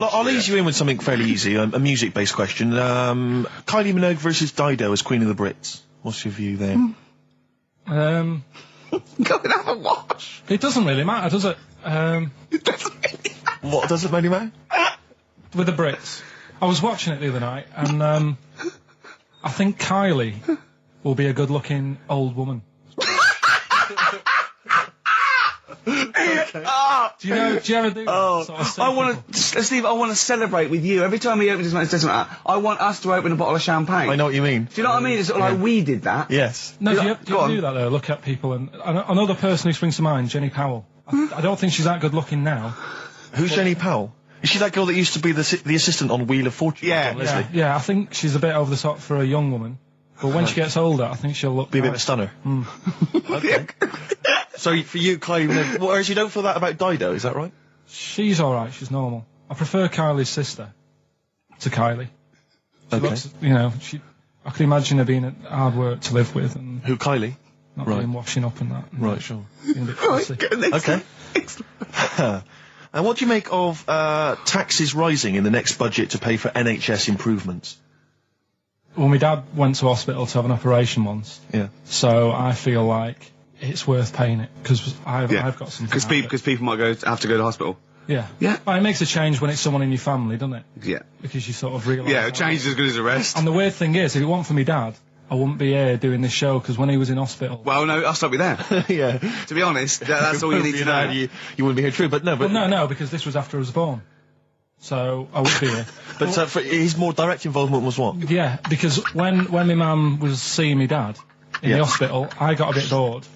I'll ease you in with something fairly easy, a music-based question. Kylie Minogue versus Dido as Queen of the Brits. What's your view there? Go and have a watch. It doesn't really matter, does it? It doesn't really matter. What doesn't really matter? With the Brits. I was watching it the other night, and I think Kylie will be a good-looking old woman. Okay. Do you ever do that? Sort of I want to, Steve, I want to celebrate with you. Every time he opens his mouth, it doesn't matter. I want us to open a bottle of champagne. I know what you mean. Do you know what I mean? It's sort of like we did that. Yes. No, do you do that though? Look at people, and another person who springs to mind, Jenny Powell. I don't think she's that good looking now. Who's Jenny Powell? Is she that girl that used to be the assistant on Wheel of Fortune? Yeah, I think she's a bit over the top for a young woman. But when she gets older, I think she'll look... Be a bit of a stunner. Okay. So, for you, Kylie, whereas you don't feel that about Dido, is that right? She's alright, she's normal. I prefer Kylie's sister to Kylie. She looks, I can imagine her being hard work to live with. And who, Kylie? Not being washing up and that. Right, sure. Being a bit fussy. Okay. And what do you make of taxes rising in the next budget to pay for NHS improvements? Well, my dad went to hospital to have an operation once. Yeah. So I feel like it's worth paying it, because I've got something. Because people might have to go to hospital. Yeah. Yeah. Well, it makes a change when it's someone in your family, doesn't it? Yeah. Because you sort of realise... Yeah, a change is as good as a rest. And the weird thing is, if it weren't for me dad, I wouldn't be here doing this show, because when he was in hospital... Well, no, I'll stop you there. Yeah. To be honest, that's all you need to know. You wouldn't be here, true, but no... Well, no, because this was after I was born. So, I would be here. But his more direct involvement was what? Yeah, because when my mum was seeing me dad in the hospital, I got a bit bored.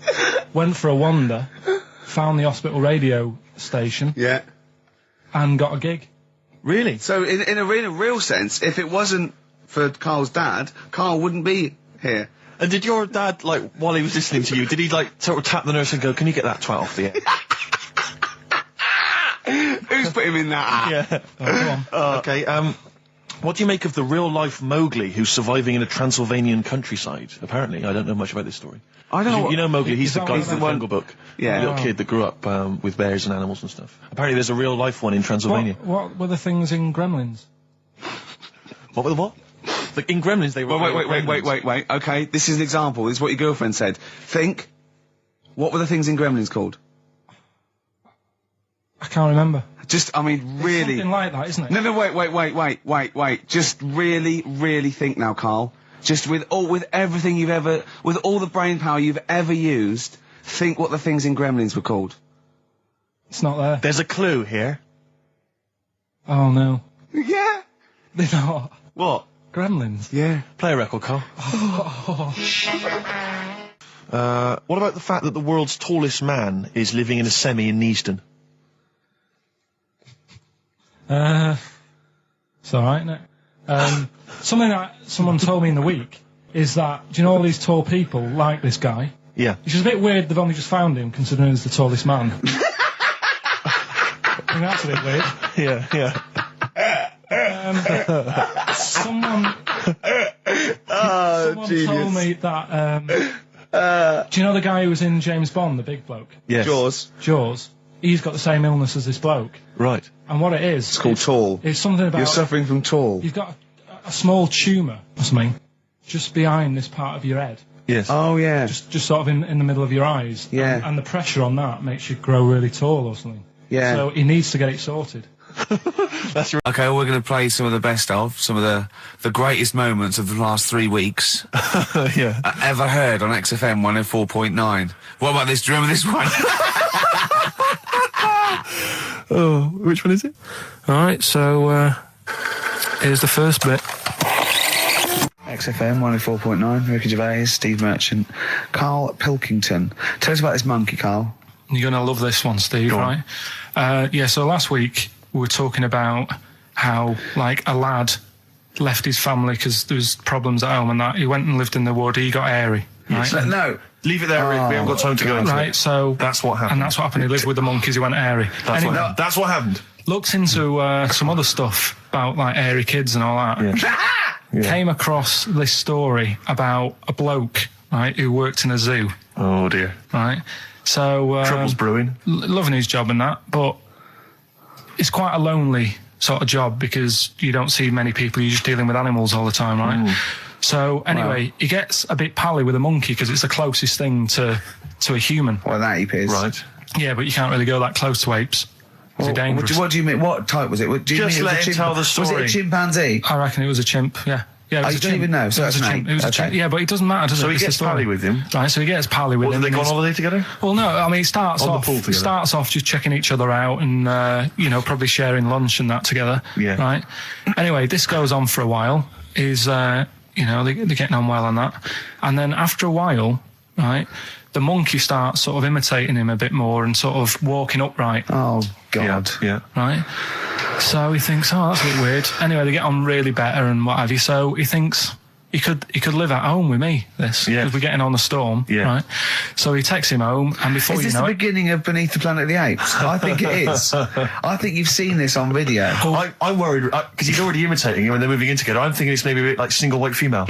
Went for a wander, found the hospital radio station... Yeah. And got a gig. Really? So, in a real sense, if it wasn't for Carl's dad, Carl wouldn't be here. And did your dad, like, while he was listening to you, did he, like, sort of tap the nurse and go, can you get that 12 off the air? Who's put him in that? Yeah. Oh, go on. Okay, what do you make of the real-life Mowgli who's surviving in a Transylvanian countryside? Apparently, I don't know much about this story. I don't know. You know Mowgli, he's the guy from the Jungle Book. Yeah. The little kid that grew up with bears and animals and stuff. Apparently there's a real-life one in Transylvania. What were the things in Gremlins? What were the what? Like, in Gremlins they were... Wait. Okay, this is an example. This is what your girlfriend said. Think. What were the things in Gremlins called? I can't remember. Just, I mean, really... Something like that, isn't it? No, wait. Just really think now, Carl. Just with everything you've ever... With all the brain power you've ever used, think what the things in Gremlins were called. It's not there. There's a clue here. Oh, no. Yeah. They're not. What? Gremlins. Yeah. Play a record, Carl. What about the fact that the world's tallest man is living in a semi in Neasden? It's alright, isn't it? Something that someone told me in the week is that, do you know all these tall people like this guy? Yeah. Which is a bit weird they've only just found him, considering he's the tallest man. I think that's a bit weird. Yeah. Someone genius. told me that, do you know the guy who was in James Bond, the big bloke? Yes. Jaws. He's got the same illness as this bloke. Right. And what it is... It's called tall. It's something about... You're suffering from tall. You've got a small tumour or something just behind this part of your head. Yes. Oh, yeah. Just sort of in the middle of your eyes. Yeah. And the pressure on that makes you grow really tall or something. Yeah. So he needs to get it sorted. That's right. Okay, we're going to play some of the best of, some of the greatest moments of the last 3 weeks. Yeah. Ever heard on XFM 104.9. What about this? Do you remember this one? Oh, which one is it? Alright, so, here's the first bit. XFM 104.9, Ricky Gervais, Steve Merchant, Karl Pilkington. Tell us about this monkey, Karl. You're going to love this one, Steve, right? Yeah, so last week we were talking about how, like, a lad left his family because there was problems at home and that. He went and lived in the wood. He got airy. Right? No. Leave it there, Rick. We haven't got time to go into it. Right, so... That's what happened. And that's what happened. He lived with the monkeys. He went airy. That's what happened. Looked into some other stuff about, like, airy kids and all that. Yeah. Came across this story about a bloke, right, who worked in a zoo. Oh, dear. Right? So... Trouble's brewing. Loving his job and that, but it's quite a lonely sort of job because you don't see many people. You're just dealing with animals all the time, right? Ooh. So anyway, he gets a bit pally with a monkey because it's the closest thing to a human. Well, that ape is. Right. Yeah, but you can't really go that close to apes. They're dangerous. What do you mean? What type was it? Do you Just mean it was let a him tell the Was it story. a chimpanzee? I reckon it was a chimp, yeah. Yeah, it was You a don't chimp. even know, so It was that's a an chimp. ape. It was a Okay. chimp. Yeah, but it doesn't matter, does So it? he It's gets the story. pally with him. Right, so he gets pally with What, him. do they go on and holiday together? well, no, I mean, it starts On the off. pool together. Starts off just checking each other out and probably sharing lunch and that together. Yeah. Right. Anyway, this goes on for a while. They're getting on well on that, and then after a while, right, the monkey starts sort of imitating him a bit more and sort of walking upright. Oh, God. Yeah. Right. So he thinks, oh, that's a bit weird. Anyway, they get on really better and what have you. So he thinks he could live at home with me. Because we're getting on the storm. Yeah. Right. So he takes him home, and before Is you this know the it, beginning of Beneath the Planet of the Apes? I think it is. I think you've seen this on video. I'm worried because he's already imitating him and they're moving in together. I'm thinking it's maybe a bit like Single White Female.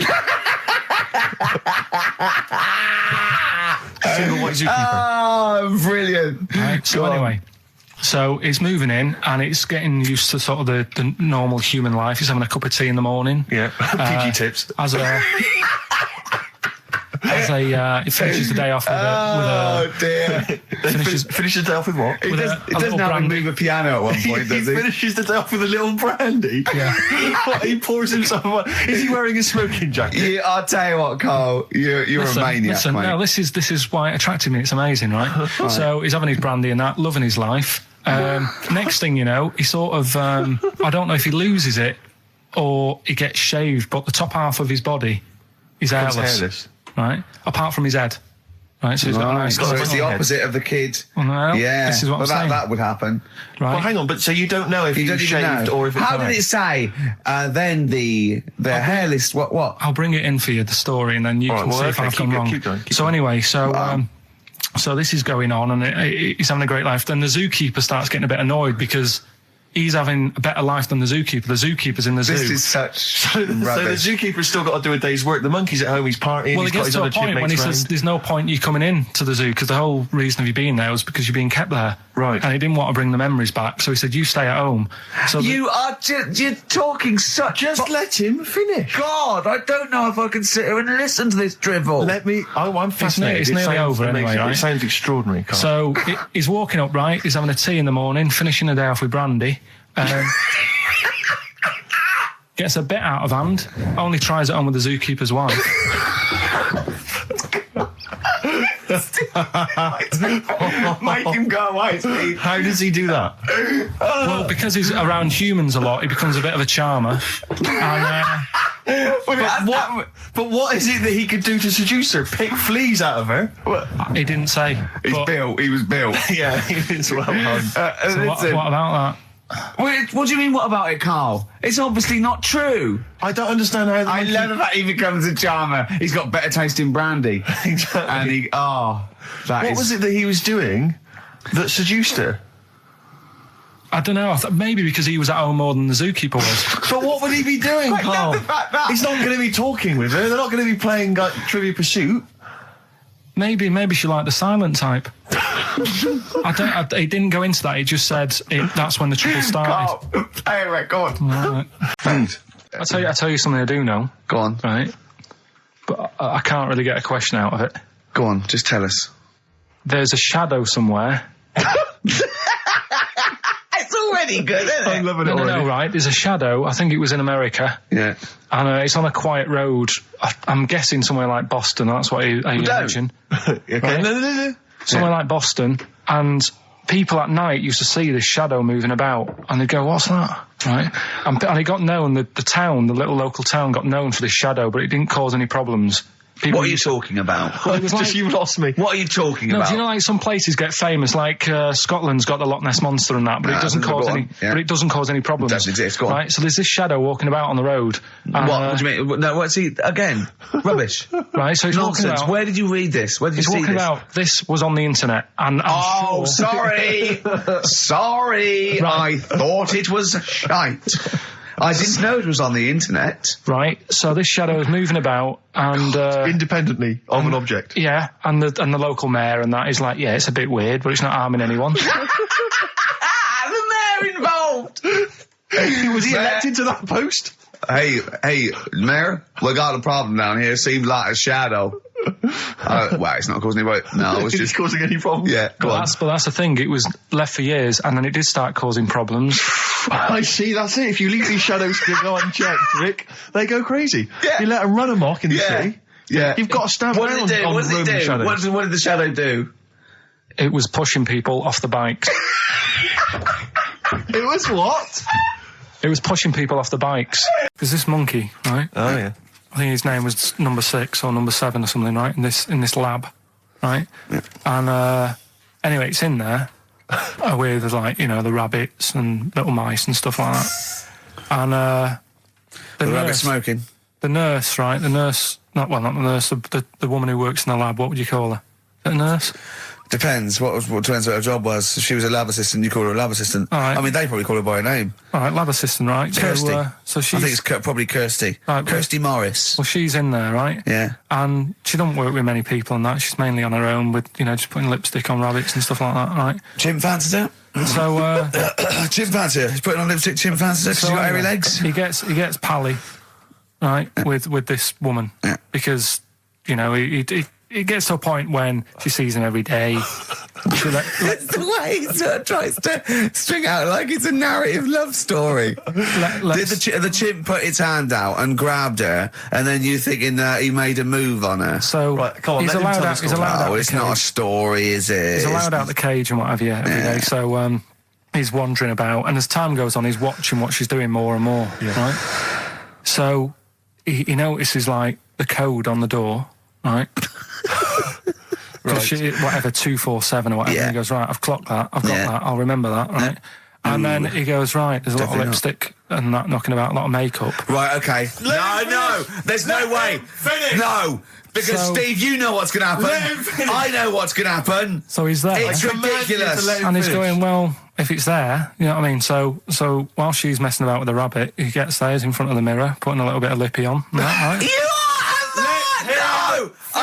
Single White Zookeeper. Oh, brilliant. right. So Go on. anyway. So it's moving in, and it's getting used to sort of the normal human life. He's having a cup of tea in the morning. Yeah. PG tips. He finishes the day off with Oh, dear. Finishes the day off with what? He with does, a he doesn't little have him brandy. move a piano at one point, He does he? finishes the day off with a little brandy. Yeah. What, he pours himself one. Is he wearing a smoking jacket? Yeah, I'll tell you what, Carl. You're a maniac, listen, mate. no, this is why it attracted me. It's amazing, right? So he's having his brandy and that, loving his life. Next thing you know, he sort of, I don't know if he loses it or he gets shaved, but the top half of his body is hairless, right? Apart from his head, right? So he's got a nice. So it's the opposite of the kid. Well, no, Yeah, this is what I'm saying. that would happen. Right? Well, hang on, but so you don't know if You he don't was even shaved know. or if it's How did it say? Then the hairless. What? I'll bring it in for you, the story, and then you All can right, well, see if okay, I've gone keep wrong. going, keep So going. anyway, so this is going on, and he's having a great life. Then the zookeeper starts getting a bit annoyed because he's having a better life than the zookeeper. The zookeeper's in the zoo. This is such So the rubbish. zookeeper's still got to do a day's work. The monkey's at home, he's partying, Well, he's it got gets his to a other point when he chipmates says round. there's no point you coming in to the zoo because the whole reason of you being there was because you're being kept there. Right. And he didn't want to bring the memories back, so he said, you stay at home. So You are you're talking such. Just let him finish. God, I don't know if I can sit here and listen to this drivel. I'm fascinated. It's It nearly sounds over anyway, amazing. right? It sounds extraordinary, Carl. So he's walking up, right? He's having a tea in the morning, finishing the day off with brandy. Gets a bit out of hand. Only tries it on with the zookeeper's wife. Make him go away, Steve. How does he do that? Well, because he's around humans a lot, he becomes a bit of a charmer. And But what is it that he could do to seduce her? Pick fleas out of her? he didn't say. He's but- built. He was built. Yeah, it's well done. So what about that? What do you mean, what about it, Carl? It's obviously not true. I don't understand how. I love the fact he becomes a charmer. He's got better taste in brandy. Exactly. And What was it that he was doing that seduced her? I don't know. Maybe because he was at home more than the zookeeper was. But what would he be doing, I Carl? love the fact that- He's not going to be talking with her. They're not going to be playing like, Trivia Pursuit. Maybe she liked the silent type. He didn't go into that. He just said that's when the trouble started. Carl, play a record. Right. I tell you something I do know. Go on. Right. But I can't really get a question out of it. Go on, just tell us. There's a shadow somewhere. It's already good, isn't it? I'm loving it No, already. right. There's a shadow. I think it was in America. Yeah. And it's on a quiet road. I'm guessing somewhere like Boston. That's what I imagine. Okay. Right. No. Somewhere like Boston. And people at night used to see this shadow moving about. And they'd go, what's that? Right. And it got known, the little local town got known for this shadow, but it didn't cause any problems. People What are you used to- talking about? Well, it was like- You lost me. What are you talking No, about? do you know like some places get famous, like Scotland's got the Loch Ness monster and that, but No, it doesn't go cause on, any. yeah. But it doesn't cause any problems. It doesn't exist, go on. Right, so there's this shadow walking about on the road. What do you mean? No, what's he again? Rubbish. Right, so he's walking Nonsense. about. Where did you read this? Where did you He's see walking this? about. This was on the internet, and I'm Oh, sure. sorry. Sorry. Right. I thought it was shite. I didn't know it was on the internet. Right, so this shadow is moving about, and Independently of an object. yeah, and the local mayor and that is like, yeah, it's a bit weird, but it's not harming anyone. The mayor involved. Was he elected to that post? Hey, Mayor, we got a problem down here. Seems like a shadow. Well, it's not causing any. No, it's just causing any problems. Yeah, but that's the thing. It was left for years, and then it did start causing problems. I see. That's it. If you leave these shadows to go unchecked, Rick, they go crazy. Yeah. You let them run amok in the city. Yeah, you've got to stamp What down did it do? on What did it do? shadows. What did the shadow do? It was pushing people off the bikes. It was what? It was pushing people off the bikes. There's this monkey, right? Oh yeah. I think his name was number 6 or number 7 or something, right? In this lab, right? Yeah. And anyway, it's in there with the rabbits and little mice and stuff like that. And the rabbit smoking. The nurse, right? The nurse, not the nurse, the woman who works in the lab. What would you call her? Is it a nurse? Depends. What depends what her job was. If she was a lab assistant, you call her a lab assistant. All right. I mean, they probably call her by her name. All right, lab assistant, right? Kirsty. So she's, I think it's probably Kirsty. Right, Kirsty Morris. Well, she's in there, right? Yeah. And she don't work with many people and that. She's mainly on her own with, just putting lipstick on rabbits and stuff like that, right? Chimp fancies her. So, Chimp fancies her. He's putting on lipstick, chimp fancies her because she's got hairy legs. He gets pally, right, with this woman. Yeah. Because, it gets to a point when she sees him every day. It's the way he sort of tries to string out like it's a narrative love story. Did the chimp put its hand out and grabbed her, and then you thinking that he made a move on her? So right, come on, he's allowed out. He's allowed out. It's not a story, is it? He's allowed out the cage and what have you every day. So he's wandering about, and as time goes on, he's watching what she's doing more and more. Yeah. Right. So he notices like the code on the door. Right. Right. Whatever, 247 or whatever. Yeah. And he goes, right, I've clocked that. I've got that. I'll remember that. Right. Yeah. And then he goes, right, there's a lot of lipstick and that knocking about, a lot of makeup. Right, okay. No, there's no way. Finish. No. Because, Steve, you know what's going to happen. I know what's going to happen. So he's there. It's ridiculous. And he's going, well, if it's there, you know what I mean? So while she's messing about with the rabbit, he gets there, he's in front of the mirror, putting a little bit of lippy on. Right?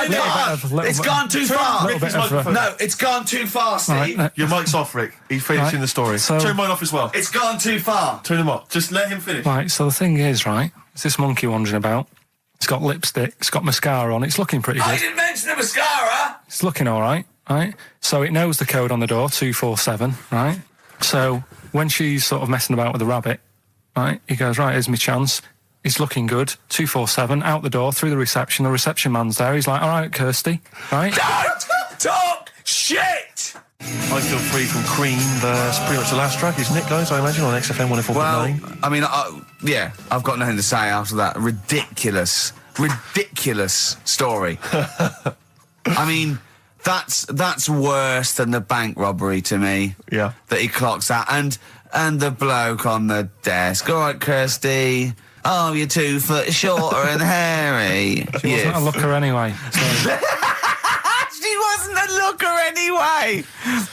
No! It's gone too far. No, it's gone too far, Steve. Right, your mic's off, Rick. He's finishing the story. So, turn mine off as well. It's gone too far. Turn them off. Just let him finish. Right, so the thing is, right, it's this monkey wandering about. It's got lipstick, it's got mascara on, it's looking pretty good. I didn't mention the mascara! It's looking all right, right? So it knows the code on the door, 247, right? So when she's sort of messing about with the rabbit, right, he goes, right, here's my chance. He's looking good. 247, out the door, through the reception reception man's there. He's like, all right, Kirsty, right? Don't talk shit! I Feel Free from Cream. That's pretty much the last track, isn't it, guys? I imagine on XFM 104.9. Well, I mean, yeah, I've got nothing to say after that ridiculous story. I mean, that's worse than the bank robbery to me. Yeah. That he clocks that. And the bloke on the desk. All right, Kirsty. Oh, you're 2 foot shorter and hairy. She wasn't a looker anyway. So. She wasn't a looker anyway.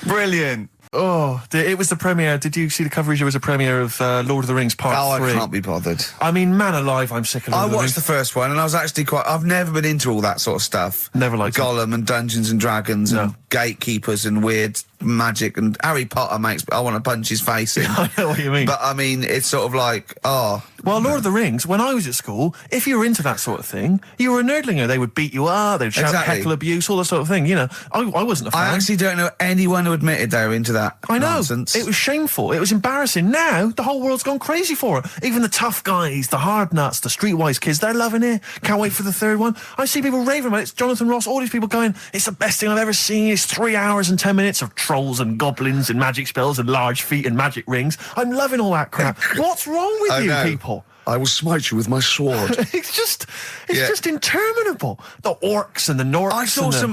Brilliant. Oh, it was the premiere. Did you see the coverage? It was a premiere of Lord of the Rings Part 3. I can't be bothered. I mean, man alive, I'm sick of Lord of the Rings. I watched the first one, and I was actually I've never been into all that sort of stuff. Never liked Gollum and Dungeons and Dragons and gatekeepers and weird magic and Harry Potter I want to punch his face in. I know what you mean. But I mean, it's sort of like, Well, Lord of the Rings, when I was at school, if you were into that sort of thing, you were a nerdlinger. They would beat you up, they'd shout heckle abuse, all that sort of thing. I wasn't a fan. I actually don't know anyone who admitted they were into that nonsense. It was shameful. It was embarrassing. Now, the whole world's gone crazy for it. Even the tough guys, the hard nuts, the streetwise kids, they're loving it. Can't wait for the third one. I see people raving about it. It's Jonathan Ross, all these people going, it's the best thing I've ever seen. It's 3 hours and 10 minutes of trolls and goblins and magic spells and large feet and magic rings. I'm loving all that crap. What's wrong with you people? I will smite you with my sword. It's just interminable. The orcs and the Norks.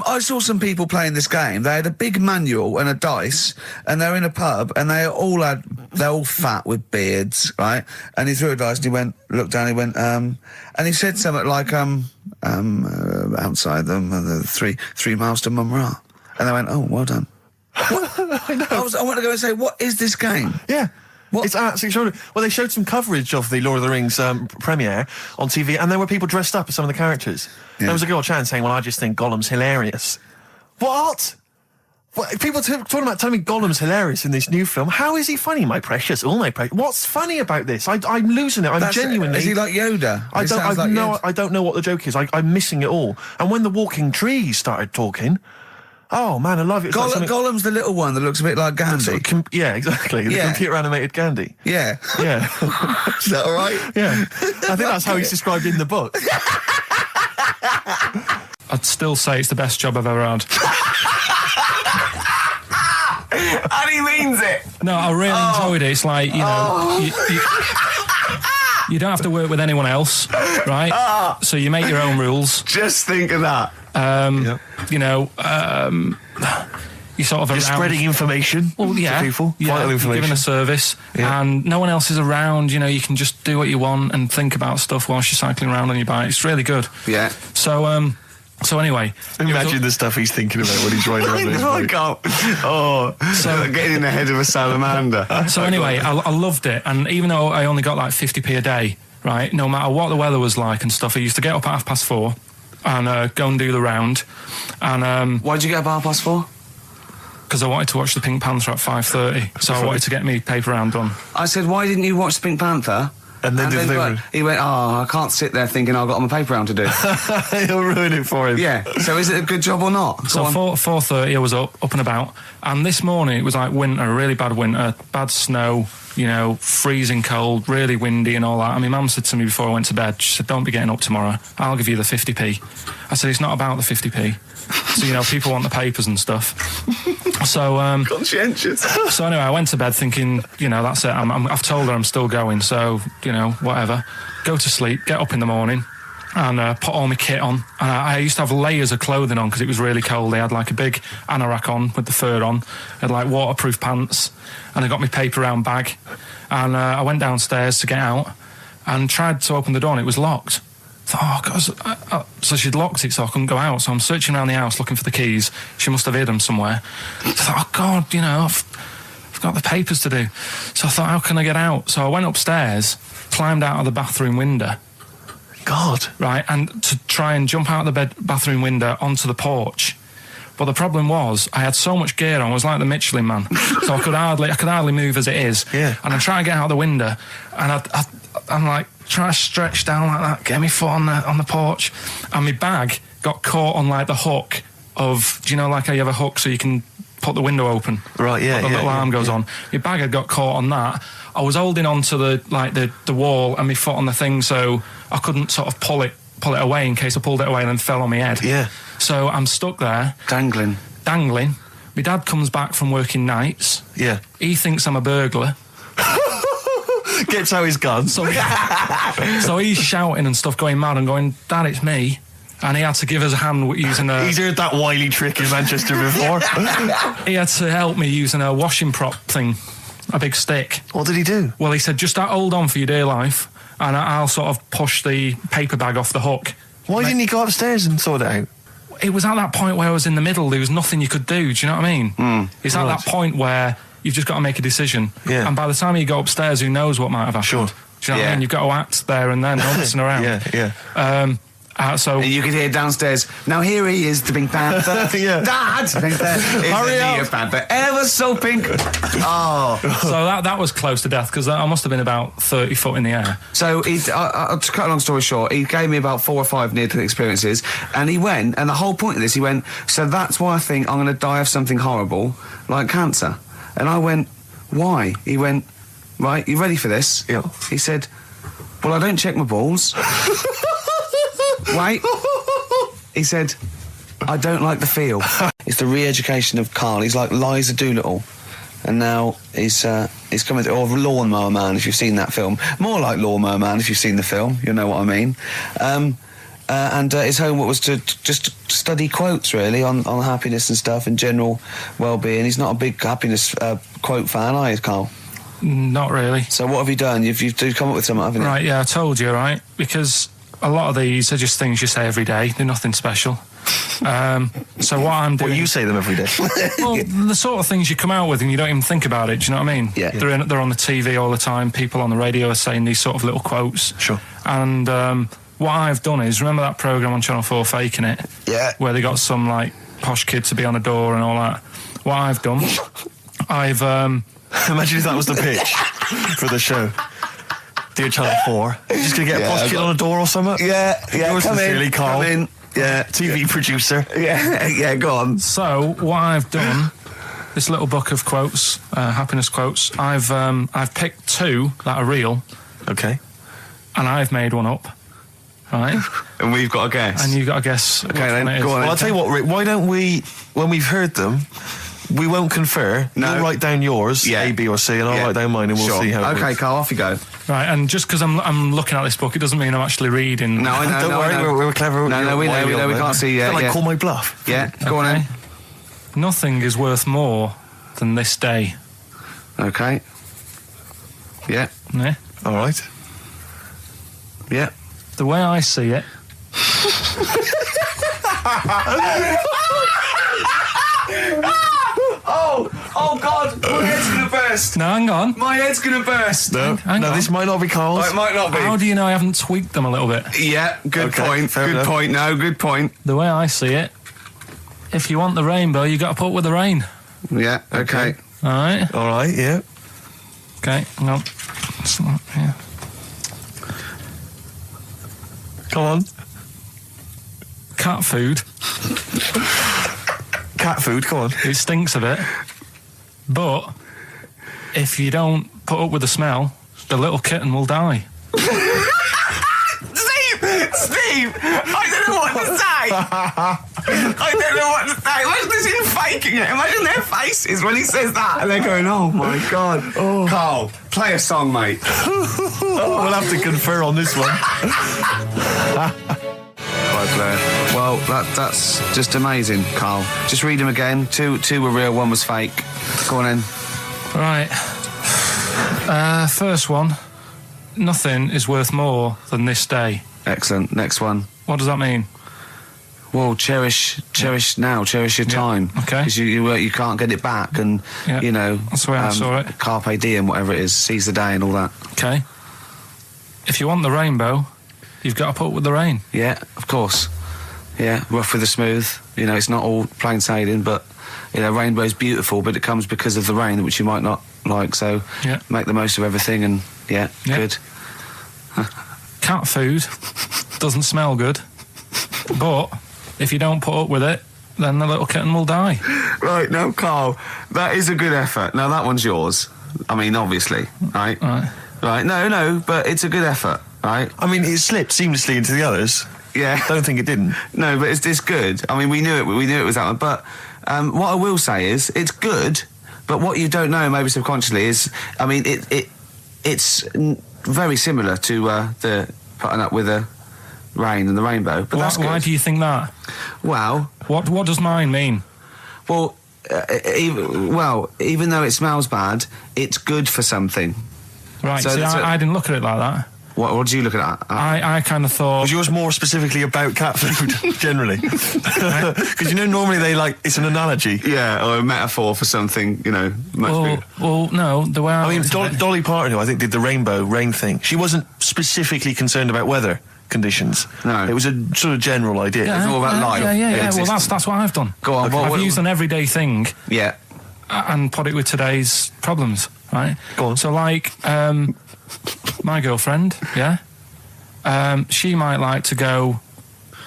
I saw some people playing this game. They had a big manual and a dice, and they're in a pub, and they're all fat with beards, right? And he threw a dice, and he looked down, he went, and he said something like, outside them, the 3 miles to Mumra. And they went, oh, well done. I know. I want to go and say, what is this game? Yeah. What? It's absolutely extraordinary. Well, they showed some coverage of the Lord of the Rings premiere on TV, and there were people dressed up as some of the characters. Yeah. There was a girl chatting saying, well, I just think Gollum's hilarious. What? Well, people talking about telling me Gollum's hilarious in this new film. How is he funny, my precious? Oh, my precious. What's funny about this? I'm losing it. I'm genuinely. Is he like Yoda? I don't know what the joke is. I'm missing it all. And when the walking trees started talking, oh man, I love it. Gollum's the little one that looks a bit like Gandhi. Yeah, exactly. The computer animated Gandhi. Yeah. Yeah. Is that all right? Yeah. I think that's how he's described in the book. I'd still say it's the best job I've ever had. And he means it. No, I really enjoyed it. It's like, you know, you don't have to work with anyone else, right? So you make your own rules. Just think of that. You know, you sort of You're spreading information to people. Vital information. You're giving a service, and no one else is around. You know, you can just do what you want and think about stuff whilst you're cycling around on your bike. It's really good. Yeah. So anyway, imagine the stuff he's thinking about when he's riding around this bike. So getting in the head of a salamander. So anyway, I loved it, and even though I only got like 50p a day, right? No matter what the weather was like and stuff, I used to get up at 4:30 and go and do the round. And why'd you get up at 4:30? Because I wanted to watch the Pink Panther at 5:30, so I wanted to get me paper round done. I said, why didn't you watch the Pink Panther? And then he went, I can't sit there thinking I've got my paper round to do. You'll ruin it for him. Yeah. So is it a good job or not? So 4:30 I was up and about, and this morning it was like winter, really bad winter, bad snow, you know, freezing cold, really windy and all that. And my mum said to me before I went to bed, she said, don't be getting up tomorrow, I'll give you the 50p. I said, it's not about the 50p. So, you know, people want the papers and stuff. So, conscientious. So anyway, I went to bed thinking, you know, that's it. I've told her I'm still going, so, you know, whatever. Go to sleep, get up in the morning, and put all my kit on. And I used to have layers of clothing on because it was really cold. They had like a big anorak on with the fur on. I had like waterproof pants, and I got my paper round bag. And I went downstairs to get out and tried to open the door, and it was locked. I thought, oh, God. So she'd locked it so I couldn't go out. So I'm searching around the house looking for the keys. She must have hid them somewhere. I thought, oh, God, you know, I've got the papers to do. So I thought, how can I get out? So I went upstairs, climbed out of the bathroom window. God. Right, and to try and jump out of the bathroom window onto the porch. But the problem was, I had so much gear on, I was like the Michelin Man. So I could hardly move as it is. Yeah. And I try and get out the window, and I'm like, trying to stretch down like that, get my foot on the porch, and my bag got caught on like the hook of, do you know, like how you have a hook so you can put the window open? Right, yeah. The little arm goes on. My bag had got caught on that. I was holding on to the wall and my foot on the thing, so I couldn't sort of pull it away in case I pulled it away and then fell on my head. Yeah. So I'm stuck there. Dangling. My dad comes back from working nights. Yeah. He thinks I'm a burglar. Gets out his gun. So he's shouting and stuff, going mad and going, Dad, it's me. And he had to give us a hand using a... He's heard that wily trick in Manchester before. He had to help me using a washing prop thing, a big stick. What did he do? Well, he said, just hold on for your dear life, and I'll sort of push the paper bag off the hook. Why didn't he go upstairs and sort it out? It was at that point where I was in the middle. There was nothing you could do. Do you know what I mean? It's at that point where you've just got to make a decision. Yeah. And by the time you go upstairs, who knows what might have happened? Sure. Do you know what I mean? You've got to act there and then, not messing around. Yeah. So and you could hear downstairs, now here he is, the Pink Panther. Yeah. Dad! Hurry up! Panther, ever so pink. Oh. So that was close to death, because I must have been about 30 foot in the air. So to cut a long story short, he gave me about 4 or 5 near-death experiences, and he went, and the whole point of this, he went, so that's why I think I'm going to die of something horrible, like cancer. And I went, why? He went, right, you ready for this? Yeah. He said, well, I don't check my balls. Wait. He said, I don't like the feel. It's the re-education of Karl. He's like Liza Doolittle. And now he's coming to... Or Lawnmower Man, if you've seen that film. More like Lawnmower Man, if you've seen the film. You'll know what I mean. And his homework was to just study quotes, really, on happiness and stuff and general well-being. He's not a big happiness quote fan, are you, Karl? Not really. So what have you done? You've come up with something, haven't you? Right, yeah, I told you, right? Because a lot of these are just things you say every day. They're nothing special. So what I'm doing... Well, you say them every day. Well, the sort of things you come out with and you don't even think about it, do you know what I mean? Yeah. They're on the TV all the time. People on the radio are saying these sort of little quotes. Sure. And what I've done is, remember that programme on Channel 4, Faking It? Yeah. Where they got some, like, posh kid to be on a door and all that? what I've done, I've Imagine if that was the pitch for the show. Dear Channel 4, just gonna get a prostitute on a door or something? Yeah, Yours come sincerely, in, Carl. come in. Yeah, TV producer. yeah, go on. So what I've done, this little book of quotes, happiness quotes. I've picked 2 that are real, Okay. and I've made one up, right? And we've got a guess. And you've got to guess. Okay, then, it is. go on. Well, I'll tell you what, Rick, why don't we, when we've heard them, we won't confer. No. You'll write down yours, Yeah. A, B or C, and I'll Yeah. write down mine and we'll Sure. see how it Okay, works. Carl, off you go. Right, and just because I'm looking at this book, it doesn't mean I'm actually reading. No, I know. Don't no, worry, I know. we're clever. No, we know, we can't see yet. Like, Yeah. call my bluff. Yeah, go on Okay. then. Nothing is worth more than this day. Okay. Yeah, Yeah? All right. yeah. The way I see it, Oh God, my head's gonna burst. no, hang on. My head's gonna burst. No, Hang on. this might not be Carl's. Oh, it might not be. How do you know I haven't tweaked them a little bit? Yeah, good Okay, point. fair Good enough. point. No, good point. The way I see it, if you want the rainbow, you got to put up with the rain. Yeah, okay. All right? All right, yeah. Okay, hang on. It's not- yeah. Come on. Cat food, Cat food, come on. it stinks a bit, but if you don't put up with the smell, the little kitten will die. Steve, I don't know what to say. I don't know what to say. Imagine this in faking it. Imagine their faces when he says that, and they're going, "Oh my God." Carl, play a song, mate. We'll have to confer on this one. Right, Blair. Well, that's just amazing, Carl. Just read them again. Two were real, one was fake. Go on in. Right. First one. Nothing is worth more than this day. Excellent. Next one. What does that mean? Well, cherish now, cherish your time. okay. Because you can't get it back, and Yeah, you know that's the way I saw it. Carpe diem, whatever it is, seize the day and all that. Okay. If you want the rainbow, you've got to put up with the rain. Yeah, of course. Yeah, rough with the smooth. You know, it's not all plain sailing, but you know, rainbow's beautiful, but it comes because of the rain, which you might not like. So Yeah. make the most of everything, and yeah. Good. Cat food doesn't smell good, but if you don't put up with it, then the little kitten will die. Right, no, Carl, that is a good effort. Now that one's yours. I mean, obviously, right? Right. Right. No, but it's a good effort, right? I mean, it slipped seamlessly into the others. Yeah. Don't think it didn't. No, but it's good. I mean, we knew it. We knew it was that one. But what I will say is, it's good. But what you don't know, maybe subconsciously, is, I mean, it's very similar to the putting up with the rain and the rainbow. But that's good. Why do you think that? Well, What does mine mean? well, even though it smells bad, it's good for something. Right, So see, that's I didn't look at it like that. What do you look at? I kind of thought... Was yours more specifically about cat food, generally? Because you know, normally it's an analogy. Yeah, or a metaphor for something, you know, much bigger. well, no, the way I I mean, looked at it- Dolly Parton, who I think did the rainbow rain thing, she wasn't specifically concerned about weather conditions. No. It was a sort of general idea. It's all about life. Yeah. It's Well, just- that's what I've done. Go on, I've used an everyday thing Yeah. and put it with today's problems, right? Go on. So, like, my girlfriend, yeah, she might like to go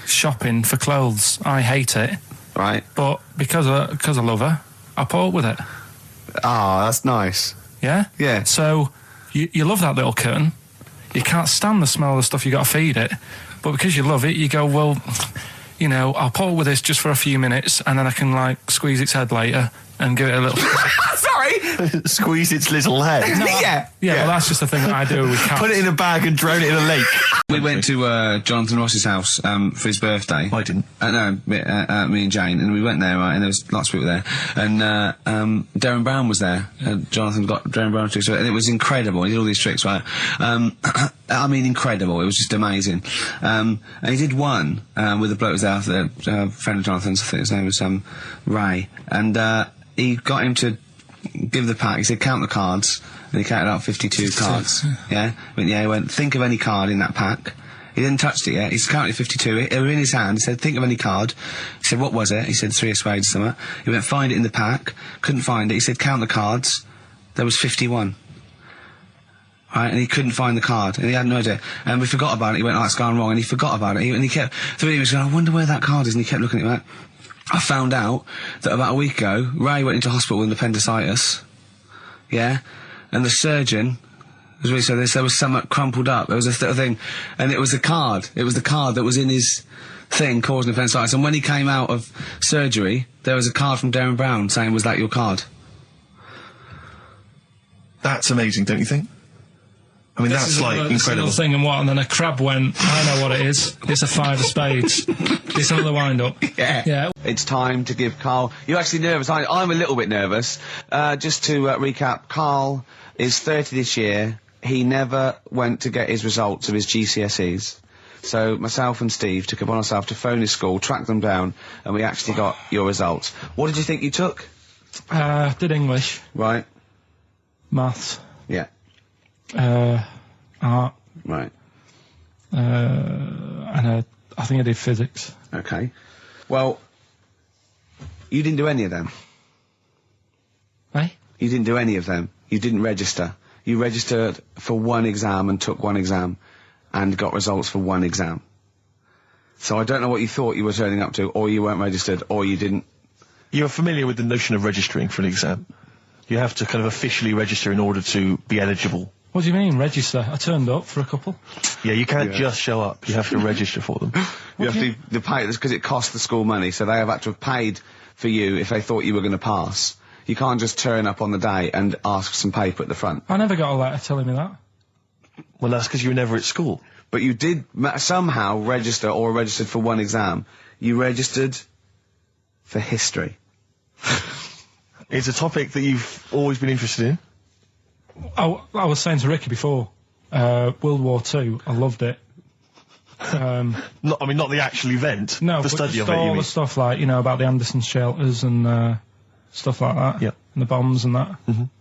shopping for clothes. I hate it, Right. but because I love her, I put up with it. Ah, that's nice. Yeah? Yeah. So, you love that little kitten. You can't stand the smell of the stuff you got to feed it. But because you love it, you go, well, you know, I'll put up with this just for a few minutes and then I can, like, squeeze its head later and give it a little... Sorry. Squeeze its little head. Yeah, well, that's just the thing that I do with cats. Put it in a bag and drown it in a lake. We went to Jonathan Ross's house for his birthday. I didn't. No, me and Jane, and we went there, right, and there was lots of people there, and Darren Brown was there. Jonathan got Darren Brown tricks, and it was incredible. He did all these tricks, right? I mean, incredible. It was just amazing. And he did one with a bloke who was there, a friend of Jonathan's. I think his name was Ray, and he got him to give the pack. He said, count the cards. And he counted out 52 cards. Yeah? He went, think of any card in that pack. He hadn't touched it yet. He's currently 52. They were in his hand. He said, think of any card. He said, what was it? He said, 3 of spades or something. He went, find it in the pack. Couldn't find it. He said, count the cards. There was 51. Right, and he couldn't find the card, and he had no idea. And we forgot about it. He went, oh, it's gone wrong, and he forgot about it. And he kept, he was going, I wonder where that card is, and he kept looking at it. I found out that about a week ago, Ray went into hospital with appendicitis. Yeah? And the surgeon was really so there was something crumpled up. There was a thing, and it was the card. It was the card that was in his thing causing appendicitis. And when he came out of surgery, there was a card from Darren Brown saying, was that your card? That's amazing, don't you think? I mean, that's like incredible. Thing and then a crab went, I know what it is. It's a 5 of spades. It's another wind-up. Yeah. It's time to give Karl... You're actually nervous, aren't you? I'm a little bit nervous. Just to recap, Karl is 30 this year. He never went to get his results of his GCSEs. So myself and Steve took it upon ourselves to phone his school, track them down, and we actually got your results. What did you think you took? Did English. Right. Maths. Yeah. Art. Right. And I think I did physics. Okay. Well, you didn't do any of them. Eh? You didn't do any of them. You didn't register. You registered for one exam and took one exam and got results for one exam. So I don't know what you thought you were turning up to, or you weren't registered, or you didn't... You're familiar with the notion of registering for an exam? You have to kind of officially register in order to be eligible. What do you mean, register? I turned up for a couple. Yeah, you can't just show up. You have to register for them. You have to pay this because it costs the school money, so they have had to have paid for you if they thought you were going to pass. You can't just turn up on the day and ask for some paper at the front. I never got a letter telling me that. Well, that's because you were never at school. But you did somehow register or registered for one exam. You registered for history. It's a topic that you've always been interested in. I was saying to Ricky before, World War II, I loved it. Not the actual event. No, the study of it. all You mean? the stuff like about the Anderson shelters and stuff like that. Yeah. And the bombs and that.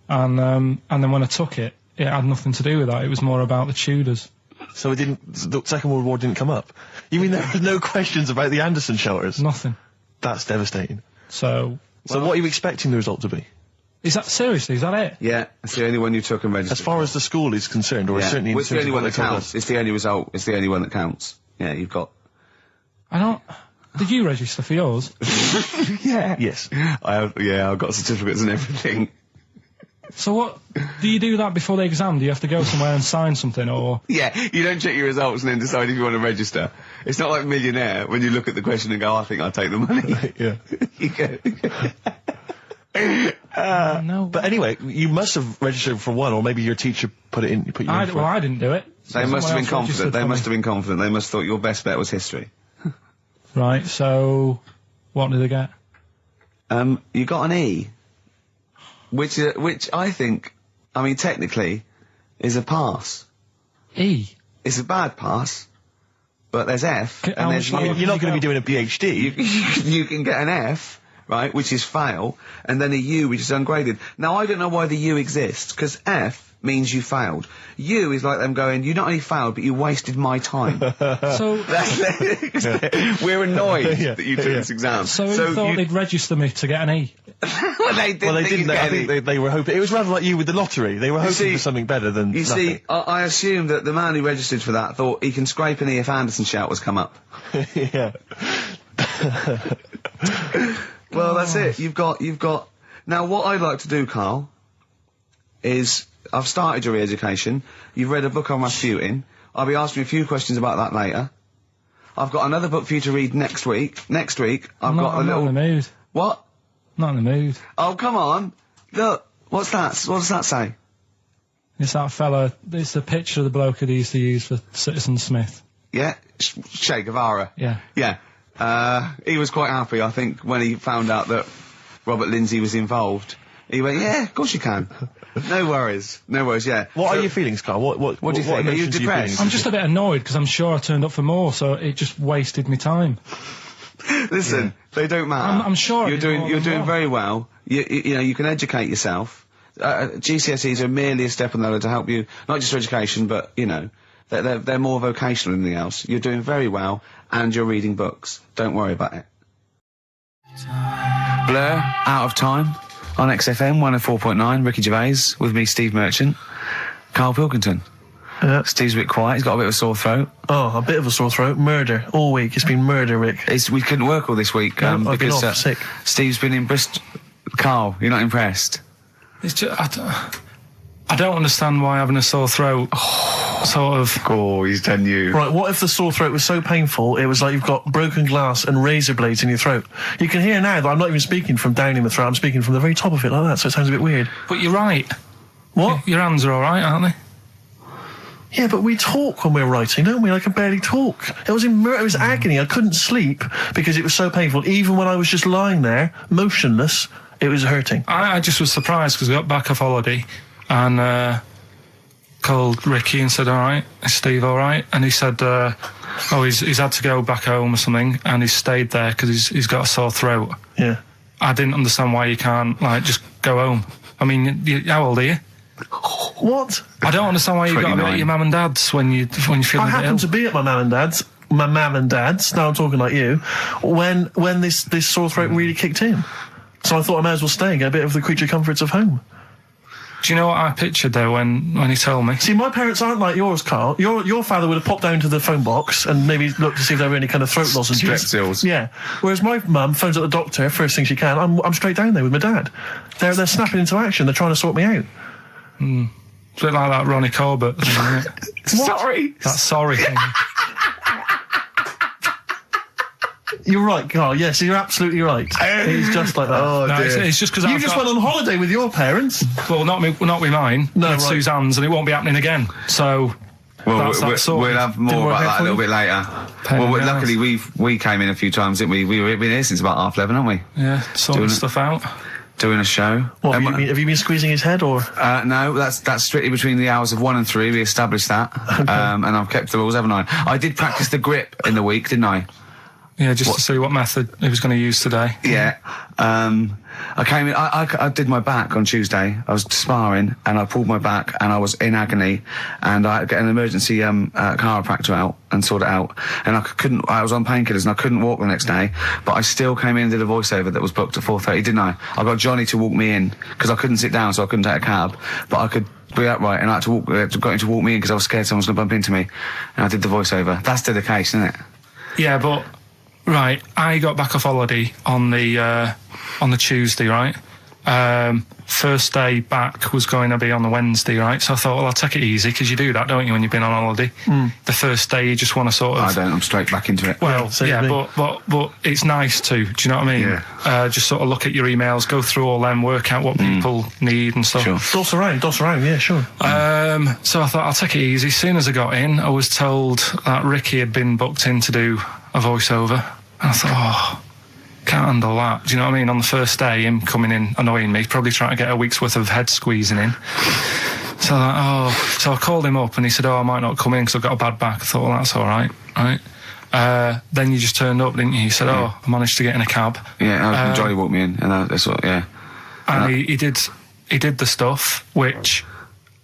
And then when I took it, it had nothing to do with that. It was more about the Tudors. So it didn't. The Second World War didn't come up. You mean there were no questions about the Anderson shelters? Nothing. That's devastating. So what are you expecting the result to be? is that seriously? Is that it? Yeah, it's the only one you took and registered. As far as the school is concerned, or certainly in well, it's the terms only of one what that they told counts. us. It's the only result. It's the only one that counts. Yeah, you've got... I don't... Did you register for yours? Yeah. Yes. I've got certificates and everything. So what... Do you do that before the exam? Do you have to go somewhere and sign something, or...? Yeah, you don't check your results and then decide if you want to register. It's not like Millionaire, when you look at the question and go, I think I'll take the money. Yeah. You go... No. But anyway, you must have registered for one, or maybe your teacher put you in for Well, I didn't do it. They must have been confident. They must have been confident. They must have thought your best bet was history. Right, so... What did they get? You got an E. Which I think, I mean, technically, is a pass. E? It's a bad pass, but there's F, and there's You're not going to be doing a PhD. you can get an F, right, which is fail, and then a U, which is ungraded. Now, I don't know why the U exists, because F means you failed. U is like them going, you not only failed, but you wasted my time. So... We're annoyed that you took this exam. So who thought they'd register me to get an E? Well, they didn't. I think they were hoping... It was rather like you with the lottery. They were hoping for something better than You nothing. see, I assume that the man who registered for that thought he can scrape an E if Anderson shout was come up. Yeah. Well, that's it. You've got... Now, what I'd like to do, Karl, is... I've started your re-education. You've read a book on Rasputin. I'll be asking you a few questions about that later. I've got another book for you to read next week. Next week, I'm not in the mood. What? Not in the mood. Oh, come on. Look, what's that? What does that say? It's that fella... It's the picture of the bloke that he used to use for Citizen Smith. Yeah? Che Guevara. Yeah. Yeah. He was quite happy, I think, when he found out that Robert Lindsay was involved. He went, yeah, of course you can. No worries, yeah. What are your feelings, Karl? What do you think? Are you emotions depressed? I'm just a bit annoyed because I'm sure I turned up for more, so it just wasted me time. Listen, they don't matter. I'm sure you're doing very well. You know, you can educate yourself. GCSEs are merely a step on the ladder to help you, not just for education, but, you know, They're more vocational than anything else. You're doing very well, and you're reading books. Don't worry about it. Blur, Out of Time, on XFM 104.9, Ricky Gervais, with me, Steve Merchant, Karl Pilkington. Steve's a bit quiet, he's got a bit of a sore throat. Oh, a bit of a sore throat. Murder. All week. It's been murder, Rick. We couldn't work all this week No, I've been because off, sick. Steve's been in Bristol. Karl, you're not impressed? It's just, I don't understand why having a sore throat sort of... Oh, he's done you. Right, what if the sore throat was so painful it was like you've got broken glass and razor blades in your throat? You can hear now that I'm not even speaking from down in the throat, I'm speaking from the very top of it like that, so it sounds a bit weird. But you're right. What? Your hands are all right, aren't they? Yeah, but we talk when we're writing, don't we? I can barely talk. It was agony. I couldn't sleep because it was so painful. Even when I was just lying there, motionless, it was hurting. I just was surprised because we got back off holiday and called Ricky and said, all right, is Steve all right? And he said, he's had to go back home or something, and he's stayed there because he's got a sore throat. Yeah. I didn't understand why you can't, just go home. I mean, how old are you? What? I don't understand why you've got to be at your mum and dad's when you're feeling I a bit happened ill. to be at my mum and dad's. Now I'm talking like you. When this sore throat really kicked in, so I thought I may as well stay and get a bit of the creature comforts of home. Do you know what I pictured though when he told me? See, my parents aren't like yours, Carl. Your father would have popped down to the phone box and maybe looked to see if there were any kind of throat lozenges. Strepsils. Yeah. Whereas my mum phones up the doctor first thing she can. I'm straight down there with my dad. They're snapping into action. They're trying to sort me out. It's a bit like that Ronnie Corbett thing, isn't it? Sorry. That sorry thing. You're right, Carl. Yes, you're absolutely right. It's just like that. Oh, No, dear. it's just because You just went on holiday with your parents. Well, not with mine. No, with right. Suzanne's, and it won't be happening again. So Well, that's that sort. we'll have Didn't more work about out that a for little you? bit later. Pain in the ass. Luckily we came in a few times, didn't we? We've been here since about 11:30, haven't we? Yeah, sorting Doing it. stuff out. Doing a show. What, have you been squeezing his head, or? No, that's strictly between the hours of 1 and 3. We established that, and I've kept the rules, haven't I? I did practice the grip in the week, didn't I? Yeah, just to see what method he was going to use today. Yeah. I came in. I did my back on Tuesday. I was sparring, and I pulled my back, and I was in agony, and I had to get an emergency chiropractor out and sort it out. And I was on painkillers, and I couldn't walk the next day. But I still came in and did a voiceover that was booked at 4:30, didn't I? I got Johnny to walk me in because I couldn't sit down, so I couldn't take a cab. But I could be upright, and I had to got him to walk me in because I was scared someone was going to bump into me. And I did the voiceover. That's dedication, isn't it? Yeah, but right, I got back off holiday on the Tuesday, right? First day back was going to be on the Wednesday, right? So I thought, well, I'll take it easy because you do that, don't you, when you've been on holiday? The first day you just want to sort of. I don't. I'm straight back into it. Well, same yeah, thing. but it's nice too. Do you know what I mean? Yeah. Just sort of look at your emails, go through all them, work out what people need and stuff. Sure. Doss around, yeah, sure. So I thought I'll take it easy. As soon as I got in, I was told that Ricky had been booked in to do a voiceover. And I thought, can't handle that. Do you know what I mean? On the first day, him coming in annoying me, probably trying to get a week's worth of head squeezing in. So I called him up and he said, I might not come in because I've got a bad back. I thought, well, that's all right, right? Then you just turned up, didn't you? He said, I managed to get in a cab. Yeah, Johnny walked me in, and that's what. Yeah. And he did the stuff, which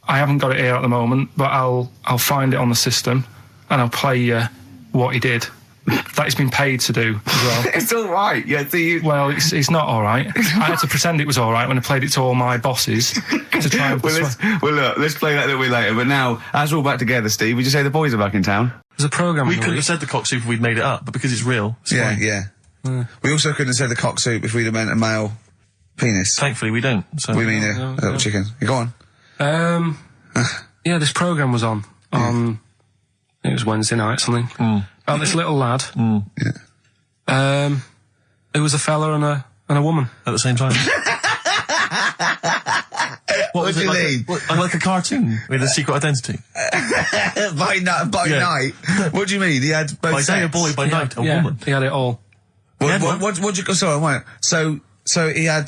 I haven't got it here at the moment, but I'll find it on the system and I'll play you what he did. That he's been paid to do as well. It's all right. Yeah. Well, it's not all right. I had to pretend it was all right when I played it to all my bosses to try and persuade. Look, let's play that a little bit later. But now, as we're all back together, Steve, would you say the boys are back in town? There's a programme. We couldn't have said the cock soup if we'd made it up, but because it's real, it's Yeah, fine. yeah. We also couldn't have said the cock soup if we'd have meant a male penis. Thankfully, we don't. So. We mean a little chicken. You go on. Yeah, this programme was on. It was Wednesday night, something. About this little lad. Yeah. It was a fella and a woman At the same time. What do you mean? Like a cartoon with a secret identity. By night. What do you mean? He had both By day a sets? boy, by night a woman. He had it all. What you? Sorry, wait. So he had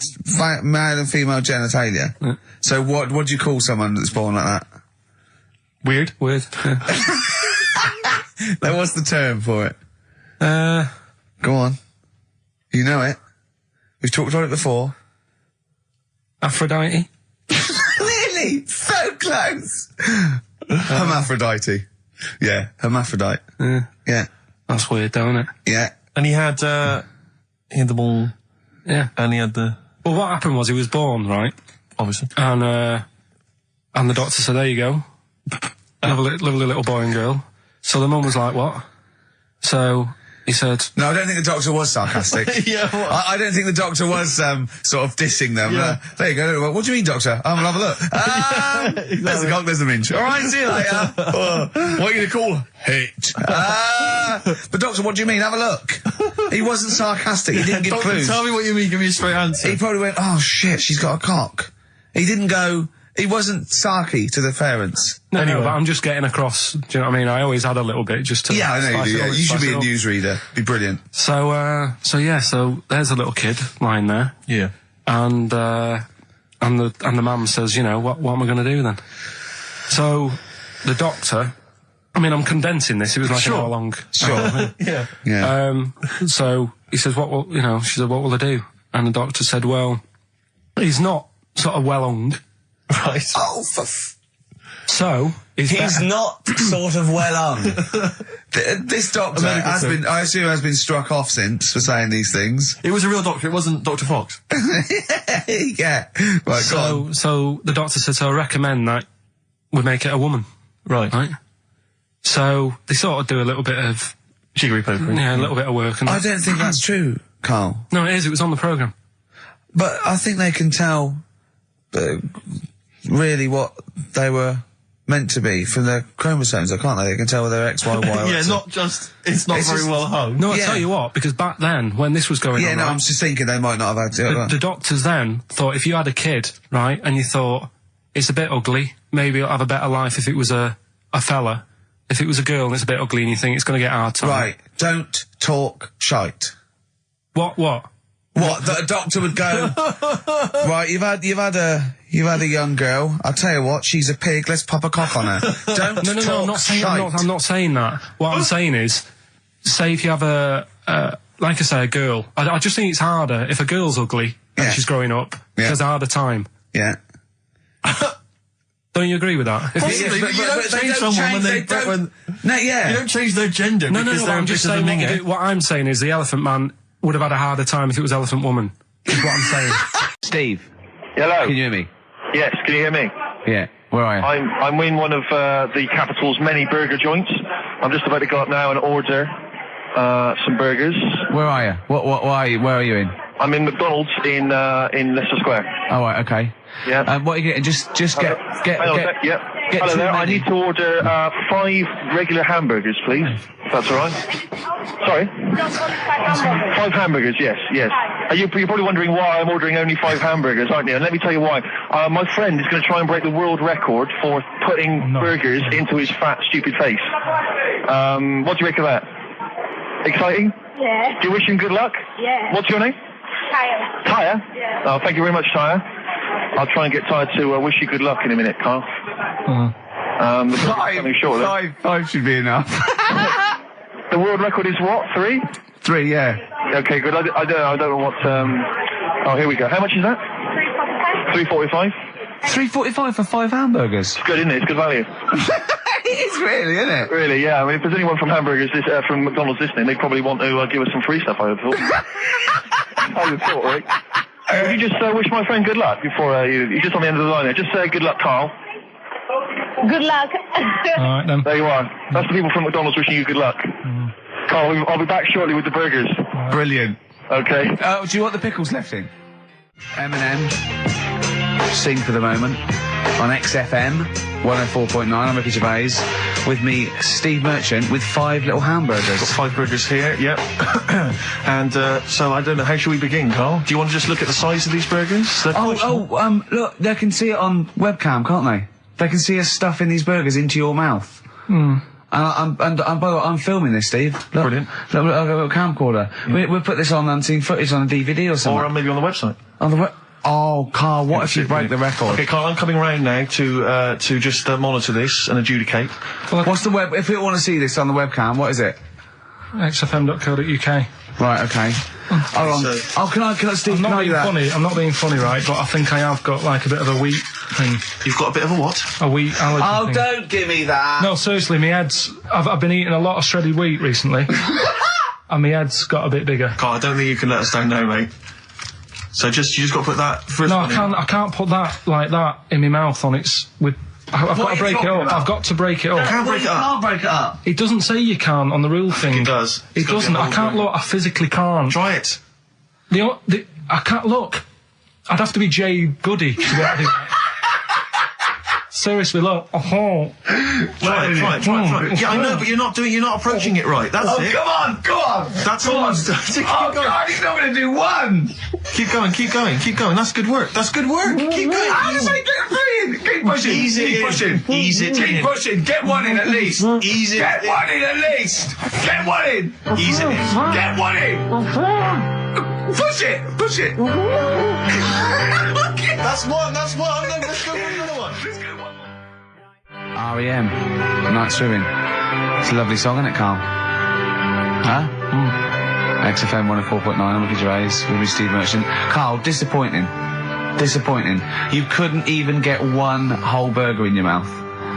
male and female genitalia. Yeah. So what do you call someone that's born like that? Weird. Yeah. Like, what's the term for it? Go on. You know it. We've talked about it before. Aphrodite. Really? So close. Hermaphrodite. Yeah, hermaphrodite. Yeah. That's weird, though, isn't it? Yeah. And he had the ball, Yeah. and he had the... Well, what happened was he was born, right? Obviously. And the doctor said, there you go. Lovely little boy and girl. So the mum was like, what? So he said... No, I don't think the doctor was sarcastic. Yeah, what? I don't think the doctor was sort of dissing them. Yeah. There you go. What do you mean, doctor? I'm gonna have a look. There's the cock, there's the minge. All right, see you later. What are you going to call her? Hit. But doctor, what do you mean? Have a look. He wasn't sarcastic. He didn't give Doctor, clues. tell me what you mean. Give me a straight answer. He probably went, oh shit, she's got a cock. He didn't go... He wasn't sarky to the parents. No, Anyway. but I'm just getting across. Do you know what I mean? I always had a little bit just to... Yeah, I know you spice do. it Yeah. up, You should spice be it a up. newsreader. Be brilliant. So there's a little kid lying there. Yeah. And the mum says, you know, what am I going to do then? So the doctor, I mean, I'm condensing this. It was like an hour long. Sure. Yeah. Yeah. So he says, she said, what will I do? And the doctor said, well, he's not sort of well hung. Right. Oh, So he's better. not sort of well on. This doctor I assume has been struck off since for saying these things. It was a real doctor. It wasn't Dr. Fox. Yeah. Right, go on. So the doctor said, so I recommend that we make it a woman. Right. Right? So they sort of do a little bit of, Jiggery pokery. a little bit of work. And I don't think that's true, Carl. No, it is. It was on the programme. But I think they can tell really what they were meant to be from their chromosomes, can't they? They can tell whether they're X, Y, Y, or Yeah, X. not just... It's not It's very just- well hung. No, I Yeah. tell you what, because back then, when this was going Yeah, on, no, right, I'm just thinking they might not have had the doctors then thought if you had a kid, right, and you thought, it's a bit ugly, maybe it'll have a better life if it was a fella. If it was a girl and it's a bit ugly and you think it's going to get a hard time. Right, don't talk shite. What? What? That a doctor would go, right, you've had a young girl, I'll tell you what, she's a pig, let's pop a cock on her. Don't No, talk I'm not saying, shite. I'm not saying that. What I'm saying is, say if you have like I say, a girl. I just think it's harder if a girl's ugly and Yeah. she's growing up. Yeah. She has a harder time. Yeah. Don't you agree with that? If Possibly, but you don't change someone when No, yeah. you don't change their gender No, because they're I'm a just bit of a saying minger. what I'm saying is the Elephant Man would have had a harder time if it was Elephant Woman. Is what I'm saying. Steve, Hello. can you hear me? Yes, can you hear me? Yeah. Where are you? I'm in one of the capital's many burger joints. I'm just about to go up now and order some burgers. Where are you? What are you? Where are you in? I'm in McDonald's in Leicester Square. Oh, right, okay. Yeah. What are you getting? Just get Hang on a sec, yeah. get Hello too there. I many. need to order 5 regular hamburgers, please. If that's all right. Sorry. 5 hamburgers. Yes. You're probably wondering why I'm ordering only 5 hamburgers, aren't you? And let me tell you why. My friend is going to try and break the world record for putting burgers into his fat, stupid face. What do you make of that? Exciting? Yeah. Do you wish him good luck? Yeah. What's your name? Tyre. Tyre? Yeah. Oh, thank you very much, Tyre. I'll try and get Tyre to wish you good luck in a minute, Carl. The coming short, though. Five should be enough. The world record is what? 3? 3, yeah. Okay, good. I don't know what. Oh, here we go. How much is that? 3.45. $3.45 for 5 hamburgers. It's good, isn't it? It's good value. It is really, isn't it? Really, yeah. I mean, if there's anyone from hamburgers, from McDonald's listening, they'd probably want to give us some free stuff. I would have thought. I would have thought, right? Would you just wish my friend good luck before you're just on the end of the line there? Just say good luck, Carl. Good luck. All right then. There you are. That's the people from McDonald's wishing you good luck. Carl, I'll be back shortly with the burgers. Brilliant. Okay. Do you want the pickles left in? Eminem, Sing for the Moment, on XFM 104.9. I'm Ricky Gervais. With me, Steve Merchant, with 5 little hamburgers. Got 5 burgers here, yep. And so I don't know, how should we begin, Carl? Do you want to just look at the size of these burgers? They're quite small. Look, they can see it on webcam, can't they? They can see us stuffing these burgers into your mouth. And by the way, I'm filming this, Steve. Look, Brilliant. Look, I've got a camcorder. We'll put this on unseen footage on a DVD or something. Or maybe on the website. On the Oh, Carl, what if you break the record? Okay, Carl, I'm coming round now to just monitor this and adjudicate. What's the web? If we want to see this on the webcam, what is it? XFM.co.uk. Right, okay. Hold on. Oh, can I, Steve, I'm can not I being do that? funny. I'm not being funny, right? But I think I have got like a bit of a wheat thing. You've got a bit of a what? A wheat allergy Oh, thing. don't give me that. No, seriously, my head's... I've been eating a lot of shredded wheat recently. And my head's got a bit bigger. God, I don't think you can let us down now, mate. So you just got to put that first No, one in. I can't put that like that in my mouth on its... I've got to break it up. I've got to break it up. Can't break it up. Can't break it up. It doesn't say you can on the rule thing. It does. It It's got to be doesn't. a I whole can't thing. look. I physically can't. Try it. I can't look. I'd have to be Jay Goody to be able to do that. Seriously, look. Try it. Yeah, I know, but you're not approaching it right. That's it. Come on, go on. That's all I'm doing. Keep going. God, he's not going to do one. Keep going. That's good work. Keep going. How does he get three in? Keep pushing. Ease it Keep in. pushing. Ease it Keep in. pushing. Get one in at least. Ease it Get in. one in at least. Get one in. Ease it in. Get one in. Push it. Push it. That's one. Let's go for another one. R.E.M. Night Swimming. It's a lovely song, isn't it, Carl? Huh? XFM 104.9, I'm Ricky Gervais, with me, Steve Merchant. Carl, disappointing. You couldn't even get one whole burger in your mouth.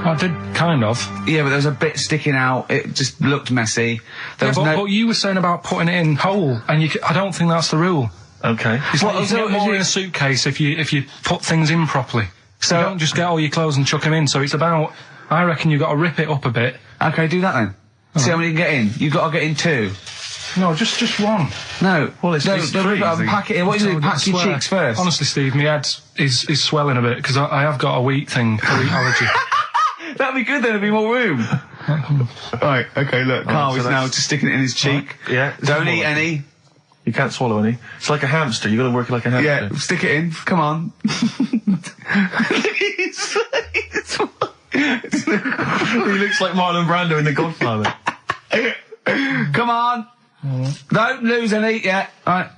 I did kind of. Yeah, but there was a bit sticking out. It just looked messy. There was But you were saying about putting it in whole, and I don't think that's the rule. Okay. It's like you so can get more in a suitcase if you put things in properly. So you don't just get all your clothes and chuck them in. So it's about, I reckon you've got to rip it up a bit. Okay, do that then. See how many you can get in. You've got to get in two. No, just one. No. Well, it's three, I think. Pack it in. What do you do? Pack your swear. cheeks first. Honestly, Steve, my head is swelling a bit because I have got a wheat thing, a wheat allergy. That'd be good, then there'd be more room. Right, okay, look, Carl so is now that's- just sticking it in his cheek. Yeah. Don't eat any. You can't swallow any. It's like a hamster. You got to work it like a hamster. Yeah, stick it in. Come on. He looks like Marlon Brando in The Godfather. Come on. Don't lose any yet. Right.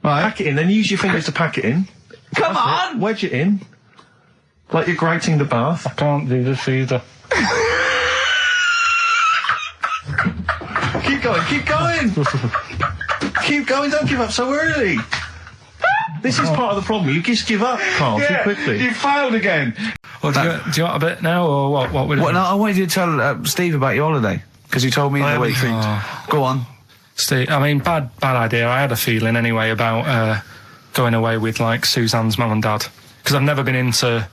Pack it in, then use your fingers to pack it in. Come on. Wedge it in. Like you're grouting the bath. I can't do this either. Keep going, don't give up so early. This is part of the problem. You just give up, Carl, too quickly. You failed again. Well, do you want a bit now, or what? What would it What? be? No, I wanted you to tell Steve about your holiday because you told me in the week. Go on. Steve, I mean, bad idea. I had a feeling anyway about going away with like Suzanne's mum and dad because I've never been into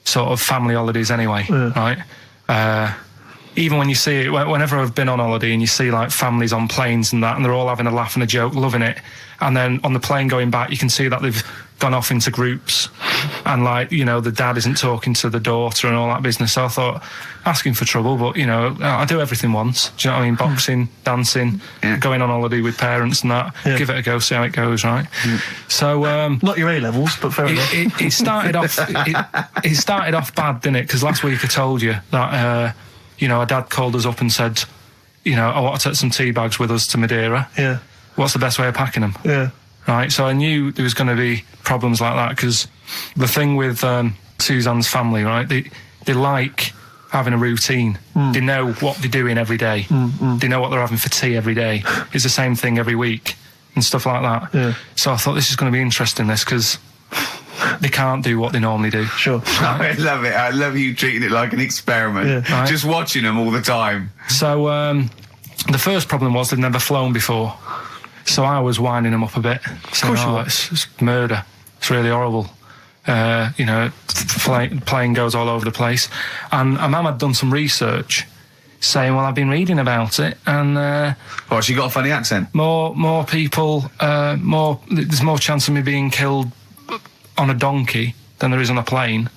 sort of family holidays anyway, right? Even when you see it, whenever I've been on holiday and you see like families on planes and that, and they're all having a laugh and a joke, loving it, and then on the plane going back, you can see that they've gone off into groups, and like, you know, the dad isn't talking to the daughter and all that business. So I thought, asking for trouble, but you know, I do everything once. Do you know what I mean? Boxing, dancing, going on holiday with parents and that. Yeah. Give it a go, see how it goes, right? So Not your A-levels, but fair enough. it started off. It started off bad, didn't it? Because last week I told you that. You know, our dad called us up and said, you know, I want to take some tea bags with us to Madeira. Yeah. What's the best way of packing them? Yeah. Right, so I knew there was going to be problems like that because the thing with Suzanne's family, right, they like having a routine. They know what they're doing every day. They know what they're having for tea every day. It's the same thing every week and stuff like that. Yeah. So I thought this is going to be interesting, this, because they can't do what they normally do. Sure. I love it. I love you treating it like an experiment. Yeah. Right. Just watching them all the time. So the first problem was they'd never flown before. So I was winding them up a bit. Saying, course you were. it's murder. It's really horrible. You know, plane goes all over the place. And my mum had done some research saying, well, I've been reading about it, and Oh, she got a funny accent. more people, there's more chance of me being killed on a donkey than there is on a plane.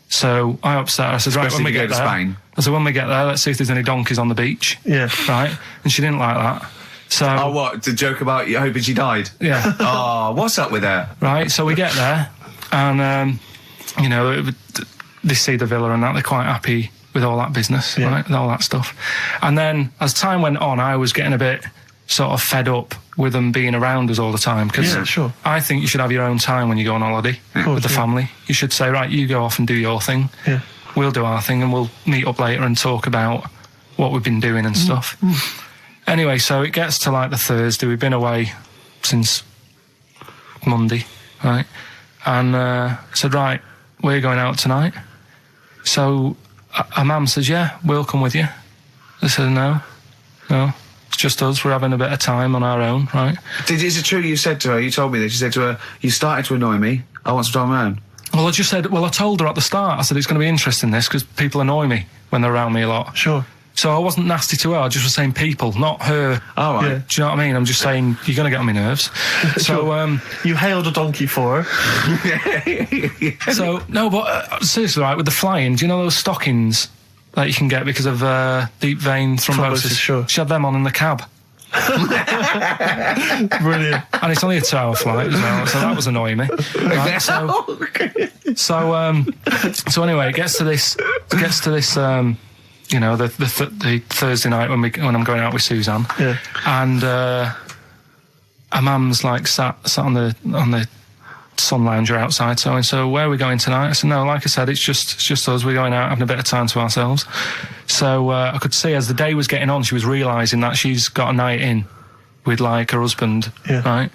So I upset her. I said, right, Especially when we if you get go to there, Spain. I said, when we get there, let's see if there's any donkeys on the beach. Yeah. Right? And she didn't like that. So, Oh, what? To joke about you hoping she died? yeah. Oh, what's up with her? Right, so we get there, and, you know, they see the villa and that, they're quite happy with all that business, right, with all that stuff. And then, as time went on, I was getting a bit sort of fed up with them being around us all the time, because Yeah, sure. I think you should have your own time when you go on holiday with the family. You should say, right, you go off and do your thing, Yeah. we'll do our thing, and we'll meet up later and talk about what we've been doing and stuff. Anyway, so it gets to like the Thursday, we've been away since Monday, right? And said, right, we're going out tonight. So her mum says, yeah, we'll come with you. I said, no, it's just us. We're having a bit of time on our own, right? Is it true you said to her, you told me this, you said to her, you started to annoy me, I want some time on my own? Well, I told her at the start, I said, it's going to be interesting, this, because people annoy me when they're around me a lot. Sure. So I wasn't nasty to her, I just was saying people, not her. Oh, right. Yeah. Do you know what I mean? I'm just saying, you're going to get on my nerves. So, You hailed a donkey for her. so, no, but seriously, right, with the flying, do you know those stockings that you can get because of deep vein thrombosis? Sure. She had them on in the cab. Brilliant. And it's only a 2-hour flight as well, so that was annoying me. Right, so anyway, it gets to this, you know, the Thursday night when I'm going out with Suzanne. Yeah. And her mum's like sat on the sun lounger outside, so where are we going tonight? I said, no, like I said, it's just us. We're going out having a bit of time to ourselves. So I could see as the day was getting on, she was realising that she's got a night in with like her husband, right?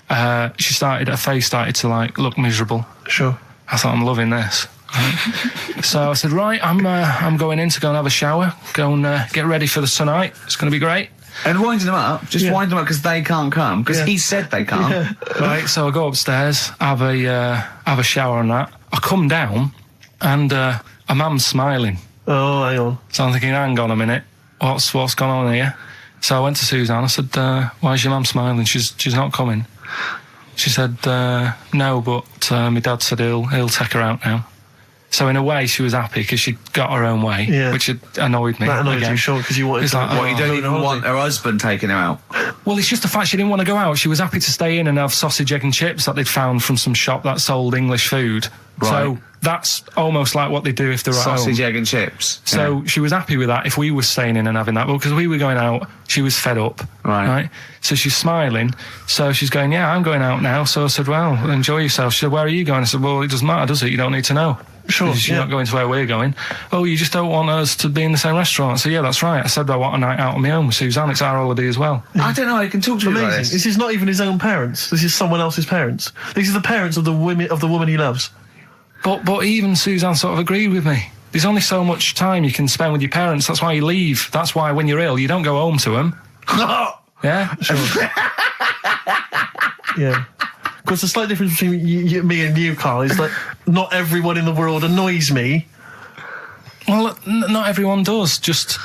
Her face started to like look miserable. Sure. I thought, I'm loving this. Right? So I said, right, I'm going in to go and have a shower, go and get ready for the tonight. It's going to be great. And winding them up, wind them up because they can't come, because he said they can't. Yeah. Right, so I go upstairs, have a shower and that. I come down, and a mum's smiling. Oh, hang on. So I'm thinking, hang on a minute, what's gone on here? So I went to Suzanne, I said, why is your mum smiling? She's not coming. She said, no, but my dad said he'll take her out now. So in a way, she was happy because she got her own way, which had annoyed me. That annoyed again. you, sure, because you wanted It's to... like, What, you don't even want her husband taking her out? Well, it's just the fact she didn't want to go out. She was happy to stay in and have sausage, egg and chips that they'd found from some shop that sold English food. Right. So that's almost like what they do if they're at home. Sausage, egg and chips. So she was happy with that if we were staying in and having that. Well, because we were going out, she was fed up. Right. So she's smiling. So she's going, yeah, I'm going out now. So I said, well, enjoy yourself. She said, where are you going? I said, well, it doesn't matter, does it? You don't need to know. Sure, You're not going to where we're going. Oh, you just don't want us to be in the same restaurant. So yeah, that's right. I said I want a night out on my own with Suzanne. It's our holiday as well. I don't know, I can talk to you about Amazing. this. This is not even his own parents. This is someone else's parents. These are the parents of the woman he loves. But even Suzanne sort of agreed with me. There's only so much time you can spend with your parents. That's why you leave. That's why when you're ill, you don't go home to them. Yeah? Sure. Yeah. Because the slight difference between me and you, Carl, is that not everyone in the world annoys me. Well, not everyone does. Just...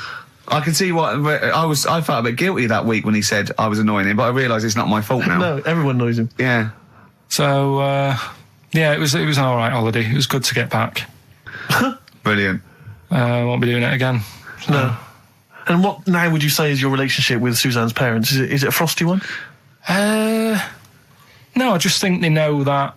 I can see what I felt a bit guilty that week when he said I was annoying him, but I realise it's not my fault now. No, everyone annoys him. Yeah. So, yeah, it was an all right holiday. It was good to get back. Brilliant. Won't be doing it again. No. And what now would you say is your relationship with Suzanne's parents? Is it a frosty one? No, I just think they know that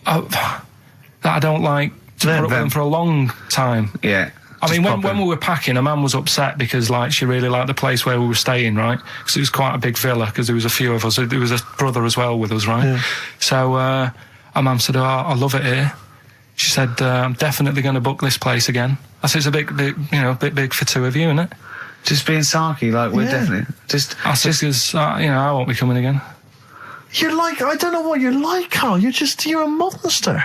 I don't like to put up with them for a long time. Yeah. I mean, when we were packing, a man was upset because, like, she really liked the place where we were staying, right? Because it was quite a big villa, because there was a few of us. There was a brother as well with us, right? Yeah. So, our mum said, oh, I love it here. She said, I'm definitely going to book this place again. I said, it's a bit big for two of you, isn't it? Just being sarky, like, we're definitely... I said, because, I won't be coming again. You're like, I don't know what you're like, Carl. You're a monster.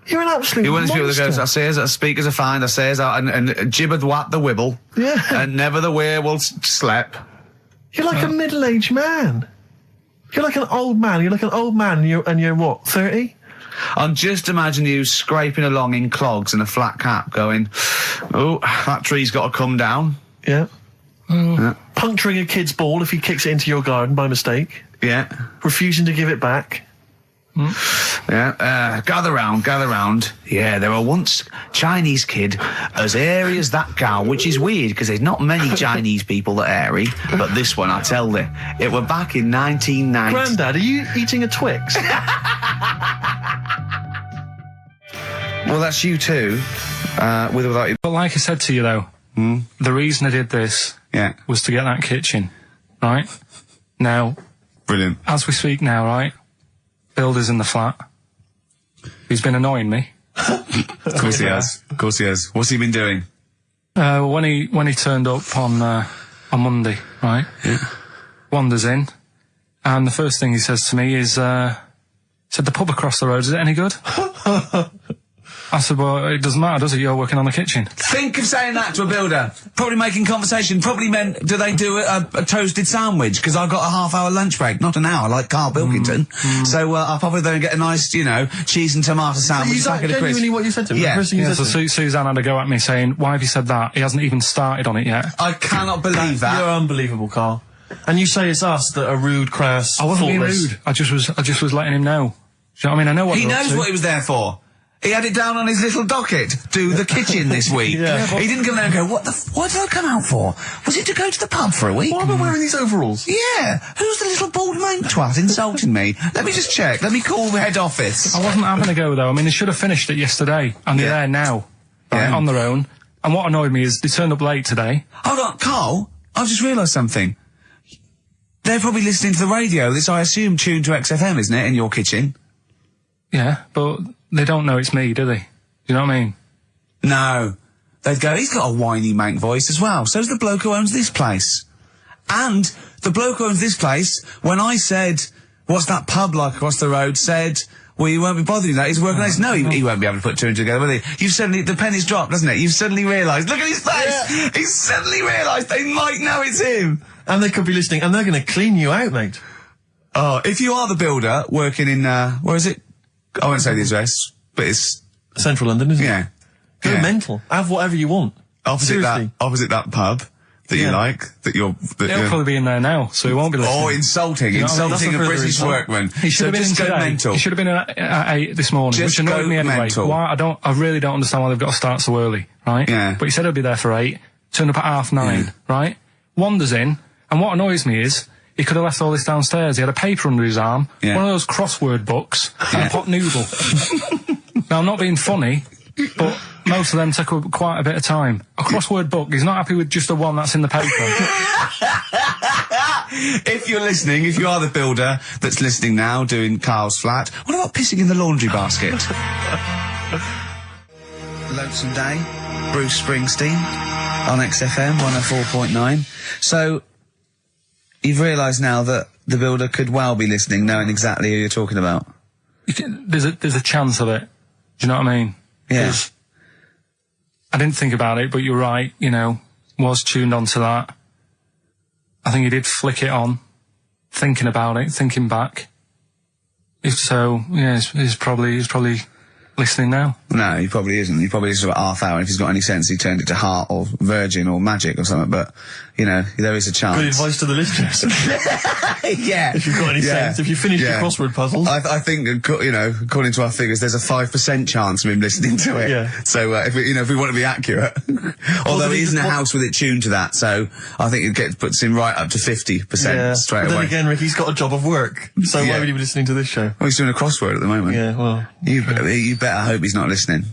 You're an absolute You want to monster. be able to go, I says, that speakers are fine, I says, and jibbered whap the wibble. Yeah. And never the werewolf slept. You're like a middle-aged man. You're like an old man. You're like an old man and you're what, 30? I'm just imagining you scraping along in clogs and a flat cap going, oh, that tree's got to come down. Yeah. Yeah. Puncturing a kid's ball if he kicks it into your garden by mistake. Yeah. Refusing to give it back. Yeah, gather round. Yeah, there were once Chinese kid as airy as that cow, which is weird because there's not many Chinese people that airy, but this one, I tell you, it were back in 1990. Grandad, are you eating a Twix? Well, that's you too, with or without you. But like I said to you, though, the reason I did this was to get that kitchen, right? Now, Brilliant. as we speak now, right, Builder's in the flat. He's been annoying me. Of course he has. Of course he has. What's he been doing? When he turned up on Monday, right? Yeah. Wanders in, and the first thing he says to me is, said, the pub across the road, is it any good? I said, well, it doesn't matter, does it? You're working on the kitchen. Think of saying that to a builder. Probably making conversation. Probably meant, do they do a toasted sandwich? Because I've got a half-hour lunch break, not an hour, like Karl Pilkington. So I'll probably then get a nice, you know, cheese and tomato sandwich. Is that genuinely what you said to him? Yeah. So Suzanne had a go at me saying, why have you said that? He hasn't even started on it yet. I cannot believe that. You're unbelievable, Karl. And you say it's us that are rude, crass, I wasn't being thoughtless. rude. I just was letting him know. Do you know what I mean? I know what He they're up knows to. what he was there for. He had it down on his little docket. Do the kitchen this week. Yeah, he didn't come there and go, what did I come out for? Was it to go to the pub for a week? Why am I wearing these overalls? Yeah. Who's the little bald mank twat insulting me? Let me just check. Let me call the head office. I wasn't having a go though. I mean, they should have finished it yesterday, and they're there now, right, Yeah. on their own. And what annoyed me is they turned up late today. Hold on, Karl, I've just realised something. They're probably listening to the radio. This, I assume, tuned to XFM, isn't it, in your kitchen? Yeah, but they don't know it's me, do they? You know what I mean? No. They'd go, he's got a whiny mank voice as well. So's the bloke who owns this place. And the bloke who owns this place, when I said, what's that pub like across the road, said, well, you won't be bothering that. He's working on this. No, he won't be able to put two and two together, will he? You've suddenly, the penny's dropped, doesn't it? You've suddenly realised. Look at his face! Yeah. He's suddenly realised they might know it's him. And they could be listening, and they're going to clean you out, mate. Oh, if you are the builder working in, where is it? I won't say the address, but it's, Central London, isn't it? yeah. Go mental. Have whatever you want. Opposite Seriously. that pub that you Yeah. like, that you're, He'll probably be in there now, so he won't be listening. or insulting, You know what I mean? insulting a That's a further British insult. workman. He should have been in just go today. mental. He should have been at 8 this morning, Just which annoyed go me anyway. mental. Why? I really don't understand why they've got to start so early, right? Yeah. But he said he'll be there for 8, turned up at 9:30, right? Wanders in, and what annoys me is, he could have left all this downstairs. He had a paper under his arm, Yeah. one of those crossword books, and a pot noodle. Now, I'm not being funny, but most of them take up quite a bit of time. A crossword book, he's not happy with just the one that's in the paper. If you're listening, if you are the builder that's listening now, doing Karl's flat, what about pissing in the laundry basket? Lonesome Day, Bruce Springsteen, on XFM 104.9. So, you've realised now that the builder could well be listening, knowing exactly who you're talking about. There's a chance of it. Do you know what I mean? Yeah. 'Cause I didn't think about it, but you're right, you know, was tuned onto that. I think he did flick it on, thinking about it, thinking back. If so, yeah, he's probably listening now. No, he probably isn't. He probably listens to about half hour, and if he's got any sense, he turned it to Heart or Virgin or Magic or something, but, you know, there is a chance. Good advice to the listeners. Yeah. If you've got any sense, if you finish your crossword puzzles. I think, you know, according to our figures, there's a 5% chance of him listening to it. Yeah. So, if we want to be accurate. Although did he he is in a just- house with it tuned to that, so I think it puts him right up to 50% straight but then away. again, Rick, he's got a job of work, so Yeah. why would he be listening to this show? Well, he's doing a crossword at the moment. Yeah, well... You better hope he's not listening.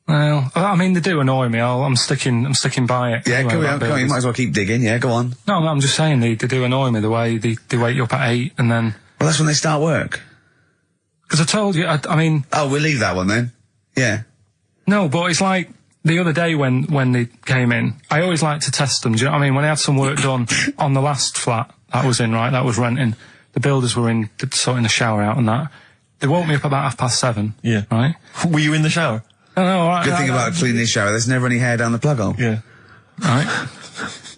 Well, I mean, they do annoy me. I'm sticking by it. Yeah, anyway, go on, about you builders. might as well keep digging, yeah, go on. No, I'm just saying they do annoy me, the way they wake you up at 8 and then... Well, that's when they start work. Because I told you, I mean... Oh, we'll leave that one then. Yeah. No, but it's like the other day when they came in, I always like to test them. Do you know what I mean? When I had some work done on the last flat that was in, right, that was renting, the builders were in, sorting the shower out and that. They woke me up about 7:30. Yeah. Right? Were you in the shower? No, Good thing about cleaning this shower, there's never any hair down the plug hole. Yeah. Right?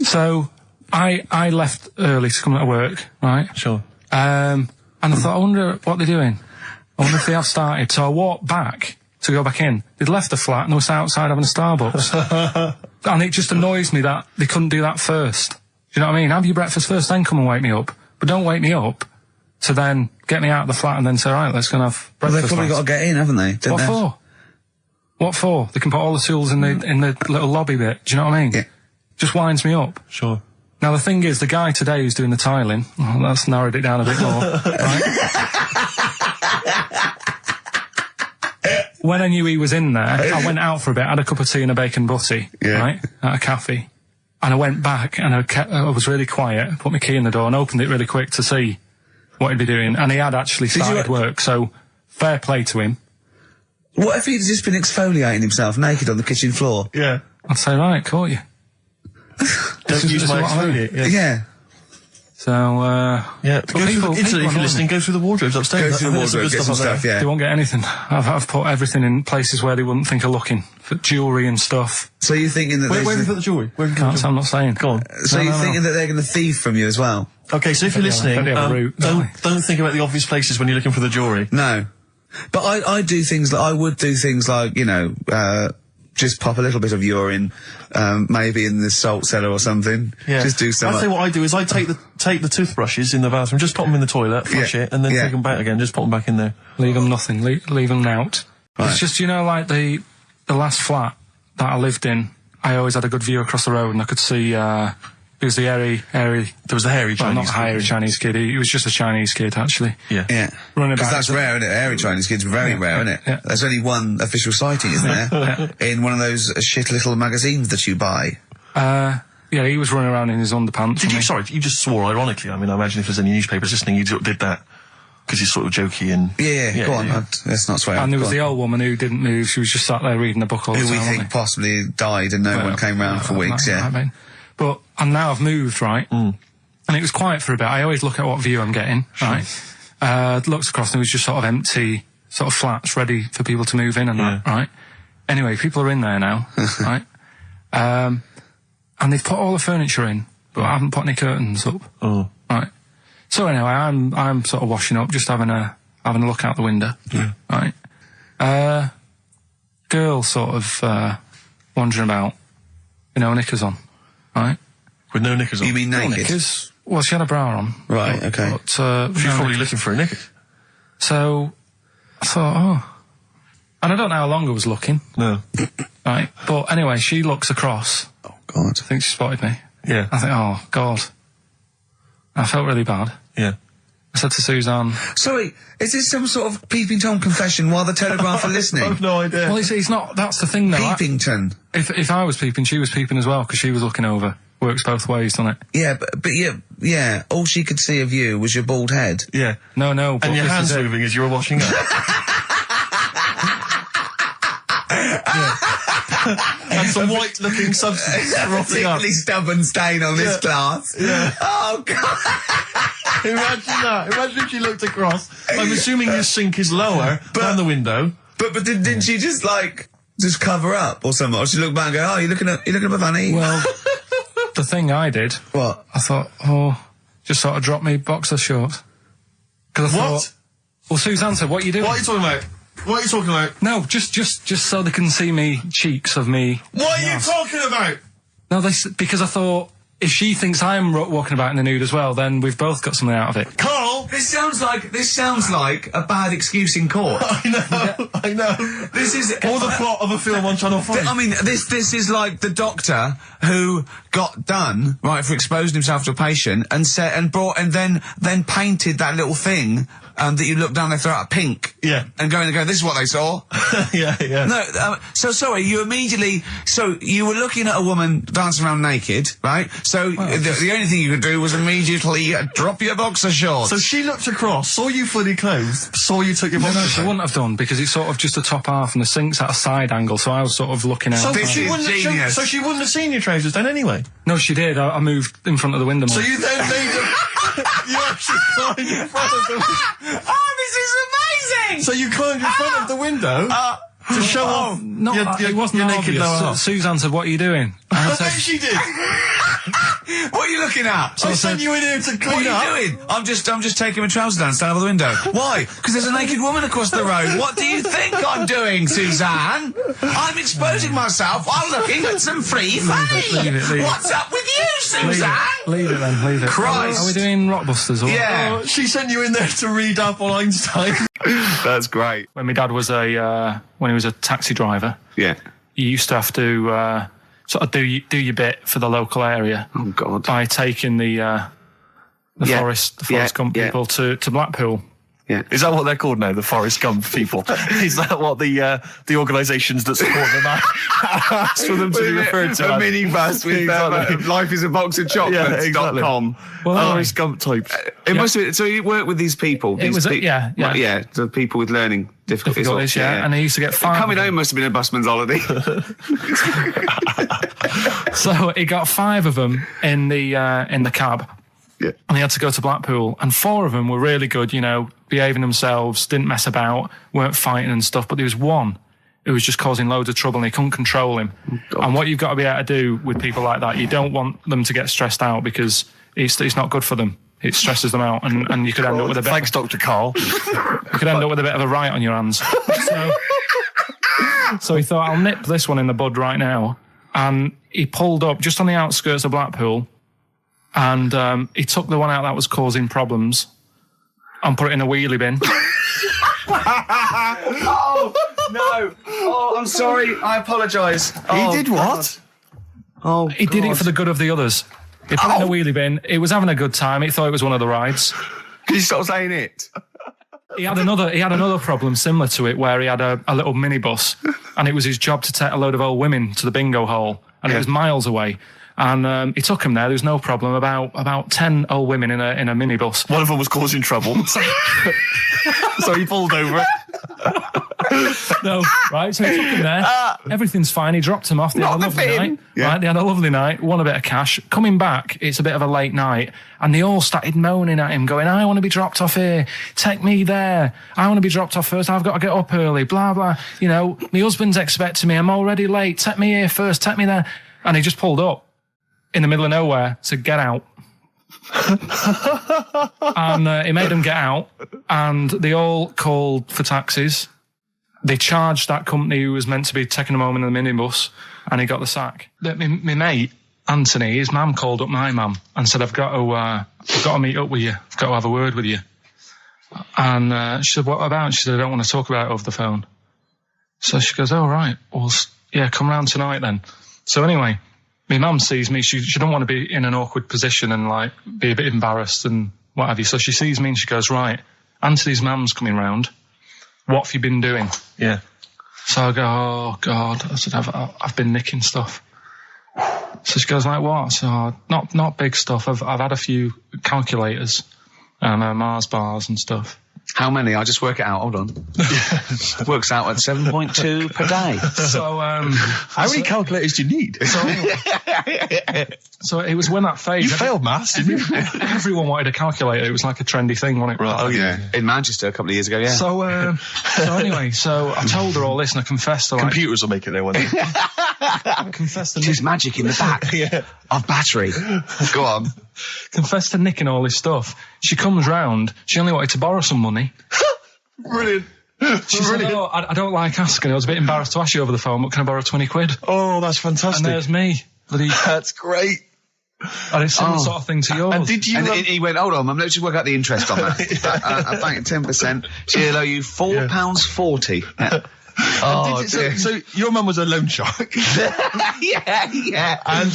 So, I left early to come to work, right? Sure. And I thought, I wonder what they're doing. I wonder if they have started. So I walked back to go back in. They'd left the flat and they were outside having a Starbucks. And it just annoys me that they couldn't do that first. Do you know what I mean? Have your breakfast first, then come and wake me up. But don't wake me up to then get me out of the flat and then say, right, let's go and have Well, breakfast. they've probably lads." got to get in, haven't they? Didn't What they? for? What for? They can put all the tools in the little lobby bit. Do you know what I mean? Yeah. Just winds me up. Sure. Now the thing is, the guy today who's doing the tiling, well, that's narrowed it down a bit more, right? When I knew he was in there, I went out for a bit, had a cup of tea and a bacon butty, Yeah. right, at a cafe. And I went back and I was really quiet, put my key in the door and opened it really quick to see what he'd be doing. And he had actually started work, so fair play to him. What if he'd just been exfoliating himself naked on the kitchen floor? Yeah. I'd say, right, caught you. Don't use my what I mean. exfoliate. Yeah. Yeah. So, Yeah, but people if you're annoy listening, me. go through the wardrobes upstairs. Go through the There's some wardrobe, good get some up there. stuff, yeah. They won't get anything. I've put everything in places where they wouldn't think of looking. For jewellery and stuff. So you're thinking that Where have you there's... put the jewellery? Where have you put the Can't, jewellery? I'm not saying. Go on. So No, you're no, thinking no. that they're going to thieve from you as well? Okay, so if you're listening, don't have a route, don't don't think about the obvious places when you're looking for the jewellery. No. But I do things like, I would do things like, you know, just pop a little bit of urine, maybe in the salt cellar or something. Yeah. Just do I something. tell you what I do is I take the toothbrushes in the bathroom, just pop them in the toilet, flush Yeah. it, and then Yeah. take them back again, just pop them back in there. Leave them nothing. Leave them out. Right. It's just, you know, like the last flat that I lived in, I always had a good view across the road and I could see, it was the hairy, There was the hairy well, Chinese. not hairy Chinese kid. He was just a Chinese kid, actually. Yeah. Yeah. Running Because about. that's rare, isn't it? Hairy Chinese kids, very rare, isn't it? Yeah. There's only one official sighting, isn't there? In one of those shit little magazines that you buy. Yeah, he was running around in his underpants. Did you? and Sorry, you just swore ironically. I mean, I imagine if there's any newspapers listening, you did that because you're sort of jokey and. Yeah, go on. Let's not swear. And there was Go the on. old woman who didn't move. She was just sat there reading a book all the Who time. we wasn't think she? possibly died and no one came round for weeks, yeah. I mean, but and now I've moved, right? And it was quiet for a bit. I always look at what view I'm getting, right? Looked across and it was just sort of empty, sort of flats ready for people to move in and that, right? Anyway, people are in there now, right? And they've put all the furniture in, but I haven't put any curtains up, Oh. right? So anyway, I'm sort of washing up, just having a look out the window, right? Girl sort of wandering about, you know, knickers on, right? With no knickers on. You mean No naked? knickers. Well, she had a bra on. Right, okay. But, She's no probably knickers. looking for a knickers. So I thought, oh. And I don't know how long I was looking, No. right? But anyway, she looks across. Oh, God. I think she spotted me. Yeah. I think, oh, God. I felt really bad. Yeah. I said to Suzanne, Sorry, is this some sort of Peeping Tom confession while the Telegraph are listening? I've no idea. well, it's not, that's the thing though. Peepington. If I was peeping, she was peeping as well, because she was looking over. Works both ways, doesn't it? Yeah, but yeah, all she could see of you was your bald head. Yeah. No, but And your this hands is it. moving as you were washing up. And some white-looking substance rotting up. Particularly stubborn stain on this glass. Yeah. Oh, God. Imagine that. Imagine if she looked across. I'm assuming your sink is lower than the window. But didn't she just cover up or something? Or she looked back and go, oh, you're looking at a funny. Well, the thing I did, What? I thought, just sort of drop me boxer shorts. Because I What? thought, well, Suzanne said, what are you doing? What are you talking about? What are you talking about? No, just so they can see me cheeks of me. What are you talking about? No, because I thought, if she thinks I'm walking about in the nude as well, then we've both got something out of it. Carl! This sounds like a bad excuse in court. I know. This is Or the plot of a film on Channel 5. I mean, this is like the doctor who got done right for exposing himself to a patient and then painted that little thing that you look down their throat at pink. Yeah. And go, this is what they saw. yeah. No, so sorry, you were looking at a woman dancing around naked, right? So the only thing you could do was immediately drop your boxer shorts. So she looked across, saw you fully clothed, saw you took your No, boxers she off. wouldn't have done, because it's sort of just the top half and the sink's at a side angle, so I was sort of looking out. So This she is wouldn't have genius. so she wouldn't have seen your trousers then anyway. No, she did. I moved in front of the window more. So you then made you actually climbed in front of the oh, this is amazing! So you climbed in front of the window to show off No, your it wasn't your naked obvious. lower half. Suzanne said, what are you doing? And I I bet said, she did. What are you looking at? I sent you in here to clean What up. are you doing? I'm just taking my trousers down, stand over the window. Why? Because there's a naked woman across the road. What do you think I'm doing, Suzanne? I'm exposing myself while looking at some free fame. leave it. What's up with you, Suzanne? leave it then, leave it. Christ. Are we doing Rockbusters? Or Yeah. Oh, she sent you in there to read up on Einstein. That's great. When my dad was when he was a taxi driver, Yeah. you used to have to sort of do your bit for the local area Oh, God. by taking the Yeah. Forest Yeah, Gump yeah. people to Blackpool. Yeah. Is that what they're called now, the Forrest Gump people? Is that what the organisations that support them ask for them to be referred to? A as? minibus with Exactly. life is a box of chocolates.com. Well, Forrest Gump types. It must be, so you work with these people. It was yeah. The people with learning difficulties. Difficulties, yeah. And he used to get five. Coming home must have been a busman's holiday. So he got 5 of them in the cab, Yeah. And they had to go to Blackpool, and 4 of them were really good, you know, behaving themselves, didn't mess about, weren't fighting and stuff, but there was one who was just causing loads of trouble and they couldn't control him. And what you've got to be able to do with people like that, you don't want them to get stressed out because it's not good for them. It stresses them out, and you could end up with a bit... Thanks, Dr. Karl. You could end up with a bit of a riot on your hands. So he thought, I'll nip this one in the bud right now. And he pulled up just on the outskirts of Blackpool, and he took the one out that was causing problems and put it in a wheelie bin. Oh, no. Oh, I'm sorry. I apologise. He did what? Oh, He did it for the good of the others. He put it in a wheelie bin. He was having a good time. He thought it was one of the rides. Can you stop saying it? He had another problem similar to it where he had a little minibus, and it was his job to take a load of old women to the bingo hall, and it was miles away. And he took him there. There was no problem. About 10 old women in a minibus. One of them was causing trouble. So he pulled over it. No, right? So he took him there. Everything's fine. He dropped him off. They had a lovely night. Yeah. Right? They had a lovely night. Won a bit of cash. Coming back, it's a bit of a late night, and they all started moaning at him, going, "I want to be dropped off here. Take me there. I want to be dropped off first. I've got to get up early. Blah blah. You know, my husband's expecting me. I'm already late. Take me here first. Take me there." And he just pulled up in the middle of nowhere, said, "Get out." And he made them get out, and they all called for taxis. They charged that company who was meant to be taking them home in the minibus, and he got the sack. My mate, Anthony, his mum called up my mum and said, I've got to meet up with you. I've got to have a word with you. And she said, what about? She said, I don't want to talk about it over the phone. So she goes, oh, right. Well, yeah, come round tonight then. So anyway, my mum sees me. She don't want to be in an awkward position and, like, be a bit embarrassed and what have you. So she sees me and she goes, right, Anthony's mum's coming round. What have you been doing? Yeah. So I go, oh, God. I said, I've been nicking stuff. So she goes, like, what? So, not big stuff. I've had a few calculators and Mars bars and stuff. How many? I'll just work it out. Hold on. Works out at 7.2 per day. So, how many calculators do you need? So it was when that phase. You failed maths, didn't you? Everyone wanted a calculator. It was like a trendy thing, wasn't it? Right. Oh, yeah. In Manchester a couple of years ago, yeah. So anyway, so I told her all this and I confessed to, like... Computers will make it there one day. I confessed to... There's magic in the back of battery. Go on. Confessed to nicking all this stuff. She comes round. She only wanted to borrow some money. Brilliant. She said, oh, I don't like asking. I was a bit embarrassed to ask you over the phone, but can I borrow 20 quid? Oh, that's fantastic. And there's me. That's great. And it's similar sort of thing to yours. And did you... And he went, hold on, Mum, let's just work out the interest on that. I bank 10%. She'll owe you £4.40. Yeah. Oh, so your mum was a loan shark. yeah. And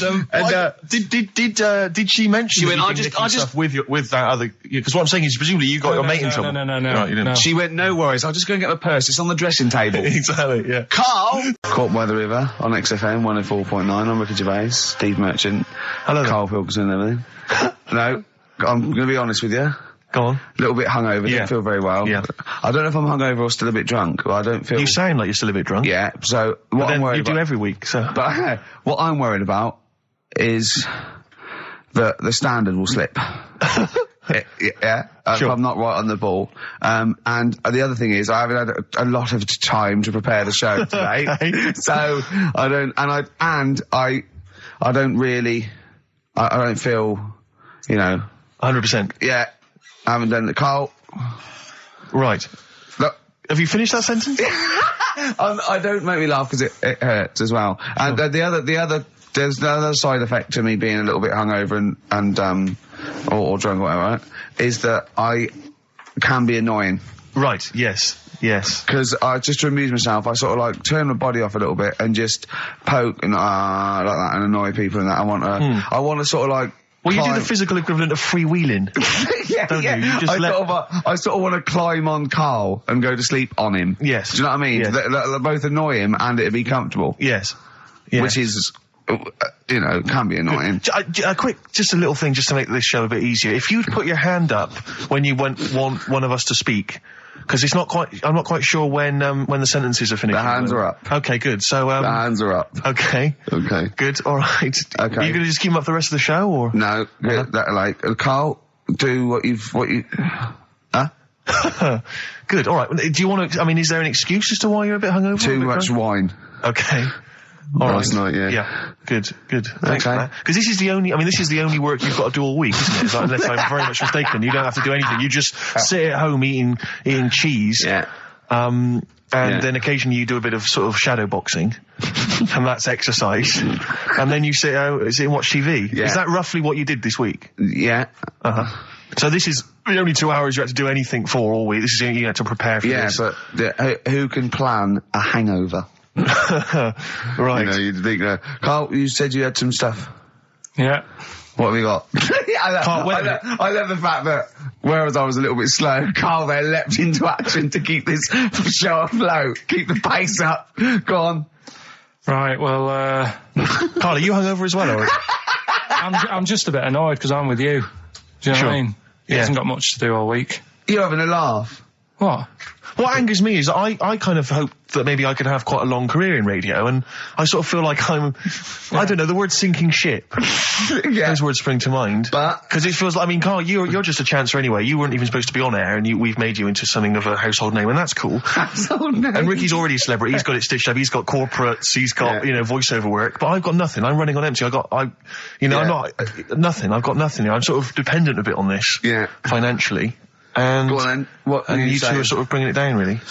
did she mention? She went, I just with that other, because what I'm saying is presumably you got your mate in trouble. No. Right, you didn't. No. She went, no worries, I'll just go and get my purse. It's on the dressing table. Exactly. Yeah. Carl, caught by the river on XFM 104.9. I'm Ricky Gervais, Steve Merchant, Hello. Karl Pilkington and everything. No, I'm going to be honest with you. Go on. A little bit hungover, didn't feel very well. Yeah. I don't know if I'm hungover or still a bit drunk. I don't feel... You sound like you're still a bit drunk. Yeah, so what I'm worried you about... do every week, so... But what I'm worried about is that the standard will slip. Yeah, if I'm not right on the ball. And the other thing is I haven't had a lot of time to prepare the show today. So I don't feel, 100%. Yeah. I haven't done the Carl. Right. Look. Have you finished that sentence? I don't make me laugh because it hurts as well. And there's the other side effect to me being a little bit hungover and or drunk or whatever, right, is that I can be annoying. Right. Yes. Because just to amuse myself, I sort of like turn my body off a little bit and just poke and like that and annoy people and that. I want to sort of like. Well, you do the physical equivalent of freewheeling, don't you? You just I sort of want to climb on Carl and go to sleep on him. Yes. Do you know what I mean? Yes. They both annoy him and it'd be comfortable. Yes. Which is, can be annoying. Just a little thing just to make this show a bit easier. If you'd put your hand up when you want one of us to speak, Because it's not quite. I'm not quite sure when the sentences are finished. The hands are up. Okay, good. So The hands are up. okay, Okay. good. All right. Okay. Are you going to just keep them up for the rest of the show, or No, Carl, do what you. Huh? good? All right. Do you want to? I mean, is there an excuse as to why you're a bit hungover? Too much wine. Okay. All Last right. night, yeah. Yeah. Good. Thanks Okay. for that. Because this is the only work you've got to do all week, isn't it? It's like, unless I'm very much mistaken, you don't have to do anything. You just sit at home eating cheese. Yeah. And Yeah. then occasionally you do a bit of sort of shadow boxing, and that's exercise. And then you sit and watch TV. Yeah. Is that roughly what you did this week? Yeah. So this is the only 2 hours you had to do anything for all week. This is you had to prepare for Yeah, this. but who can plan a hangover? Right. You know, you'd think, Carl, you said you had some stuff. Yeah. What have we got? I love the fact that, whereas I was a little bit slow, Carl there leapt into action to keep this show afloat, keep the pace up. Go on. Right, well, Carl, are you hungover as well, or? I'm just a bit annoyed because I'm with you. Do you know what I mean? He hasn't got much to do all week. You're having a laugh. What? What angers me is I kind of hope that maybe I could have quite a long career in radio, and I sort of feel like I don't know, the word sinking ship. Yeah. Those words spring to mind. But because it feels like, I mean, Carl, you're just a chancer anyway. You weren't even supposed to be on air, and we've made you into something of a household name, and that's cool. Household name. And Ricky's already a celebrity. He's got it stitched up. He's got corporates. He's got voiceover work. But I've got nothing. I'm running on empty. I'm not nothing. I've got nothing. I'm sort of dependent a bit on this. Yeah. Financially. And go on then. What and you saying? two are sort of bringing it down, really.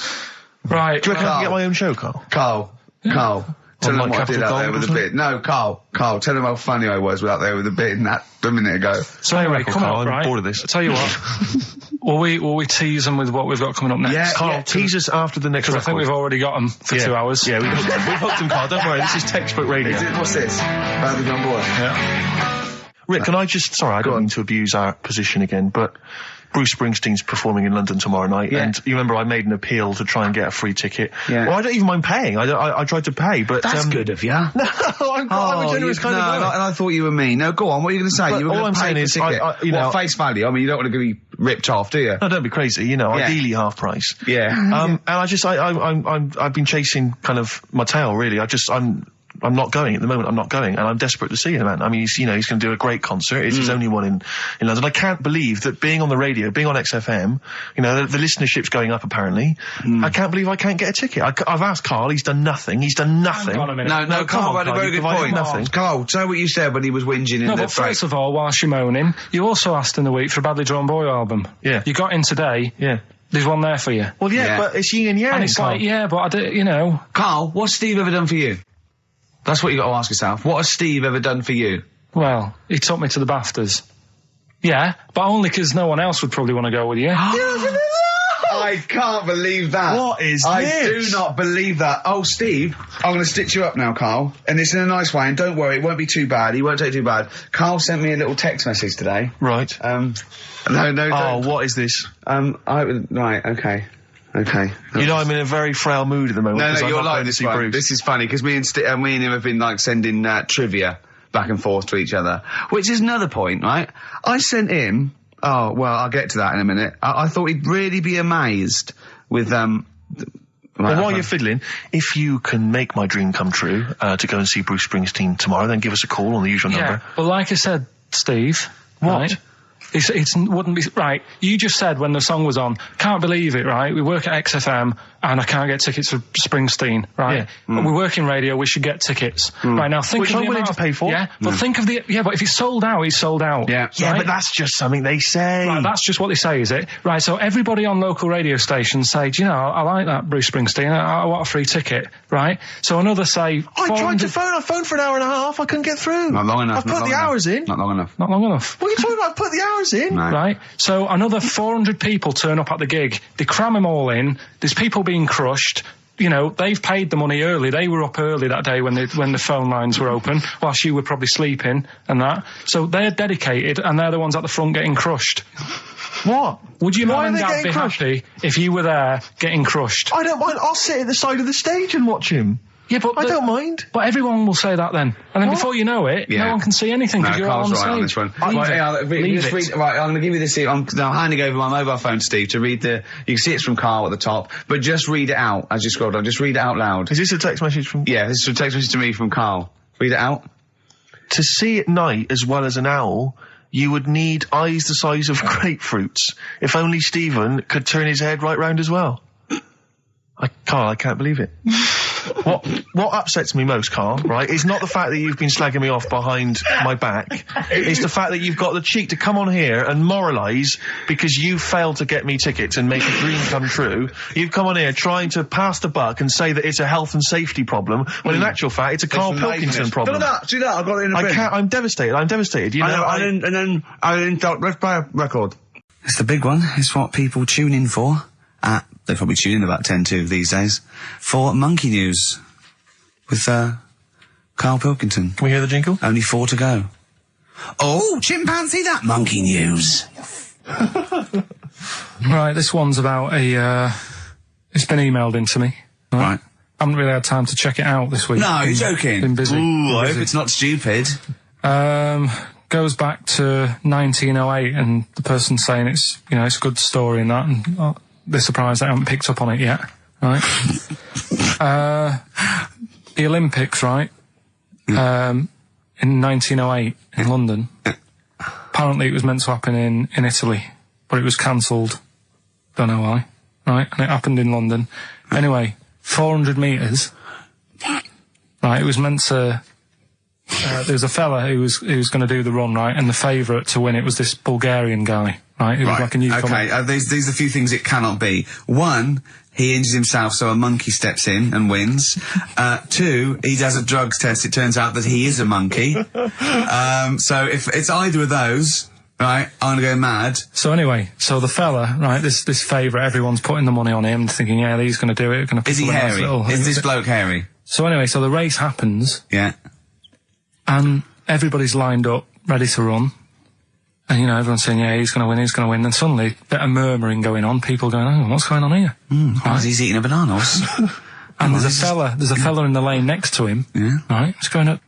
Right. Do you reckon I can get my own show, Carl? Carl. Tell them like what I did Capital out there Gold with or a bit. No, Carl, tell them how funny I was out there with a bit in that a minute ago. So anyway, come Carl, on, I'm right? bored of this. I'll tell you what. will we tease them with what we've got coming up next? Yeah, Carl, tease us after the next Because I record. think we've already got them for 2 hours. Yeah, we've hooked them, Carl. Don't worry, this is textbook radio. What's this? Badly Gone Boy. Yeah. Rick, can I just... Sorry, I don't mean to abuse our position again, but... Bruce Springsteen's performing in London tomorrow night, and you remember I made an appeal to try and get a free ticket. Yeah. Well, I don't even mind paying. I tried to pay, but That's good of you. No, I'm a generous kind of guy. And I thought you were me. No, go on. What are you going to say? But You were all going I'm to pay saying for is, ticket. you know, face value. I mean, you don't want to be ripped off, do you? No, don't be crazy. You know, ideally half price. Yeah. And I've been chasing kind of my tail, really. I'm not going at the moment. I'm not going, and I'm desperate to see him, man. I mean, he's going to do a great concert. It's his only one in London. I can't believe that being on the radio, being on XFM, you know, the listenership's going up apparently. I can't believe I can't get a ticket. I've asked Carl. He's done nothing. Hang on a minute. No, Carl had a very good point. Nothing. Carl, say what you said when he was whinging in No, the but first of all, whilst you're moaning, you also asked in the week for a Badly Drawn Boy album. Yeah. You got in today. Yeah. There's one there for you. Well, Yeah. but it's yin and yang. And it's Carl. like, yeah, but I do, you know. Carl, what's Steve ever done for you? That's what you got to ask yourself. What has Steve ever done for you? Well, he took me to the BAFTAs. Yeah, but only because no one else would probably want to go with you. I can't believe that. What is I this? do not believe that. Oh, Steve, I'm going to stitch you up now, Carl. And it's in a nice way, and don't worry, it won't be too bad. He won't take too bad. Carl sent me a little text message today. Right. No, Oh, what is this? Right, okay. Okay. You know, I'm in a very frail mood at the moment. No, because I'm you're not like going to this see one. Bruce. This is funny, because me and him have been, like, sending trivia back and forth to each other. Which is another point, right? I sent him... Oh, well, I'll get to that in a minute. I thought he'd really be amazed with, Well, while you're fiddling, if you can make my dream come true, to go and see Bruce Springsteen tomorrow, then give us a call on the usual number. But like I said, Steve. What? Right, it wouldn't be... Right, you just said when the song was on, can't believe it, right? We work at XFM, and I can't get tickets for Springsteen, right? Yeah. We work in radio, we should get tickets. Right, now think Which of I'm the willing amount to pay for. Yeah, but think of the... Yeah, but if he's sold out, he's sold out. Yeah. Yeah, right? but that's just something they say. Right, that's just what they say, is it? Right, so everybody on local radio stations say, do you know, I like that Bruce Springsteen, I want a free ticket, right? So another say... I tried to 400 phone. I phoned for an hour and a half. I couldn't get through. Not long enough. I've put the hours in. Not long enough. Not long enough. What are you talking about? I've put the hours in. No. Right, so another 400 people turn up at the gig. They cram them all in. There's people being crushed. You know, they've paid the money early. They were up early that day when the phone lines were open, whilst you were probably sleeping and that. So they're dedicated, and they're the ones at the front getting crushed. What? Would your Why mum and are they dad getting be crushed? happy if you were there getting crushed? I don't mind. I'll sit at the side of the stage and watch him. Yeah, but I don't mind. But everyone will say that then. And then before you know it, Yeah. no one can see anything because No, you're all on Carl's stage. right on this one. Leave Right, it. yeah, Leave just it. read, right, I'm going to give you this. I'm now handing over my mobile phone to Steve to read the. You can see it's from Carl at the top, but just read it out as you scroll down. Just read it out loud. Is this a text message from... Yeah, this is a text message to me from Carl. Read it out. To see at night as well as an owl, you would need eyes the size of grapefruits. If only Stephen could turn his head right round as well. Carl, I can't believe it. What upsets me most, Carl, right, is not the fact that you've been slagging me off behind my back. It's the fact that you've got the cheek to come on here and moralise because you failed to get me tickets and make a dream come true. You've come on here trying to pass the buck and say that it's a health and safety problem, when in actual fact it's a Karl Pilkington problem. See that? I got it in the bin. I can't, I'm devastated, you know. And then let's play a record. It's the big one. It's what people tune in for. They probably tune in about 10 to these days for Monkey News with Karl Pilkington. Can we hear the jingle? Only 4 to go. Oh, chimpanzee, that Monkey News. Right, this one's about it's been emailed in to me. Right. I haven't really had time to check it out this week. No, you're joking. Been busy. Ooh, I hope it's not stupid. Goes back to 1908, and the person's saying it's a good story and that, and they're surprised I haven't picked up on it yet. Right. The Olympics, right? In 1908 in London. Apparently it was meant to happen in Italy, but it was cancelled. Don't know why. Right, and it happened in London. Anyway, 400 metres. Right, it was meant to... there was a fella who was going to do the run, right, and the favourite to win it was this Bulgarian guy, right? Who was like a newcomer. Okay, these are a few things it cannot be. 1, he injures himself, so a monkey steps in and wins. 2, he does a drugs test, it turns out that he is a monkey. So if it's either of those, right, I'm gonna go mad. So anyway, the fella, right, this favourite, everyone's putting the money on him, thinking, yeah, he's going to do it. Is he hairy? Is this bloke hairy? So anyway, the race happens. Yeah. And everybody's lined up, ready to run. And, everyone's saying, yeah, he's going to win, he's going to win. Then suddenly, a bit of murmuring going on, people going, oh, what's going on here? Right. He's eating a banana. And there's a fella in the lane next to him. Yeah. Right? He's going up,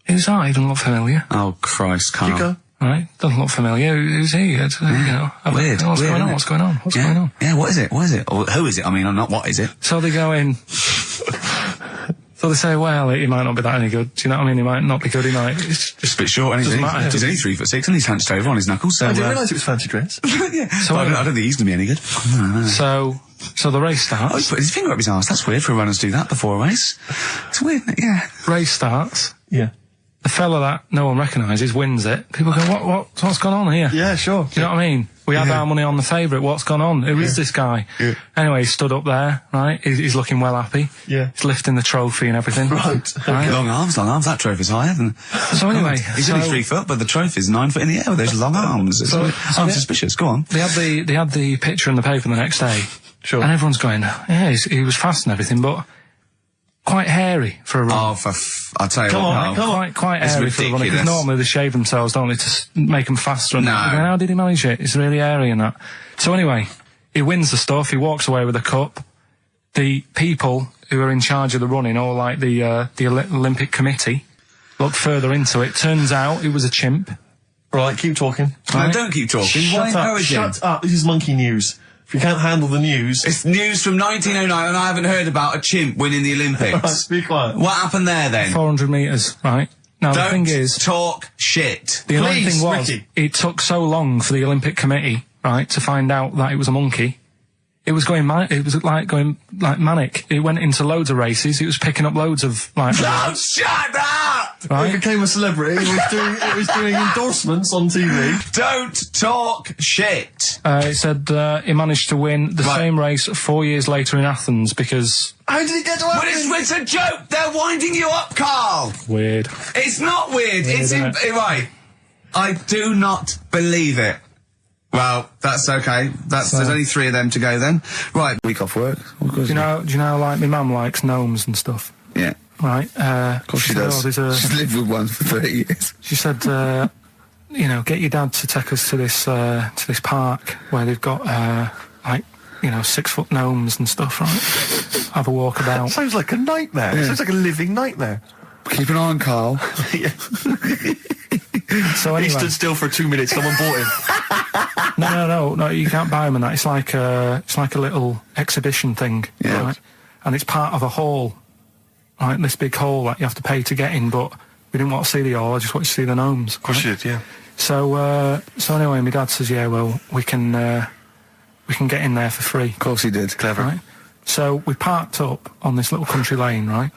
who's that? He doesn't look familiar. Oh, Christ, Carl. You go. Right? Doesn't look familiar. Who's he? Weird. What's going on? What's going on? What's going on? Yeah, what is it? What is it? Or who is it? I mean, not what is it? So they go in... So they say, well, he might not be that any good. Do you know what I mean? He might not be good. He might. It's just a bit short, and he's only 3'6", and he's hunched over on his knuckles. So I didn't realise it was fancy dress. Yeah. So I don't think he's going to be any good. No. So the race starts. Oh, he's put his finger up his arse. That's weird for runners to do that before a race. It's weird, isn't it? Yeah. Race starts. Yeah. The fella that no one recognises wins it. People go, what's gone on here? Yeah, sure. Do you know what I mean? We had our money on the favourite. What's gone on? Who is this guy? Yeah. Anyway, he stood up there, right? He's looking well happy. Yeah. He's lifting the trophy and everything. Right. Long arms. That trophy's higher than... So anyway... He's only 3 foot, but the trophy's 9 foot in the air with those long arms. I'm suspicious. Go on. They had the picture in the paper the next day. Sure. And everyone's going, yeah, he was fast and everything, but... quite hairy for a run. Oh, I'll tell you Come what. on, come on. Quite It's hairy for a run. Because ridiculous. normally they shave themselves, don't they, to make them faster. And No. that. How did he manage it? It's really hairy and that. So anyway, he wins the stuff. He walks away with a cup. The people who are in charge of the running, or like the Olympic Committee, look further into it. Turns out it was a chimp. Right, keep talking. No, don't keep talking. Why encourage him? Shut up. This is Monkey News. If you can't handle the news... It's news from 1909, and I haven't heard about a chimp winning the Olympics. Be quiet. What happened there, then? 400 metres, right? Now, the thing is... talk shit. The annoying Please, thing was, Ricky. it took so long for the Olympic Committee, right, to find out that it was a monkey. It was going manic. It went into loads of races. It was picking up loads of, Shut up! It right? became a celebrity. It was doing endorsements on TV. Don't talk shit. It said, he managed to win the same race 4 years later in Athens because... How did he get to But Athens? it's a joke. They're winding you up, Carl. Weird. It's not weird. It's isn't it? right. I do not believe it. Well, that's okay. There's only 3 of them to go then. Right, week off work. Do you know, like, my mum likes gnomes and stuff, Yeah, right? of course she does. She's lived with one for 30 years. She said, get your dad to take us to this park where they've got, 6-foot gnomes and stuff, right? Have a walk about. Sounds like a nightmare. Yeah. Sounds like a living nightmare. Keep an eye on Carl. So anyway, He stood still for 2 minutes. Someone bought him. No, you can't buy them and that. It's like a little exhibition thing, Yeah. right? And it's part of a hall, right? This big hall that you have to pay to get in, but we didn't want to see the hall, I just wanted to see the gnomes. Of course you did, yeah. So anyway, my dad says, yeah, well, we can get in there for free. Of course he did. Clever. Right? So we parked up on this little country lane, right?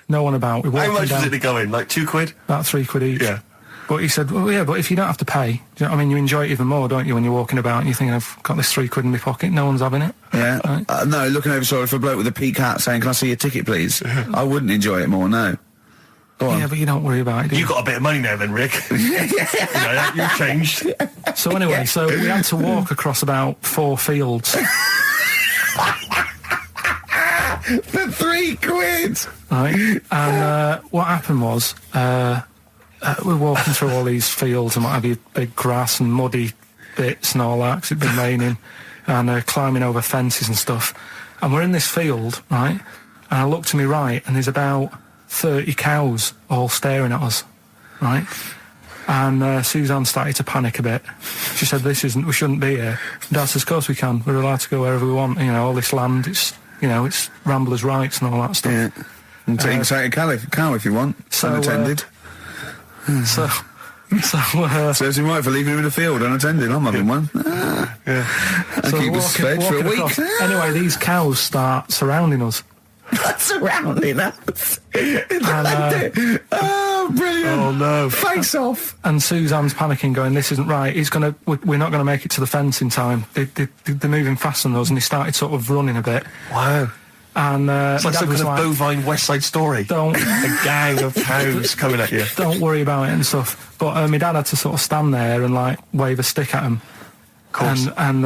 No one about. We walked How much down, was it to go in? Like £2? about £3 each. Yeah. But he said, well, yeah, but if you don't have to pay, do you know what I mean? You enjoy it even more, don't you, when you're walking about and you're thinking, I've got this £3 in my pocket, no one's having it. Yeah. Right? No, looking over shoulder for a bloke with a peak hat saying, can I see your ticket, please? I wouldn't enjoy it more, no. Go on. Yeah, but you don't worry about it, do you? You got a bit of money now then, Rick. You've changed. So anyway, so we had to walk across about 4 fields. For £3! Right, and what happened was we're walking through all these fields and what have you, big grass and muddy bits and all that, 'cause it'd been raining, and climbing over fences and stuff. And we're in this field, right, and I look to my right and there's about 30 cows all staring at us, right? And Suzanne started to panic a bit. She said, we shouldn't be here. Dad says, of course we can, we're allowed to go wherever we want, all this land, it's ramblers' rights and all that stuff. Yeah. And you can take a cow if you want, unattended. So Serves him right for leaving him in the field unattended. I'm having one. Yeah. And keep us fed for a week. across. Anyway, these cows start surrounding us. Surrounding us. Oh, brilliant. Oh, no. Face off. And Suzanne's panicking, going, this isn't right. We're not going to make it to the fence in time. They're moving faster than us, and he started sort of running a bit. Wow. And It's like Dad some was kind of bovine West Side Story. don't A gang of cows coming at you. don't worry about it and stuff. But my dad had to sort of stand there and like wave a stick at him. Of course. And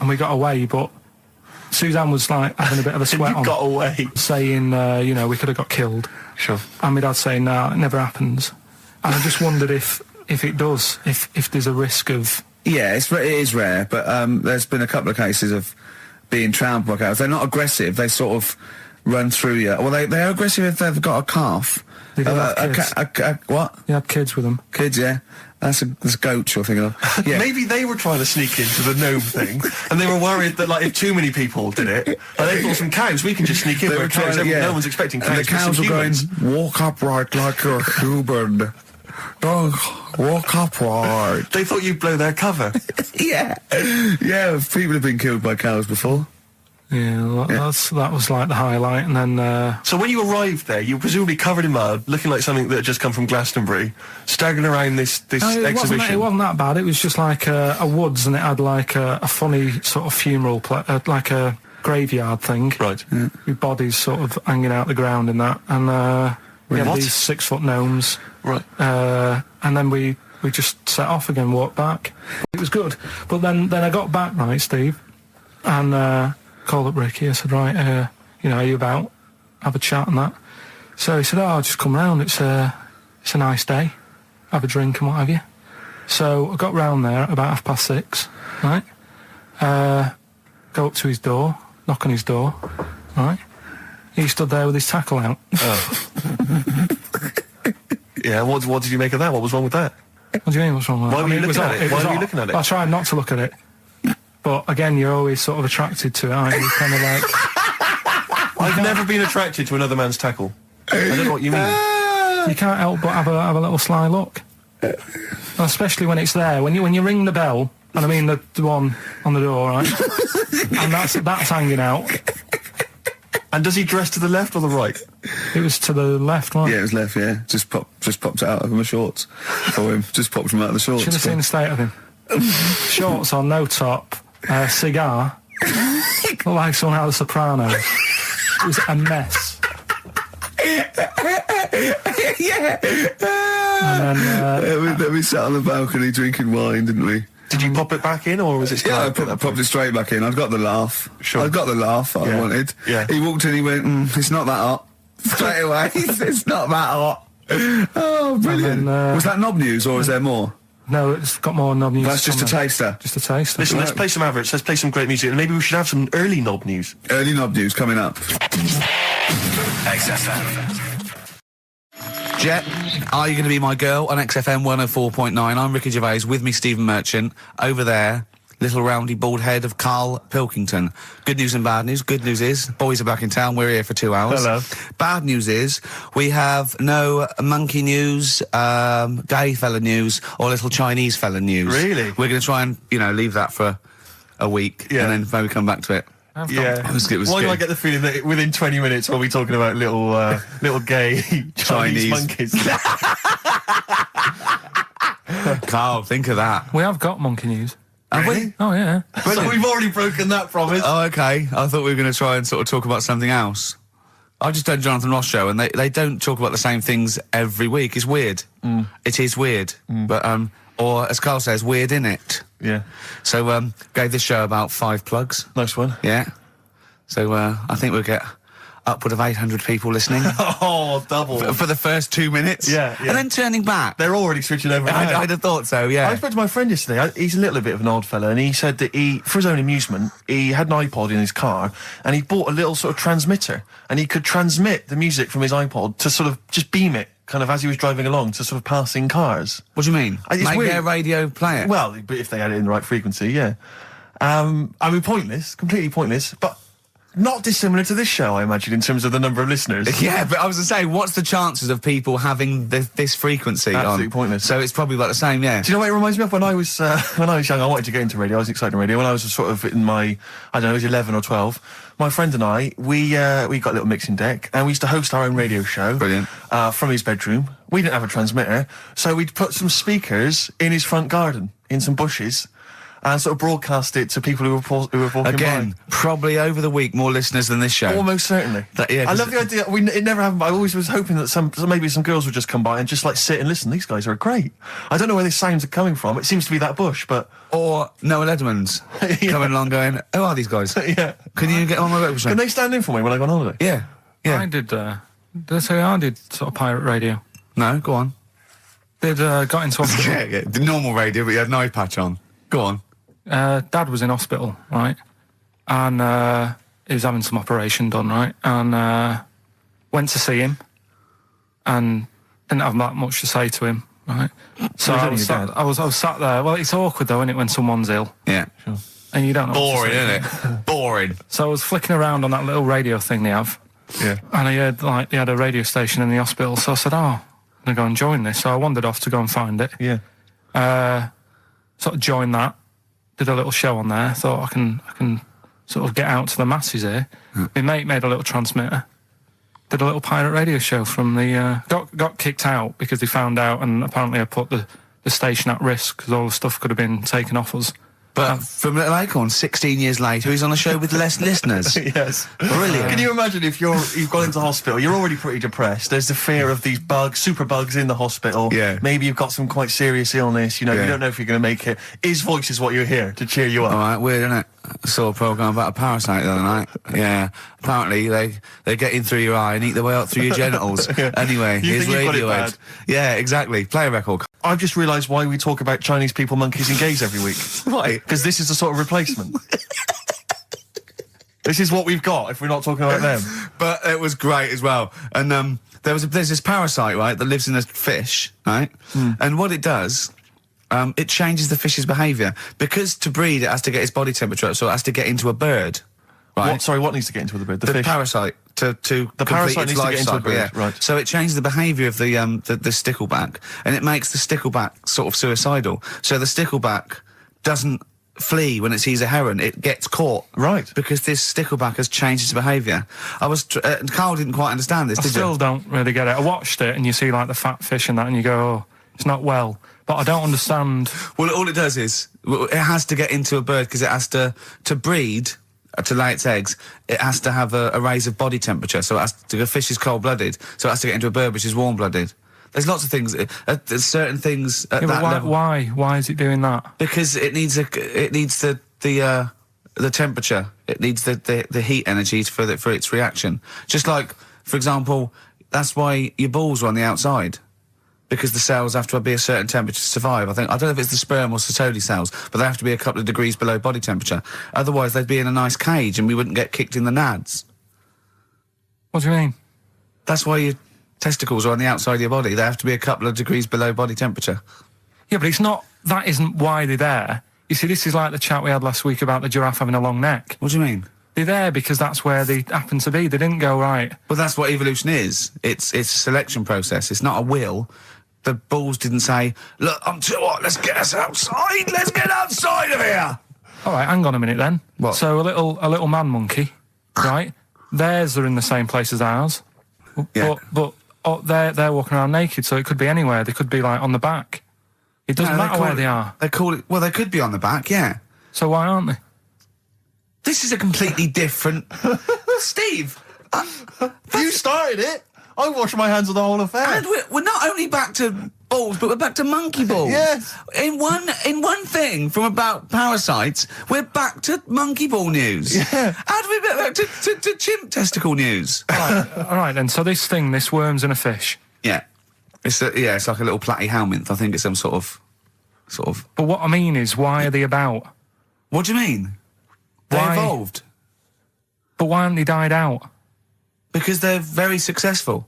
we got away, but Suzanne was like having a bit of a sweat You on, got away. saying, we could have got killed. Sure. And my dad saying, no, it never happens. And I just wondered if it does, if there's a risk of... Yeah, it is rare, but there's been a couple of cases of being trampled by cows. They're not aggressive. They sort of run through you. Well, they're aggressive if they've got a calf. They do have kids. What? They had kids with them. Kids, yeah. That's a goat you're thinking of. Yeah. Maybe they were trying to sneak into the gnome thing, and they were worried that, like, if too many people did it, and they thought some cows, we can just sneak in. They Where were cows, trying to- no one's expecting cows. And the to be some cows were going, humans. walk upright like a human. Don't walk upright. They thought you'd blow their cover. Yeah. Yeah, people have been killed by cows before. Yeah, that was like the highlight. And then So when you arrived there, you were presumably covered in mud, looking like something that had just come from Glastonbury, staggering around this no, exhibition. it wasn't that bad. It was just like a woods, and it had like a funny sort of funeral, like a graveyard thing. Right. With bodies sort of hanging out the ground and that. And we had What? these 6-foot gnomes. Right. And then we just set off again, walked back. It was good. But then I got back, right, Steve, and called up Ricky. I said, right, are you about? Have a chat and that. So he said, I'll just come round. It's a nice day. Have a drink and what have you. So I got round there at about 6:30, right? Go up to his door, knock on his door, right? He stood there with his tackle out. Yeah, what did you make of that? What was wrong with that? What do you mean, what's wrong with that? Why were you it was looking at hot. it? Why was were you hot. looking at it? I tried not to look at it. But again, you're always sort of attracted to it, aren't you? Kind of like... I've never been attracted to another man's tackle. I don't know what you mean. You can't help but have a little sly look. And especially when it's there. When you ring the bell, and I mean the one on the door, right? And that's hanging out. And does he dress to the left or the right? It was to the left, right? Yeah, it was left, yeah. Just popped it out of my shorts for him. Just popped him out of the shorts. Should have seen the state of him. Shorts on, no top, cigar. Looked like someone out of The Sopranos. It was a mess. Yeah. And then... we sat on the balcony drinking wine, didn't we? Did you pop it back in, or was it still Yeah, I out at that popped it straight back in. I've got the laugh. Sure. I've got the laugh I Yeah. wanted. Yeah. He walked in, he went, it's not that hot. Straight away, it's not that hot. Oh, brilliant. And then, was that knob news, or is there more? No, it's got more knob news. That's just a taster. Just a taster. Listen, let's play some adverts. Let's play some great music, and maybe we should have some early knob news. Early knob news coming up. XFM. Jet, are you going to be my girl on XFM 104.9? I'm Ricky Gervais, with me Stephen Merchant. Over there, little roundy bald head of Karl Pilkington. Good news and bad news. Good news is, boys are back in town, we're here for 2 hours. Hello. Bad news is, we have no monkey news, gay fella news, or little Chinese fella news. Really? We're going to try and, leave that for a week, Yeah. and then maybe come back to it. Yeah. It was Why do I good. get the feeling that within 20 minutes we'll be talking about little gay Chinese monkeys? Carl, think of that. We have got monkey news. Have we? Oh, yeah. So we've already broken that promise. Oh, okay. I thought we were going to try and sort of talk about something else. I just done Jonathan Ross show, and they don't talk about the same things every week. It's weird. It is weird. But, or as Carl says, weird innit? Yeah. So, gave this show about 5 plugs. Nice one. Yeah. So, I think we'll get upward of 800 people listening Oh, double. for the first 2 minutes. Yeah. And then turning back. They're already switching over. now. I'd have thought so, yeah. I spoke to my friend yesterday. He's a little bit of an old fella, and he said that for his own amusement, he had an iPod in his car, and he bought a little sort of transmitter, and he could transmit the music from his iPod to sort of just beam it, kind of as he was driving along, to sort of passing cars. What do you mean? It's Make weird. their radio play it? Well, but if they had it in the right frequency, yeah. I mean, pointless, completely pointless, but not dissimilar to this show, I imagine, in terms of the number of listeners. Yeah, but I was going to say, what's the chances of people having this frequency Absolutely on? pointless. So it's probably like the same, yeah. Do you know what it reminds me of? When I was young, I wanted to get into radio. I was excited in radio. When I was sort of in my, I don't know, I was 11 or 12. My friend and I, we got a little mixing deck, and we used to host our own radio show. Brilliant. From his bedroom. We didn't have a transmitter, so we'd put some speakers in his front garden, in some bushes, and sort of broadcast it to people who were walking Again, by. probably over the week more listeners than this show. Almost certainly. Yeah, I love the idea. It never happened, but I always was hoping that maybe some girls would just come by and just like sit and listen. These guys are great. I don't know where these sounds are coming from. It seems to be that bush, but Or Noel Edmonds coming along going, who are these guys? yeah. Can you get on my radio show? Can they stand in for me when I go on holiday? Yeah, yeah. I did, did I say I did sort of pirate radio? No, go on. Got into hospital. Yeah, the normal radio, but you had an eye patch on. Go on. Dad was in hospital, right? And he was having some operation done, right? And went to see him and didn't have that much to say to him, right? So Was it I was, your sat, dad? I was sat there. Well, it's awkward though, isn't it, when someone's ill Yeah. and you don't know what Boring, to say. isn't it? Boring. So I was flicking around on that little radio thing they have, Yeah. and I heard like they had a radio station in the hospital. So I said, "Oh, I'm gonna go and join this." So I wandered off to go and find it. Yeah. Sort of joined that, did a little show on there. Thought I can sort of get out to the masses here. My mate made a little transmitter, did a little pirate radio show from the got kicked out because they found out, and apparently I put the station at risk because all the stuff could have been taken off us. But from Little Acorn, 16 years later, he's on a show with less listeners. Yes. Brilliant. Can you imagine if you've gone into hospital, you're already pretty depressed, there's the fear of these super bugs in the hospital. Yeah. Maybe you've got some quite serious illness, you Yeah. don't know if you're going to make it. His voice is what you hear to cheer you up. All right, weird, isn't it? I saw a programme about a parasite the other night. Yeah. Apparently, they get in through your eye and eat their way up through your genitals. Anyway, You here's think you've got it Radiohead. bad? Yeah, exactly. Play a record. I've just realised why we talk about Chinese people, monkeys and gays every week. Right. Because this is a sort of replacement. This is what we've got if we're not talking about them. But it was great as well. And there's this parasite, right, that lives in a fish, right? And what it does, it changes the fish's behaviour. Because to breed, it has to get its body temperature up, so it has to get into a bird, right? What needs to get into the bird? The The fish? parasite to complete parasite its needs to life get into a cycle, bird, yeah. right. So it changes the behaviour of the stickleback, and it makes the stickleback sort of suicidal. So the stickleback doesn't flee when it sees a heron; it gets caught. Right. Because this stickleback has changed its behaviour. Carl didn't quite understand this, I did still you? don't really get it. I watched it and you see like the fat fish and that, and you go, "Oh, it's not well." But I don't understand. Well, all it does is it has to get into a bird because it has to breed. To lay its eggs, it has to have a raise of body temperature. So it has to, the fish is cold-blooded, so it has to get into a bird which is warm-blooded. There's lots of things. There's certain things at Yeah, that but level. why is it doing that? Because it needs the temperature. It needs the heat energy for its reaction. Just like, for example, that's why your balls are on the outside. because the cells have to be a certain temperature to survive. I don't know if it's the sperm or Sertoli cells, but they have to be a couple of degrees below body temperature. Otherwise, they'd be in a nice cage and we wouldn't get kicked in the nads. What do you mean? That's why your testicles are on the outside of your body. They have to be a couple of degrees below body temperature. Yeah, but it's not. That isn't why they're there. You see, this is like the chat we had last week about the giraffe having a long neck. What do you mean? They're there because that's where they happen to be. They didn't go right. Well, that's what evolution is. It's a selection process. It's not a will. The balls didn't say, look, I'm too hot, let's get us outside, let's get outside of here! All right, hang on a minute then. What? So a little man monkey, right? Theirs are in the same place as ours. Yeah. But they're walking around naked, so it could be anywhere. They could be, like, on the back. It doesn't matter where they are. They call it... Well, they could be on the back, yeah. So why aren't they? This is a completely different... Steve! You started it. I wash my hands of the whole affair. And we're not only back to balls, but we're back to monkey balls. Yes. In one thing from about parasites, we're back to monkey ball news. Yeah. How do we get back to chimp testicle news? All right, then. So this worm's in a fish. Yeah. It's like a little platyhelminth. I think it's some sort of. But what I mean is, why are they about? What do you mean? They Why? evolved But why haven't they died out? because they're very successful.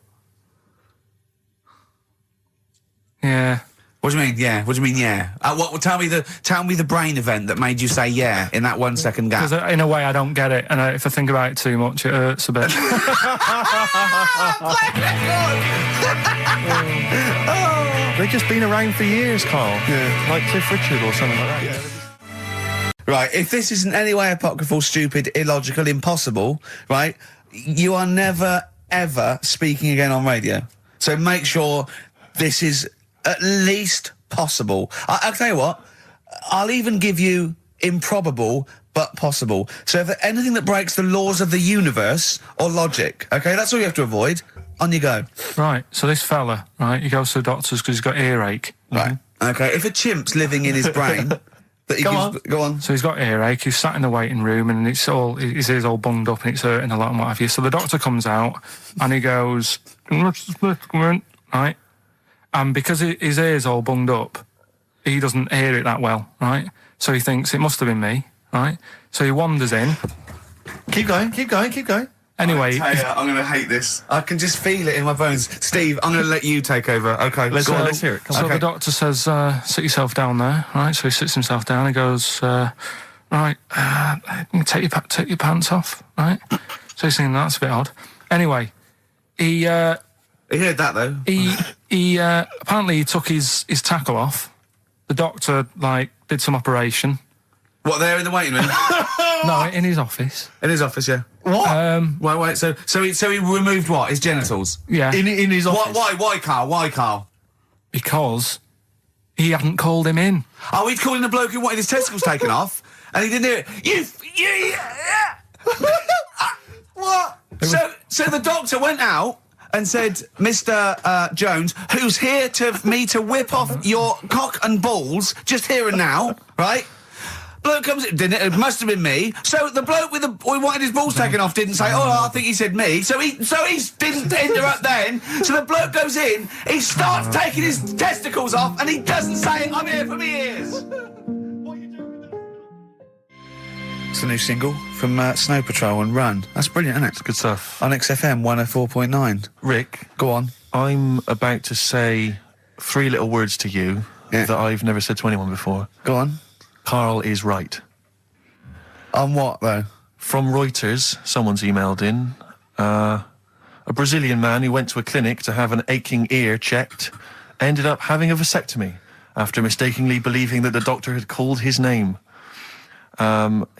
Yeah. What do you mean? Yeah. What do you mean? Yeah. Tell me the brain event that made you say yeah in that 1 second gap. Because in a way I don't get it, and if I think about it too much, it hurts a bit. They've just been around for years, Carl. Yeah. Like Cliff Richard or something like that. Yeah. Right, if this is in any way apocryphal, stupid, illogical, impossible, right, you are never, ever speaking again on radio. So make sure this is at least possible. I'll tell you what, I'll even give you improbable but possible. So if anything that breaks the laws of the universe or logic, okay, that's all you have to avoid. On you go. Right, so this fella, right, he goes to the doctors because he's got earache. Right. Okay, if a chimp's living in his brain... that he go on. So he's got earache, he's sat in the waiting room and his ear's all bunged up and it's hurting a lot and what have you. So the doctor comes out and he goes, right? And because his ear's all bunged up, he doesn't hear it that well, right? So he thinks it must have been me, right? So he wanders in. Keep going. Anyway, I'm going to hate this. I can just feel it in my bones. Steve, I'm going to let you take over. Okay, Let's hear it. Come so on. the doctor says, sit yourself down there, right? So he sits himself down. He goes, right, take your pants off, right? So he's thinking that's a bit odd. Anyway, he heard that though. he apparently he took his tackle off. The doctor did some operation. What, there in the waiting room? No, in his office. In his office, yeah. What? Wait. So he removed what? His genitals. Yeah. In his office. Why, Carl? Why, Carl? Because he hadn't called him in. Oh, he'd calling the bloke who wanted his testicles taken off, and he didn't hear it. What? So the doctor went out and said, Mr. Jones, who's here to whip off your cock and balls, just here and now, right? Bloke comes in, didn't it? It must have been me. So the bloke who wanted his balls taken off didn't say, oh, I think he said me. So he didn't interrupt then. So the bloke goes in, he starts taking his testicles off, and he doesn't say, I'm here for me ears. It's the new single from Snow Patrol and Run. That's brilliant, isn't it? It's good stuff. On XFM 104.9. Rick, Go on. I'm about to say 3 little words to you that I've never said to anyone before. Go on. Carl is right. On what, though? From Reuters, someone's emailed in. A Brazilian man who went to a clinic to have an aching ear checked ended up having a vasectomy after mistakenly believing that the doctor had called his name.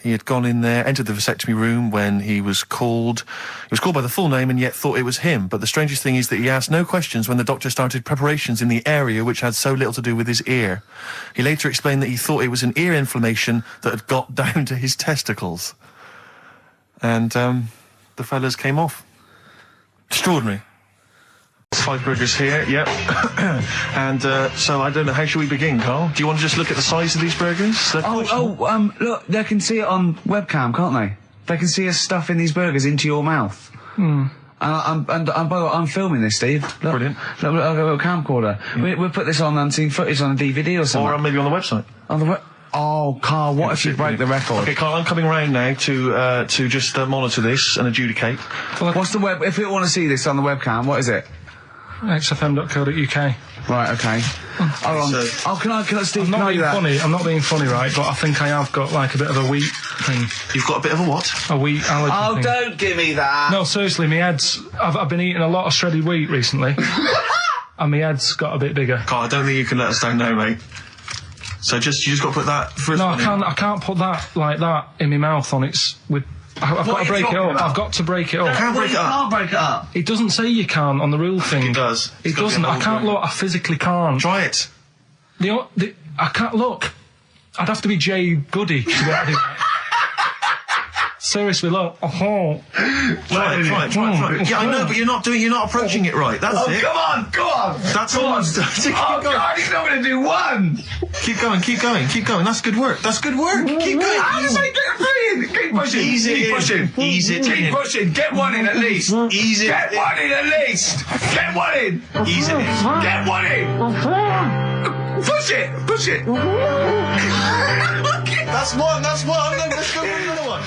He had gone in there, entered the vasectomy room when he was called. He was called by the full name and yet thought it was him. But the strangest thing is that he asked no questions when the doctor started preparations in the area which had so little to do with his ear. He later explained that he thought it was an ear inflammation that had got down to his testicles. And the fellas came off. Extraordinary. 5 burgers here, yep. And so I don't know, how should we begin, Carl? Do you want to just look at the size of these burgers? Look, they can see it on webcam, can't they? They can see us stuffing these burgers into your mouth. And by the way, I'm filming this, Steve. Look, Brilliant. Look, I've got a little camcorder. We'll put this on unseen footage on a DVD or something. Or maybe on the website. On the Oh, Carl, what if you break the record? Okay, Carl, I'm coming round now to just monitor this and adjudicate. What's the web? If you want to see this on the webcam, what is it? xfm.co.uk. Right, okay. Can I, Steve, I'm not being do that? funny. I'm not being funny, right? But I think I have got like a bit of a wheat thing. You've got a bit of a what? A wheat allergy Oh, thing. don't give me that. No, seriously, my head's... I've been eating a lot of shredded wheat recently. And my head's got a bit bigger. Carl, I don't think you can let us down now, mate. So you just got to put that first No, one in. I can't put that like that in my mouth on its... I've got to break it up. I've got to break it up. Can't break it up. Can't break it up. It doesn't say you can on the rule thing. It does. It doesn't. I can't look. I physically can't. Try it. I can't look. I'd have to be Jay Goody to be able to do that. Seriously, look. Try it. Yeah, I know, but you're not approaching it right. That's it. Come on. That's Come all. on. Keep Oh, going. God, he's not going to do one. Keep going. That's good work. Keep going. How does he get three in? Keep pushing. Ease it Keep in. pushing. Ease it Keep in. pushing. Get one in at least. Ease it Get in. one in at least. Get one in. Ease it in. Get one in. Push it. That's one. Let's go for another one.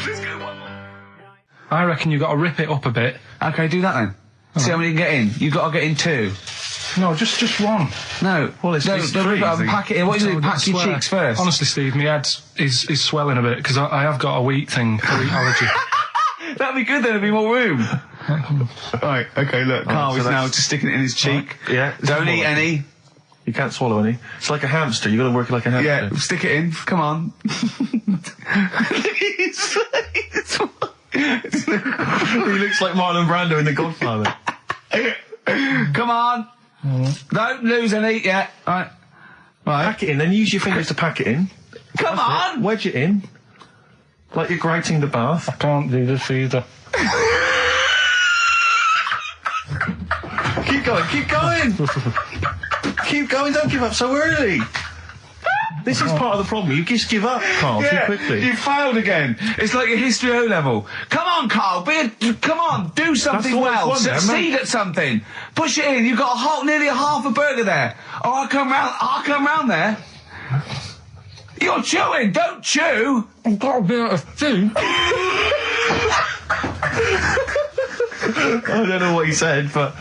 I reckon you've got to rip it up a bit. Okay, do that then. See how many you can get in. You've got to get in 2. No, just one. No. Well, it's don't three, pack it in. What do you do? I Pack your swear. cheeks first. Honestly, Steve, my head is swelling a bit because I have got a wheat thing, a wheat allergy. That'd be good. There'd be more room. Right. Okay. Look, Carl so is now that's- just sticking it in his cheek. Yeah. Don't eat any. You can't swallow any. It's like a hamster. You got to work it like a hamster. Yeah. Stick it in. Come on. He looks like Marlon Brando in The Godfather. Come on. Don't lose any yet. Right. Pack it in. Then use your fingers to pack it in. Come on. Wedge it in. Like you're grouting the bath. I can't do this either. Keep going. Don't give up so early. This is part of the problem. You just give up, Carl, too quickly. You failed again. It's like your history O level. Come on, Carl. Come on. Do something all well. it's one there, Succeed man. at something. Push it in. You've got nearly a half a burger there. Oh, I'll come round there. You're chewing. Don't chew. I've got a bit of food. I don't know what he said, but...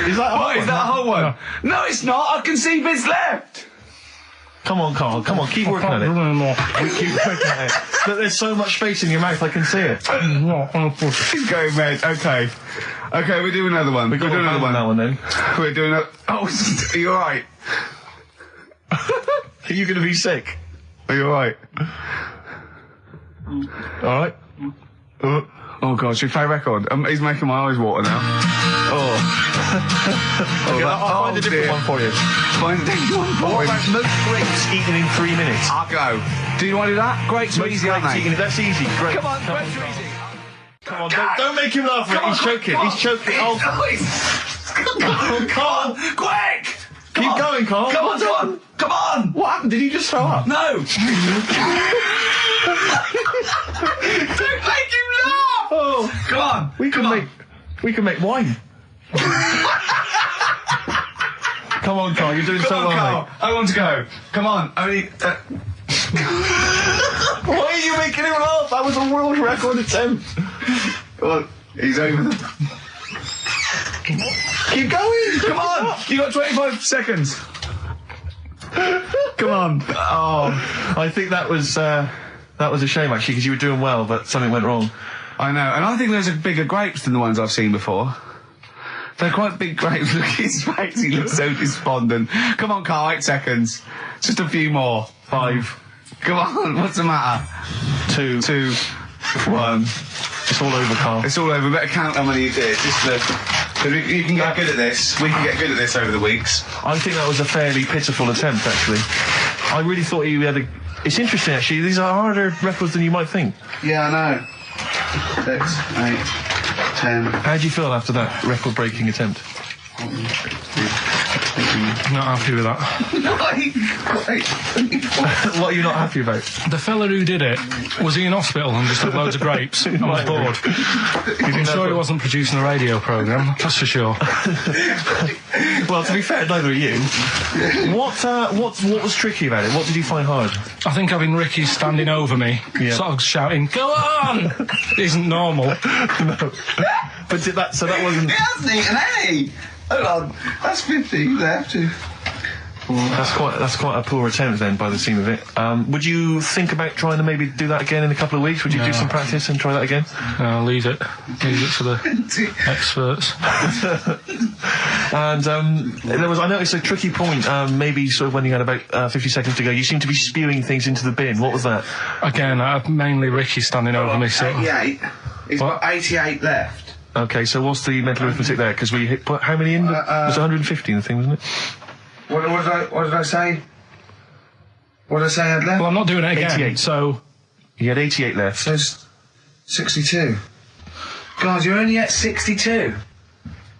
Is that What, is that a whole one? No, it's not. I can see bits left. Come on, Carl. Come on, keep working at it. Keep working at it. But there's so much space in your mouth, I can see it. He's going red. Okay, we'll do another one. We'll do another one. That one then. We're doing a... Oh, are you alright? Are you going to be sick? Are you alright? All right. Oh God, should we play a record? He's making my eyes water now. Okay, I'll find a different one for you. Find a different one for What him. about most grapes eaten in 3 minutes? I'll go. Do you want to do that? Grapes are easy, aren't they? That's easy. Great. Come on, grapes are easy. Come on, don't make him laugh. He's choking. He's choking. Oh, Carl. Quick! Keep going, Carl. Come on! What happened? Did you just throw up? No! Don't make him laugh! Oh, Come on! we can make wine. Come on, Carl. You're doing so Come on, well, Carl. mate. I want to go. Come on. Only... Why are you making him laugh? That was a world record attempt. Come on. He's over. Keep going. Come on! You got 25 seconds. Come on. Oh, I think that was a shame actually because you were doing well, but something went wrong. I know, and I think those are bigger grapes than the ones I've seen before. They're quite big grapes. Look at his face, he looks so despondent. Come on, Carl, 8 seconds. Just a few more. 5. Come on, what's the matter? 2, 1. It's all over, Carl. It's all over. Better count how many you did. Just you can get good at this. We can get good at this over the weeks. I think that was a fairly pitiful attempt, actually. I really thought you had a... It's interesting, actually. These are harder records than you might think. Yeah, I know. 6, 8, 10. How do you feel after that record-breaking attempt? Not happy with that. What are you not happy about? The fella who did it, was he in hospital and just had loads of grapes and was bored? I'm sure he wasn't producing a radio programme, that's for sure. Well, to be fair, neither are you. What was tricky about it? What did you find hard? I think having Ricky standing over me, sort of shouting, "Go on!" isn't normal. No. But that wasn't... He hasn't eaten any! Hold on, that's 50, you have to. That's quite a poor attempt then, by the seam of it. Would you think about trying to maybe do that again in a couple of weeks? Would you do some practice and try that again? No, leave it. Leave it for the experts. And I noticed a tricky point, maybe sort of when you had about 50 seconds to go, you seemed to be spewing things into the bin. What was that? Again, mainly Ricky standing over me, sort of. 88. He's got 88 left. Okay, so what's the mental arithmetic there? Because we put how many in? It was 150 in the thing, wasn't it? What did I say? What did I say I had left? Well, I'm not doing it again, 88. so... You had 88 left. So it's 62. God, you're only at 62.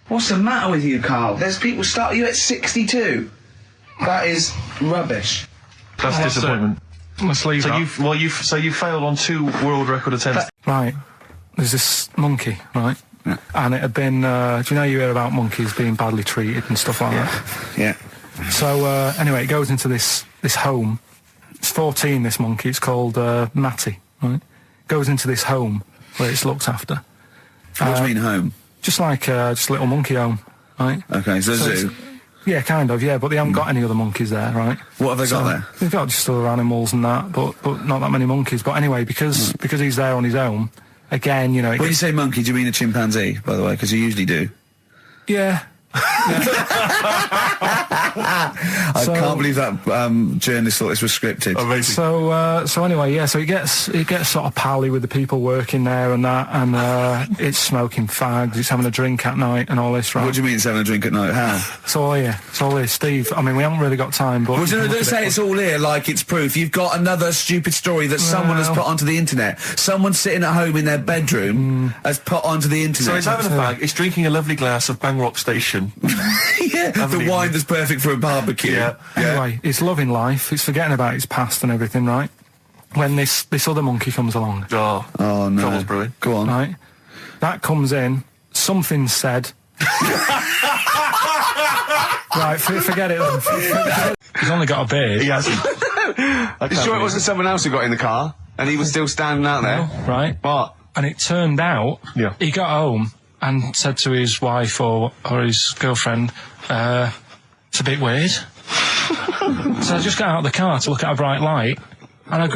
What's the matter with you, Carl? There's people start you at 62. That is rubbish. That's disappointment. Let's leave that. So you failed on 2 world record attempts. Right. There's this monkey, right? Yeah. And it had been, do you know you hear about monkeys being badly treated and stuff like that? Yeah. So, anyway, it goes into this home. It's 14, this monkey. It's called, Matty, right? Goes into this home where it's looked after. What do you mean home? Just like, just a little monkey home, right? Okay, so zoo. Yeah, kind of, yeah, but they haven't got any other monkeys there, right? What have they got there? They've got just other animals and that, but not that many monkeys. But anyway, because he's there on his own, again, you know... When you say monkey, do you mean a chimpanzee, by the way? Because you usually do. Yeah. I can't believe that journalist thought this was scripted. Amazing. So anyway, yeah. So he gets sort of pally with the people working there and that, and it's smoking fags. It's having a drink at night and all this, right? What do you mean it's having a drink at night? How? It's all here. It's all here, Steve. I mean, we haven't really got time, but Well, don't say it's all here like it's proof. You've got another stupid story that someone has put onto the internet. Someone sitting at home in their bedroom has put onto the internet. So it's having a fag, it's drinking a lovely glass of Bang Rock Station. Yeah, the wine that's perfect for a barbecue. Yeah. Anyway, it's loving life. It's forgetting about its past and everything, right? When this other monkey comes along, Oh no. Trouble's brewing. Go on. right? That comes in. Something said. Right, forget it then. He's only got a beard. He hasn't. You sure it wasn't someone else who got in the car and he was still standing out there? Right? What? And it turned out Yeah. he got home and said to his wife or his girlfriend, it's a bit weird. So I just got out of the car to look at a bright light, and I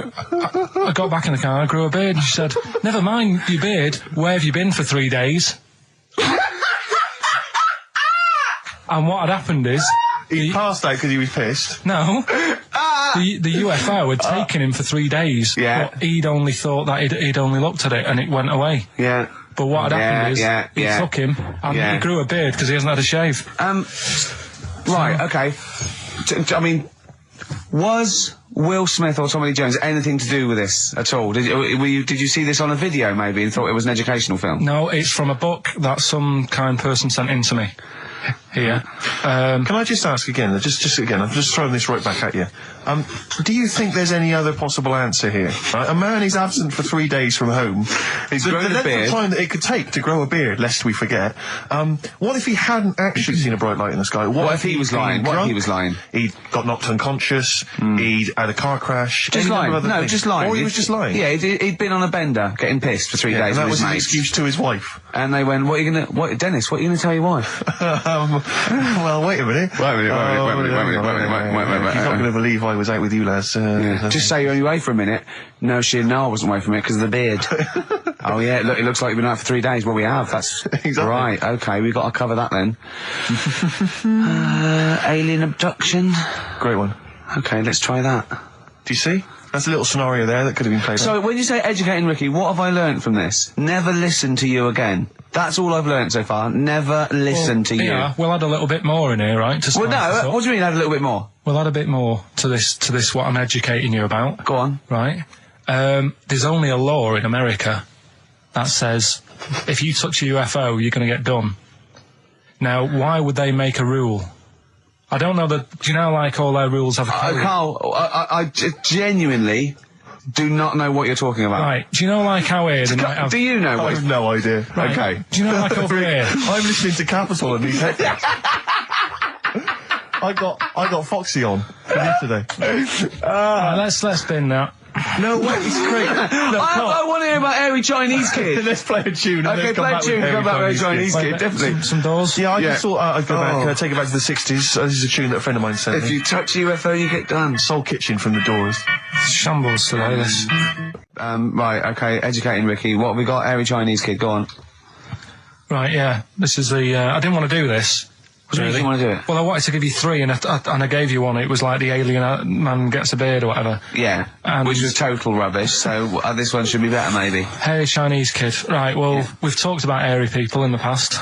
got back in the car and I grew a beard, and she said, never mind your beard, where have you been for 3 days? And what had happened is... He passed out because he was pissed. No. The UFO had taken him for 3 days. Yeah. But he'd only thought that he'd only looked at it and it went away. Yeah. But what had happened is he took him and he grew a beard because he hasn't had a shave. Right, okay. I mean, was Will Smith or Tommy Lee Jones anything to do with this at all? Did you see this on a video maybe and thought it was an educational film? No, it's from a book that some kind person sent in to me. Here. Can I just ask again, just again, I'm just throwing this right back at you. Do you think there's any other possible answer here? Right? A man is absent for 3 days from home. He's the grown a length beard. of time that it could take to grow a beard, lest we forget. What if he hadn't actually seen a bright light in the sky? What if he was lying? What if he drunk? was lying? He'd got knocked unconscious. He'd had a car crash. Just any lying. number of other No, things. just lying. Or he was just lying. Yeah, he'd been on a bender, getting pissed for 3 days And that with was his an mates. excuse to his wife. And they went, Dennis, what are you going to tell your wife? Well, wait a minute. Wait a minute. You're not going to believe I was out with you, lads. Just say you're only away for a minute. No, I wasn't away from it because of the beard. Oh yeah, look, it looks like you've been out for 3 days. Well, we have. That's Exactly. right. Okay, we've got to cover that then. Alien abduction. Great one. Okay, let's try that. Do you see? That's a little scenario there that could have been played out. So when you say educating Ricky, what have I learnt from this? Never listen to you again. That's all I've learnt so far. Never listen to you. Yeah, we'll add a little bit more in here, right? Well, no. What do you mean? Add a little bit more? We'll add a bit more to this. What I'm educating you about. Go on. Right. There's only a law in America that says if you touch a UFO, you're going to get done. Now, why would they make a rule I don't know that. Do you know, like, all their rules have a code? Carl, I genuinely do not know what you're talking about. Right. Do you know, like, how here they might have... Do you know I what? have no idea. Right. Okay. Do you know, like, over here? I'm listening to Capital and these headphones. I got Foxy on from yesterday. Right, let's bin that. No way, it's great. No, I want to hear about Airy Chinese Kid. let's play a tune. And Okay, then come play a back tune, with come back with Chinese Chinese Kid. Kid, definitely. Some doors. Yeah, I Yeah. just thought I'd go back, Oh. take it back to the 60s. This is a tune that a friend of mine sent If me. you touch UFO, you get done. Soul Kitchen from the Doors. Shambles today, this. Right, okay, educating Ricky. What have we got? Airy Chinese Kid, go on. Right, yeah. This is the... I didn't want to do this. What do you Really? want to do it? Well, I wanted to give you 3, and I gave you one. It was like the alien man gets a beard or whatever. Yeah, And- which was total rubbish, so this one should be better, maybe. Hairy Chinese kid. Right, well, we've talked about hairy people in the past.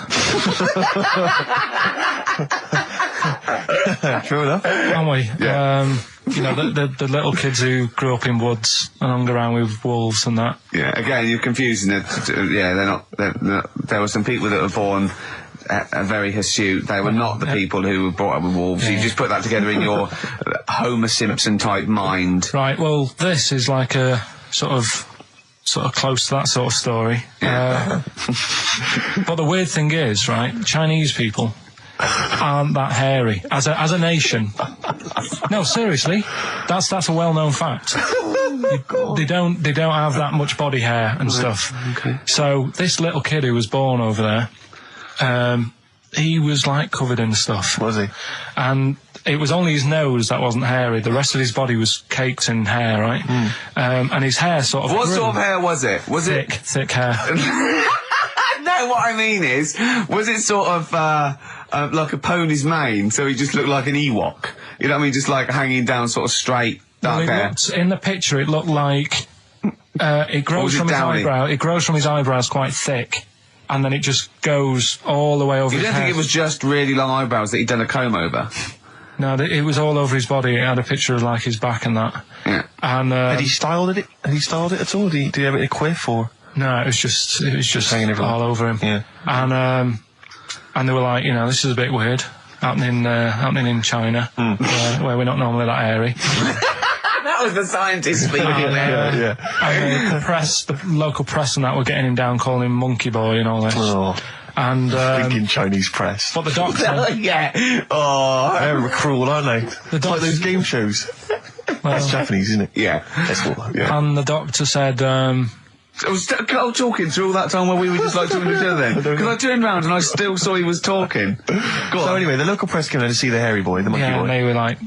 True enough. Haven't we? Yeah. You know, the little kids who grew up in woods and hung around with wolves and that. Yeah, again, you're confusing it. Yeah, they're not, there were some people that were born very hirsute. They were not the people who were brought up with wolves. You just put that together in your Homer Simpson type mind. Right, well, this is like a sort of close to that sort of story. But the weird thing is, right, Chinese people aren't that hairy as a nation. No, seriously, that's a well-known fact. They don't have that much body hair and stuff. Okay. So this little kid who was born over there, he was like covered in stuff. Was he? And it was only his nose that wasn't hairy. The rest of his body was caked in hair, right? And his hair sort of What grew. sort of hair was it? Was Thick hair. No, what I mean is, was it sort of like a pony's mane, so he just looked like an Ewok? You know what I mean? Just like hanging down sort of straight, dark hair. In the picture, it looked like it grows was it from his downy? eyebrow. It grows from his eyebrows quite thick, and then it just goes all the way over You his don't head. think it was just really long eyebrows that he'd done a comb over? No, it was all over his body. It had a picture of like his back and that. Yeah. And Had he styled it? Had he styled it at all? Did he have it in a quiff or? no, it was just hanging everywhere. all over him. Yeah. And they were like, you know, this is a bit weird happening in China, where we're not normally that hairy. That was the scientist speaking there. Yeah. And the local press and that were getting him down, calling him monkey boy and all this. Oh, And thinking Chinese press. but the doctor, Yeah. Oh. They're cruel, aren't they? The It's like those game shows. That's Japanese, isn't it? Yeah. That's what, yeah. and the doctor said, I was talking through all that time while we were just like talking to each other then. Because I turned round and I still saw he was talking. Go So on. anyway, the local press came in to see the hairy boy, the monkey yeah, boy. and they were like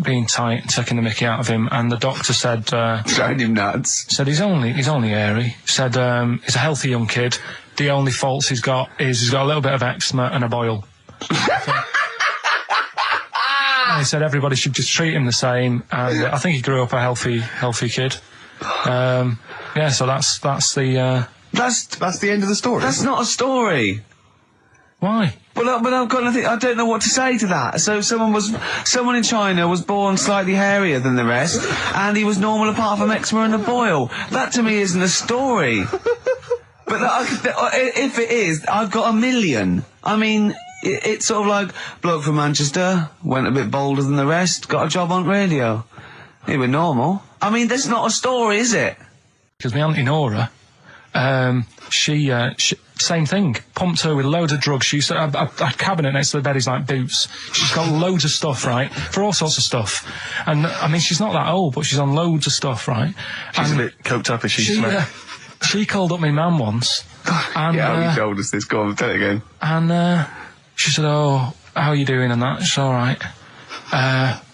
being tight, taking the mickey out of him, and the doctor said Showing him nuts. he's only hairy. Said he's a healthy young kid. The only faults he's got is he's got a little bit of eczema and a boil. And he said everybody should just treat him the same, and I think he grew up a healthy kid. Yeah, so that's the That's the end of the story. That's not a story. why. But I've got nothing. I don't know what to say to that. So someone in China was born slightly hairier than the rest, and he was normal apart from eczema and a boil. That to me isn't a story. But if it is, I've got a million. I mean, it's sort of like bloke from Manchester went a bit bolder than the rest, got a job on radio. He was normal. I mean, that's not a story, is it? Because my auntie Nora, she same thing, pumped her with loads of drugs. She used to have a cabinet next to the bed is like boots. She's got loads of stuff, right, for all sorts of stuff. And I mean, she's not that old, but she's on loads of stuff, right? She's and a bit coked up as she smelled. she called up my mum once, and Yeah, you told us this. Go on, tell it again. and she said, "Oh, how are you doing?" And that. She's all right.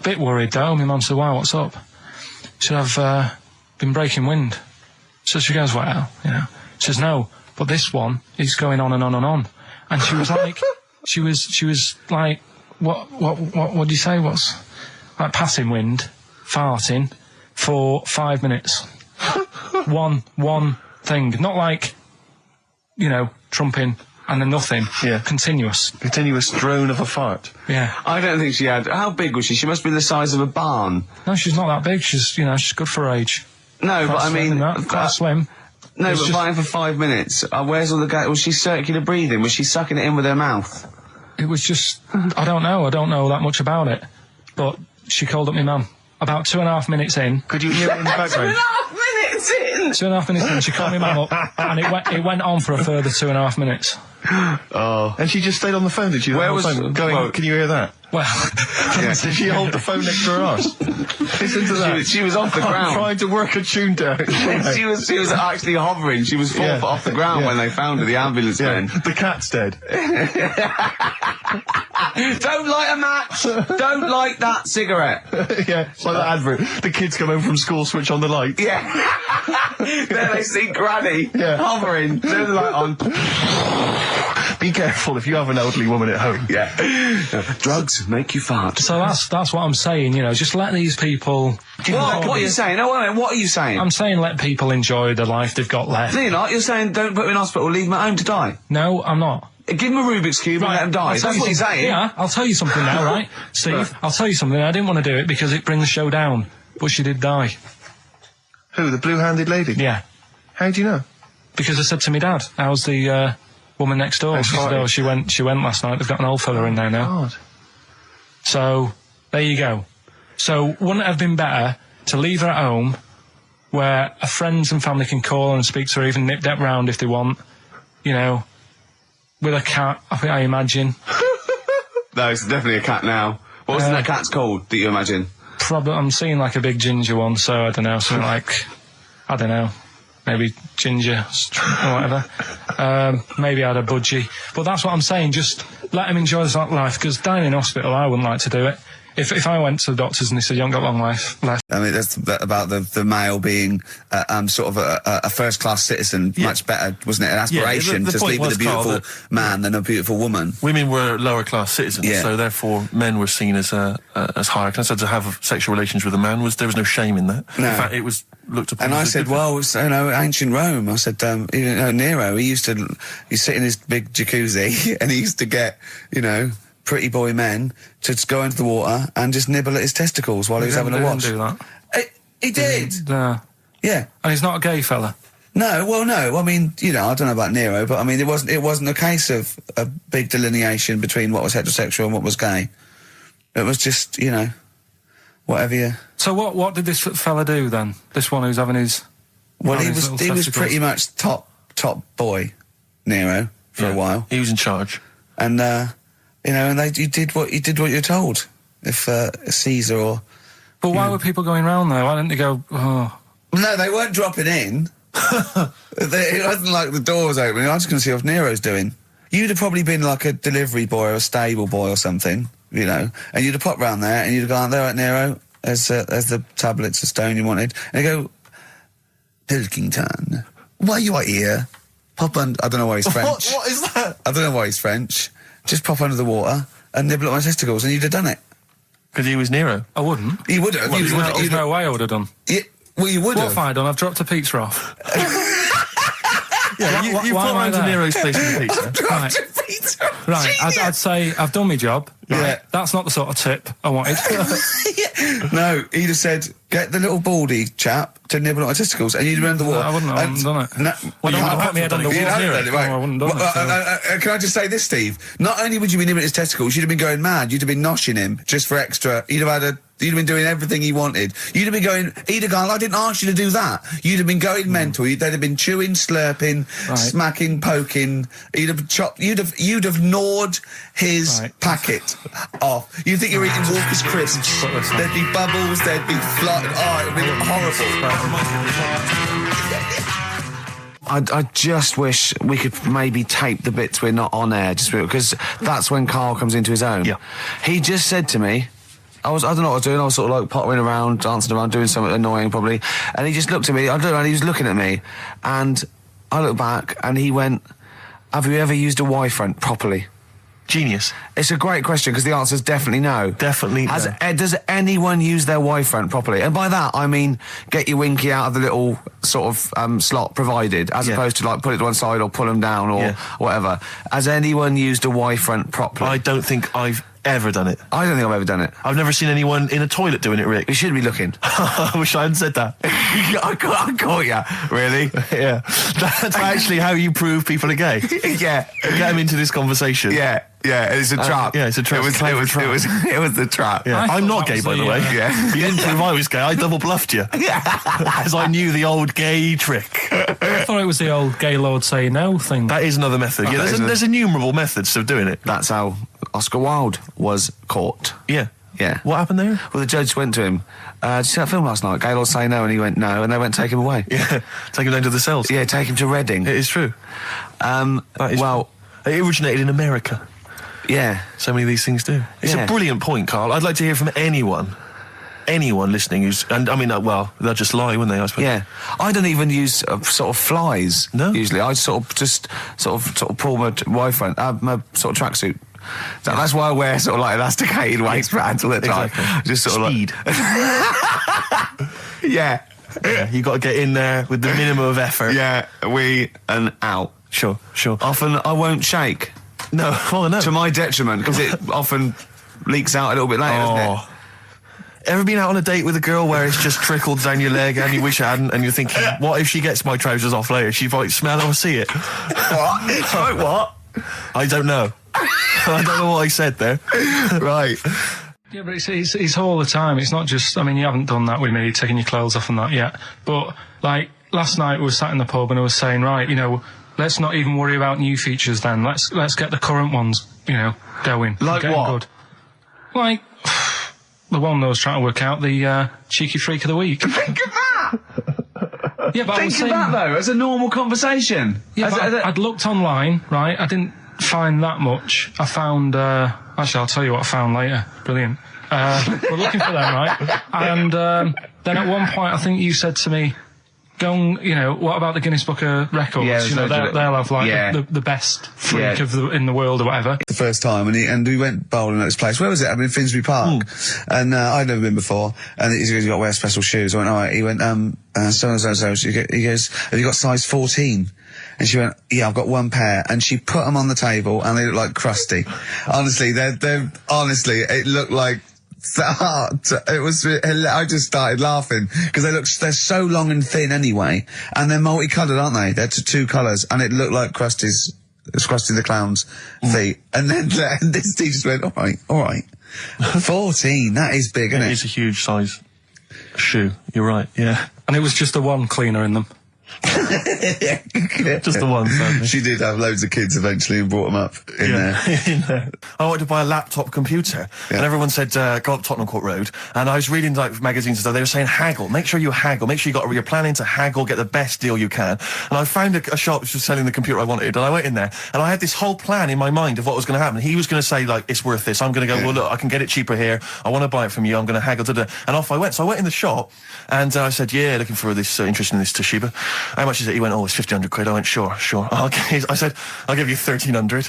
Bit worried though. My mum said, "Why? What's up?" She said, "I've been breaking wind." So she goes, "Well, you know." She says, "No, but this one is going on and on and on." And she was like, she was like, what do you say? What's like passing wind, farting for 5 minutes. one thing, not like, you know, trumping and then nothing. Yeah. Continuous. Continuous drone of a fart. Yeah. I don't think she had. How big was she? She must be the size of a barn. No, she's not that big. She's good for her age. No, but I mean, can't swim. no, it's but just- fighting for 5 minutes. Where's all the gas? Was she circular breathing? Was she sucking it in with her mouth? It was just, I don't know that much about it. But she called up my mum. About 2.5 minutes in. Could you hear it in the background? 2.5 minutes in! 2.5 minutes in, she called my mum up, and it went on for a further 2.5 minutes. Oh. And she just stayed on the phone, did she? Where was... Going, can you hear that? Well... Did she hold the phone next to her arse? Listen to that. She was off the ground. Trying to work a tune down. she was actually hovering. She was 4 foot off the ground when they found her, the ambulance men. The cat's dead. Don't light a match! Don't light that cigarette! Yeah, it's like that advert. The kids come home from school, switch on the light. Yeah. Then they see Granny hovering, turn the light on. Be careful if you have an elderly woman at home. Yeah. Drugs make you fart. So that's what I'm saying, you know, just let these people... What are you saying? No, wait a minute, what are you saying? I'm saying let people enjoy the life they've got left. No, you're not. You're saying don't put them in hospital, leave them at home to die. No, I'm not. Give them a Rubik's Cube and let them die. That's what you're saying. Yeah, I'll tell you something now, right? Steve, I'll tell you something. I didn't want to do it because it brings the show down. But she did die. Who, the blue-handed lady? Yeah. How do you know? Because I said to my dad, how's the woman next door? She said, oh, she went last night. They've got an old fella in there now. God. So, there you go. So, wouldn't it have been better to leave her at home where her friends and family can call and speak to her, even nip that round if they want, you know, with a cat, I imagine. No, it's definitely a cat now. What's that cat's called, that you imagine? Probably, I'm seeing like a big ginger one, so I don't know, something like, I don't know, maybe ginger or whatever. Maybe I had a budgie. But that's what I'm saying, just let them enjoy their life, because dying in hospital, I wouldn't like to do it. If I went to the doctors and they said, you haven't got long life left. I mean, that's about the male being sort of a first-class citizen, much better, wasn't it? An aspiration the to point sleep with a was, Karl, beautiful man than a beautiful woman. Women were lower-class citizens, so therefore men were seen as higher class. So to have sexual relations with a man, there was no shame in that. No. In fact, it was looked upon And as I a said, good well, you know, ancient Rome. I said, you know, Nero, he'd sit in his big jacuzzi and he used to get, you know, pretty boy men to just go into the water and just nibble at his testicles while he was having a watch. He didn't do that. He did. No. Yeah. And he's not a gay fella. No, well, no. I mean, you know, I don't know about Nero, but I mean, it wasn't a case of a big delineation between what was heterosexual and what was gay. It was just, you know, whatever you... So what did this fella do then? This one who's having his... Well, he was pretty much top boy, Nero, for a while. He was in charge. And, you know, and you did what you're told. If Caesar or... But why were people going round there? Why didn't they go, oh... No, they weren't dropping in. It wasn't like the door was opening. I was just going to see what Nero's doing. You'd have probably been like a delivery boy or a stable boy or something, you know, and you'd have popped round there and you'd have gone, there, right, Nero, there's the tablets of stone you wanted. And they go, Pilkington, why you are here? Pop under... I don't know why he's French. What is that? I don't know why he's French. Just pop under the water and nibble at my testicles and you'd have done it. Because he was Nero. I wouldn't. You would have. There's no way I would have done. Yeah, well, you would What have. have I done? I've dropped a pizza off. Yeah, you why put am I around to there? Nero's place with pizza. Right, I'd say I've done my job. Right? Yeah. That's not the sort of tip I wanted. No, he'd have said, get the little baldy chap to nibble at my testicles, and you'd have been under the water. I wouldn't have done it. No, Well, you I have put my head done under it. You water. have done it, right. No, I wouldn't have done it, Can I just say this, Steve? Not only would you be nibbling at his testicles, you'd have been going mad. You'd have been noshing him just for extra. You'd have been doing everything he wanted. You'd have been going, he'd have gone, I didn't ask you to do that. You'd have been going mental. They'd have been chewing, slurping, smacking, poking. You'd have chopped, you'd have gnawed his packet off. You think you're eating Walker's crisps. There'd be bubbles, there'd be flood. Oh, it'd be horrible. I just wish we could maybe tape the bits we're not on air, just because that's when Karl comes into his own. Yeah. He just said to me, I don't know what I was doing, I was sort of like pottering around, dancing around, doing something annoying probably, and he just looked at me, I don't know, and he was looking at me, and I looked back, and he went, have you ever used a Y-front properly? Genius. It's a great question, because the answer is definitely no. Definitely no. Does anyone use their Y-front properly? And by that, I mean, get your winky out of the little sort of slot provided, as opposed to like put it to one side or pull them down or whatever. Has anyone used a Y-front properly? I don't think I've ever done it. I don't think I've ever done it. I've never seen anyone in a toilet doing it, Rick. You should be looking. I wish I hadn't said that. I caught you. Really? Yeah. That's actually how you prove people are gay. Yeah. Get them into this conversation. Yeah. It's a trap. Yeah, it's a trap. It was the trap. Yeah. I I'm thought not that gay, was by the the, way. Yeah. You didn't prove I was gay. I double bluffed you. As I knew the old gay trick. I thought it was the old gay lord say no thing. That is another method. Yeah, there's innumerable methods of doing it. That's how Oscar Wilde was caught. Yeah. Yeah. What happened there? Well, the judge went to him. Did you see that film last night? Gaylord Say No, and he went no, and they went take him away. Yeah. Take him down to the cells. Yeah, take him to Reading. It is true. That is well, it originated in America. Yeah. So many of these things do. It's a brilliant point, Carl. I'd like to hear from anyone listening who's, and I mean, well, they'll just lie, wouldn't they, I suppose? Yeah. I don't even use sort of flies. No. Usually, I sort of pull my wife around, my sort of tracksuit. That's why I wear sort of like elasticated waistbands all the time. Exactly. Just sort Speed. of like. Yeah. Yeah, you got to get in there with the minimum of effort. Yeah, we and out. Sure. Often I won't shake. No, oh no. To my detriment, because it often leaks out a little bit later, doesn't it? Ever been out on a date with a girl where it's just trickled down your leg and you wish it hadn't, and you're thinking, what if she gets my trousers off later? She might smell or see it. What? Sorry, what? I don't know. I don't know what I said there. Right. Yeah, but it's all the time. It's not just, I mean, you haven't done that with me, taking your clothes off and that yet. But, like, last night we were sat in the pub and I was saying, right, you know, let's not even worry about new features then. Let's get the current ones, you know, going. Like what? Good. Like, the one that I was trying to work out, the cheeky freak of the week. Think of that! Yeah, but I was Think of saying, that, though, as a normal conversation. yeah, but I'd looked online, right? I didn't find that much. I found, actually, I'll tell you what I found later. Brilliant. We're looking for them, right? And then at one point, I think you said to me, go and, you know, what about the Guinness Book of Records? Yeah, you know, they'll have, like, the best freak in the world or whatever. The first time, and we went bowling at this place. Where was it? I mean, Finsbury Park. And I'd never been before. And he goes, you got to wear special shoes. I went, all right. He went, so. He goes, have you got size 14? And she went, yeah, I've got one pair. And she put them on the table, and they look like crusty. Honestly, honestly, it looked like it was. I just started laughing because they're so long and thin anyway, and they're multicoloured, aren't they? They're two colours, and it looked like Krusty the Clown's feet. And then this teacher just went, all right, 14. That is big, isn't it? It is a huge size shoe. You're right. Yeah, And it was just the one cleaner in them. just the one. Sadly. She did have loads of kids eventually and brought them up in there. I wanted to buy a laptop computer, and everyone said, go up Tottenham Court Road, and I was reading like magazines and stuff. They were saying haggle. Make sure you haggle. Make sure you're planning to haggle, get the best deal you can. And I found a shop which was selling the computer I wanted, and I went in there, and I had this whole plan in my mind of what was going to happen. He was going to say, like, it's worth this. I'm going to go, well, look, I can get it cheaper here. I want to buy it from you. I'm going to haggle. And off I went. So I went in the shop, and I said, yeah, looking for this, interested in this Toshiba. How much is it? He went, oh, it's 1,500 quid. I went, sure. Okay. I said, I'll give you 1,300.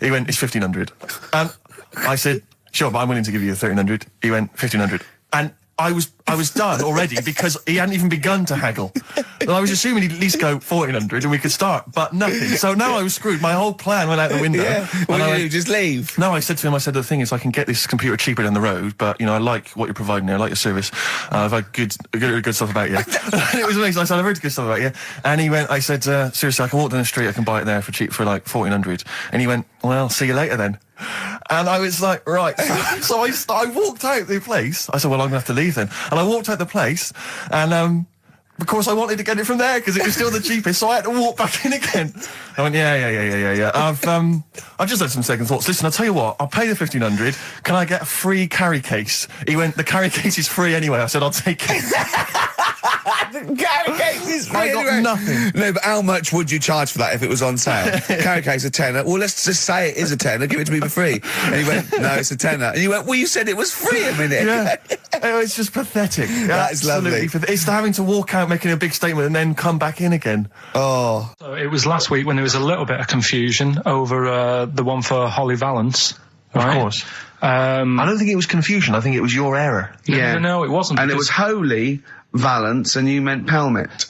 He went, it's 1,500. And I said, sure, but I'm willing to give you 1,300. He went, 1,500. And I was done already because he hadn't even begun to haggle. And I was assuming he'd at least go 1,400 and we could start, but nothing. So now I was screwed. My whole plan went out the window. What did you do? Just leave? No, I said to him, the thing is I can get this computer cheaper down the road, but, you know, I like what you're providing there. I like your service. I've had good stuff about you. And it was amazing. I said, I've heard good stuff about you. And he went, I said, seriously, I can walk down the street, I can buy it there for cheap for like 1,400. And he went, well, see you later then. And I was like, right. So I walked out the place. I said, well, I'm going to have to leave then. And I walked out the place, and of course I wanted to get it from there because it was still the cheapest, so I had to walk back in again. I went, yeah. I've just had some second thoughts. Listen, I'll tell you what, I'll pay the 1,500. Can I get a free carry case? He went, the carry case is free anyway. I said, I'll take it. Carry case is free I got anyway. nothing. No, but how much would you charge for that if it was on sale? Carry case a tenner. Well, let's just say it is a tenner. Give it to me for free. And he went, no, it's a tenner. And you went, well, you said it was free a minute. Yeah. It's just pathetic. That is lovely. It's having to walk out making a big statement and then come back in again. Oh. So it was last week when there was a little bit of confusion over the one for Holly Valance. Right? Of course. I don't think it was confusion. I think it was your error. No, it wasn't. And it was Holy Valance, and you meant Pelmet.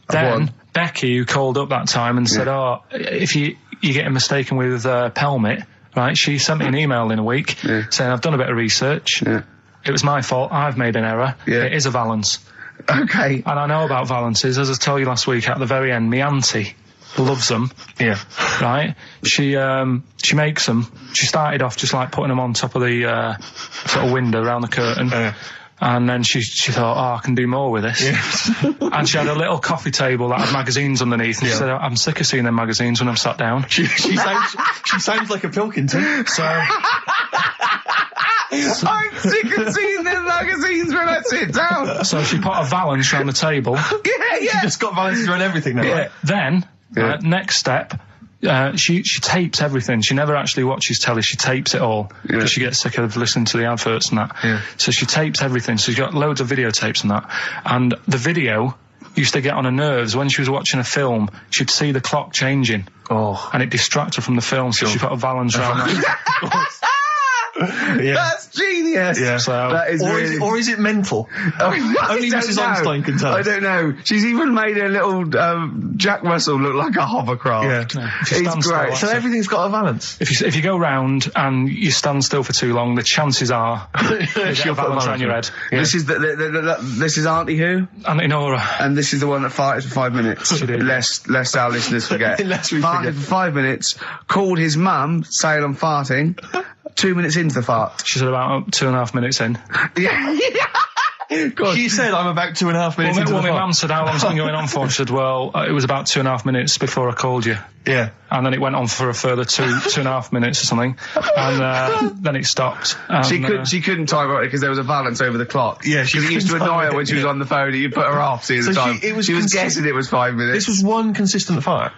Then Becky, who called up that time and said, if you're getting mistaken with Pelmet, right? She sent me an email in a week saying, I've done a bit of research. Yeah. It was my fault. I've made an error. Yeah. It is a valance. Okay. And I know about valances. As I told you last week, at the very end, my auntie loves them. Yeah. Right? She makes them. She started off just like putting them on top of the sort of window around the curtain. And then she thought, I can do more with this. Yeah. And she had a little coffee table that had magazines underneath. And she said, I'm sick of seeing them magazines when I'm sat down. She sounds like a Pilkington. So I'm sick of seeing them magazines when I sit down. So she put a valance around the table. She just got valances around everything now. Yeah. Then, next step, she tapes everything. She never actually watches telly. She tapes it all because she gets sick of listening to the adverts and that. Yeah. So she tapes everything. So she's got loads of videotapes and that. And the video used to get on her nerves. When she was watching a film, she'd see the clock changing. Oh. And it distracted her from the film. So she put a valance around that. Yeah. That's genius. Yeah. So, that is or is it mental? Only Mrs. Einstein can tell. I don't know. She's even made a little Jack Russell look like a hovercraft. Yeah. It's great. So everything's got a valance. If you go round and you stand still for too long, the chances are she'll put a valance around your head. Yeah. This is this is Auntie who? Auntie Nora. And this is the one that farted for 5 minutes. Lest our listeners forget. Lest we farted forget. for 5 minutes. Called his mum, saying I'm farting. 2 minutes into the fart. She said about 2.5 minutes in. Yeah. God. She said I'm about 2.5 minutes into the my fart. mum said, how long's it been going on for? She said, well, it was about 2.5 minutes before I called you. Yeah. And then it went on for a further 2.5 minutes or something. And then it stopped. And, She couldn't time it because there was a valance over the clock. Yeah, she Because it used to couldn't annoy time her it, when she was yeah. on the phone and you put her off seeing So the time. she was guessing it was 5 minutes. This was one consistent fart.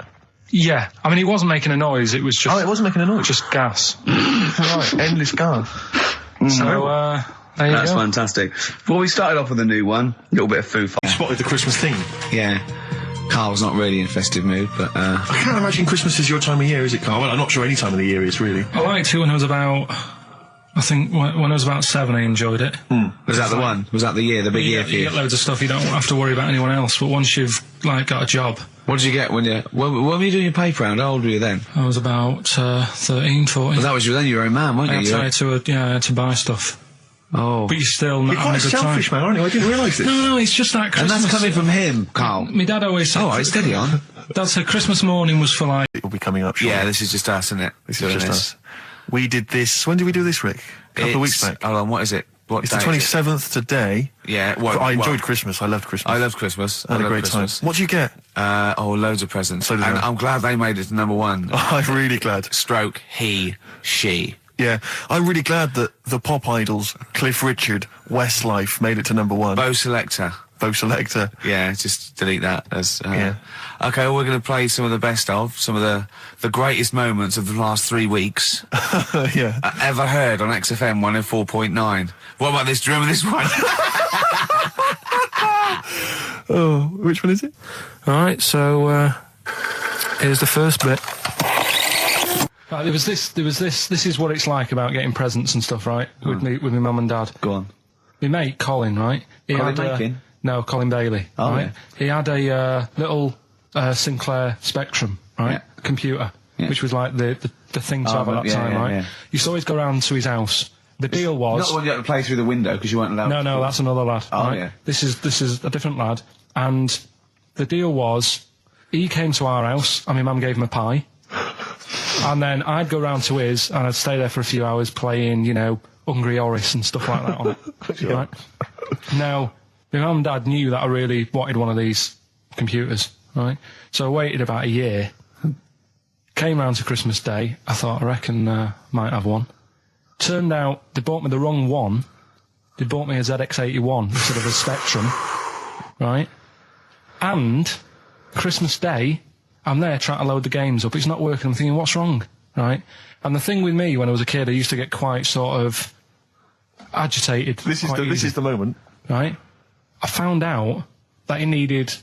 yeah. I mean, it wasn't making a noise. It was just... Oh, it wasn't making a noise. Just gas. Right, endless gas. So, there you That's go. fantastic. Well, we started off with a new one. A little bit of foo fight. Spotted the Christmas theme. Yeah. Carl's not really in festive mood, but I can't imagine Christmas is your time of year, is it, Carl? Well, I'm not sure any time of the year is, really. I liked it when I was about... I think when I was about 7, I enjoyed it. was that the one? Was that the year, the big year for You you? get loads of stuff, you don't have to worry about anyone else. But once you've, got a job... What did you get when were you doing your paper round? How old were you then? I was about 13, 14. Well, that was then you were a man, weren't you? I had to buy stuff. Oh. But you're still not You're quite a having a good selfish time. man, aren't you? I didn't realise this. No, it's just that And Christmas... that's coming from him, Carl. My dad always said... All right, steady on. Dad said Christmas morning was for like... It will be coming up shortly. Yeah, this is just us, isn't it? This is just us. We did this... When did we do this, Rick? A couple of weeks back. Hold on, what is it? What It's the day is it? 27th today. Yeah, I enjoyed Christmas. I loved Christmas. I love Christmas. I had a great time. What do you get? Loads of presents. So did and I. I'm glad they made it to number one. I'm really glad. Stroke, he, she. Yeah, I'm really glad that the pop idols, Cliff Richard, Westlife, made it to number one. Bo Selector. Bo Selector. Yeah, just delete that. As, Yeah. Okay, well, we're going to play some of the best of, some of the greatest moments of the last 3 weeks Yeah. ever heard on XFM 104.9. What about this? Do you remember this one? Oh, which one is it? Alright, so, here's the first bit. Right, there was this, this is what it's like about getting presents and stuff, right? With my mum and dad. Go on. My mate, Colin, right? He Colin had, Mackin? No, Colin Bailey. Oh, right? yeah. He had a little Sinclair Spectrum, right? Yeah. Computer, Yeah. which was like the thing to have at that yeah, time, yeah, right? yeah. You used to always go round to his house. The deal was... Not the one you had to play through the window because you weren't allowed to. No, that's another lad. Oh, right? yeah. This is a different lad. And the deal was, he came to our house, and my mum gave him a pie. And then I'd go round to his, and I'd stay there for a few hours playing, Hungry Horace and stuff like that on it. Yeah. Right? Now, my mum and dad knew that I really wanted one of these computers, right? So I waited about a year. Came round to Christmas Day. I thought, I reckon might have one. Turned out they bought me the wrong one. They bought me a ZX81 instead of a Spectrum, right? And Christmas Day, I'm there trying to load the games up. It's not working. I'm thinking, what's wrong, right? And the thing with me, when I was a kid, I used to get quite sort of agitated. This is quite easy, the moment. right? I found out that it needed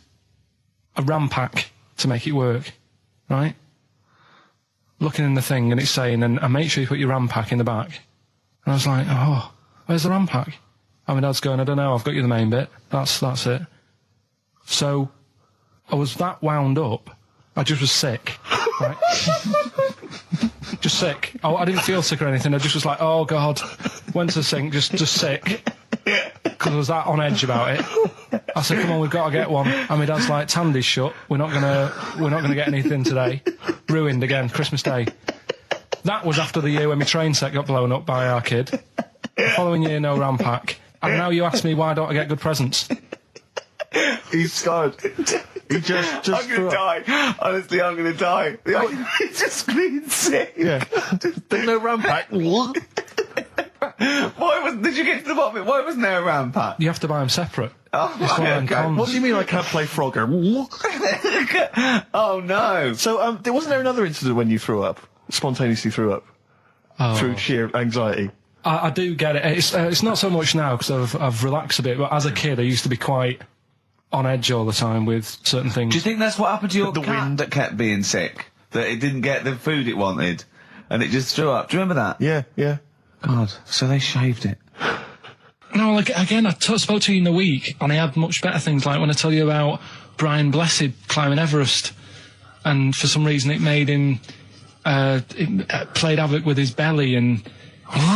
a RAM pack to make it work, right? Looking in the thing and it's saying, and make sure you put your RAM pack in the back. And I was like, oh, where's the RAM pack? And my dad's going, I don't know, I've got you the main bit. That's it. So I was that wound up, I just was sick, right? just sick. I didn't feel sick or anything. I just was like, oh God. Went to the sink, just sick. Because I was that on edge about it. I said, come on, we've got to get one. And my dad's like, Tandy's shut. We're not gonna get anything today. Ruined again, Christmas Day. That was after the year when my train set got blown up by our kid. The following year, no RAM pack. And now you ask me, why don't I get good presents? He's scarred. He just I'm gonna die. Honestly, I'm gonna die. He's just screaming sick. Yeah. There's no RAM pack. What? Did you get to the bottom of it? Why wasn't there a RAM pack? You have to buy them separate. Oh, It's one of them okay. cons. What do you mean I can't play Frogger? Oh no. So, wasn't there another incident when you threw up? Spontaneously threw up? Through sheer anxiety? I do get it. It's not so much now because I've relaxed a bit, but as a kid I used to be quite on edge all the time with certain things. Do you think that's what happened to your The cat wind. that kept being sick? That it didn't get the food it wanted, and it just threw up? Do you remember that? Yeah. God, so they shaved it. No, like, again, I spoke to you in the week, and I had much better things, like when I tell you about Brian Blessed climbing Everest, and for some reason it made him, it played havoc with his belly, and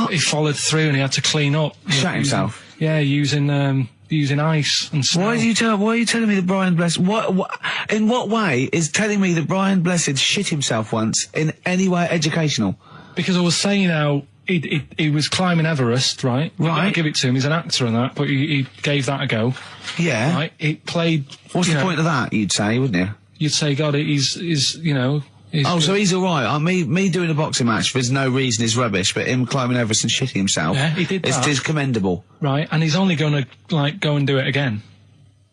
he followed through, and he had to clean up. Shut himself? Yeah, using ice and snow. Why are you telling me that Brian Blessed? In what way is telling me that Brian Blessed shit himself once in any way educational? Because I was saying how he was climbing Everest, right? Right. I give it to him, he's an actor and that, but he gave that a go. Yeah. Right? He played... What's you the know, point of that, you'd say, wouldn't you? You'd say, God, he's you know... So he's alright. Me doing a boxing match for no reason is rubbish, but him climbing Everest and shitting himself... Yeah, he did that. Is commendable. Right, and he's only going to, like, go and do it again.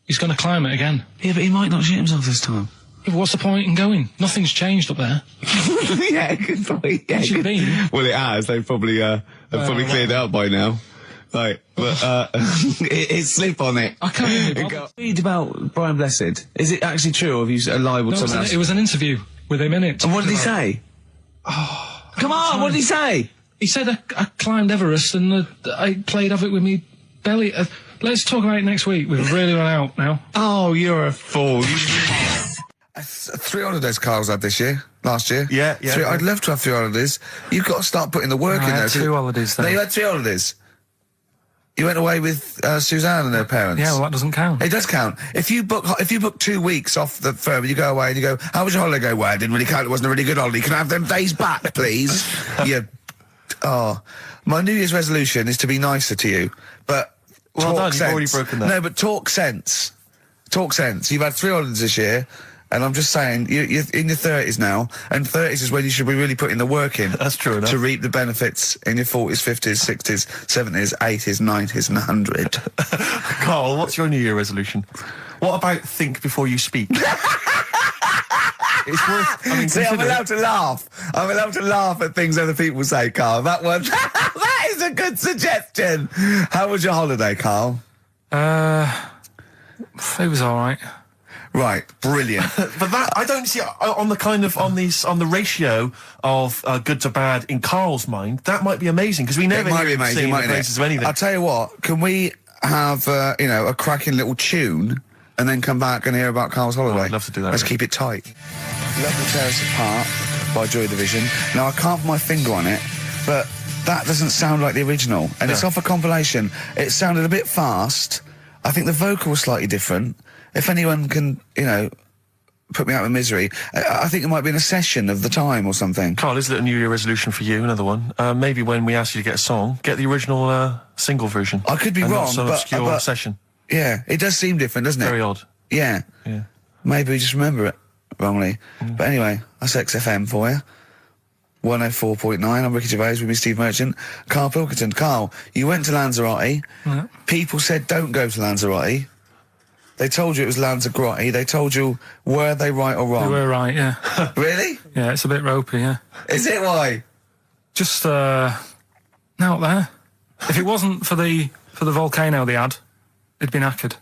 He's going to climb it again. Yeah, but he might not shit himself this time. Yeah, what's the point in going? Nothing's changed up there. Yeah, good point. Yeah, Should be. Well, it has. They've probably cleared it out by now. Right, but it's slip on it. I can't even be bothered. Read about Brian Blessed. Is it actually true, or have you lied with No, someone else? it was an interview with him in it. And what did he say? Come on, what did he say? He said I climbed Everest and I played havoc with me belly. Let's talk about it next week. We've really run out now. Oh, you're a fool. 3 holidays Carl's had this year. Last year. Yeah. I'd love to have 3 holidays. You've got to start putting the work in there. 2 holidays then. No, you had 3 holidays. You went away with Suzanne and her parents. Yeah, well, that doesn't count. It does count. If you book 2 weeks off the firm, you go away and you go, how was your holiday? Go, well, it didn't really count. It wasn't a really good holiday. Can I have them days back, please? My New Year's resolution is to be nicer to you, but Well talk done, sense. you've already broken that. No, but talk sense. Talk sense. You've had 3 holidays this year, and I'm just saying, you're in your 30s now, and 30s is when you should be really putting the work in. That's true enough. To reap the benefits in your 40s, 50s, 60s, 70s, 80s, 90s, and 100. Carl, what's your New Year resolution? What about think before you speak? It's worth... I mean, See, I'm consider- allowed to laugh. I'm allowed to laugh at things other people say, Carl. That one, that is a good suggestion. How was your holiday, Carl? It was all right. Right, brilliant. But that, I don't see, on the ratio of good to bad in Carl's mind, that might be amazing, because we never It might hear be him amazing, singing the mightn't praises it? of anything. I'll tell you what, can we have, a cracking little tune and then come back and hear about Carl's holiday? I'd love to do that, Let's really. keep it tight. Love to Tear Us Apart by Joy Division. Now, I can't put my finger on it, but that doesn't sound like the original. And it's off a compilation. It sounded a bit fast. I think the vocal was slightly different. If anyone can, put me out of misery, I think it might be in a session of the time or something. Carl, is it a New Year resolution for you? Another one. Maybe when we ask you to get a song, get the original single version. I could be and wrong, not some but- obscure but- session. Yeah, it does seem different, doesn't it? Very odd. Yeah. Yeah. Maybe we just remember it wrongly. But anyway, that's XFM for you. 104.9, I'm Ricky Gervais with me, Steve Merchant. Karl Pilkington. Carl, you went to Lanzarote. Yeah. People said don't go to Lanzarote. They told you it was Lanzarote. They told you, were they right or You wrong? were right, yeah. Really? Yeah, it's a bit ropey, yeah. Is it why? Just, out there. If it wasn't for the volcano they had, it'd been knackered.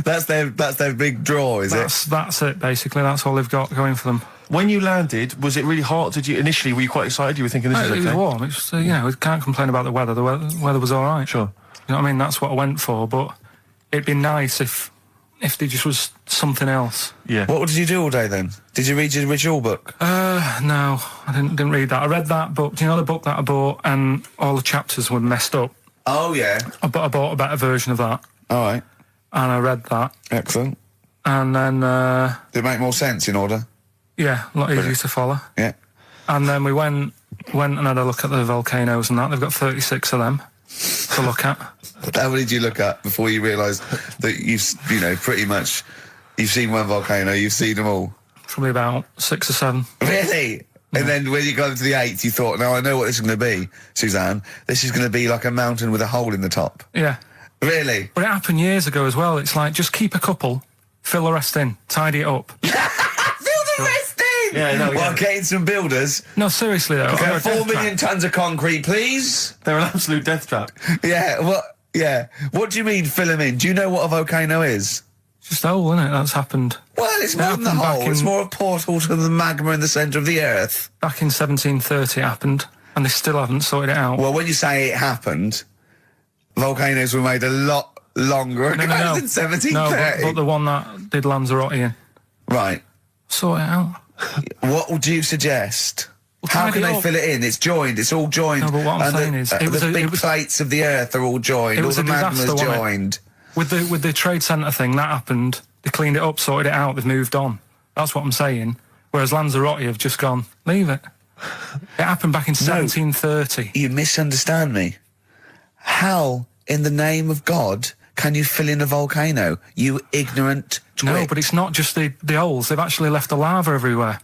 That's their big draw, is it? That's it, basically. That's all they've got going for them. When you landed, was it really hot? Were you quite excited? You were thinking this is It okay? was warm. It's we can't complain about the weather. The weather was all right. Sure. You know what I mean? That's what I went for. But it'd be nice if if there just was something else. Yeah. What did you do all day then? Did you read your ritual book? No, I didn't read that. I read that book. Do you know the book that I bought and all the chapters were messed up? Oh, yeah. I bought a better version of that. All right. And I read that. Excellent. And then, Did it make more sense in order? yeah, a lot easier to follow. Yeah. And then we went and had a look at the volcanoes and that. They've got 36 of them to look at. How many did you look at before you realised that pretty much, you've seen one volcano, you've seen them all? Probably about 6 or 7. Really? And then when you got to the 8th, you thought, now I know what this is going to be, Suzanne. This is going to be like a mountain with a hole in the top. Yeah. Really? But it happened years ago as well. It's like, just keep a couple, fill the rest in, tidy it up. Fill the rest in! Yeah, no, Well, getting some builders. No, seriously though. Okay, 4 million tons of concrete, please. They're an absolute death trap. Yeah, what do you mean fill them in? Do you know what a volcano is? It's just a hole, isn't it? That's happened. Well, it's more than the happened back hole. It's in- more a portal to the magma in the centre of the earth. Back in 1730 it happened, and they still haven't sorted it out. Well, when you say it happened, volcanoes were made a lot longer ago than 1730. No, but the one that did Lanzarote in. Right. Sort it out. What would you suggest? How tidy can they up. fill it in? It's joined. It's all joined. No, but what I'm And saying is, it was the a- big it was- plates of the earth are all joined. It All was the a disaster, magma's wasn't it? joined. With the trade centre thing, that happened. They cleaned it up, sorted it out, they've moved on. That's what I'm saying. Whereas Lanzarote have just gone, leave it. It happened back in 1730. You misunderstand me. How, in the name of God, can you fill in a volcano? You ignorant twit. No, but it's not just the holes. They've actually left the lava everywhere.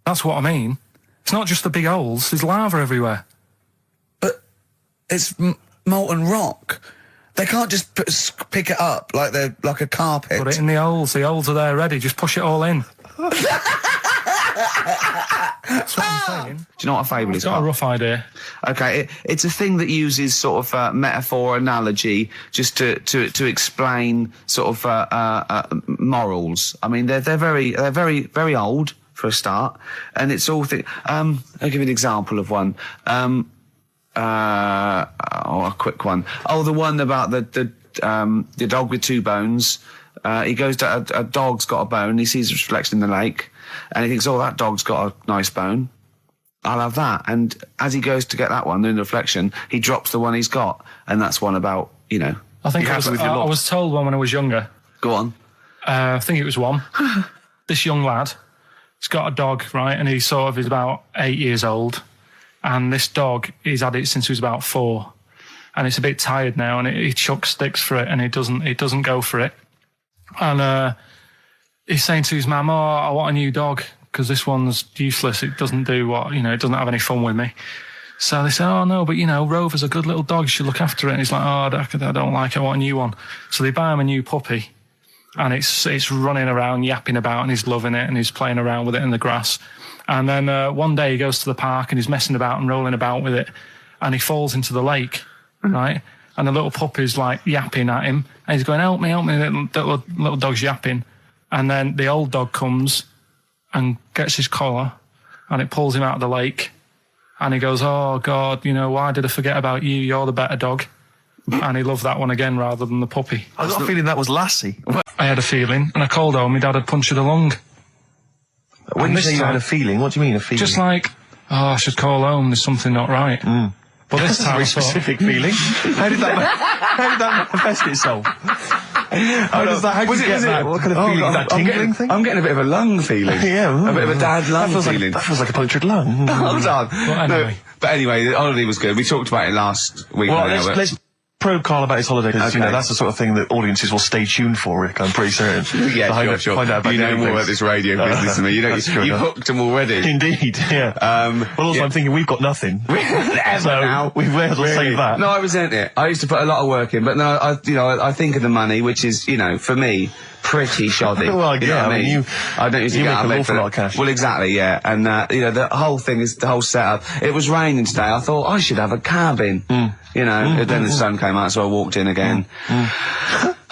That's what I mean. It's not just the big holes. There's lava everywhere. But it's molten rock. They can't just pick it up like they're like a carpet. Put it in the holes. The holes are there ready. Just push it all in. That's what I'm saying. Do you know what a fable I've is? got a Carl? rough idea. Okay, it's a thing that uses sort of metaphor, analogy, just to explain sort of morals. I mean, they're very old for a start, and it's all. I'll give you an example of one. A quick one. Oh, the one about the dog with 2 bones. He goes to a dog's got a bone. He sees a reflection in the lake, and he thinks, "Oh, that dog's got a nice bone. I'll have that." And as he goes to get that one in the reflection, he drops the one he's got, and that's one about I think I was told one when I was younger. Go on. I think it was one. This young lad, he's got a dog, right, and he sort of is about 8 years old, and this dog, he's had it since he was about 4, and it's a bit tired now, and he chucks sticks for it, and it doesn't go for it, and he's saying to his mum, "Oh, I want a new dog because this one's useless. It doesn't do what it doesn't have any fun with me." So they say, "Oh no, but Rover's a good little dog. You should look after it." And he's like, "Oh, I don't like it. I want a new one." So they buy him a new puppy. And it's running around, yapping about, and he's loving it, and he's playing around with it in the grass. And then one day he goes to the park, and he's messing about and rolling about with it, and he falls into the lake, right? And the little puppy's like yapping at him, and he's going, help me, the little dog's yapping. And then the old dog comes and gets his collar, and it pulls him out of the lake, and he goes, "Oh, God, why did I forget about you? You're the better dog." And he loved that one again rather than the puppy. I got a feeling that was Lassie. I had a feeling, and I called home, my dad had punctured a lung. When you say you had a feeling, what do you mean a feeling? Just like, I should call home, there's something not right. But this That's a time very I thought, specific feeling. How did that manifest itself? How did you get that? What kind of feeling? Is that tingling thing? I'm getting a bit of a lung feeling. Yeah. A bit of a dad lung feeling. That feels like a punctured lung. Hold on. anyway. But anyway, the holiday was good. We talked about it last week. Well, let's probe Carl about his holiday, because Okay. that's the sort of thing that audiences will stay tuned for, Rick, I'm pretty certain. Yeah, sure. Find out about you know different more things. about this radio business than me. That's true, You've no. hooked them already. Indeed, yeah. Well, also, yeah. I'm thinking we've got nothing. Ever now. We may as well save that. No, I resent it. I used to put a lot of work in, but no, I think of the money, which is, for me, pretty shoddy. Well, You know yeah, what I mean, I don't usually you get make out of an bed awful for lot of cash. Well, exactly, yeah. And, the whole thing is, the whole setup. It was raining today. I thought, I should have a cabin. Then the sun came out, so I walked in again.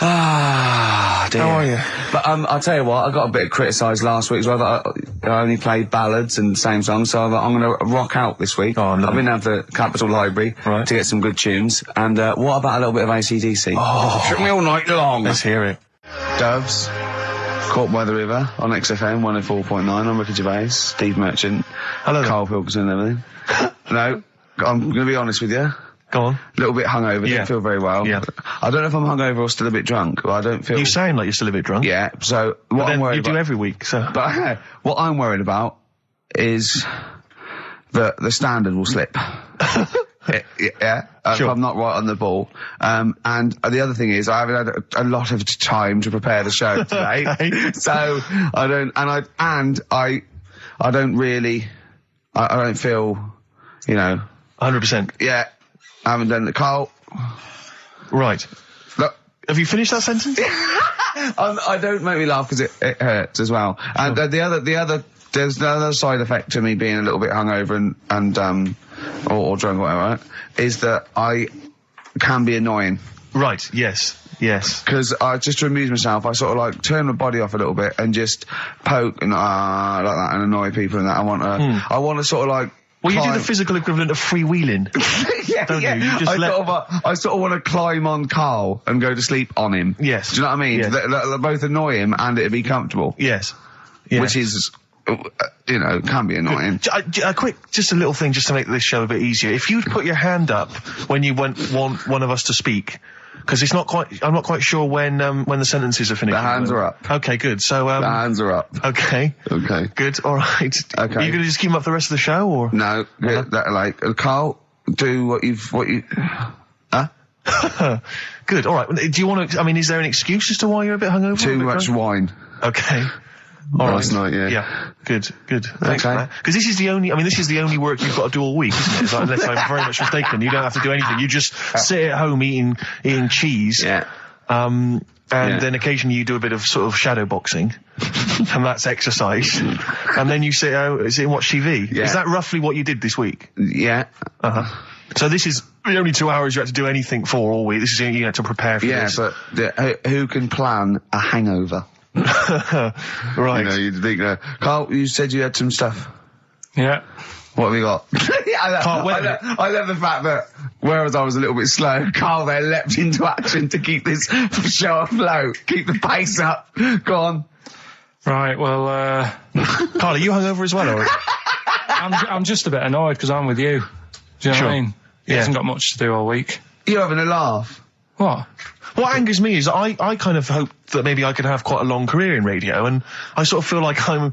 Ah, dear. How are you? But I'll tell you what, I got a bit criticised last week as well. That I only played ballads and same songs, so I'm going to rock out this week. Oh, lovely. I've been down to the Capitol Library Right. to get some good tunes. And what about a little bit of AC/DC? Oh, took me all night long. Let's hear it. Doves, Caught by the River on XFM 104.9. I'm Ricky Gervais, Steve Merchant, Hello. Karl Pilkington and everything. No, I'm going to be honest with you. Go on. A little bit hungover, Yeah. don't feel very well. Yeah. I don't know if I'm hungover or still a bit drunk, but I don't feel... You sound like you're still a bit drunk. Yeah, so what But then I'm worried you about... do every week, so... But what I'm worried about is that the standard will slip. Yeah, Sure. if I'm not right on the ball. And the other thing is I haven't had a lot of time to prepare the show today. Okay. So I don't, I don't really, I don't feel, 100%. yeah, I haven't done the Karl. Right. Look, Have you finished that sentence? I don't make me laugh because it hurts as well. And there's the other side effect to me being a little bit hungover or drunk or whatever, right, is that I can be annoying. Right, yes. Because just to amuse myself, I sort of like turn my body off a little bit and just poke and like that and annoy people and that. I want to sort of like. Well, you do the physical equivalent of freewheeling. Yeah, don't yeah. you? You just I sort of want to climb on Karl and go to sleep on him. Yes. Do you know what I mean? Yes. They'll both annoy him and it'd be comfortable. Yes. Which is, can be annoying. Just a little thing just to make this show a bit easier. If you'd put your hand up when you want one of us to speak, because I'm not quite sure when the sentences are finished. The hands are up. Okay, good. So, The hands are up. Okay. Okay. Good, alright. Okay. Are you gonna just keep them up the rest of the show, or? No, Karl, do what you, huh? Good, alright. Do you want to, is there an excuse as to why you're a bit hungover? Too much wine. Okay. All Last right. night, yeah. Yeah. Good. Thanks Okay. for that. Because this is the only work you've got to do all week, isn't it? It's like, unless I'm very much mistaken. You don't have to do anything. You just sit at home eating cheese. Yeah. And then occasionally you do a bit of sort of shadow boxing. And that's exercise. And then you sit out and watch TV. Yeah. Is that roughly what you did this week? Yeah. Uh-huh. So this is the only 2 hours you had to do anything for all week. This is you had to prepare for this. Yeah, but who can plan a hangover? Right. You'd think, Karl, you said you had some stuff. Yeah. What have you got? I love the fact that, whereas I was a little bit slow, Karl there leapt into action to keep this show afloat, keep the pace up. Go on. Right, well, Karl, are you hungover as well, or? I'm just a bit annoyed because I'm with you. Do you know what I mean? He hasn't got much to do all week. You're having a laugh. What? What angers me is I kind of hope that maybe I could have quite a long career in radio, and I sort of feel like I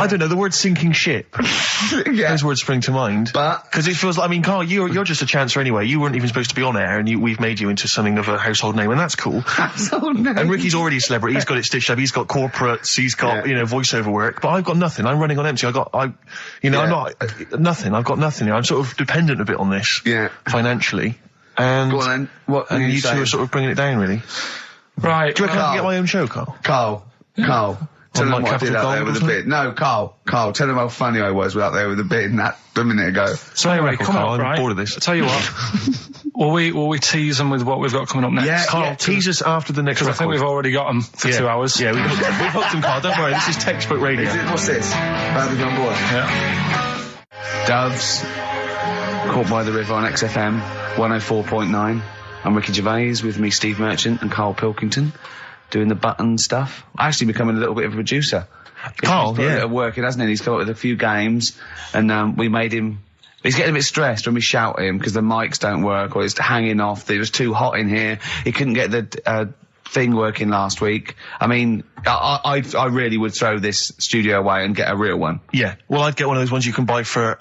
don't know, the word sinking ship. Yeah. Those words spring to mind. But... Because it feels like, Karl, you're just a chancer anyway. You weren't even supposed to be on air, and we've made you into something of a household name, and that's cool. Household name. And Ricky's already a celebrity. He's got it stitched up. He's got corporates. He's got, voiceover work. But I've got nothing. I'm running on empty. I'm not, nothing. I've got nothing. I'm sort of dependent a bit on this. Yeah. Financially. And, go on then. What and you two are sort of bringing it down, really. Right. Do you reckon I can get my own show, Karl? Karl. Tell them like what I did Capital out there Gold with or a something? bit. No, Karl, tell them how funny I was out there with a bit in that a minute ago. So anyway, come Karl, on, I'm right? bored of this. I'll tell you what. will we tease them with what we've got coming up next? Yeah. Karl, tease us after the next Because I record. think we've already got them for 2 hours. Yeah, we've hooked them, Karl. Don't worry, this is textbook radio. What's this? Bradley on board. Yeah. Doves, Caught by the River on XFM 104.9. I'm Ricky Gervais, with me Steve Merchant and Karl Pilkington, doing the button stuff. Actually becoming a little bit of a producer. Karl, He's put a bit of work in, hasn't he? He's come up with a few games, and we made him... He's getting a bit stressed when we shout at him because the mics don't work or it's hanging off. It was too hot in here. He couldn't get the thing working last week. I really would throw this studio away and get a real one. Yeah. Well, I'd get one of those ones you can buy for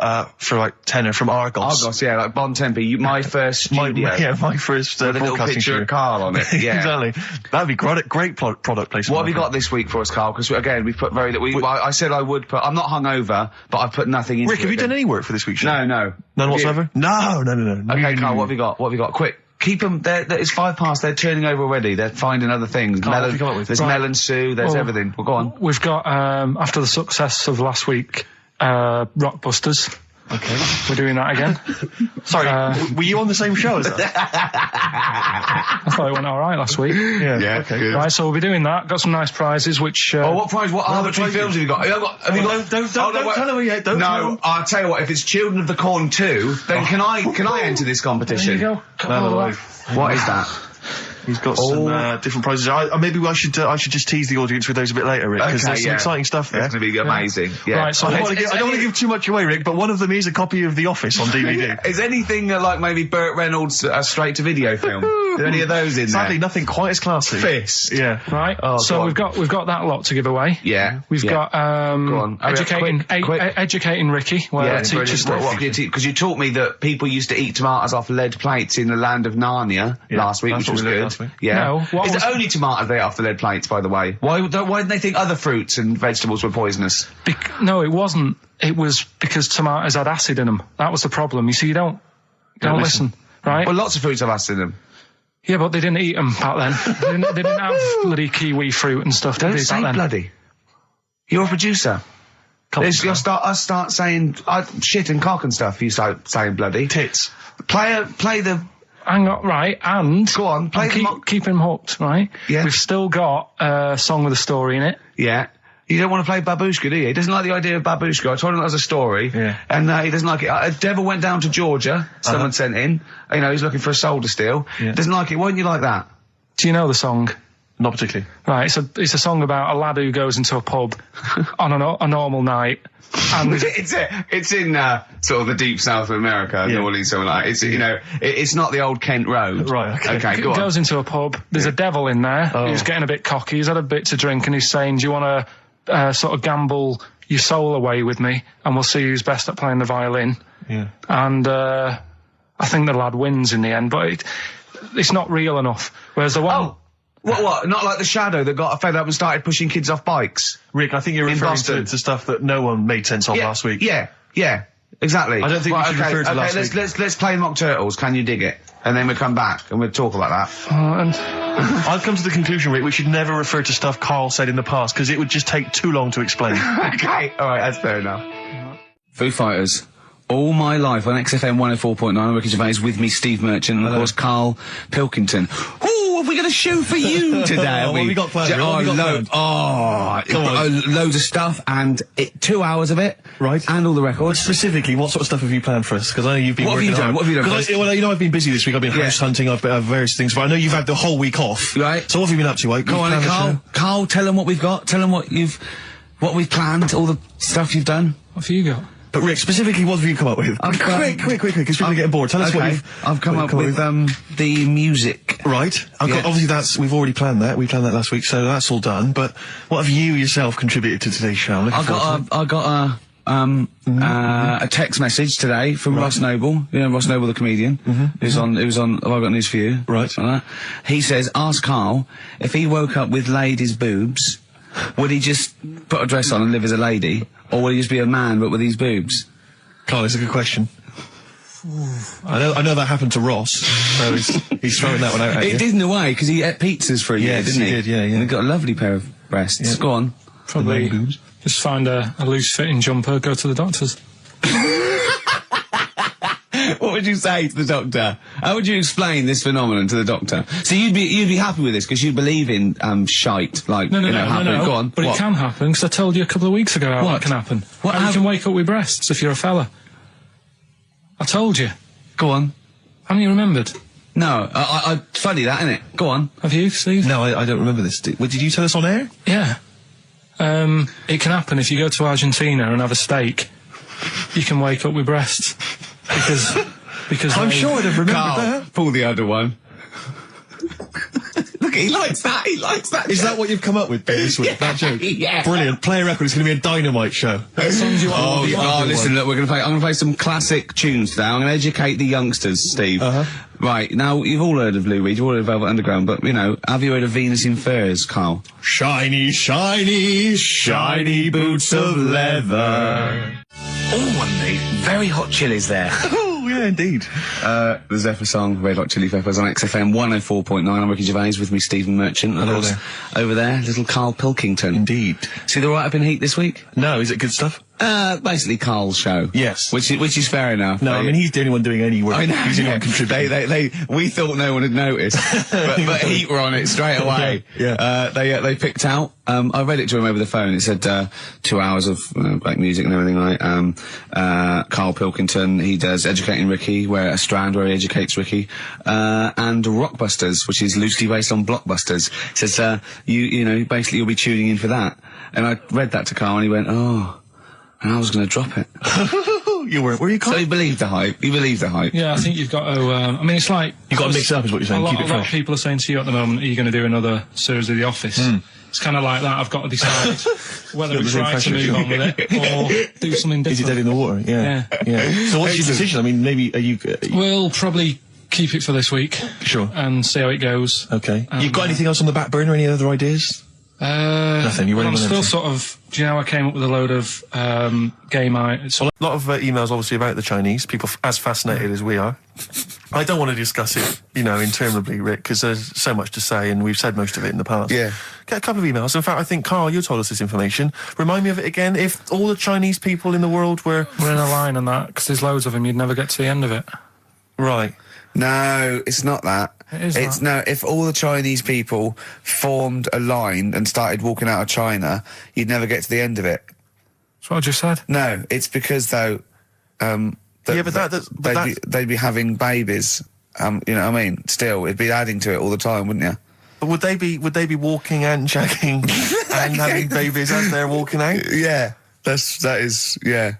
like tenner from Argos. Argos, yeah, like Bon Tempe. My first studio. My first with a little broadcasting picture studio. of Karl on it. Yeah. Exactly. That'd be great product placement. What have you got this week for us, Karl? Because again, we've put very little. I said I would put. I'm not hungover, but I've put nothing into Rick, have you done any work for this week's show? No. None whatsoever? No. Okay, Karl, what have you got? What have you got? Quick. Keep them. It's 5 past. They're turning over already. They're finding other things. Karl, what have you come up with? There's Right. melon stew. There's everything. Well, go on. We've got, after the success of last week, Rockbusters. Okay. We're doing that again. Sorry, were you on the same show as us? I thought it went all right last week. Yeah, okay. good. Right, so we'll be doing that. Got some nice prizes, which... What prize? What other three films have you got? Have you got? Don't tell him yet. Don't tell No, him. I'll tell you what. If it's Children of the Corn 2, then can I enter this competition? There you go. No. What is that? He's got some different prizes. Maybe I should just tease the audience with those a bit later, Rick, because there's some exciting stuff there. It's going to be amazing. Yeah. Right, so I don't want to give too much away, Rick, but one of them is a copy of The Office on DVD. Is anything like maybe Burt Reynolds' straight-to-video film? Are there any of those in Sadly, there? nothing quite as classy. Fist. Yeah. Right. Oh, so we've got that lot to give away. Yeah. We've got Go on. educating Ricky. Well, teacher stuff. Because you taught me that people used to eat tomatoes off lead plates in the land of Narnia last week, which was good. Yeah. No, Is it only tomatoes they ate off the lead plates, by the way? Why didn't they think other fruits and vegetables were poisonous? No, it wasn't. It was because tomatoes had acid in them. That was the problem. You see, you don't listen, right? Well, lots of fruits have acid in them. Yeah, but they didn't eat them back then. they didn't have bloody kiwi fruit and stuff. Don't say bloody. You're a producer. You'll start saying shit and cock and stuff. You start saying bloody. Tits. Play the. Hang on, right, and Go on, keep him hooked, right? Yeah. We've still got a song with a story in it. Yeah. You don't want to play Babushka, do you? He doesn't like the idea of Babushka. I told him that was a story. Yeah. And he doesn't like it. A devil went down to Georgia. Someone sent in. You know, he's looking for a soul to steal. Yeah. Doesn't like it. Why don't you like that? Do you know the song? Not particularly. Right, it's a song about a lad who goes into a pub on a normal night. And it's in sort of the deep south of America, New Orleans, something like that. It's, you know, it's not the old Kent Road. Right, okay. Go on. Goes into a pub. There's a devil in there. He's getting a bit cocky. He's had a bit to drink and he's saying, do you want to sort of gamble your soul away with me and we'll see who's best at playing the violin? Yeah. And I think the lad wins in the end, but it's not real enough. Whereas the one... Oh! What? Not like the Shadow that got fed up and started pushing kids off bikes? Rick, I think you're referring to stuff that no one made sense of last week. Yeah, exactly. I don't think we should refer to last week. Let's play Mock Turtles, Can You Dig It? And then we'll come back and we'll talk about that. I've come to the conclusion, Rick, we should never refer to stuff Carl said in the past, because it would just take too long to explain. Okay, alright, that's fair enough. Foo Fighters. All My Life on XFM 104.9. I'm Ricky Gervais, with me, Steve Merchant, and of course, Karl Pilkington. Ooh, have we got a show for you today? What have we got planned? Loads of stuff, and 2 hours of it. Right. And all the records. Specifically, what sort of stuff have you planned for us? Because I know you've been What have you done? Well, you know, I've been busy this week. I've been house hunting, I've various things, but I know you've had the whole week off. Right. So what have you been up to? Go on, Karl, tell them what we've got. Tell them what we've planned, all the stuff you've done. What have you got? But Rick, specifically, what have you come up with? Quick, because people are getting bored. Tell us what I've come up with the music. Right. Obviously, we've already planned that. We planned that last week, so that's all done. But what have you yourself contributed to today's show? I got a text message today from Ross Noble. You know Ross Noble, the comedian. It was on. Have I got news for you? Right. He says, ask Karl if he woke up with ladies' boobs, would he just put a dress on and live as a lady, or would he just be a man but with these boobs? Karl, it's a good question. I know that happened to Ross, so he's throwing that one out at you. It did in a way, because he ate pizzas for a year, didn't he? He did, yeah. And he got a lovely pair of breasts. Yeah. Go on. Probably just find a loose-fitting jumper, go to the doctor's. What would you say to the doctor? How would you explain this phenomenon to the doctor? So you'd be happy with this because you believe in shite, like No. Go on. But it can happen because I told you a couple of weeks ago how that can happen. How you can wake up with breasts if you're a fella. I told you. Go on. Haven't you remembered? No, funny that, isn't it? Go on. Have you, Steve? No, I don't remember this. Did you tell us on air? Yeah. It can happen if you go to Argentina and have a steak. You can wake up with breasts. Because I'm sure I'd have remembered Karl, that. pull the other one. Look, he likes that. Is that what you've come up with, Ben, this week? That joke? Yeah. Brilliant. Play a record. It's going to be a dynamite show. songs you want. Listen, look, I'm going to play some classic tunes today. I'm going to educate the youngsters, Steve. Right, now, you've all heard of Lou Reed, you've all heard of Velvet Underground, but, you know, have you heard of Venus in Furs, Karl? Shiny, shiny, shiny boots of leather. Oh, and the very hot chilies there. Oh, yeah, indeed. The Zephyr song, Red Hot Chili Peppers on XFM 104.9. I'm Ricky Gervais, with me, Stephen Merchant. Hello there. Over there, little Karl Pilkington. Indeed. See the write-up in Heat this week? No, is it good stuff? Basically Carl's show. Yes. Which is fair enough. No, I mean, he's the only one doing any work. I know, He's the only one contributing. we thought no one had noticed, but Heat were on it straight away. Yeah. They picked out, I read it to him over the phone, it said, 2 hours of, black music and everything, right? Karl Pilkington, he does Educating Ricky, a strand where he educates Ricky, and Rockbusters, which is loosely based on Blockbusters. Says, you know, basically you'll be tuning in for that. And I read that to Karl and he went, oh, and I was going to drop it. You weren't, were you, Carl? So he believed the hype. Yeah, I think you've got to, I mean, it's like... You've got to mix it up, is what you're saying. A Keep it lot of fresh. people are saying to you at the moment, are you going to do another series of The Office? It's kind of like that. I've got to decide whether it's right to move on with it or do something different. Is it dead in the water? Yeah. So what's your decision? I mean, maybe, are you... We'll probably keep it for this week. Sure. And see how it goes. Okay. You've got anything else on the back burner? Any other ideas? Nothing. You're I'm still sort of... Do you know, I came up with a load of game... A lot of emails, obviously, about the Chinese. People as fascinated as we are. I don't want to discuss it, you know, interminably, Rick, because there's so much to say, and we've said most of it in the past. Yeah. Get a couple of emails. In fact, I think, Carl, you told us this information. Remind me of it again. If all the Chinese people in the world were... We're in a line on that, because there's loads of them, you'd never get to the end of it. Right. No, it's not that. It's no, if all the Chinese people formed a line and started walking out of China, you'd never get to the end of it. That's what I just said. No, it's because, though, they'd be having babies. You know what I mean? Still, it'd be adding to it all the time, wouldn't you? But would they be walking and shagging and having babies as they're walking out? Yeah, that is, yeah.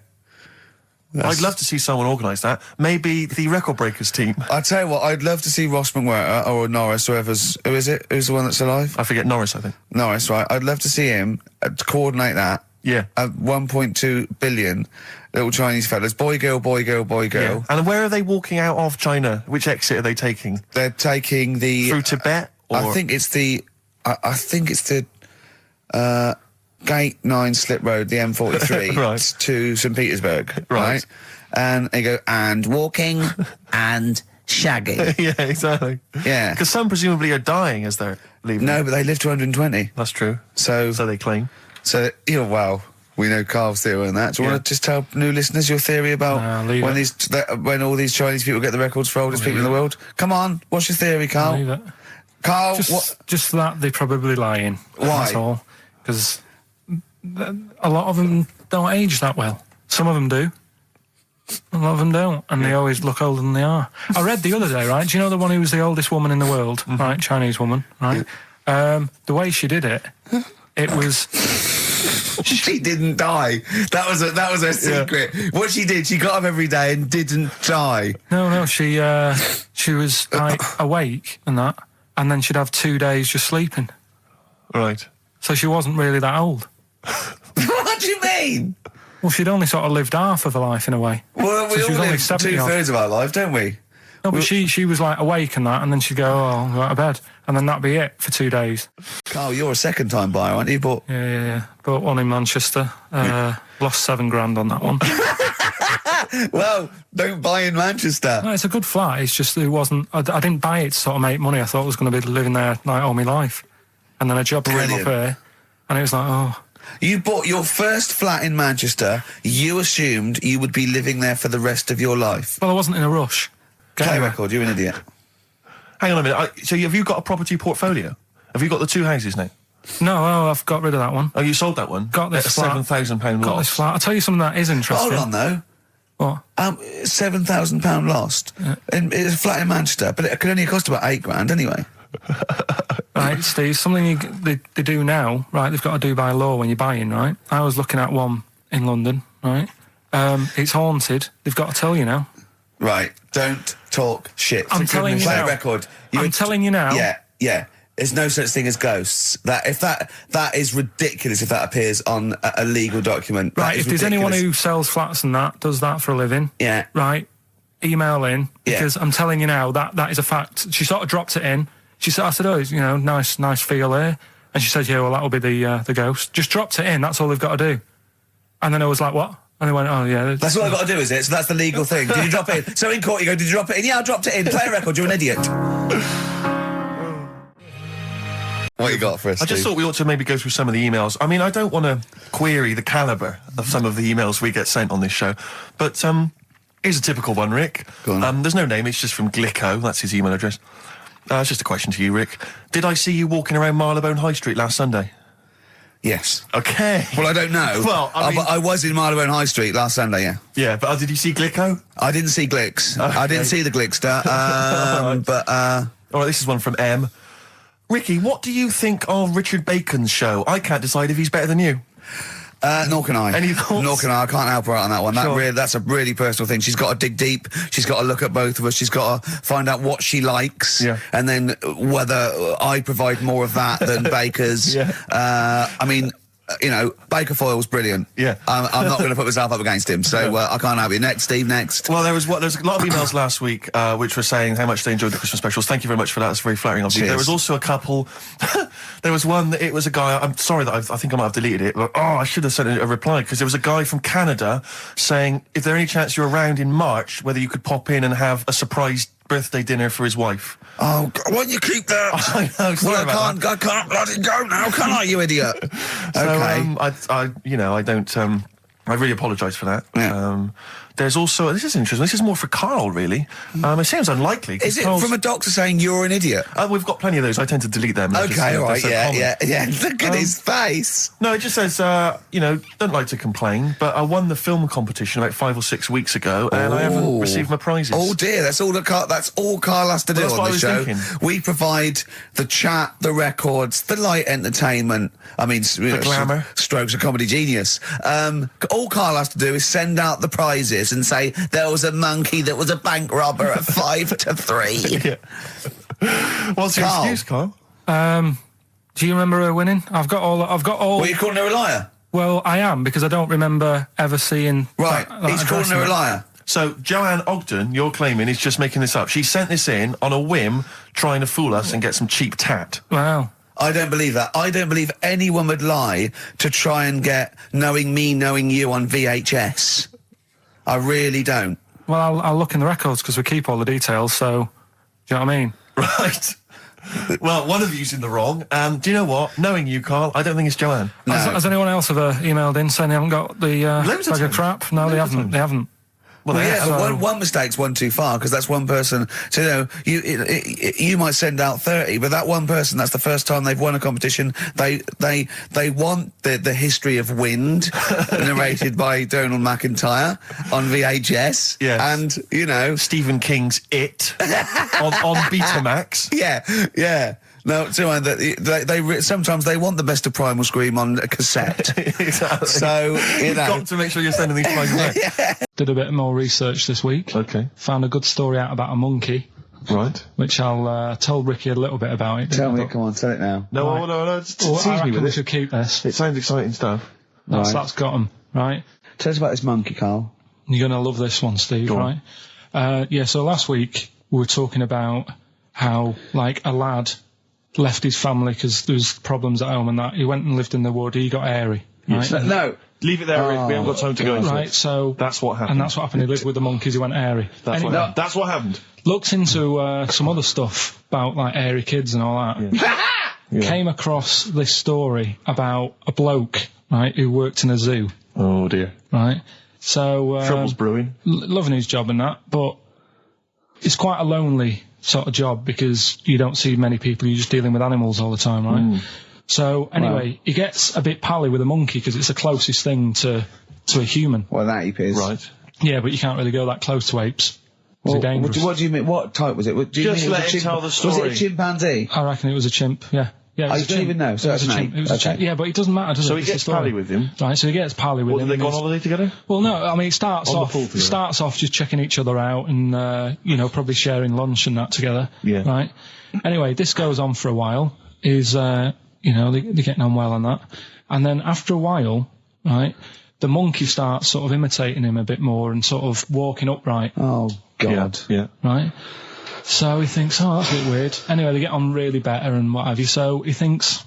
I'd love to see someone organise that. Maybe the Record Breakers team. I tell you what, I'd love to see Ross McWhirter or Norris, who is it? Who's the one that's alive? I forget, Norris, I think. Norris, right? I'd love to see him to coordinate that. Yeah. 1.2 billion little Chinese fellas. Boy, girl, boy, girl, boy, girl. Yeah. And where are they walking out of China? Which exit are they taking? They're taking the... Through Tibet? Or? I think it's the Gate 9 Slip Road, the M43, right. to St. Petersburg, right? And they go, and walking, and shagging. Yeah, exactly. Yeah. Because some presumably are dying as they're leaving. No, but they live to 120. That's true. So they claim. So, well, we know Carl's theory on that. Do you want to just tell new listeners your theory about when all these Chinese people get the records for oldest people in the world? Come on, what's your theory, Carl? Leave it. Carl, just that they're probably lying. Why? That's all. Because a lot of them don't age that well. Some of them do. A lot of them don't, and they always look older than they are. I read the other day, right? Do you know the one who was the oldest woman in the world, right? Chinese woman, right? The way she did it, it was... She didn't die. That was her secret. Yeah. What she did, she got up every day and didn't die. No, she was like awake and that, and then she'd have 2 days just sleeping. Right. So she wasn't really that old. What do you mean? Well, she'd only sort of lived half of her life in a way. Well, we so all live 2/3 of our life, don't we? No, but she was like awake and that, and then she'd go, I'll go to bed, and then that'd be it for 2 days. Carl, you're a second-time buyer, aren't you? Yeah. Bought one in Manchester. Lost £7,000 on that one. Well, don't buy in Manchester. No, it's a good flat. It's just it wasn't. I didn't buy it to sort of make money. I thought I was going to be living there like all my life, and then a job came up here, and it was like, oh. You bought your first flat in Manchester. You assumed you would be living there for the rest of your life. Well, I wasn't in a rush. Play record. You're an idiot. Hang on a minute. So have you got a property portfolio? Have you got the 2 houses now? No, I've got rid of that one. Oh, you sold that one? Got this flat. £7,000 loss. Got this flat. I'll tell you something that is interesting. Hold on, though. What? £7,000 lost. Yeah. It's a flat in Manchester, but it could only cost about £8,000 anyway. Right, Steve, something they do now, right, they've got to do by law when you're buying, right? I was looking at one in London, right? It's haunted. They've got to tell you now. Right, don't talk shit. I'm telling you now. Play a record. I'm telling you now. Yeah. There's no such thing as ghosts. That is ridiculous if that appears on a legal document. Right, if there's anyone who sells flats and that, does that for a living. Yeah. Right, email in, because I'm telling you now, that is a fact. She sort of dropped it in. She said, I said, oh, nice feel there. And she said, yeah, well, that'll be the ghost. Just dropped it in, that's all they've got to do. And then I was like, what? And they went, oh, yeah. That's all I've got to do, is it? So that's the legal thing. Did you drop it in? So in court you go, did you drop it in? Yeah, I dropped it in. Play a record, you're an idiot. What you got for us, I just Steve? thought we ought to maybe go through some of the emails. I mean, I don't want to query the calibre of some of the emails we get sent on this show, but here's a typical one, Rick. Go on. There's no name, it's just from Glicko, that's his email address. It's just a question to you, Rick. Did I see you walking around Marylebone High Street last Sunday? Yes. Okay. Well, I don't know. Well, I mean- I was in Marylebone High Street last Sunday, yeah. Yeah, but did you see Glicko? I didn't see Glicks. Okay. I didn't see the Glickster, but... All right, this is one from M. Ricky, what do you think of Richard Bacon's show? I can't decide if he's better than you. Nor can I. Any thoughts? Nor can I can't help her out on that one. Sure. That's a really personal thing. She's got to dig deep. She's got to look at both of us. She's got to find out what she likes. Yeah. And then whether I provide more of that than Baker's. Yeah. I mean, you know, Baker Foyle's brilliant. Yeah. I'm not going to put myself up against him, so I can't help you. Next, Steve, next. Well, there's a lot of emails last week which were saying how much they enjoyed the Christmas specials. Thank you very much for that. That's very flattering of you. Cheers. There was also a couple. There was one that it was a guy. I'm sorry that I think I might have deleted it, but I should have sent a reply because there was a guy from Canada saying if there any chance you're around in March, whether you could pop in and have a surprise birthday dinner for his wife. Oh, why don't you keep that? I know. Sorry Well, about that. I can't bloody go now, can I, you idiot? Okay. I really apologise for that. Yeah. There's also, this is interesting, this is more for Carl, really. It seems unlikely. 'cause Is it Carl's- from a doctor saying you're an idiot? We've got plenty of those. I tend to delete them. They're just, Okay, they're all right, so yeah, common. yeah. Look at his face. No, it just says, don't like to complain, but I won the film competition about 5 or 6 weeks ago, and I haven't Ooh. received my prizes. Oh dear, that's all Carl has to do Well, that's on what I the was show. thinking. We provide the chat, the records, the light entertainment. I mean, the glamour. Strokes of comedy genius. All Carl has to do is send out the prizes and say there was a monkey that was a bank robber at 5 to 3. Yeah. What's your Carl. excuse, Carl? Do you remember her winning? I've got all. What, you calling her a liar? Well, I am because I don't remember ever seeing. Right, that he's calling her a address. liar. So, Joanne Ogden, you're claiming, is just making this up. She sent this in on a whim, trying to fool us and get some cheap tat. Wow. I don't believe that. I don't believe anyone would lie to try and get knowing me, knowing you on VHS. I really don't. Well, I'll look in the records because we keep all the details. So, do you know what I mean? Right. Well, one of you's in the wrong. Do you know what? Knowing you, Carl, I don't think it's Joanne. No. Has anyone else ever emailed in saying they haven't got the Loads of bag of times. crap? No, they Loads of haven't. times. They haven't. Well, Well, they yeah, have. but so- one mistake's one too far because that's one person. So you might send out 30, but that one person, that's the first time they've won a competition. They want the history of Wind narrated by Donald McIntyre on VHS. Yes. And Stephen King's It on Betamax. yeah. No, they sometimes they want the best of Primal Scream on a cassette. Exactly. So You've got to make sure you're sending these prizes out. Did a bit more research this week. Okay. Found a good story out about a monkey, Right. which I'll tell Ricky a little bit about it. Tell me, come on, tell it now. No, Right. just Well, tease I me reckon with we it. should keep this. It sounds exciting stuff. That's got them, right? Tell us about this monkey, Carl. You're going to love this one, Steve, Go on. right? So last week we were talking about how, a lad left his family because there was problems at home and that. He went and lived in the wood. He got airy, right? No. Leave it there, Rick. We haven't got time to go into Right, it. so... That's what happened. And that's what happened. He lived with the monkeys. He went airy. That's Anyway, what happened. That's what happened. looked into some other stuff about, airy kids and all that. Yeah. Came across this story about a bloke, right, who worked in a zoo, Oh, dear. right? So... Trouble's brewing. loving his job and that, but it's quite a lonely sort of job because you don't see many people, you're just dealing with animals all the time, right? So anyway, he gets a bit pally with a monkey because it's the closest thing to a human. Well, that ape is. Right. Yeah, but you can't really go that close to apes. Well, It's dangerous. what do you mean? What type was it? Do you Just mean it was let a him tell the Was it story. a chimpanzee? I reckon it was a chimp, yeah. Yeah, it Oh, was you a don't chimp. even know, so It that's was a an chimp. ape. It was a Okay. chimp. Yeah, but it doesn't matter, does it? So he It's the gets story. pally with him. Right, so he gets pally with What, him. did they go and on holiday together? Well, no, I mean, it starts On the off pool together. just checking each other out and, probably sharing lunch and that together. Yeah. Right? Anyway, this goes on for a while. They're getting on well on that. And then after a while, right, the monkey starts sort of imitating him a bit more and sort of walking upright, Oh, God. Yeah. right? So he thinks, oh, that's a bit weird. Anyway, they get on really better and what have you. So he thinks,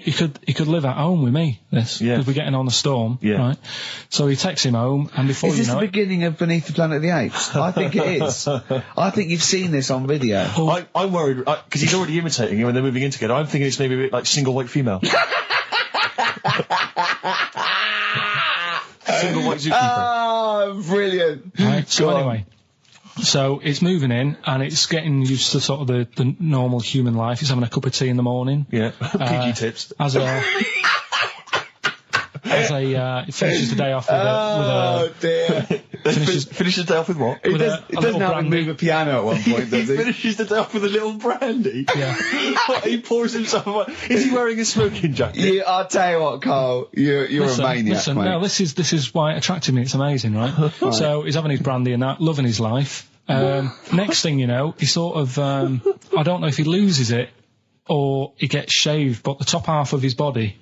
he could live at home with me, because we're getting on a storm, right? So he takes him home, and before Is this you know the it... beginning of Beneath the Planet of the Apes? I think it is. I think you've seen this on video. I'm worried, because he's already imitating him and they're moving in together. I'm thinking it's maybe a bit like Single White Female. Single White Zookeeper. Oh, brilliant. Right, so anyway... So it's moving in, and it's getting used to sort of the normal human life. It's having a cup of tea in the morning. Yeah, PG tips. It finishes the day off with a dear. Finishes the day off with what? He doesn't have to move a piano at one point, does he? Finishes the day off with a little brandy. Yeah. He pours himself. Is he wearing a smoking jacket? I'll tell you what, Carl. You're a maniac, mate. No, this is why it attracted me. It's amazing, right? So he's having his brandy and that, loving his life. Next thing you know, he sort of I don't know if he loses it or he gets shaved, but the top half of his body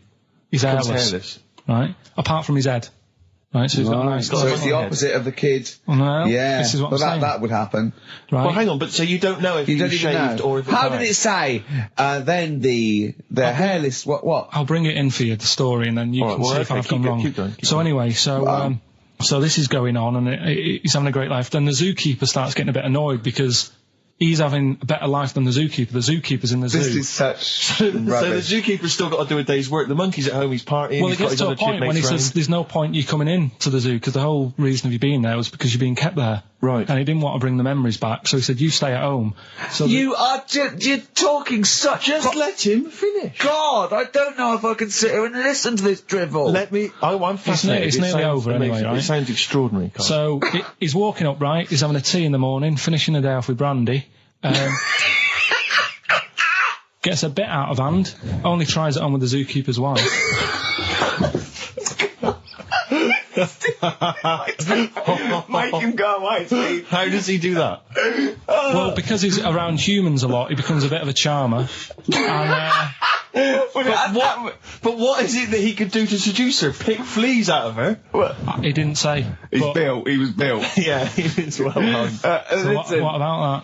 is hairless. Right? Apart from his head. Right, so he's got a nice... So it's the opposite of the kid. No, yeah, this is what I'm saying. That would happen. Right. Well, hang on, but so you don't know if You he's don't even shaved know. or if it's How hair? did it say? Then the hairless... What? I'll bring it in for you, the story, and then you can see if I've gone wrong. Keep going. So anyway, so this is going on, and he's having a great life. Then the zookeeper starts getting a bit annoyed because he's having a better life than the zookeeper. The zookeeper's in the zoo. This is such So the zookeeper's still got to do a day's work. The monkey's at home, he's partying. Well, he's it gets to a point when he says there's no point you coming in to the zoo, because the whole reason of you being there was because you're being kept there. Right. And he didn't want to bring the memories back, so he said, you stay at home. So you're talking such... Just let him finish. God, I don't know if I can sit here and listen to this drivel. I'm fascinated. It's nearly over anyway, right? It sounds extraordinary, Carl. So he's walking up, right? He's having a tea in the morning, finishing the day off with brandy. Gets a bit out of hand, only tries it on with the zookeeper's wife. Make him go away, Steve. How does he do that? Well, because he's around humans a lot, he becomes a bit of a charmer. And, But what is it that he could do to seduce her? Pick fleas out of her? he didn't say. He was built. Yeah, he was well hung. So what about that?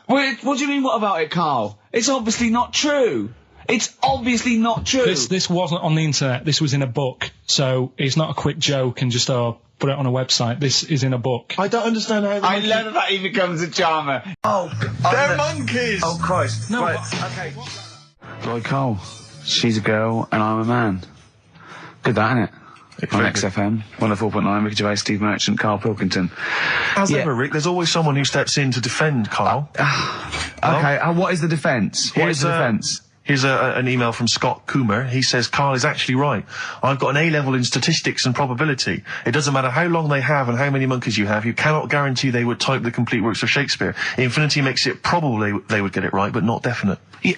What do you mean, what about it, Carl? It's obviously not true. It's obviously not true. This wasn't on the internet. This was in a book. So it's not a quick joke and just put it on a website. This is in a book. I don't understand how... I love that he becomes a charmer. They're monkeys! Oh, Christ. No, right. Okay. Right, Carl. She's a girl and I'm a man. Good that, innit? On XFM, 104.9, Ricky Gervais, Steve Merchant, Karl Pilkington. As ever, Rick, there's always someone who steps in to defend Carl. Okay, what is the defence? What is the defence? Here's an email from Scott Coomer. He says, Carl is actually right. I've got an A-level in statistics and probability. It doesn't matter how long they have and how many monkeys you have. You cannot guarantee they would type the complete works of Shakespeare. Infinity makes it probably they would get it right, but not definite. Yeah.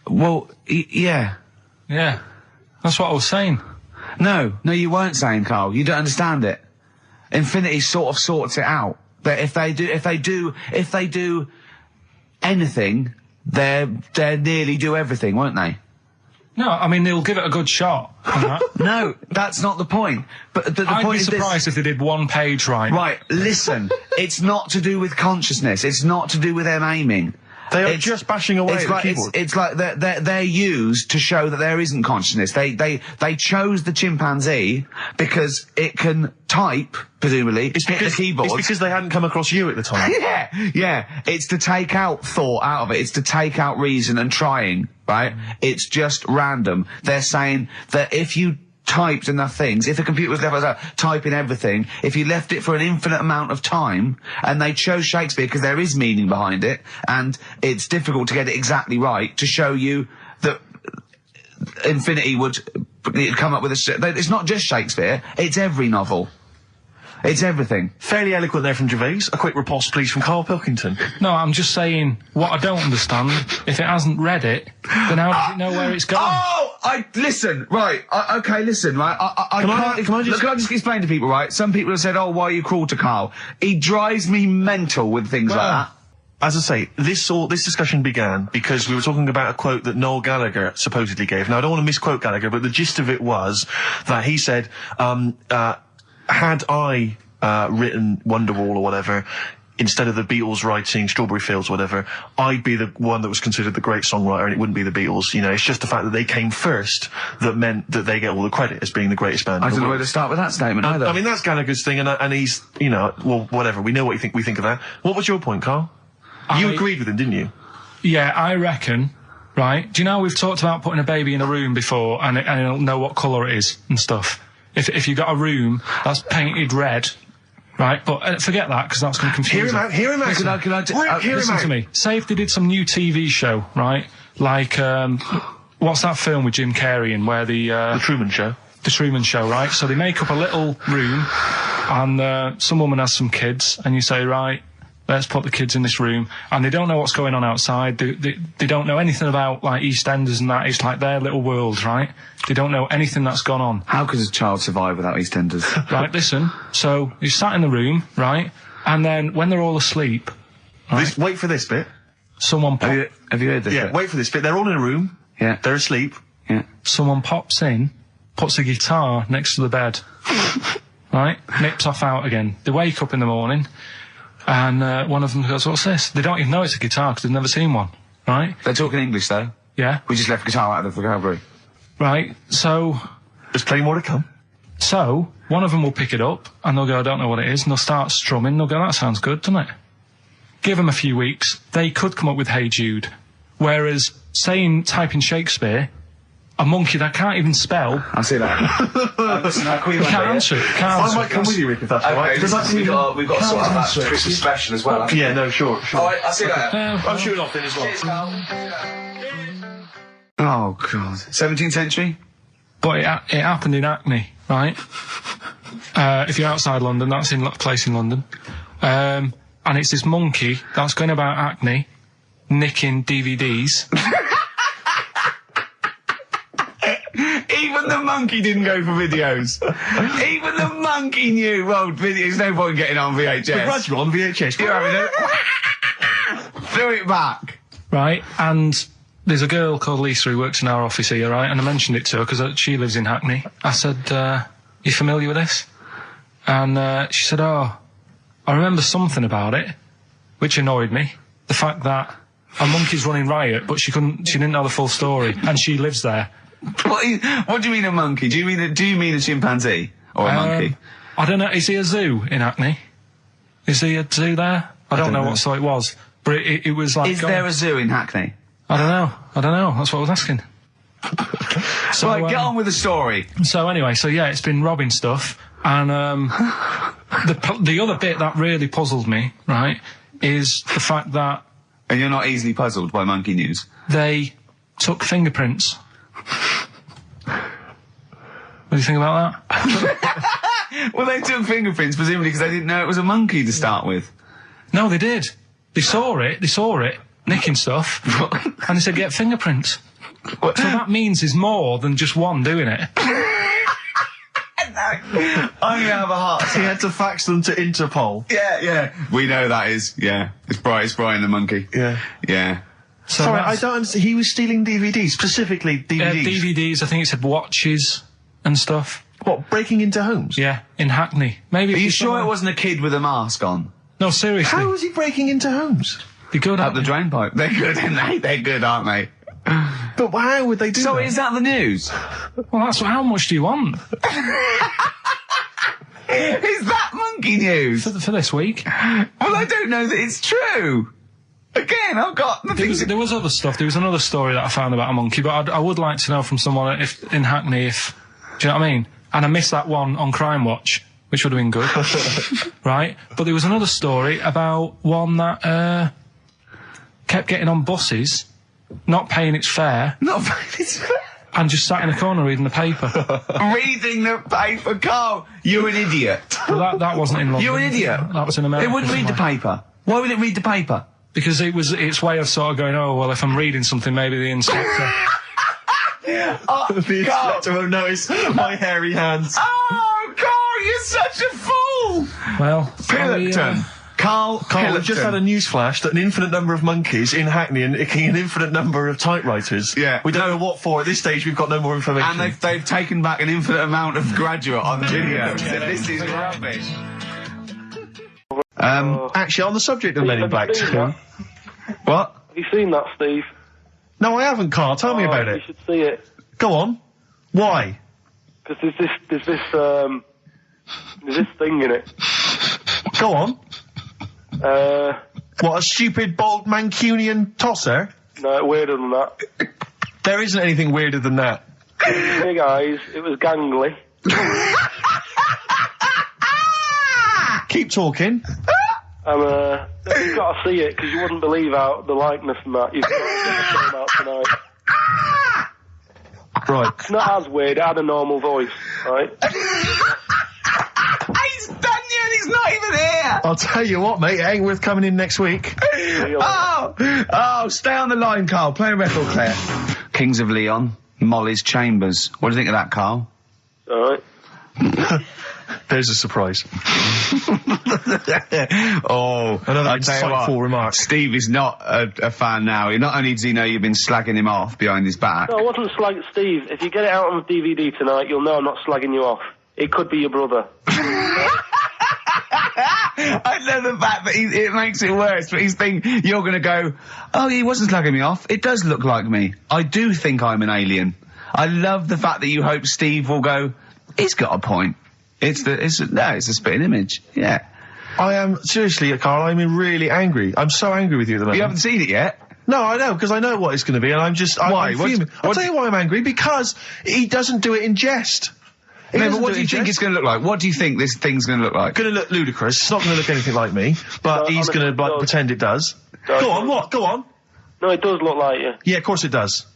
Well, yeah. Yeah. That's what I was saying. No, you weren't saying, Carl. You don't understand it. Infinity sort of sorts it out. That if they do anything, they'll nearly do everything, won't they? No, I mean, they'll give it a good shot. No, that's not the point. But the I'd point be is surprised if they did one page right. Right, listen. It's not to do with consciousness. It's not to do with them aiming. They are just bashing away at the keyboard. It's like they're used to show that there isn't consciousness. They chose the chimpanzee because it can type, presumably, hit the keyboard. It's because they hadn't come across you at the time. Yeah. It's to take out thought out of it. It's to take out reason and trying, right? It's just random. They're saying that if you typed enough things, if the computer was left typing everything, if you left it for an infinite amount of time, and they chose Shakespeare because there is meaning behind it, and it's difficult to get it exactly right, to show you that Infinity would come up with it's not just Shakespeare, it's every novel. It's everything. Fairly eloquent there from Gervais. A quick riposte, please, from Karl Pilkington. No, I'm just saying, what I don't understand, if it hasn't read it, then how does it know where it's going? Listen, right, listen, right, Can I just explain to people, right? Some people have said, why are you cruel to Karl? He drives me mental with things like that. As I say, this discussion began because we were talking about a quote that Noel Gallagher supposedly gave. Now, I don't want to misquote Gallagher, but the gist of it was that he said, had I written Wonderwall or whatever, instead of the Beatles writing Strawberry Fields or whatever, I'd be the one that was considered the great songwriter and it wouldn't be the Beatles. You know, it's just the fact that they came first that meant that they get all the credit as being the greatest band. I don't know where to start with that statement either. I mean, that's Gallagher's thing, and he's, you know, well, whatever. We know what we think of that. What was your point, Carl? You agreed with him, didn't you? Yeah, I reckon. Right? Do you know we've talked about putting a baby in a room before, and it'll know what colour it is and stuff. If you got a room that's painted red, right? But forget that because that's going to confuse. Hear him out. Listen to me. Say if they did some new TV show, right? Like what's that film with Jim Carrey in where the Truman Show. The Truman Show, right? So they make up a little room, and some woman has some kids, and you say, right, let's put the kids in this room, and they don't know what's going on outside. They don't know anything about like EastEnders and that. It's like their little world, right? They don't know anything that's gone on. How could a child survive without EastEnders? Right, listen. So you sat in the room, right, and then when they're all asleep, right, Wait for this bit. Someone Have you heard this? Yeah, bit? wait for this bit. They're all in a room. Yeah. They're asleep. Yeah. Someone pops in, puts a guitar next to the bed, right, nips off out again. They wake up in the morning. And one of them goes, what's this? They don't even know it's a guitar because they've never seen one, right? They're talking English, though. Yeah. We just left guitar out of the vocabulary. Right, so... There's plenty more to come. So, one of them will pick it up, and they'll go, I don't know what it is, and they'll start strumming, they'll go, that sounds good, doesn't it? Give them a few weeks, they could come up with Hey Jude. Whereas, type in Shakespeare, a monkey that can't even spell... I see that. Can't answer it. I might come with you, Rick, if that's all right. We've got to sort out that Christmas special as well. Yeah, no, sure. All right, I'll see you later. I'm shooting off then as well. Cheers, Carl. Oh, God. 17th century? But it happened in Hackney, right? If you're outside London, that's in a place in London. And it's this monkey that's going about Hackney, nicking DVDs. Even the monkey didn't go for videos. Even the monkey knew, well, there's no point getting on VHS. The Grudge on VHS. You're having it. Throw it back. Right, and there's a girl called Lisa who works in our office here, right, and I mentioned it to her because she lives in Hackney. I said, you familiar with this? And she said, oh, I remember something about it, which annoyed me. The fact that a monkey's running riot, but she didn't know the full story, and she lives there. What do you mean a monkey? Do you mean a chimpanzee? Or a monkey? I don't know, is he a zoo in Hackney? Is he a zoo there? I don't know what so it was, but it was like... Is there a zoo in Hackney? I don't know, that's what I was asking. So, right, get on with the story. So anyway, yeah, it's been robbing stuff, and the other bit that really puzzled me, right, is the fact that... And you're not easily puzzled by monkey news? They took fingerprints. What do you think about that? Well, they took fingerprints, presumably because they didn't know it was a monkey to start with. No, they did. They saw it, nicking stuff, and they said, get fingerprints. So that means there's more than just one doing it. I'm gonna have a heart attack. He had to fax them to Interpol. Yeah. We know that is, yeah. It's Brian the monkey. Yeah. Yeah. So sorry, I don't understand. He was stealing DVDs, specifically DVDs. DVDs, I think it said watches and stuff. What, breaking into homes? Yeah, in Hackney. Maybe. Are you sure it wasn't a kid with a mask on? No, seriously. How was he breaking into homes? They're good, Up the drain pipe. They're good, aren't they? They're good, aren't they? But how would they do So that? is that the news? Well, how much do you want? Is that monkey news? For this week? Well, I don't know that it's true. Again, I've got the things... There was other stuff. There was another story that I found about a monkey, but I would like to know from someone in Hackney do you know what I mean? And I missed that one on Crime Watch, which would have been good. Right? But there was another story about one that kept getting on buses, not paying its fare. Not paying its fare? And just sat in a corner reading the paper. Reading the paper, Carl. You're an idiot. Well, that wasn't in London. You're an idiot. That was in America. It wouldn't read the paper. Why would it read the paper? Because its way of sort of going, oh, well, if I'm reading something, maybe the inspector... The inspector won't notice my hairy hands. Oh, Carl, you're such a fool! Well... Pilkington. Carl, we've just had a news flash that an infinite number of monkeys in Hackney are nicking an infinite number of typewriters. Yeah. We don't know what for. At this stage, we've got no more information. And they've taken back an infinite amount of graduate on video. This is rubbish. Actually, on the subject of Men in Black, What? Have you seen that, Steve? No, I haven't, Carl. Tell me about You it. should see it. Go on. Why? Because there's this thing in it. Go on. What, a stupid, bald Mancunian tosser? No, weirder than that. There isn't anything weirder than that. Big eyes, it was gangly. Keep talking. And, you've got to see it, because you wouldn't believe how the likeness and that. You've got to check the film out tonight. Right. It's not as weird, it had a normal voice, right? He's done you and he's not even here! I'll tell you what, mate, it ain't worth coming in next week. Oh, stay on the line, Carl. Play a record player. Kings of Leon, Molly's Chambers. What do you think of that, Carl? Alright. There's a surprise. Another insightful remark. Steve is not a fan now. Not only does he know you've been slagging him off behind his back. No, I wasn't slagging Steve. If you get it out on the DVD tonight, you'll know I'm not slagging you off. It could be your brother. I love the fact that it makes it worse, but he's thinking you're going to go, oh, he wasn't slagging me off. It does look like me. I do think I'm an alien. I love the fact that you hope Steve will go, he's got a point. It's a spitting image. Yeah. I am, seriously, Carl, I'm really angry. I'm so angry with you at the moment. You haven't seen it yet? No, I know, because I know what it's going to be, and I'm just... Why? I'm fuming. I'll tell you why I'm angry, because he doesn't do it in jest. No, but what do you think it's going to look like? What do you think this thing's going to look like? Going to look ludicrous. It's not going to look anything like me, but he's going to pretend it does. Go on, what? Go on. No, it does look like you. Yeah, of course it does.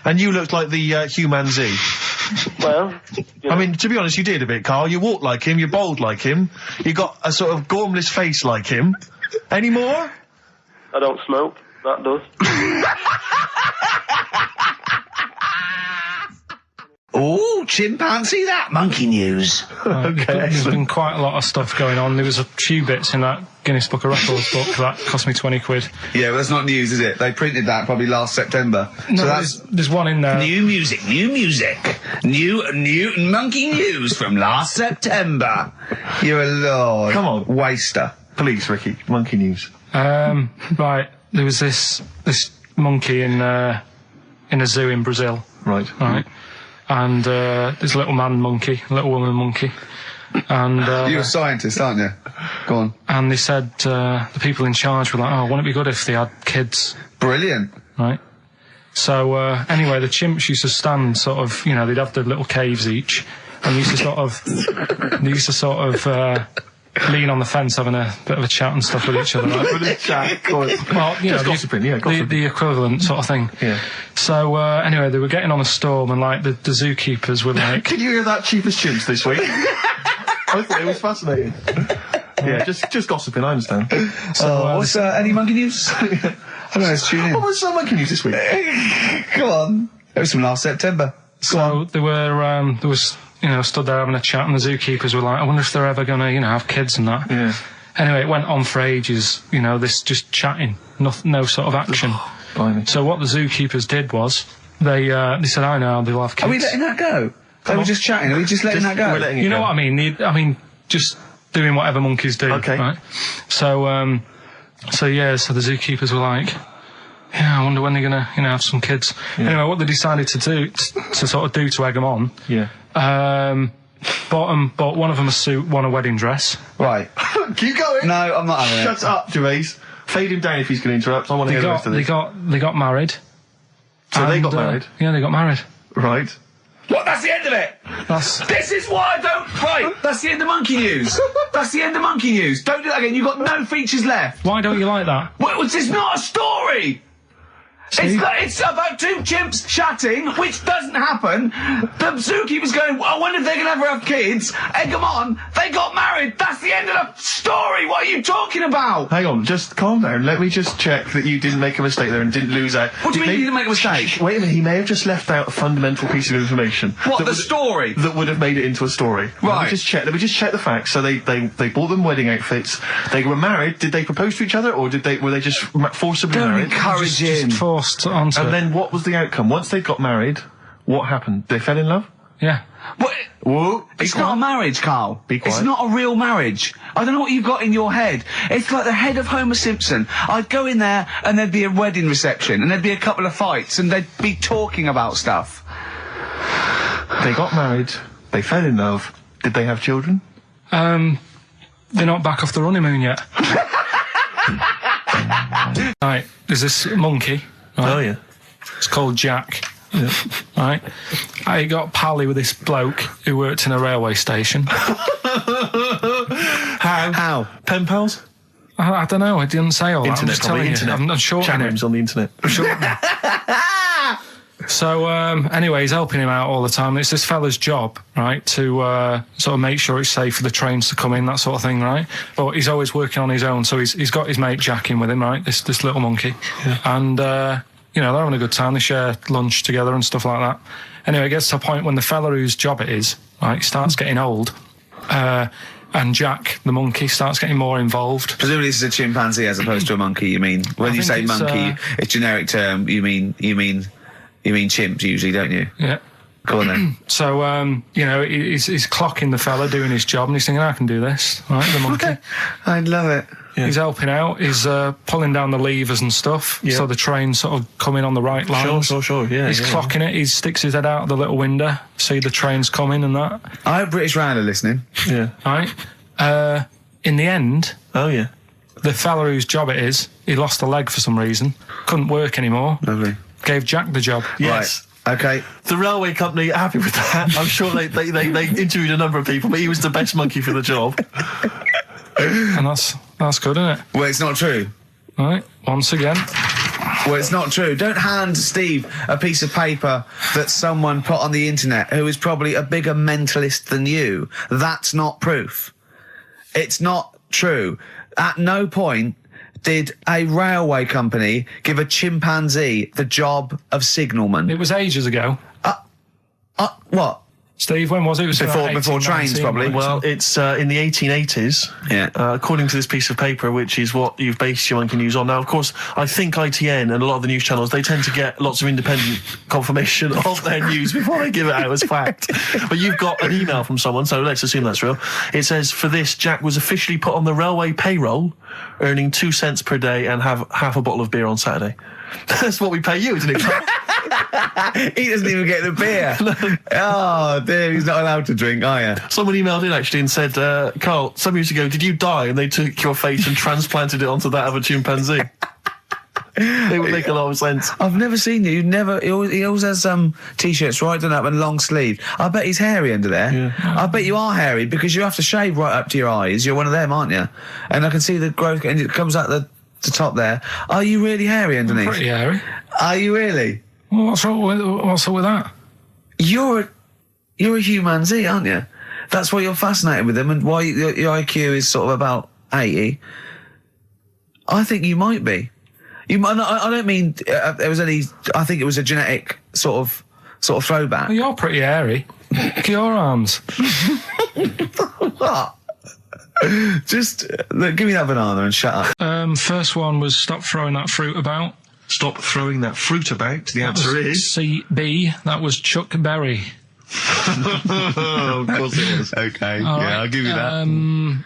And you looked like the Human Z. Well, I mean, to be honest, you did a bit, Carl. You walk like him, you're bold like him, you got a sort of gormless face like him. Any more? I don't smoke. That does. Oh, chimpanzee that monkey news. Okay, There's been quite a lot of stuff going on. There was a few bits in that Guinness Book of Records book that cost me 20 quid. Yeah, well, that's not news, is it? They printed that probably last September. No, so there's one in there. New music. New monkey news from last September. You're a lord. Come on. Waster. Please, Ricky, monkey news. Right, there was this monkey in a zoo in Brazil. Right. And there's a little man monkey, a little woman monkey. And You're a scientist, aren't you? Go on. And they said the people in charge were like, oh, wouldn't it be good if they had kids? Brilliant. Right. So anyway, the chimps used to stand sort of, you know, they'd have their little caves each, and used to sort of lean on the fence having a bit of a chat and stuff with each other. Right? Well, you know, gossiping, gossiping. The equivalent sort of thing. Yeah. So anyway, they were getting on a storm, and like the zookeepers were like, Can you hear that cheapest chimps this week? I thought it was fascinating. Yeah, just gossiping, I understand. So, what's any monkey news? I don't know, let's tune in. What was some monkey news this week? Come on. It was from last September. So there was, you know, stood there having a chat, and the zookeepers were like, I wonder if they're ever gonna, you know, have kids and that. Yeah. Anyway, it went on for ages, you know, this just chatting, no sort of action. Blimey. So what the zookeepers did was, they said, I know, they'll have kids. Are we letting that go? They were just chatting. Are we just letting that go? We're letting it You know go. what I mean? I mean, just doing whatever monkeys do. Okay. Right? So the zookeepers were like, yeah, I wonder when they're gonna, you know, have some kids. Yeah. Anyway, what they decided to do, to egg them on, bought one of them a suit, one a wedding dress. Right. Keep going. No, I'm not having it. Shut up, Gervais. Fade him down if he's going to interrupt. I want to hear the rest of this. They got married. So they got married? Yeah, they got married. Right. What? That's the end of it. This is why I don't. Right. That's the end of monkey news. That's the end of monkey news. Don't do that again. You've got no features left. Why don't you like that? Well, this is not a story. It's about two chimps chatting, which doesn't happen. The zookeeper's going, I wonder if they're going to ever have kids. Egg them on. They got married. That's the end of the story. What are you talking about? Hang on, just calm down. Let me just check that you didn't make a mistake there and didn't lose out. What do you mean you didn't make a mistake? Wait a minute, he may have just left out a fundamental piece of information. What, the story? That would have made it into a story. Right. Let me just check the facts. So they bought them wedding outfits. They were married. Did they propose to each other, or were they just forcibly Don't married? encourage him. Just forced onto And it. then what was the outcome? Once they got married, what happened? They fell in love? Yeah. What? Whoa. It's not a marriage, Carl. Be quiet. It's not a real marriage. I don't know what you've got in your head. It's like the head of Homer Simpson. I'd go in there and there'd be a wedding reception and there'd be a couple of fights and they'd be talking about stuff. They got married. They fell in love. Did they have children? They're not back off the honeymoon yet. Right, there's this monkey. Right? Oh, yeah. It's called Jack. Yeah. Right. I got pally with this bloke who worked in a railway station. How? Pen pals? I don't know. I didn't say all that. I'm Internet, just telling internet. you. I'm not sure. Chat rooms on the internet. So, anyway, he's helping him out all the time. It's this fella's job, right, to sort of make sure it's safe for the trains to come in, that sort of thing, right? But he's always working on his own, so he's got his mate Jack in with him, right, this little monkey. Yeah. And, you know, they're having a good time. They share lunch together and stuff like that. Anyway, it gets to a point when the fella whose job it is, right, starts getting old, and Jack, the monkey, starts getting more involved. Presumably this is a chimpanzee as opposed to a monkey, you mean? When you say monkey, it's generic term, you mean chimps usually, don't you? Yeah. Go on then. So, you know, he's clocking the fella doing his job and he's thinking, I can do this, right, the monkey. I love it. Yeah. He's helping out, he's pulling down the levers and stuff, so the train's sort of coming on the right lines. Sure, yeah. He's clocking it, he sticks his head out the little window, see the trains coming and that. I hope British Rail are listening. Yeah. Right? In the end... Oh, yeah. The fella whose job it is, he lost a leg for some reason, couldn't work anymore. Lovely. Gave Jack the job. Yes. Right. Okay. The railway company are happy with that. I'm sure they interviewed a number of people, but he was the best monkey for the job. And that's good, isn't it? Well, it's not true. Right, once again. Well, it's not true. Don't hand Steve a piece of paper that someone put on the internet who is probably a bigger mentalist than you. That's not proof. It's not true. At no point did a railway company give a chimpanzee the job of signalman. It was ages ago. What? Steve, when was it? It was before trains, probably. Well, it's in the 1880s. Yeah. According to this piece of paper, which is what you've based your monkey news on. Now, of course, I think ITN and a lot of the news channels, they tend to get lots of independent confirmation of their news before they give it out as fact. But you've got an email from someone, so let's assume that's real. It says, for this, Jack was officially put on the railway payroll, earning 2 cents per day and have half a bottle of beer on Saturday. That's what we pay you, isn't it? He doesn't even get the beer. No. Oh, dear, he's not allowed to drink, are you? Someone emailed in, actually, and said, Carl, some years ago, did you die? And they took your face and transplanted it onto that of a chimpanzee. It would make a lot of sense. I've never seen you. He always has T-shirts right done up and long sleeve. I bet he's hairy under there. Yeah. I bet you are hairy because you have to shave right up to your eyes. You're one of them, aren't you? And I can see the growth, and it comes out the top there. Are you really hairy underneath? Pretty hairy. Are you really? Well, what's up with that? You're a humanzee, aren't you? That's why you're fascinated with them and why your IQ is sort of about 80. I think you might be. I don't mean there was any. I think it was a genetic sort of throwback. Well, you're pretty hairy. Look at your arms. What? Just look, give me that banana and shut up. First one was stop throwing that fruit about. Stop throwing that fruit about. The answer is CB. That was Chuck Berry. Oh, of course it was. Okay, All right. I'll give you that.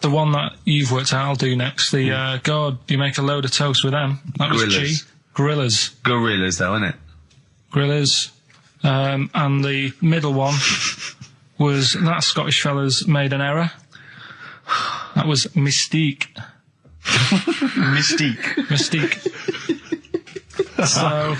The one that you've worked out, I'll do next. The God, you make a load of toast with them. That was G. Gorillas. Gorillas, though, isn't it? Gorillas. And the middle one was that Scottish fella's made an error. That was Mystique. Mystique. So,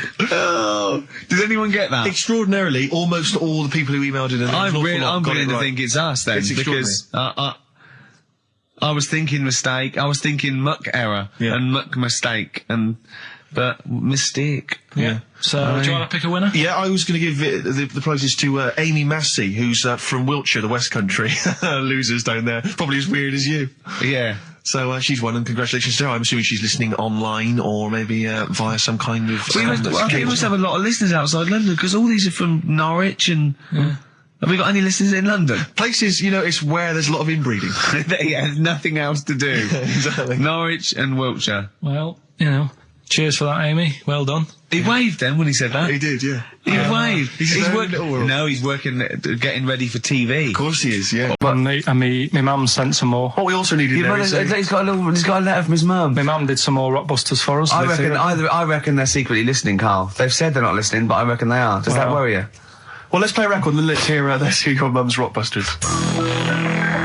did anyone get that? Extraordinarily, almost all the people who emailed in. I'm beginning to think it's us then, because I was thinking mistake, I was thinking muck error and muck mistake, but mistake. Yeah. So, do you want to pick a winner? Yeah, I was going to give the prizes to Amy Massey, who's from Wiltshire, the West Country. Losers down there, probably as weird as you. Yeah. So she's won, and congratulations to her. I'm assuming she's listening online or maybe via some kind of... We must have a lot of listeners outside London, because all these are from Norwich and... Yeah. Have we got any listeners in London? Places, it's where there's a lot of inbreeding. Yeah, there's nothing else to do. Exactly. Norwich and Wiltshire. Well, Cheers for that, Amy. Well done. He waved then when he said that. He did, yeah. He waved. He's working. No, he's working, getting ready for TV. Of course he is, yeah. And my mum sent some more. What we also needed Your there mother, is he's got a letter from his mum. My mum did some more Rockbusters for us. I reckon they're secretly listening, Carl. They've said they're not listening, but I reckon they are. Does that worry you? Well, let's play a record and let's hear your mum's Rockbusters.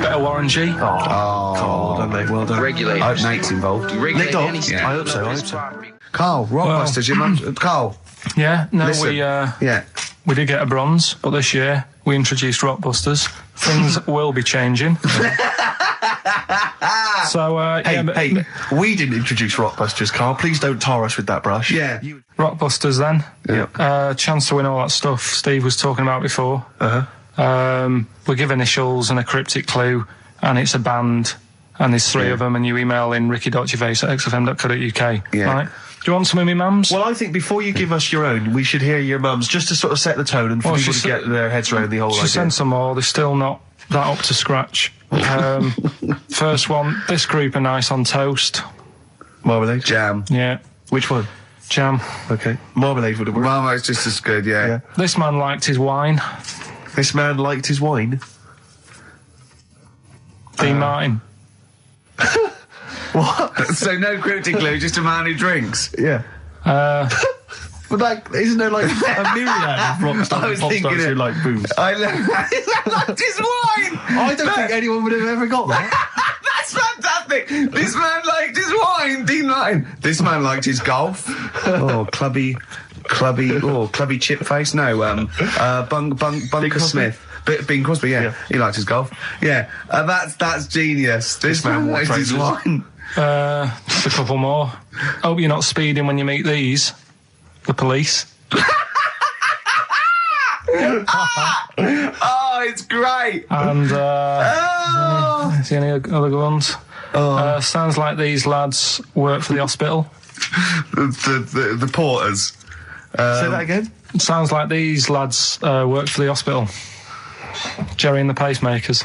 Better Warren G. Carl, well done, mate. Well done. I hope Nate's involved. Nick Dog? Yeah. I hope so. Carl, Rockbusters, your mum's... Carl. Yeah, no, Listen. we did get a bronze, but this year we introduced Rockbusters. Things will be changing. So, Hey, we didn't introduce Rockbusters, Carl. Please don't tar us with that brush. Yeah. Rockbusters then. Yeah. Chance to win all that stuff Steve was talking about before. We give initials and a cryptic clue, and it's a band, and there's 3 of them, and you email in ricky.gervais@xfm.co.uk. Yeah. Right? Do you want some of my mums? Well, I think before you give us your own, we should hear your mum's, just to sort of set the tone and for people to get their heads around the whole idea. She sent some more. They're still not that up to scratch. First one, this group are nice on toast. Marmalade? Jam. Yeah. Which one? Jam. Okay. Marmalade would have worked. Marmalade's just as good, yeah. This man liked his wine. This man liked his wine. Dean Martin. What? So no cryptic clue, just a man who drinks. Yeah. But like, isn't there like a myriad of rock stars and pop stars who like booze? I liked his wine! I don't think anyone would have ever got that. That's fantastic! This man liked his wine, Dean Martin. This man liked his golf. Clubby chip face. No, Bunker Smith. Bing Crosby, yeah. He liked his golf. Yeah, that's genius. This man liked his wine. Just a couple more. Hope you're not speeding when you meet these. The police. Oh, it's great. And, is there any other good ones? Sounds like these lads work for the hospital. The porters. Say that again? Sounds like these lads work for the hospital. Jerry and the Pacemakers.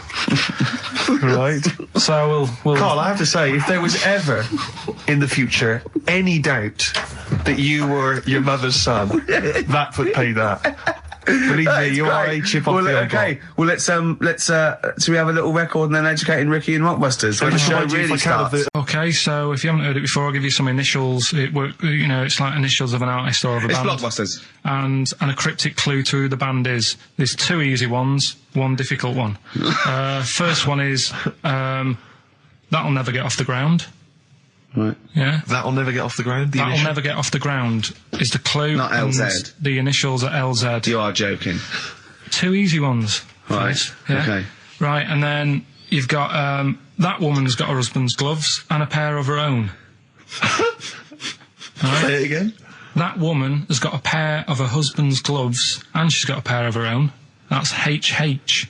Right. So we'll... Carl, I have to say, if there was ever, in the future, any doubt that you were your mother's son, that would pay that. Believe me, you are a chip off the old block. Well, let's so we have a little record and then educating Ricky and Rockbusters when the show really starts. Okay, so if you haven't heard it before, I'll give you some initials. It's like initials of an artist or of a band. It's Blockbusters. And a cryptic clue to who the band is. There's 2 easy ones, 1 difficult one. First one is That'll Never Get Off the Ground. Right. Yeah. That'll Never Get Off the Ground? That'll Never Get Off the Ground is the clue. Not LZ. The initials are LZ. You are joking. 2 easy ones. Right. Yeah. Okay. Right, and then you've got that woman's got her husband's gloves and a pair of her own. Right? Say it again. That woman has got a pair of her husband's gloves and she's got a pair of her own. That's HH.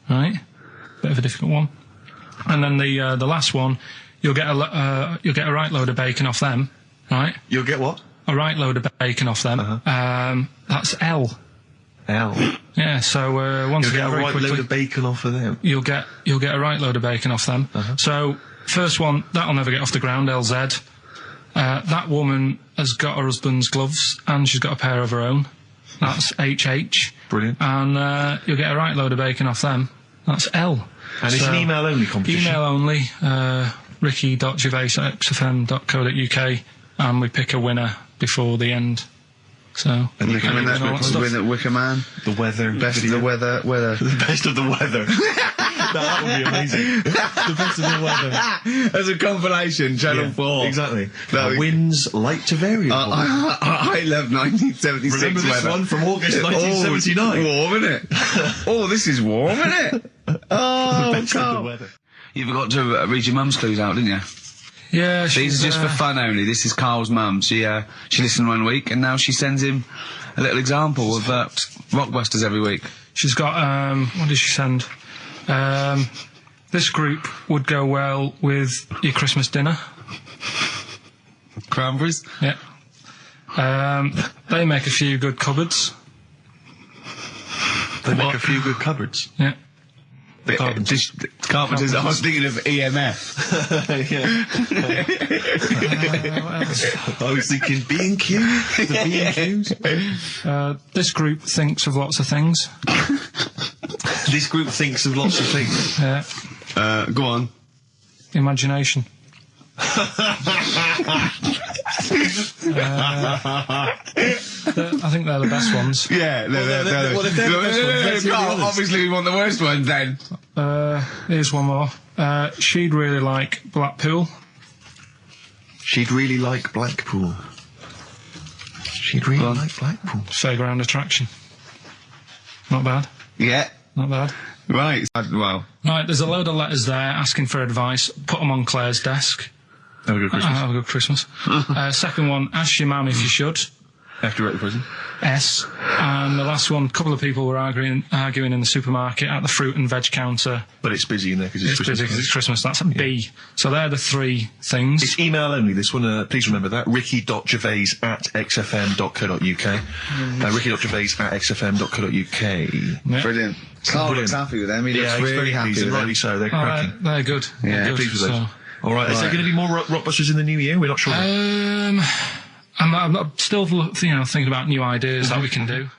Right? Bit of a difficult one. And then the last one, you'll get a right load of bacon off them. Right? You'll get what? A right load of bacon off them. That's L. L. Yeah, so once You'll again, get a very right quickly, load of bacon off of them. you'll get a right load of bacon off them. So first one, That'll Never Get Off the Ground, LZ. That woman has got her husband's gloves and she's got a pair of her own. That's HH. Brilliant. And you'll get a right load of bacon off them. That's L. And it's an email only competition. Email only. ricky.gervais@xfm.co.uk, and we pick a winner before the end. So And you can win that Wicker Man. The weather. Best of the weather. The best of the weather. That would be amazing. The best of the weather. As a compilation, Channel 4. Exactly. That winds light to variable. I love 1976 Remember this weather. one from August 1979? Warm, isn't it? Oh, this is warm, isn't it? Oh, The best of the weather. You forgot to read your mum's clues out, didn't you? yeah, These are just for fun only. This is Carl's mum. She listened one week and now she sends him a little example of Rockbusters every week. she's got what did she send? This group would go well with your Christmas dinner. Cranberries? Yeah. They make a few good cupboards. They make a few good cupboards. Yeah. Carpenters. Carpenters. I was thinking of EMF. I was thinking B&Q. The B&Qs. This group thinks of lots of things. This group thinks of lots of things. Yeah. Go on. Imagination. I think they're the best ones. Yeah, obviously we want the worst ones then. Here's one more. She'd really like Blackpool. She'd really like Blackpool. She'd really like Blackpool. Fairground attraction. Not bad. Yeah. Not bad. Right. Well. Right, there's a load of letters there asking for advice. Put them on Claire's desk. Have a good Christmas. Have a good Christmas. Second one, ask your mum if you should. After you're at the prison. S. And the last one, a couple of people were arguing in the supermarket at the fruit and veg counter. But it's busy in there because it's Christmas. Busy because it's Christmas. That's a B. So they're the three things. It's email only, this one. Please remember that. ricky.gervais@xfm.co.uk. ricky.gervais@xfm.co.uk. Yeah. Brilliant. Carl looks happy with them. He looks really happy with them. Rightly so. They're cracking. They're good. Yeah, they're good. Pleased with those. All right. Is there going to be more Rockbusters in the new year? We're not sure. I'm still, thinking about new ideas that we can do.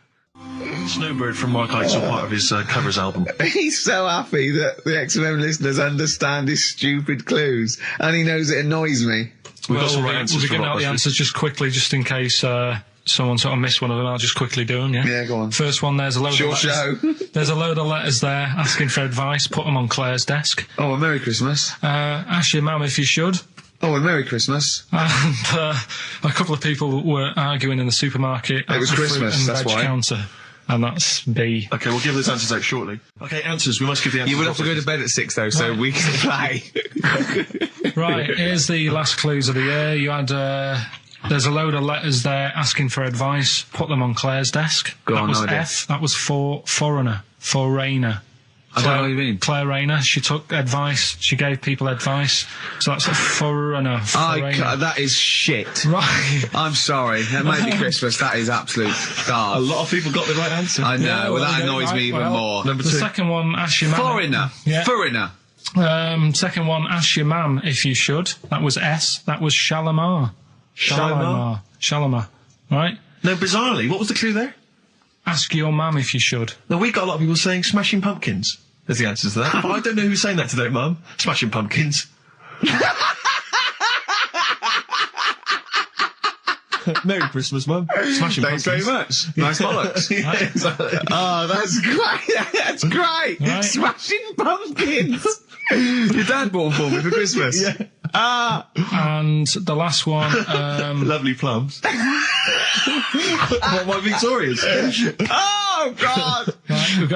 Snowbird from Mark Eitzel, part of his covers album. He's so happy that the XFM listeners understand his stupid clues, and he knows it annoys me. We've got some right answers We'll be for getting out the Rockbusters. answers just quickly, just in case someone sort of missed one of them. I'll just quickly do them, yeah? Yeah, go on. First one, there's a load Sure of letters. show. There's a load of letters there asking for advice. Put them on Claire's desk. Oh, a Merry Christmas. Ask your mum if you should. Oh, a Merry Christmas. And a couple of people were arguing in the supermarket. It was at the Christmas, fruit and that's veg why. counter. And that's B. Okay, we'll give those answers out shortly. Okay, answers. We must give the answers. You will have to go to bed at 6 though, so we can play. Right, here's the last clues of the year. You had, there's a load of letters there asking for advice. Put them on Claire's desk. Go that on, was no idea. F. That was for foreigner. For Rayner. I don't know what you mean. Claire Rayner. She took advice. She gave people advice. So that's a foreigner. That is shit. Right. I'm sorry. That might be Christmas. That is absolute A garbage. lot of people got the right answer. I know. Yeah, well, that you get it annoys right. me even more. Number The two. second one, ask your mum. Foreigner. Yeah. Foreigner. Second one, ask your mum if you should. That was S. That was Shalimar. Shalimar. Right? No, bizarrely, what was the clue there? Ask your mum if you should. No, we got a lot of people saying Smashing Pumpkins as the answer to that. But I don't know who's saying that today, Mum. Smashing Pumpkins. Merry Christmas, Mum. Smashing Thanks Pumpkins. very much. Nice bollocks. Yeah, exactly. Oh, that's great. That's great. Right. Smashing Pumpkins. Your dad bought for me for Christmas. Yeah. And the last one, Lovely plums. What, my Victorians? Oh, God. right, we've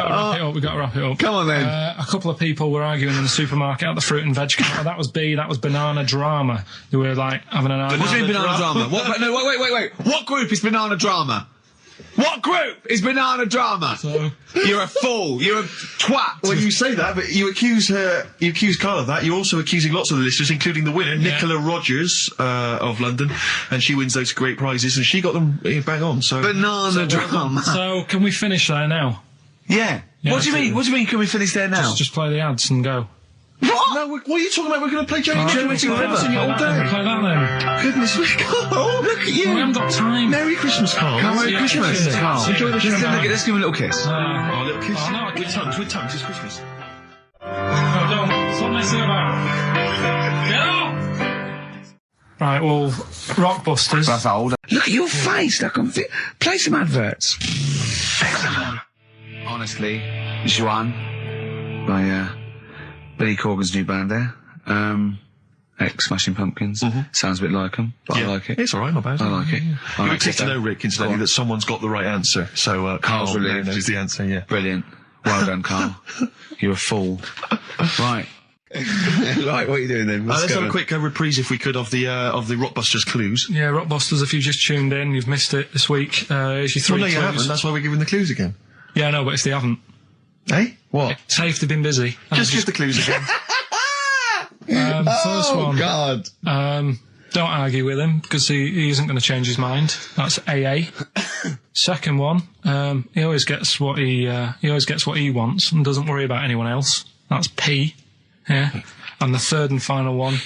got to wrap it up. Come on, then. A couple of people were arguing in the supermarket at the fruit and veg counter. That was B. That was banana drama. They were like having an argument. What do you mean banana drama? What, no, wait. What group is banana drama? What group is banana drama? So, You're a fool. You're a twat. When you say that, but you accuse Carl of that, you're also accusing lots of the listeners, including the winner, Nicola Rogers, of London, and she wins those great prizes, and she got them bang on, so... Banana drama. so can we finish there now? Yeah. Yeah, What do you mean? What do you mean? Can we finish there now? Just play the ads and go. What? No, what are you talking about? We're going to play Johnny Alright, Generating play River that, all day. Play that then. Goodness me, Carl, look at you. We haven't got time. Merry Christmas, Carl. Merry Yeah, Christmas, yeah. Carl. Enjoy the show. Let's give him a little kiss. Oh, little kiss. Oh, no, with tongues, it's Christmas. No, don't. Stop messing about. Get off! Right, well, Rockbusters. That's old. Look at your face. I can play some adverts. Excellent. Honestly, Juan by Billy Corgan's new band there. Ex Smashing Pumpkins. Sounds a bit like them, but I like it. It's all right, not bad. I like it. I You like get to know, Rick, incidentally, that someo's got the right answer. So Carl's Carl relieved. knows the answer, yeah. Brilliant. Well done, Carl. You're a fool. Right. Right, what are you doing then? Let's have a quick reprise, if we could, of the Rockbusters clues. Yeah, Rockbusters, if you've just tuned in, you've missed it this week. Here's your three Well, no, you clues. haven't. That's why we're giving the clues again. Yeah, no, but if they haven't. Eh? What? Safe, they've been busy. Just give the clues again. First one. God. Don't argue with him, because he isn't going to change his mind. That's AA. Second one, he always gets what he wants and doesn't worry about anyone else. That's P. Yeah. And the third and final one,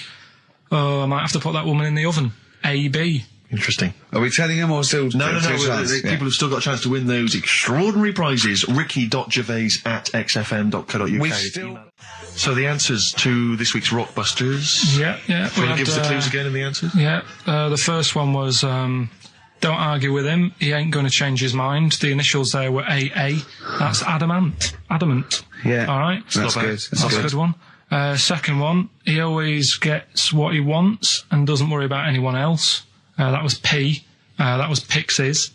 I might have to put that woman in the oven. AB. Interesting. Are we telling him or still? No. People have still got a chance to win those extraordinary prizes. ricky.gervais@xfm.co.uk. So the answers to this week's Rockbusters. Yeah. Will you give us the clues again in the answers? Yeah. The first one was, don't argue with him. He ain't going to change his mind. The initials there were AA. That's adamant. Yeah. All right. That's good. That's a good one. Second one, he always gets what he wants and doesn't worry about anyone else. That was P. That was Pixies.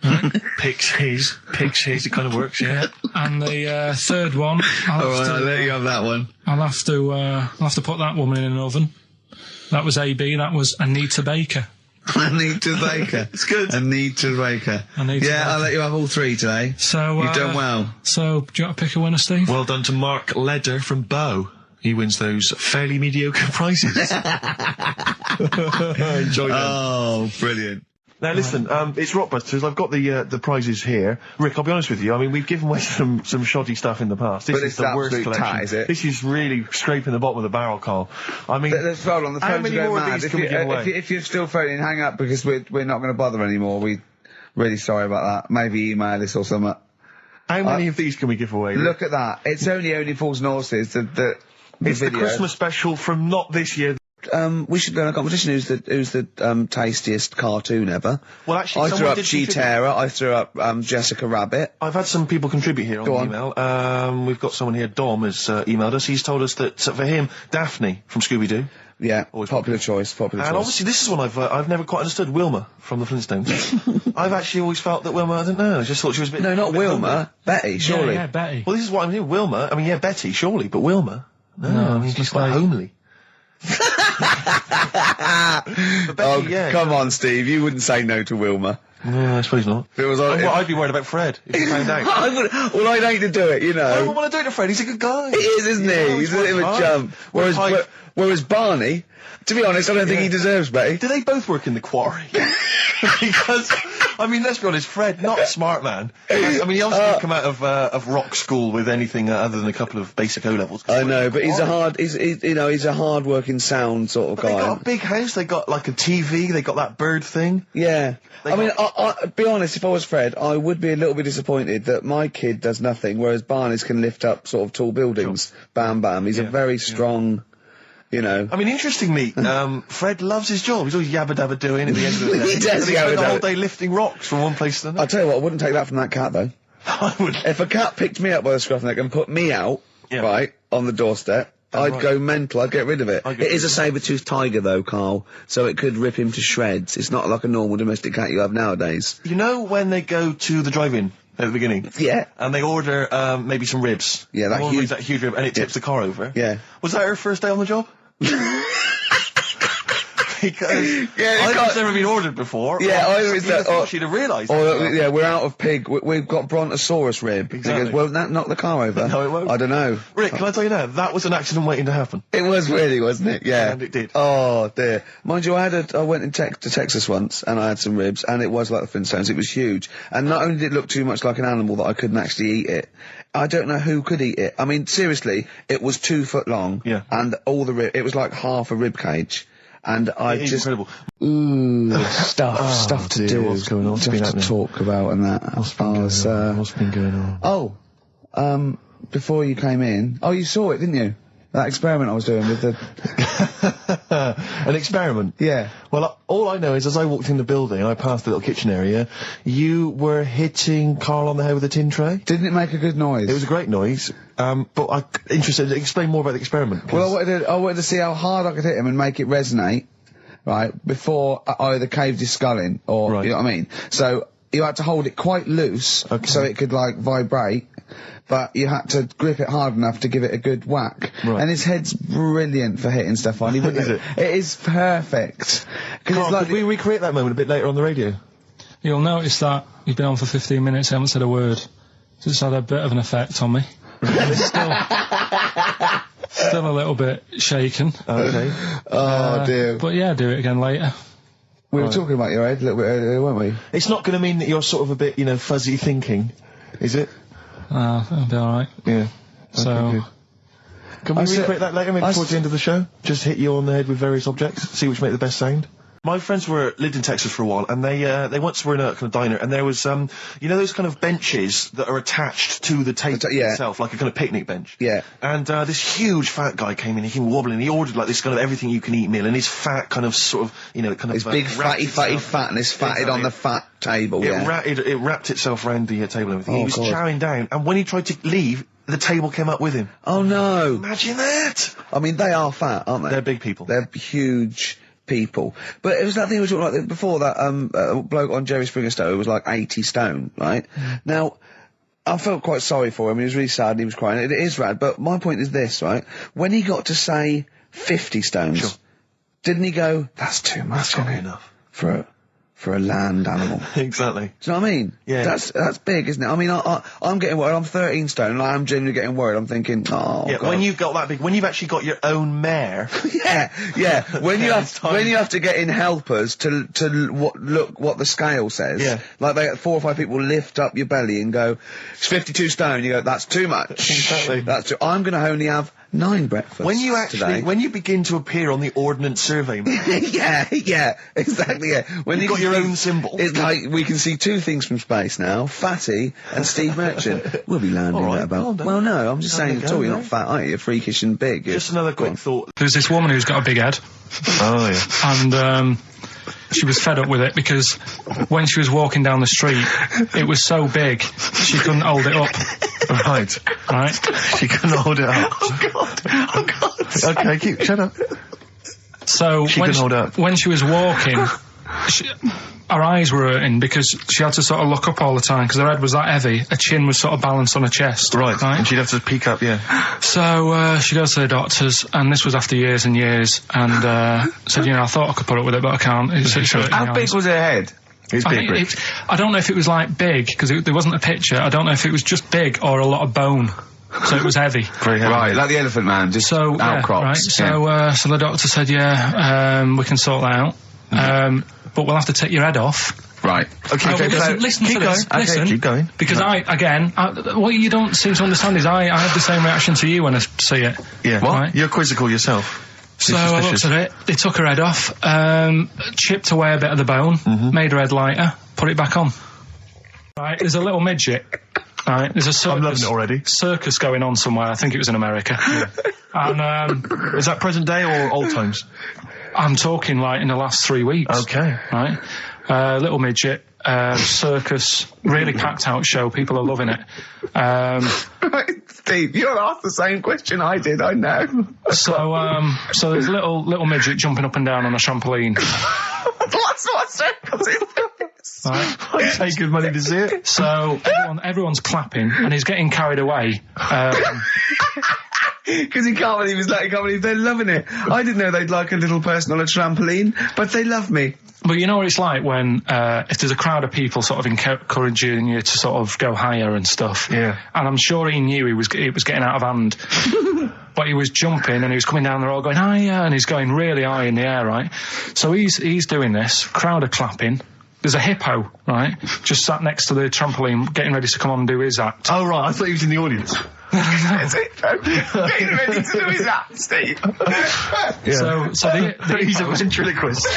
Right? Pixies. It kind of works, yeah. And the third one, I'll let you have that one. I'll have to put that woman in an oven. That was AB. That was Anita Baker. Anita Baker. It's good. Anita Baker. I'll let you have all three today. So you've done well. So do you want to pick a winner, Steve? Well done to Mark Leder from Bow. He wins those fairly mediocre prizes. Enjoy them. Oh, brilliant. Now listen, it's Rockbusters. I've got the prizes here. Rick, I'll be honest with you. I mean, we've given away some shoddy stuff in the past. This is the worst collection. Tat, is it? This is really scraping the bottom of the barrel, Carl. I mean, let's hold on. The how phones many are more going of mad. these can we give away? If you're still phoning, hang up because we're not going to bother anymore. We're really sorry about that. Maybe email us or something. How many of these can we give away? Look at that. It's only Fools and Horses. It's video. the Christmas special from not this year. We should go in a competition. Who's the tastiest cartoon ever? Well, actually, I threw up contribute. Cheetara. I threw up Jessica Rabbit. I've had some people contribute here on the email. We've got someone here. Dom has emailed us. He's told us that for him, Daphne from Scooby-Doo. Yeah, popular choice. And obviously, this is one I've never quite understood. Wilma from the Flintstones. I've actually always felt that Wilma. I don't know. I just thought she was a bit. No, not Wilma. Homely. Betty, surely. Yeah, Betty. Well, this is what I mean. Wilma. I mean, yeah, Betty, surely, but Wilma. No, I mean, she's quite homely. But Betty, come on, Steve. You wouldn't say no to Wilma. No, I suppose not. If it was I'd be worried about Fred if he found out. I'd hate to do it, you know. I wouldn't want to do it to Fred. He's a good guy. He is, isn't he? He's a bit of a chump. Whereas Barney, to be honest, I don't think he deserves Betty. Do they both work in the quarry? Because, I mean, let's be honest, Fred, not a smart man. I mean, he obviously didn't come out of rock school with anything other than a couple of basic O-levels. I know, but he's a hard-working, sound sort of guy. They got a big house, they got like a TV, they got that bird thing. Yeah. I be honest, if I was Fred, I would be a little bit disappointed that my kid does nothing, whereas Barney's can lift up sort of tall buildings. Sure. Bam, bam. He's a very strong... You know. I mean, interestingly, Fred loves his job. He's always yabba dabba doing at the end of the day. He does spend the whole day lifting rocks from one place to another. I'll tell you what, I wouldn't take that from that cat, though. I would. If a cat picked me up by the scruff neck and put me out, right, on the doorstep, I'd go mental. I'd get rid of it. It is a saber-toothed tiger, though, Carl, so it could rip him to shreds. It's not like a normal domestic cat you have nowadays. You know when they go to the drive-in at the beginning? Yeah. And they order maybe some ribs. Yeah, that huge rib, and it tips the car over. Yeah. Was that her first day on the job? Because I've never been ordered before. Yeah, either it's that, or she'd have realised. Yeah, we're out of pig. We've got Brontosaurus rib. Exactly. He goes, well, that knock the car over. No, it won't. I don't know. Rick, can I tell you now? That was an accident waiting to happen. It was really, wasn't it? Yeah. And it did. Oh dear. Mind you, I went to Texas once, and I had some ribs, and it was like the Flintstones. It was huge, and not only did it look too much like an animal that I couldn't actually eat it. I don't know who could eat it. I mean, seriously, it was 2 foot long. Yeah. And all the it was like half a rib cage. And I just incredible. Stuff to do. What's going on? Stuff to talk about and that. What's been going on? Oh, before you came in. Oh, you saw it, didn't you? That experiment I was doing with the... An experiment? Yeah. Well, all I know is as I walked in the building, I passed the little kitchen area, you were hitting Carl on the head with a tin tray. Didn't it make a good noise? It was a great noise. But I'm interested to explain more about the experiment. Well, I wanted to see how hard I could hit him and make it resonate, right, before I either caved his skull in, or, you know what I mean? So, you had to hold it quite loose, so it could, like, vibrate, but you had to grip it hard enough to give it a good whack. Right. And his head's brilliant for hitting stuff on. Is it? It is perfect. Carl, it's like could we recreate that moment a bit later on the radio? You'll notice that you've been on for 15 minutes, I haven't said a word. So it's had a bit of an effect on me. It's still a little bit shaken. Okay. Oh, dear. But yeah, do it again later. We were talking about your head a little bit earlier, weren't we? It's not going to mean that you're sort of a bit, fuzzy thinking, is it? It'll be alright. Yeah. So, Can we recreate that later, maybe towards the end of the show? Just hit you on the head with various objects, see which make the best sound? My friends lived in Texas for a while, and they once were in a kind of diner, and there was, you know those kind of benches that are attached to the table itself, like a kind of picnic bench? Yeah. And, this huge fat guy came in, he came wobbling, he ordered like this kind of everything you can eat meal, and his fat kind of sort of, you know, kind of... His big fatty fatness fatted on the fat table, It wrapped itself around the table and everything. Oh, He was chowing down, and when he tried to leave, the table came up with him. Oh no! Imagine that! I mean, they are fat, aren't they? They're big people. They're huge people. But it was that thing we were talking about before, that bloke on Jerry Springer's show who was like 80 stone, right? Now, I felt quite sorry for him. He was really sad and he was crying. It is rad, but my point is this, right? When he got to say 50 stones, didn't he go, that's too much, That's not enough. For a land animal. Exactly. Do you know what I mean? Yeah. That's big, isn't it? I mean, I'm getting worried. I'm 13 stone and I am genuinely getting worried. I'm thinking, oh, yeah, God. when you've got that big, when you've actually got your own mare. yeah. When you have to get in helpers to look what the scale says. Yeah. Like 4 or 5 people lift up your belly and go, it's 52 stone. You go, that's too much. Exactly. I'm going to only have 9 breakfasts When you actually, today. when you begin to appear on the Ordnance Survey map. yeah, exactly, yeah. When You've got your own symbol. It's like, we can see 2 things from space now, Fatty and Steve Merchant. We'll be landing at about... Well, no, I'm just saying, at all, you're not fat, are you? You're freakish and big. Just another quick thought. There's this woman who's got a big head. Oh, yeah. And, she was fed up with it because when she was walking down the street, it was so big, she couldn't hold it up. Right. She couldn't hold it up. Oh, God. Okay, shut up. So, when she was walking, her eyes were hurting because she had to sort of look up all the time because her head was that heavy, her chin was sort of balanced on her chest. Right. And she'd have to peek up, yeah. So, she goes to the doctors, and this was after years and years, and, said, I thought I could put up with it, but I can't. How big was her head? It's big, Rick. I don't know if it was like big, because there wasn't a picture. I don't know if it was just big or a lot of bone. So it was heavy. Very heavy. Right, like the Elephant Man, just outcrops. Yeah, right. So the doctor said, we can sort that out. But we'll have to take your head off. Right. Okay, listen to this. Listen, keep going. Because what you don't seem to understand is I have the same reaction to you when I see it. Yeah. What? Right? You're quizzical yourself. So I looked at it, they took her head off, chipped away a bit of the bone, made her head lighter, put it back on. Right, there's a little midget. Right, there's a circus. I'm loving it already. Circus going on somewhere, I think it was in America. Yeah. And, is that present day or old times? I'm talking like in the last 3 weeks. Okay. Right? Little midget, circus, really packed out show, people are loving it. Steve, you asked the same question I did, I know. So there's a little midget jumping up and down on a trampoline. What sort of circus is this? Right? I'd pay good money to see it. So everyone's clapping and he's getting carried away. Because he can't believe they're loving it. I didn't know they'd like a little person on a trampoline, but they love me. But you know what it's like when, if there's a crowd of people sort of encouraging you to sort of go higher and stuff. Yeah. And I'm sure he knew it was getting out of hand. But he was jumping and he was coming down, they're all going higher, and he's going really high in the air, right? So he's doing this, crowd are clapping. There's a hippo, right, just sat next to the trampoline, getting ready to come on and do his act. Oh, right, I thought he was in the audience. That's it, getting ready to do his act, Steve. Yeah. So he's a ventriloquist.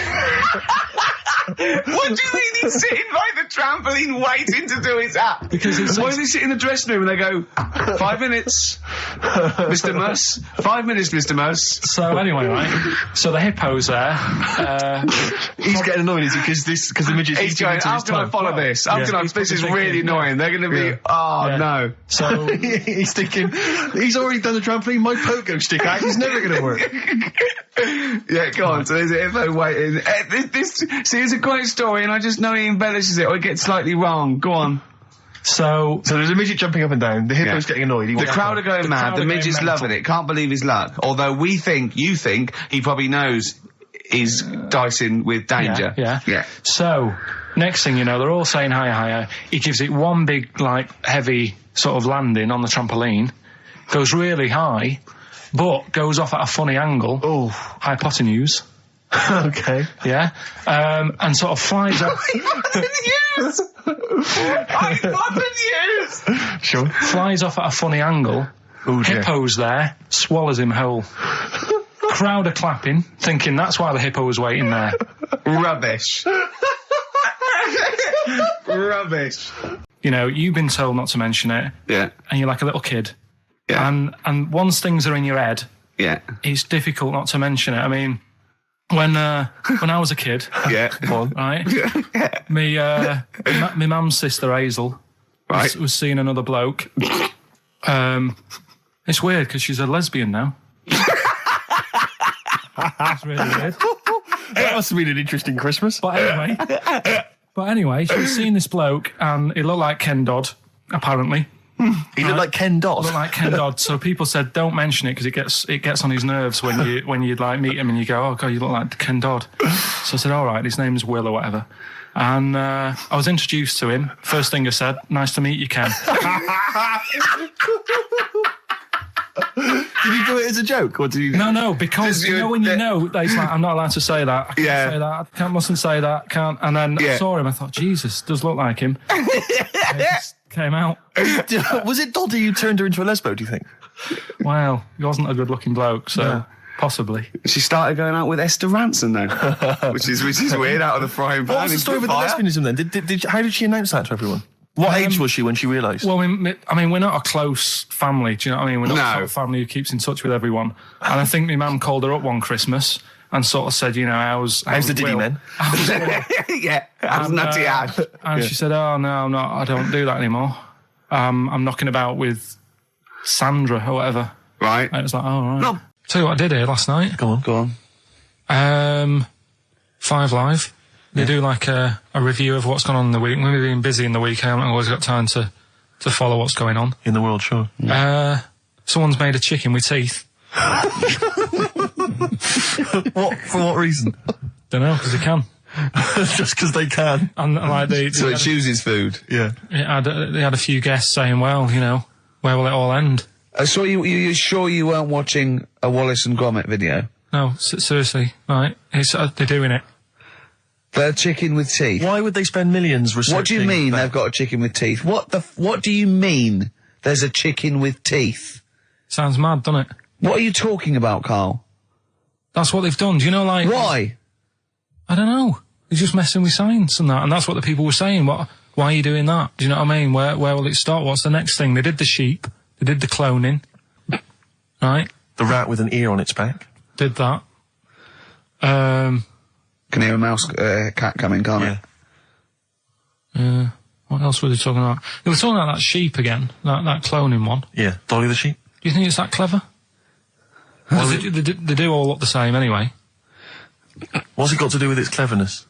What do you mean he's sitting by the trampoline waiting to do his act? Because why do they sit in the dressing room and they go, 5 minutes, Mr. Muss, 5 minutes, Mr. Muss. So anyway, right, so the hippo's there. He's getting annoyed, is he? Because the midget's he's going, how can I follow this? This is really annoying. They're going to be, no. So he's thinking, he's already done the trampoline, my pogo stick act is never going to work. Yeah, go on. So there's a hippo waiting. See, it's a great story, and I just know he embellishes it or it gets slightly wrong. Go on. So there's a midget jumping up and down. The hippo's getting annoyed. The crowd are going mad. The midget's loving it. Can't believe his luck. Although you think he probably knows he's dicing with danger. Yeah. So next thing you know, they're all saying higher. He gives it one big, heavy sort of landing on the trampoline, goes really high, but goes off at a funny angle. Oh, hypotenuse. Okay. Yeah. And sort of flies up. Hypotenuse! Sure. Flies off at a funny angle, Oh, dear. Hippo's there, swallows him whole. Crowd are clapping, thinking that's why the hippo was waiting there. Rubbish. Rubbish. You know, you've been told not to mention it. Yeah. And you're like a little kid. Yeah. And once things are in your head, Yeah. it's difficult not to mention it. I mean, when I was a kid, Yeah. right? My mum's sister Hazel was seeing another bloke. It's weird because she's a lesbian now. It's really weird. That must have been an interesting Christmas. But anyway, she was seeing this bloke, and he looked like Ken Dodd, apparently. He looked like Ken Dodd. Looked like Ken Dodd. So people said, don't mention it because it gets on his nerves when you like meet him and you go, oh god, you look like Ken Dodd. So I said, all right, his name's Will or whatever. And I was introduced to him. First thing I said, nice to meet you, Ken. Did you do it as a joke, or did you? No, because you know when you know that it's like, I'm not allowed to say that. I can't say that. I mustn't say that. Can't. And then I saw him. I thought, Jesus, does look like him. It just came out. Was it Doddy who turned her into a lesbo? Do you think? Well, he wasn't a good-looking bloke, so possibly. She started going out with Esther Ranson though, which is weird, out of the frying pan. What was the story with the lesbianism then? How did she announce that to everyone? What age was she when she realised? Well, I mean, we're not a close family. Do you know what I mean? We're not a sort of family who keeps in touch with everyone. And I think my mum called her up one Christmas and sort of said, you know, how's the Diddy men? How's Nutty Ash? And she said, oh no, I'm not. I don't do that anymore. I'm knocking about with Sandra or whatever. Right. And it was like, oh right. No. Tell you what I did here last night. Go on. 5 Live. They do like a review of what's gone on in the week. When we've been busy in the week, I haven't always got time to follow what's going on. In the world, sure. Someone's made a chicken with teeth. For what reason? Don't know, because they can. Just because they can. And like so it chooses food. Yeah. They had a few guests saying, well, you know, where will it all end? So you sure you weren't watching a Wallace and Gromit video? No, seriously, right? They're doing it. They're chicken with teeth. Why would they spend millions researching? What do you mean they've got a chicken with teeth? What do you mean there's a chicken with teeth? Sounds mad, doesn't it? What are you talking about, Carl? That's what they've done. Do you know, like... Why? I don't know. They're just messing with science and that, and that's what the people were saying. Why are you doing that? Do you know what I mean? Where will it start? What's the next thing? They did the sheep. They did the cloning. Right? The rat with an ear on its back. Did that. Can hear a cat coming, can't it? What else were they talking about? They were talking about that sheep again, that cloning one. Yeah, Dolly the sheep. Do you think it's that clever? They do all look the same anyway. What's it got to do with its cleverness?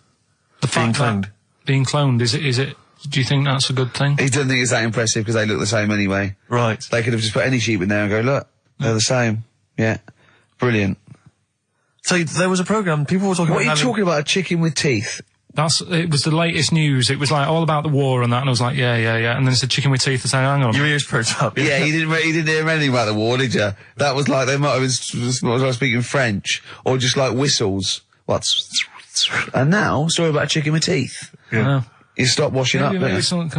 Being cloned. Being cloned, is it? Do you think that's a good thing? He doesn't think it's that impressive because they look the same anyway. Right. They could have just put any sheep in there and go, look, they're the same. Yeah. Brilliant. So there was a programme, people were talking about... What are you talking about, a chicken with teeth? It was the latest news. It was like all about the war and that, and I was like, yeah. And then it's a chicken with teeth and saying, hang on. Your ears perked up. Yeah, he didn't hear anything about the war, did you? That was like, they might have been speaking French, or just like whistles. And now, story about a chicken with teeth. Yeah. You stop washing up, maybe someone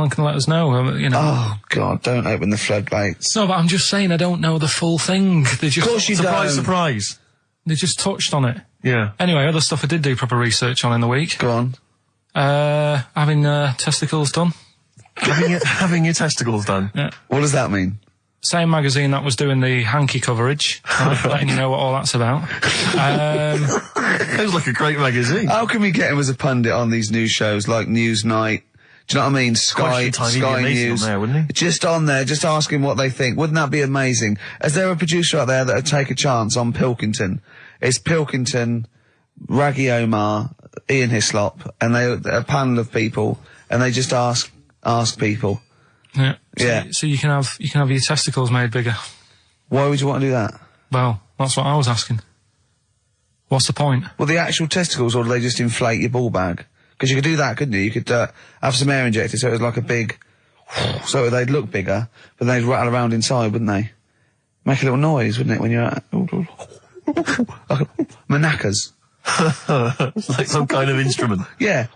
can let us know, you know. Oh, God, don't open the floodgates. No, but I'm just saying I don't know the full thing. They just... Of course you don't. Surprise. They just touched on it. Yeah. Anyway, other stuff I did do proper research on in the week. Go on. Having testicles done. Having your testicles done? Yeah. What does that mean? Same magazine that was doing the hanky coverage, letting you know what all that's about. It was like a great magazine. How can we get him as a pundit on these news shows like Newsnight? Do you know what I mean? Sky News. On there, wouldn't he? Just on there, just ask him what they think. Wouldn't that be amazing? Is there a producer out there that would take a chance on Pilkington? It's Pilkington, Raggy Omar, Ian Hislop, and a panel of people, and they just ask people. Yeah. Yeah. So you can have your testicles made bigger. Why would you want to do that? Well, that's what I was asking. What's the point? Well, the actual testicles, or do they just inflate your ball bag? Because you could do that, couldn't you? You could have some air injected so it was like a big... so they'd look bigger, but they'd rattle around inside, wouldn't they? Make a little noise, wouldn't it, when you're... like manacas. Like some kind of instrument. Yeah.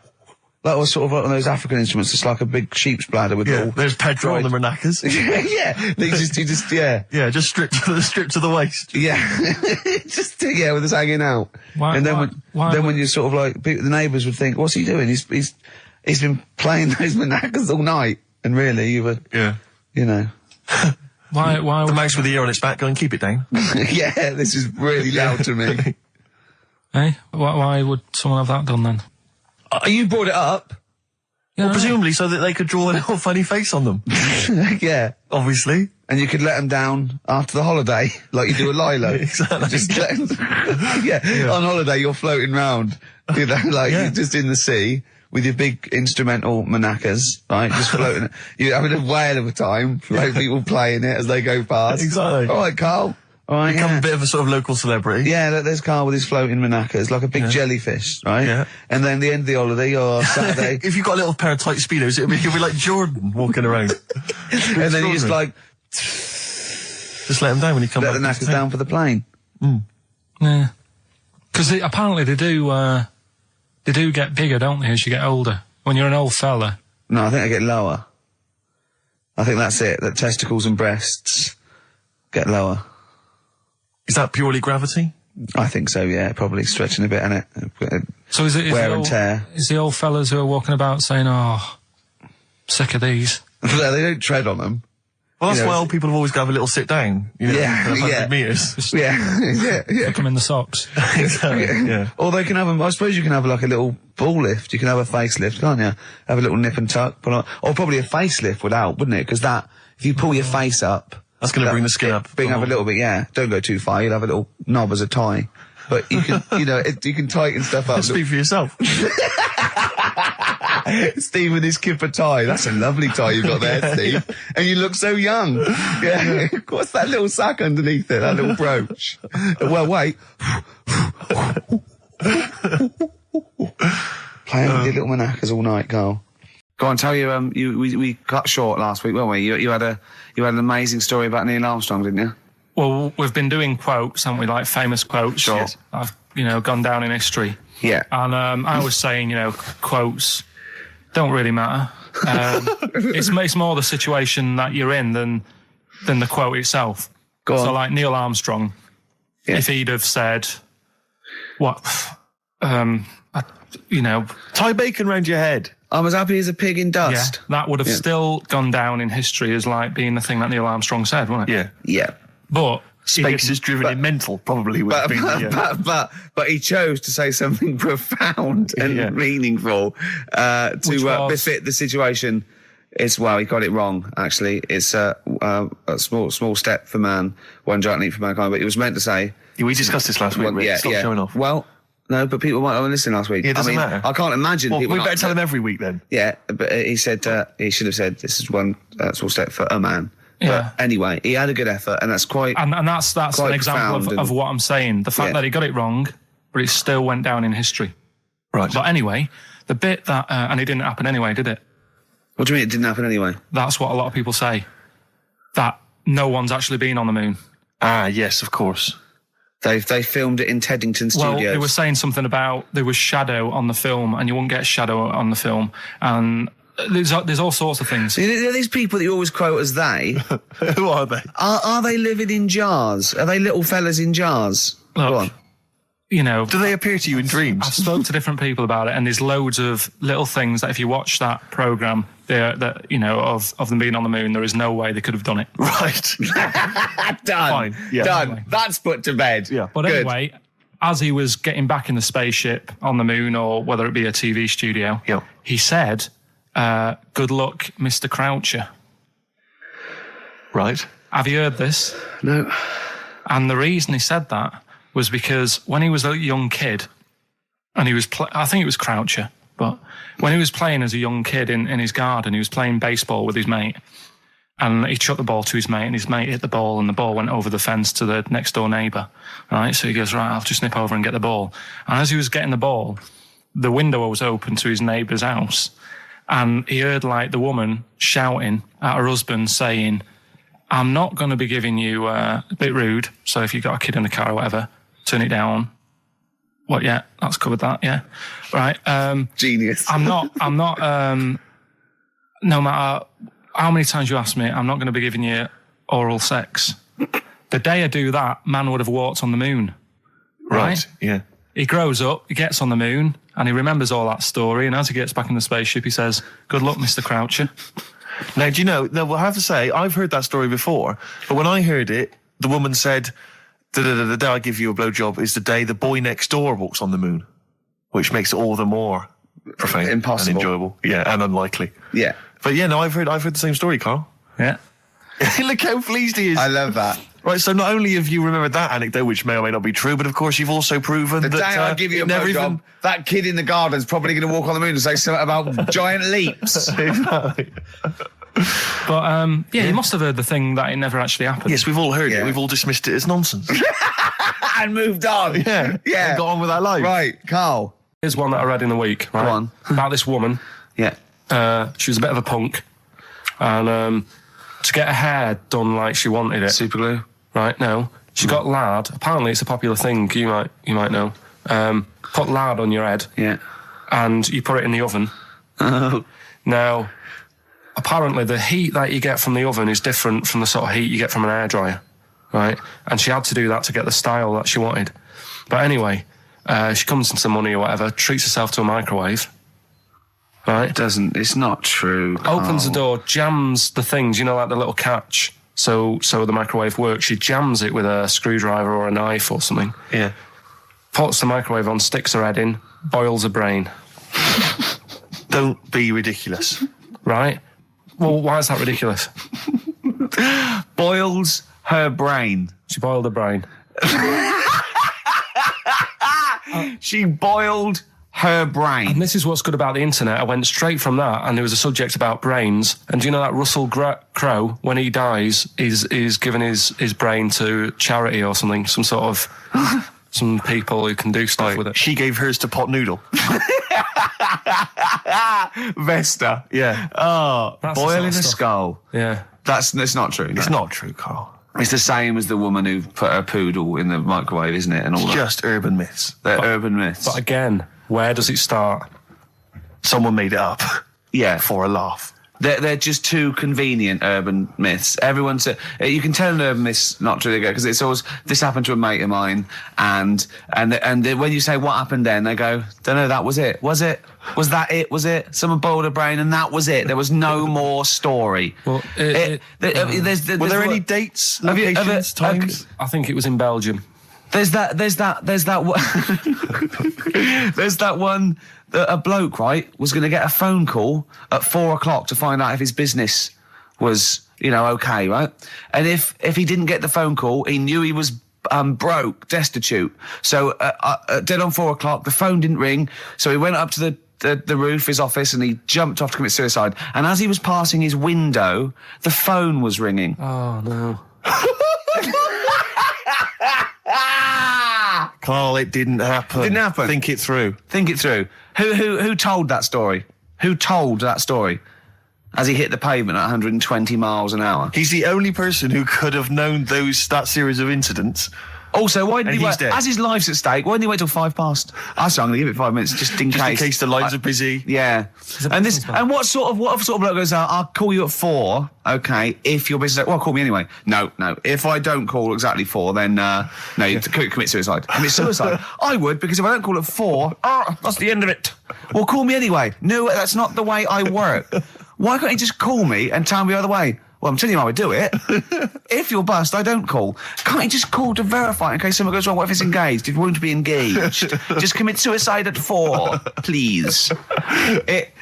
That was sort of like one of those African instruments. It's like a big sheep's bladder with all. There's Pedro on the maracas. Yeah. He just, yeah. Yeah, just stripped to the waist. Yeah. Just, yeah, with us hanging out. Why, and then when you're sort of like, the neighbours would think, what's he doing? He's been playing those maracas all night. And really, you were, you know. Why the mouse with the ear on its back going, keep it down. Yeah, this is really loud to me. Hey, why would someone have that done then? You brought it up. Well, presumably so that they could draw a little funny face on them. Yeah. Obviously. And you could let them down after the holiday, like you do a Lilo. Exactly. Just let them, on holiday you're floating round, you know, like you're just in the sea with your big instrumental maracas, right, just floating. You're having a whale of a time, like people playing it as they go past. Exactly. All right, Carl. All right, Become a bit of a sort of local celebrity. Yeah, look, there's Carl with his floating maracas, like a big jellyfish, right? Yeah. And then the end of the holiday, or Saturday. If you've got a little pair of tight Speedos, you'll be like Jordan walking around. And then you just like... Just let him down when you come back. Let the knackers down for the plane. Yeah. Because apparently they do get bigger, don't they, as you get older? When you're an old fella. No, I think they get lower. I think that's it, that testicles and breasts get lower. Is that purely gravity? I think so, yeah. Probably stretching a bit, innit? So is it wear and tear? Is the old fellas who are walking about saying, "Oh, sick of these"? They don't tread on them. Well, that's why old people have always got to have a little sit down. You know, 100 metres. Yeah. Put them in the socks. Exactly. Yeah. Or they can have I suppose you can have like a little ball lift. You can have a facelift, can't you? Have a little nip and tuck. Or probably a facelift would help, wouldn't it? Because if you pull your face up. That's going to bring the skin up. Bring up a little bit, yeah. Don't go too far. You'll have a little knob as a tie. But you can, you can tighten stuff up. Speak for yourself. Steve with his kipper tie. That's a lovely tie you've got there, Steve. And you look so young. Yeah. What's that little sack underneath it? That little brooch. Well, wait. Playing with your little maracas all night, Carl. Go on, tell you, we cut short last week, weren't we? You had an amazing story about Neil Armstrong, didn't you? Well, we've been doing quotes, haven't we? Like famous quotes. Sure. Yes. I've, gone down in history. Yeah. And I was saying, quotes don't really matter. It's more the situation that you're in than the quote itself. Go on. So like Neil Armstrong, if he'd have said, tie bacon round your head. I'm as happy as a pig in dust. Yeah, that would have still gone down in history as like being the thing that Neil Armstrong said, wouldn't it? Yeah. Yeah. But space is driven in mental, probably. But he chose to say something profound and meaningful to befit the situation. He got it wrong. Actually, it's a small step for man, one giant leap for mankind. But he was meant to say. We discussed this last week. Stop showing off. Well. No, but people might have listened last week. Yeah, it doesn't matter. I can't imagine people. We better tell him every week then. Yeah, but he said he should have said this is one small step for a man. Yeah. But anyway, he had a good effort, and that's quite. And that's an example of what I'm saying. The fact that he got it wrong, but it still went down in history. Right. But anyway, the bit that and it didn't happen anyway, did it? What do you mean it didn't happen anyway? That's what a lot of people say. That no one's actually been on the moon. Ah, yes, of course. They filmed it in Teddington Studios. Well, they were saying something about there was shadow on the film, and you wouldn't get shadow on the film, and there's all sorts of things. These people that you always quote as they. Who are they? Are they living in jars? Are they little fellas in jars? Look, Go on. Do they appear to you in dreams? I've spoken to different people about it, and there's loads of little things that if you watch that programme, of them being on the moon, there is no way they could have done it. Right. Done. Fine. Yeah. Done. Anyway. That's put to bed. Yeah. But Good. anyway, as he was getting back in the spaceship on the moon, or whether it be a TV studio, he said, "Good luck, Mr. Croucher." Right. Have you heard this? No. And the reason he said that was because when he was a young kid, and he was, I think it was Croucher, but when he was playing as a young kid in his garden, he was playing baseball with his mate, and he chucked the ball to his mate, and his mate hit the ball, and the ball went over the fence to the next door neighbour. Right, so he goes, right, I'll just nip over and get the ball. And as he was getting the ball, the window was open to his neighbour's house, and he heard like the woman shouting at her husband saying, "I'm not going to be giving you a bit rude, so if you've got a kid in the car or whatever, turn it down." What? Yeah, that's covered that. Yeah, right. Genius. I'm not. No matter how many times you ask me, I'm not going to be giving you oral sex. The day I do that, man would have walked on the moon. Right? Yeah. He grows up, he gets on the moon, and he remembers all that story. And as he gets back in the spaceship, he says, "Good luck, Mr. Croucher." Now, do you know? Now, I have to say, I've heard that story before, but when I heard it, the woman said, "The day I give you a blowjob is the day the boy next door walks on the moon," which makes it all the more profane, Impossible. and enjoyable, yeah, and unlikely. Yeah. But yeah, no, I've heard the same story, Carl. Yeah. Look how pleased he is. I love that. Right, so not only have you remembered that anecdote, which may or may not be true, but of course you've also proven The that... day I give you a blowjob, that kid in the garden's probably going to walk on the moon and say something about giant leaps. Exactly. But, you must have heard the thing that it never actually happened. Yes, we've all heard Yeah. it. We've all dismissed it as nonsense. And moved on. Yeah. Yeah. And got on with our life. Right, Carl. Here's one that I read in the week, right? Go on. About this woman. Yeah. She was a bit of a punk. And to get her hair done like she wanted it. Super glue. Right, no. She got lard. Apparently it's a popular thing, you might know. Put lard on your head. Yeah. And you put it in the oven. Oh. Now, apparently the heat that you get from the oven is different from the sort of heat you get from an hairdryer, right? And she had to do that to get the style that she wanted. But anyway, she comes into money or whatever, treats herself to a microwave, right? It's not true. Carl. Opens the door, jams the things, like the little catch, so the microwave works. She jams it with a screwdriver or a knife or something. Yeah. Puts the microwave on, sticks her head in, boils her brain. Don't be ridiculous. Right? Well, why is that ridiculous? Boils her brain. She boiled her brain. She boiled her brain. And this is what's good about the internet. I went straight from that, and there was a subject about brains. And do you know that Russell Crowe, when he dies, is giving his brain to charity or something, some sort of some people who can do stuff with it. She gave hers to Pot Noodle. Vesta. Yeah. Oh, That's the boiling sort of a stuff. skull. Yeah. That's not true. It's not true, Carl. It's the same as the woman who put her poodle in the microwave, isn't it? And all that. Just urban myths. They're urban myths. But again, where does it start? Someone made it up Yeah. for a laugh. They're just too convenient urban myths. Everyone said you can tell an urban myth's not true because it's always this happened to a mate of mine, and when you say what happened then, they go, don't know, that was it. Was it? Was that it? Was it? Someone boiled a brain and that was it. There was no more story. Well, Were there any dates, Have you locations, ever- times? I think it was in Belgium. There's that one that a bloke, right, was going to get a phone call at 4:00 to find out if his business was, okay, right? And if he didn't get the phone call, he knew he was broke, destitute. So dead on 4:00, the phone didn't ring. So he went up to the roof, his office, and he jumped off to commit suicide. And as he was passing his window, the phone was ringing. Oh, no. Carl, it didn't happen. Didn't happen. Think it through. Think it through. Who told that story? Who told that story? As he hit the pavement at 120 miles an hour. He's the only person who could have known that series of incidents. Also, why didn't And he he's wait? dead. As his life's at stake, why didn't he wait till 5:00? I'm going to give it 5 minutes just in Just case. in case the lines are busy. Yeah. And what sort of bloke goes out? I'll call you at 4. Okay, if your business. Well, call me anyway. No. If I don't call exactly 4, then no, you commit suicide. Commit suicide. I would, because if I don't call at 4, that's the end of it. Well, call me anyway. No, that's not the way I work. Why can't you just call me and tell me the other way? Well, I'm telling you how I do it. If you're bust, I don't call. Can't you just call to verify in case something goes wrong? What if it's engaged? If you want to be engaged, just commit suicide at 4, please. It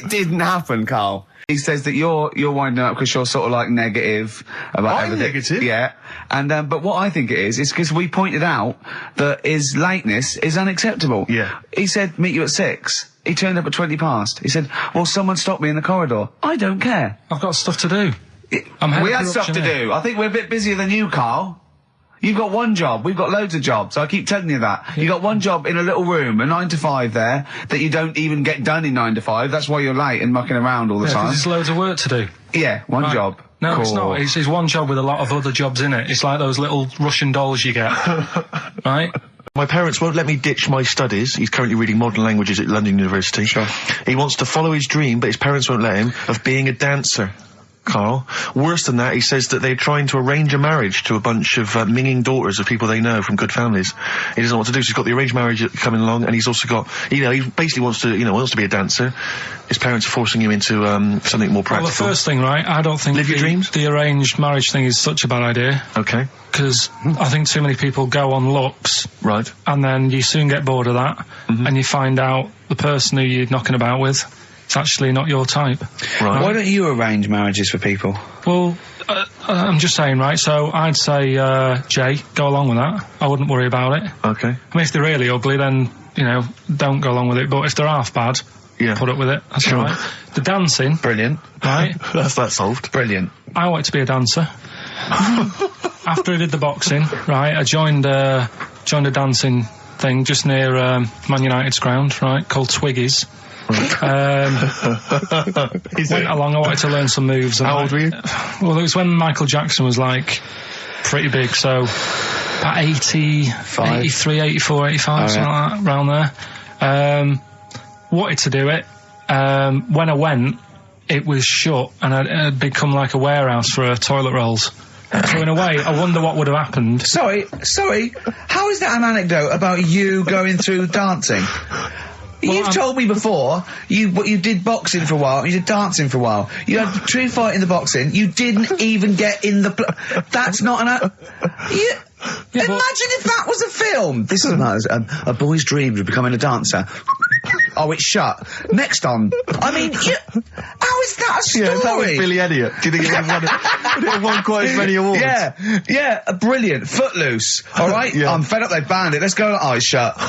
didn't happen, Carl. He says that you're winding up because you're sort of like negative about I'm everything. negative? Yeah. And but what I think it is because we pointed out that his lateness is unacceptable. Yeah. He said meet you at 6. He turned up at 20 past. He said, well, someone stopped me in the corridor. I don't care. I've got stuff to do. We had stuff to do. I think we're a bit busier than you, Carl. You've got one job. We've got loads of jobs. I keep telling you that. You've got one job in a little room, a 9 to 5 there, that you don't even get done in 9 to 5. That's why you're late and mucking around all the time. There's loads of work to do. Yeah, one Right. job. No, Cool. it's not. It's one job with a lot of other jobs in it. It's like those little Russian dolls you get. Right? My parents won't let me ditch my studies. He's currently reading modern languages at London University. Sure. He wants to follow his dream, but his parents won't let him, of being a dancer. Carl. Worse than that, he says that they're trying to arrange a marriage to a bunch of minging daughters of people they know from good families. He doesn't know what to do, so he's got the arranged marriage coming along, and he's also got, he basically wants to be a dancer. His parents are forcing him into something more practical. Well, the first thing, right, I don't think Live your dreams? The arranged marriage thing is such a bad idea. Okay. Because I think too many people go on looks. Right. And then you soon get bored of that, and you find out the person who you're knocking about with, it's actually not your type. Right. Why don't you arrange marriages for people? Well, I'm just saying, right, so I'd say, Jay, go along with that. I wouldn't worry about it. Okay. I mean, if they're really ugly, then, don't go along with it. But if they're half bad, put up with it. That's Sure. all right. The dancing. Brilliant. Right. That's that solved. Brilliant. I wanted to be a dancer. After I did the boxing, right, I joined a dancing thing just near Man United's ground, right, called Twiggy's. Went along, I wanted to learn some moves. How old were you? Well, it was when Michael Jackson was, pretty big, so about 83, 84, 85, something like that, around there. Wanted to do it. When I went, it was shut, and I'd become like a warehouse for toilet rolls. So in a way, I wonder what would have happened. Sorry, how is that an anecdote about you going through dancing? You've told me before, you did boxing for a while, you did dancing for a while. You had a true fight in the boxing, you didn't even get in the... That's not an... Imagine if that was a film! This is a boy's dreams of becoming a dancer. Oh, it's shut. Next on. I mean, how is that a story? Yeah, that was Billy Elliot. Do you think it would have won quite as many awards? Yeah, brilliant. Footloose. All right? Yeah. I'm fed up they banned it. Let's go eyes shut.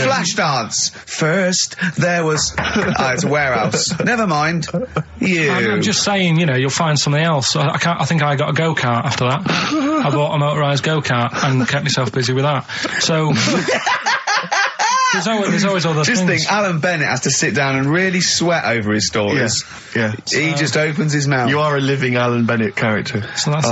Flash dance. First, there was... it's a warehouse. Never mind. I'm just saying, you'll find something else. I think I got a go-kart after that. I bought a motorised go-kart and kept myself busy with that. So... There's always other things. Just think, Alan Bennett has to sit down and really sweat over his stories. Yeah. He just opens his mouth. You are a living Alan Bennett character. So that's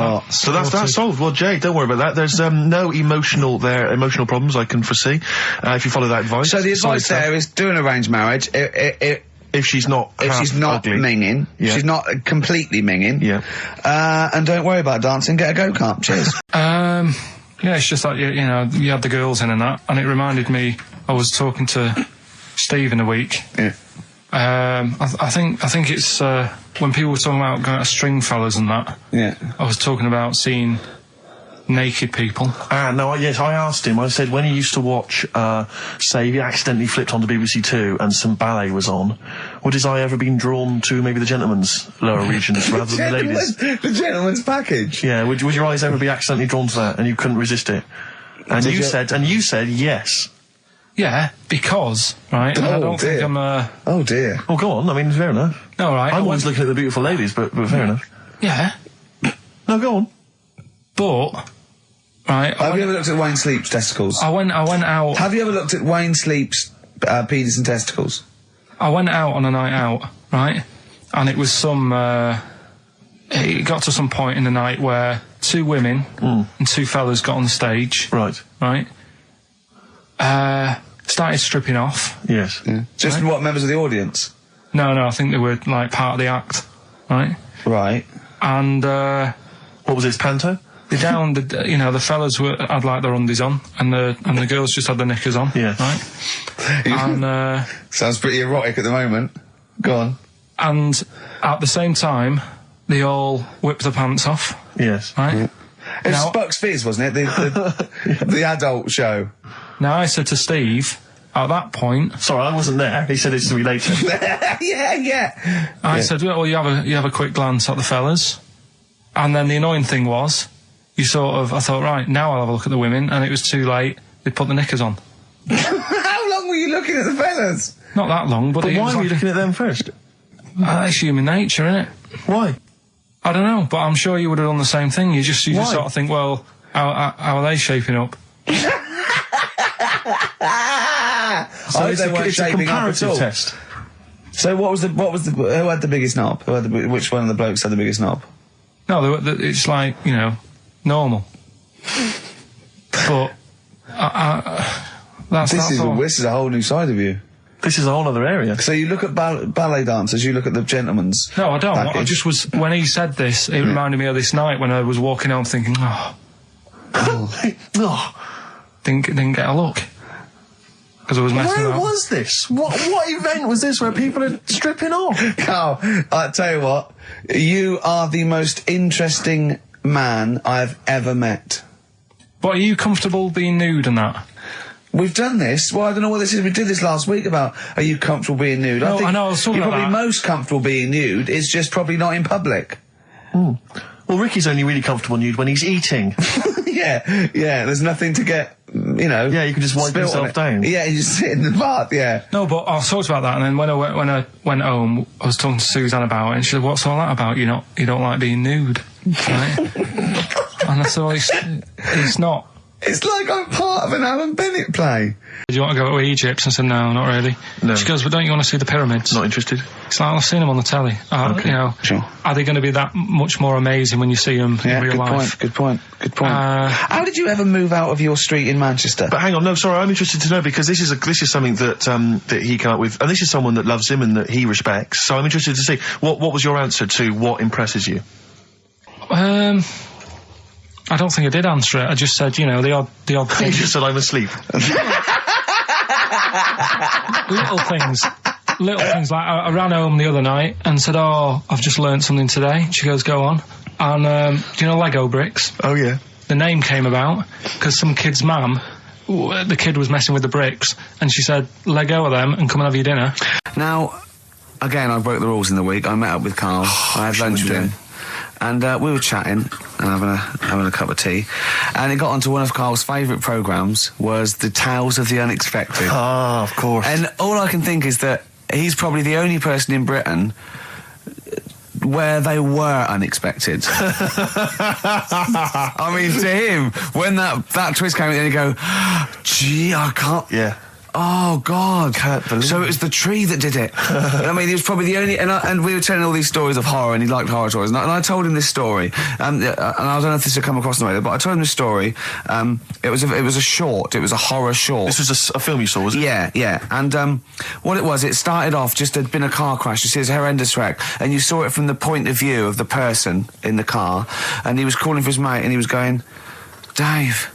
solved. Well, Jay, don't worry about that. There's no emotional problems I can foresee if you follow that advice. So the advice there is do an arranged marriage. If she's not ugly. minging, she's not completely minging. And don't worry about dancing. Get a go-kart. Cheers. Yeah, it's just like, you had the girls in and that, and it reminded me, I was talking to Steve in a week. Yeah. I think it's, when people were talking about going to string fellas and that. Yeah. I was talking about seeing naked people. Yes, I asked him, I said, when he used to watch, say, he accidentally flipped onto BBC Two and some ballet was on, would his eye ever been drawn to maybe the gentleman's lower regions rather than the ladies? The gentleman's package? Yeah, would your eyes ever be accidentally drawn to that and you couldn't resist it? And you said yes. Yeah, because, right, and I don't think I'm, Oh dear. Well, go on, I mean, fair enough. No, right. I'm always looking at the beautiful ladies, but fair enough. Yeah. No, go on. But... Right. Have you ever looked at Wayne Sleep's testicles? I went out... Have you ever looked at Wayne Sleep's penis and testicles? I went out on a night out, right? And it was it got to some point in the night where two women and two fellas got on stage. Right. Started stripping off. Yes. Yeah. Just what, members of the audience? No, I think they were, part of the act, right? Right. And, what was this, panto? The fellas had their undies on, and the girls just had their knickers on. Yeah. Right. And sounds pretty erotic at the moment. Go on. And at the same time, they all whipped their pants off. Yes. Right. Yeah. It was Bucks Fizz, wasn't it? The adult show. Now I said to Steve, at that point... Sorry, I wasn't there. He said it's to me later. Yeah. I said, well, you have a quick glance at the fellas. And then the annoying thing was, I thought, right, now I'll have a look at the women, and it was too late. They put the knickers on. How long were you looking at the fellas? Not that long, but why were you looking at them first? It's human nature, isn't it? Why? I don't know, but I'm sure you would have done the same thing. You just sort of think, well, how are they shaping up? So it's a comparative test. So who had the biggest knob? Which one of the blokes had the biggest knob? No, it's normal. But This is a whole new side of you. This is a whole other area. So you look at ballet dancers, you look at the gentleman's. No, I don't. package. I just was, when he said this, it reminded me of this night when I was walking home thinking, didn't get a look. Because I was messing Where up. was this? What event was this where people are stripping off? Carl, I tell you what, you are the most interesting man I've ever met. But are you comfortable being nude and that? We've done this. Well, I don't know what this is. We did this last week about, are you comfortable being nude? No, I know, I was talking you're about probably that. most comfortable being nude. It's just probably not in public. Well, Ricky's only really comfortable nude when he's eating. Yeah, there's nothing to get, you know. Yeah, you can just wipe spilt on yourself it. down. Yeah, you just sit in the bath, yeah. No, but I talked about that, and then when I went home, I was talking to Suzanne about it, and she said, "What's all that about? You don't like being nude, right?" And I said, well, it's not. It's like I'm part of an Alan Bennett play. Do you want to go to Egypt? I said, no, not really. No. She goes, well, don't you want to see the pyramids? Not interested. It's like, I've seen them on the telly. Okay, You know, sure. Are they going to be that much more amazing when you see them in real life? Good point. How did you ever move out of your street in Manchester? But hang on, no, sorry, I'm interested to know because this is something that that he came up with, and this is someone that loves him and that he respects. So I'm interested to see what was your answer to what impresses you. I don't think I did answer it. I just said, the odd You thing. just said I'm asleep. Little things like I ran home the other night and said, oh, I've just learnt something today. She goes, go on. And do you know Lego bricks? Oh yeah. The name came about because some kid's mum, the kid was messing with the bricks, and she said, let go of them and come and have your dinner. Now, again, I broke the rules in the week. I met up with Carl. I had lunch with him. And we were chatting and having a cup of tea. And it got onto one of Carl's favourite programmes, was the Tales of the Unexpected. Ah, of course. And all I can think is that he's probably the only person in Britain where they were unexpected. I mean, to him, when that twist came in, you go, gee, I can't... Yeah. Oh, God. Can't believe So it was the tree that did it. I mean, he was probably the only... And we were telling all these stories of horror, and he liked horror stories. And I told him this story. And I don't know if this will come across in the way, but I told him this story. It was a short. It was a horror short. This was a film you saw, was it? Yeah. And what it was, it started off, just there'd been a car crash. You see, it's a horrendous wreck. And you saw it from the point of view of the person in the car. And he was calling for his mate, and he was going, Dave...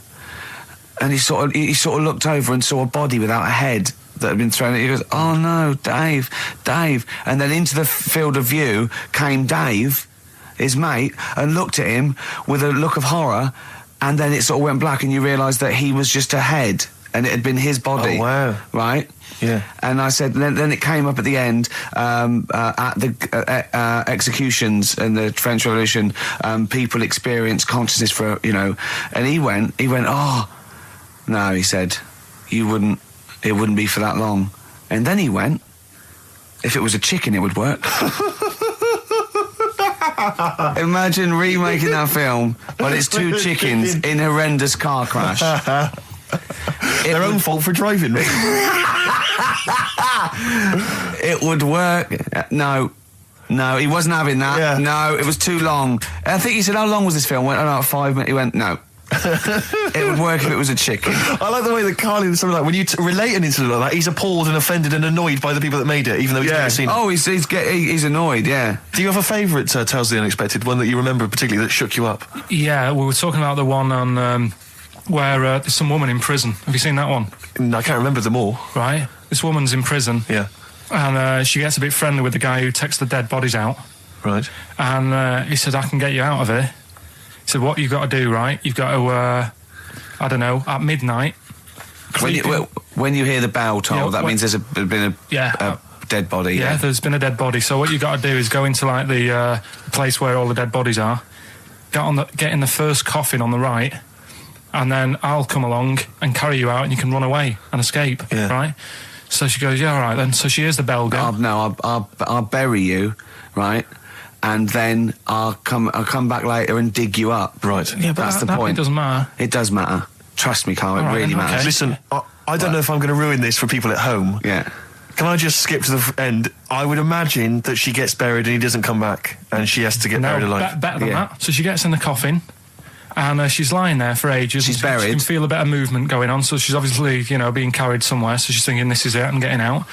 And he sort of looked over and saw a body without a head that had been thrown at. He goes, oh no, Dave. And then into the field of view came Dave, his mate, and looked at him with a look of horror, and then it sort of went black and you realised that he was just a head and it had been his body. Oh, wow. Right? Yeah. And I said, then it came up at the end, at the executions in the French Revolution, people experience consciousness for, and he went, oh, no, he said, it wouldn't be for that long. And then he went, if it was a chicken, it would work. Imagine remaking that film, but it's two chickens in a horrendous car crash. Their own fault for driving. It would work. No, he wasn't having that. Yeah. No, it was too long. I think he said, how long was this film? I went, about 5 minutes. He went, no. It would work if it was a chicken. I like the way that Carly was something like, when you relate an incident like that, he's appalled and offended and annoyed by the people that made it, even though he's never seen it. Oh, he's annoyed, yeah. Do you have a favourite Tales of the Unexpected, one that you remember particularly that shook you up? Yeah, we were talking about the one on where there's some woman in prison. Have you seen that one? I can't remember them all. Right. This woman's in prison. Yeah. And she gets a bit friendly with the guy who takes the dead bodies out. Right. And he said, I can get you out of here. He said, what you've got to do, right? You've got to, I don't know, at midnight. When you hear the bell toll, that means there's been a dead body. Yeah, there's been a dead body. So what you've got to do is go into like the place where all the dead bodies are, get in the first coffin on the right, and then I'll come along and carry you out, and you can run away and escape. Yeah. Right. So she goes, yeah, all right then. So she hears the bell go. I'll bury you, right? And then I'll come back later and dig you up. Right. Yeah, but that's the point. It doesn't matter. It does matter. Trust me, Carl. It really matters. Okay. Listen, I don't know if I'm going to ruin this for people at home. Yeah. Can I just skip to the end? I would imagine that she gets buried and he doesn't come back, and she has to get buried alive. Better than that. So she gets in the coffin, And she's lying there for ages. She's She buried. can feel a bit of movement going on, so she's obviously, you know, being carried somewhere, so she's thinking, this is it, I'm getting out.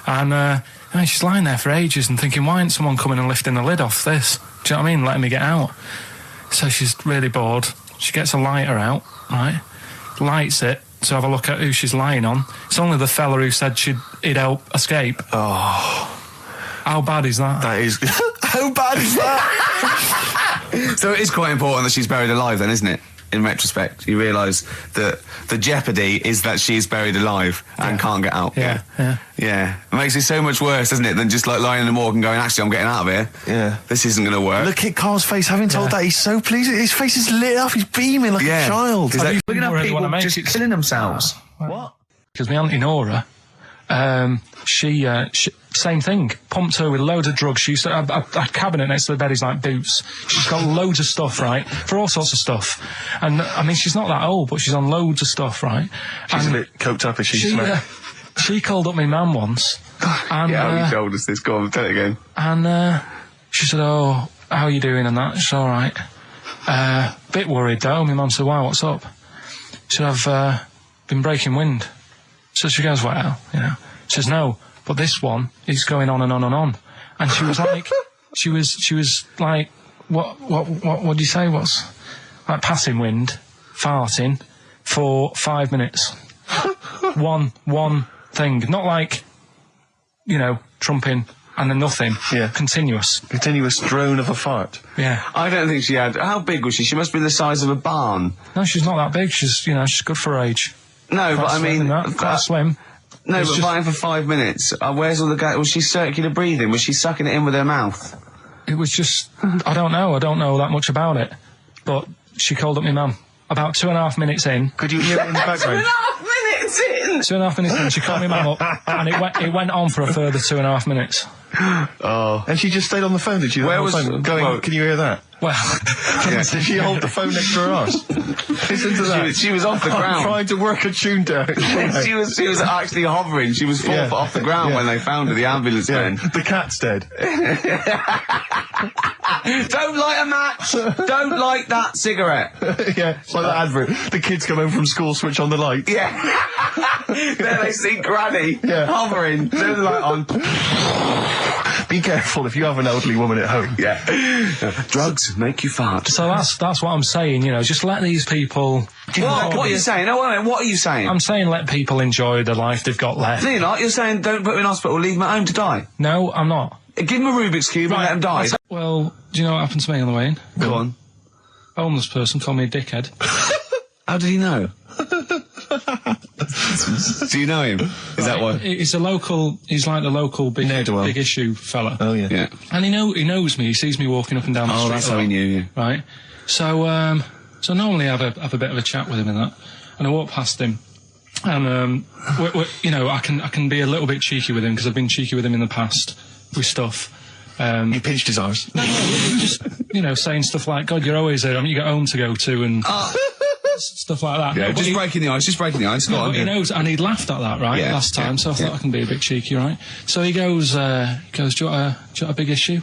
And she's lying there for ages and thinking, why ain't someone coming and lifting the lid off this? Do you know what I mean? Letting me get out. So she's really bored. She gets a lighter out, right? Lights it to have a look at who she's lying on. It's only the fella who said he'd help escape. Oh. How bad is that? That is... How bad is that? So it is quite important that she's buried alive then, isn't it? In retrospect, you realise that the jeopardy is that she's buried alive and can't get out. Yeah. Yeah. It makes it so much worse, doesn't it, than just like lying in the morgue and going, actually, I'm getting out of here. Yeah. This isn't going to work. Look at Carl's face. Having told that, he's so pleased. His face is lit up. He's beaming like a child. Is that, you looking at really people wanna make just it- killing themselves. What? Because my auntie Nora, she same thing, pumped her with loads of drugs. She used to have a cabinet next to the bed is like boots. She's got loads of stuff, right, for all sorts of stuff. And I mean, she's not that old, but she's on loads of stuff, right? She's and a bit coked up, is she? she called up my mum once. And, you told us this. Go on, tell it again. And she said, oh, how are you doing and that? She's all right. Bit worried though. My mum said, why, what's up? She said, I've been breaking wind. So she goes, well, you know. She says, no, but this one is going on and on and on. And she was like, she was like, what do you say? What's like passing wind, farting for 5 minutes. one thing, not like, you know, trumping and then nothing. Yeah. Continuous drone of a fart. Yeah. I don't think she had... How big was she? She must be the size of a barn. No, she's not that big. She's good for her age. No, but I mean... Quite slim. No, It's but just- fine for 5 minutes. Where's all the gas? Was she circular breathing? Was she sucking it in with her mouth? It was just, I don't know that much about it. But she called up my mum. About 2.5 minutes in. Could you hear it in the background? 2.5 minutes in! 2.5 minutes in, she called my mum up, and it went on for a further 2.5 minutes. Oh. And she just stayed on the phone, did she? Where was... Going, well, can you hear that? Well, Did she hold the phone next to her arse? Listen to that. She was off the ground. Trying to work a tune down. she was actually hovering. She was 4 foot off the ground when they found her, the ambulance men. The cat's dead. Don't light a match! Don't light that cigarette! Yeah, it's like that advert. The kids come home from school, switch on the lights. Yeah. There they see Granny hovering, turn the light on. Be careful if you have an elderly woman at home. Yeah. Drugs make you fart. so that's what I'm saying, you know, just let these people... What are you saying? No, wait a minute, what are you saying? I'm saying let people enjoy the life they've got left. No, you're not. You're saying don't put them in hospital, leave them at home to die. No, I'm not. Give them a Rubik's Cube and let them die. Well, do you know what happened to me on the way in? Go on. A homeless person called me a dickhead. How did he know? Do you know him? Is that why? He's like the local big issue fella. Oh, yeah. Yeah. And he knows me. He sees me walking up and down the street. Oh, that's how he knew you. Right. So normally I have a bit of a chat with him and that. And I walk past him, and you know, I can be a little bit cheeky with him because I've been cheeky with him in the past with stuff. You pinched his arse. No, just, you know, saying stuff like, God, you're always there. I mean, you got home to go to and stuff like that. Yeah, No, just breaking the ice. Go No, on. but he knows, and he'd laughed at that, right, last time, so I thought I can be a bit cheeky, right? So he goes, do you want a big issue?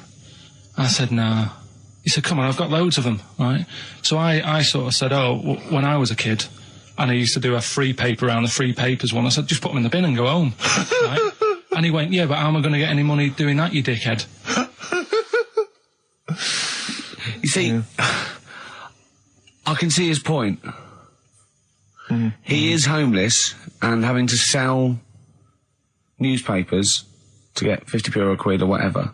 I said, no. He said, come on, I've got loads of them, right? So I sort of said, when I was a kid, and I used to do a free paper around the free papers one, I said, just put them in the bin and go home, right? And he went, yeah, but how am I going to get any money doing that, you dickhead? You see, I can see his point. He is homeless and having to sell newspapers to get 50p or a quid or whatever.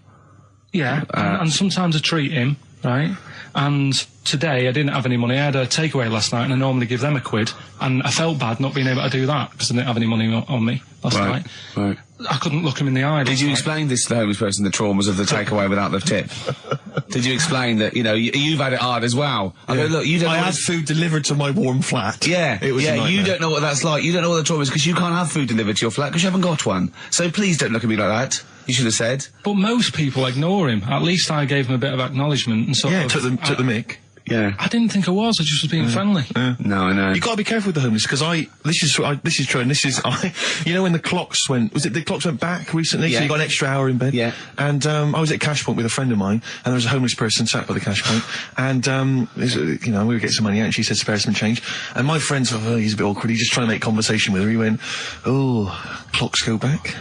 Yeah, and sometimes I treat him, right? And today I didn't have any money. I had a takeaway last night and I normally give them a quid. And I felt bad not being able to do that because I didn't have any money on me last night. Right. I couldn't look him in the eye. Did you explain this to the homeless person, the traumas of the takeaway without the tip? Did you explain that, you know, you've had it hard as well? I go, look, you don't I know had food delivered to my warm flat. Yeah, it was a nightmare. You don't know what that's like. You don't know what the trauma is because you can't have food delivered to your flat because you haven't got one. So please don't look at me like that. You should have said. But most people ignore him. At least I gave him a bit of acknowledgement and sort of... took the mick. Yeah. I didn't think I was. I just was being friendly. No, I know. You got to be careful with the homeless because this is true, and you know when the clocks went back recently, Yeah. so you got an extra hour in bed. Yeah. And I was at Cash Point with a friend of mine, and there was a homeless person sat by the Cash Point, and we would get some money out, and she said spare some change, and my friend thought, he's a bit awkward. He's just trying to make conversation with her. He went, clocks go back,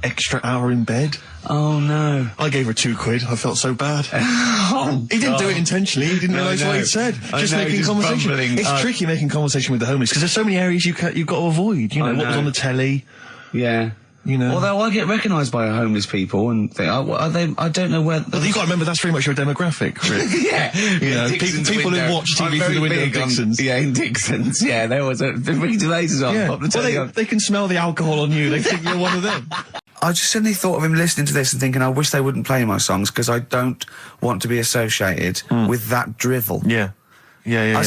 extra hour in bed. Oh no. I gave her £2. I felt so bad. He didn't do it intentionally. He didn't realise what he'd said. Just making conversation. It's tricky making conversation with the homeless because there's so many areas you've got to avoid. You know what was on the telly. Yeah. You know. Although I get recognised by homeless people and think, are they? I don't know where. Well, you got to remember that's very much your demographic, Rick. Yeah. You know, people who watch TV through the window of Dixon's. In Dixon's. Yeah, there was Ricky Gervais is on. Yeah. Pop the telly on. They can smell the alcohol on you. They think you're one of them. I just suddenly thought of him listening to this and thinking, I wish they wouldn't play my songs because I don't want to be associated with that drivel. Yeah. Yeah.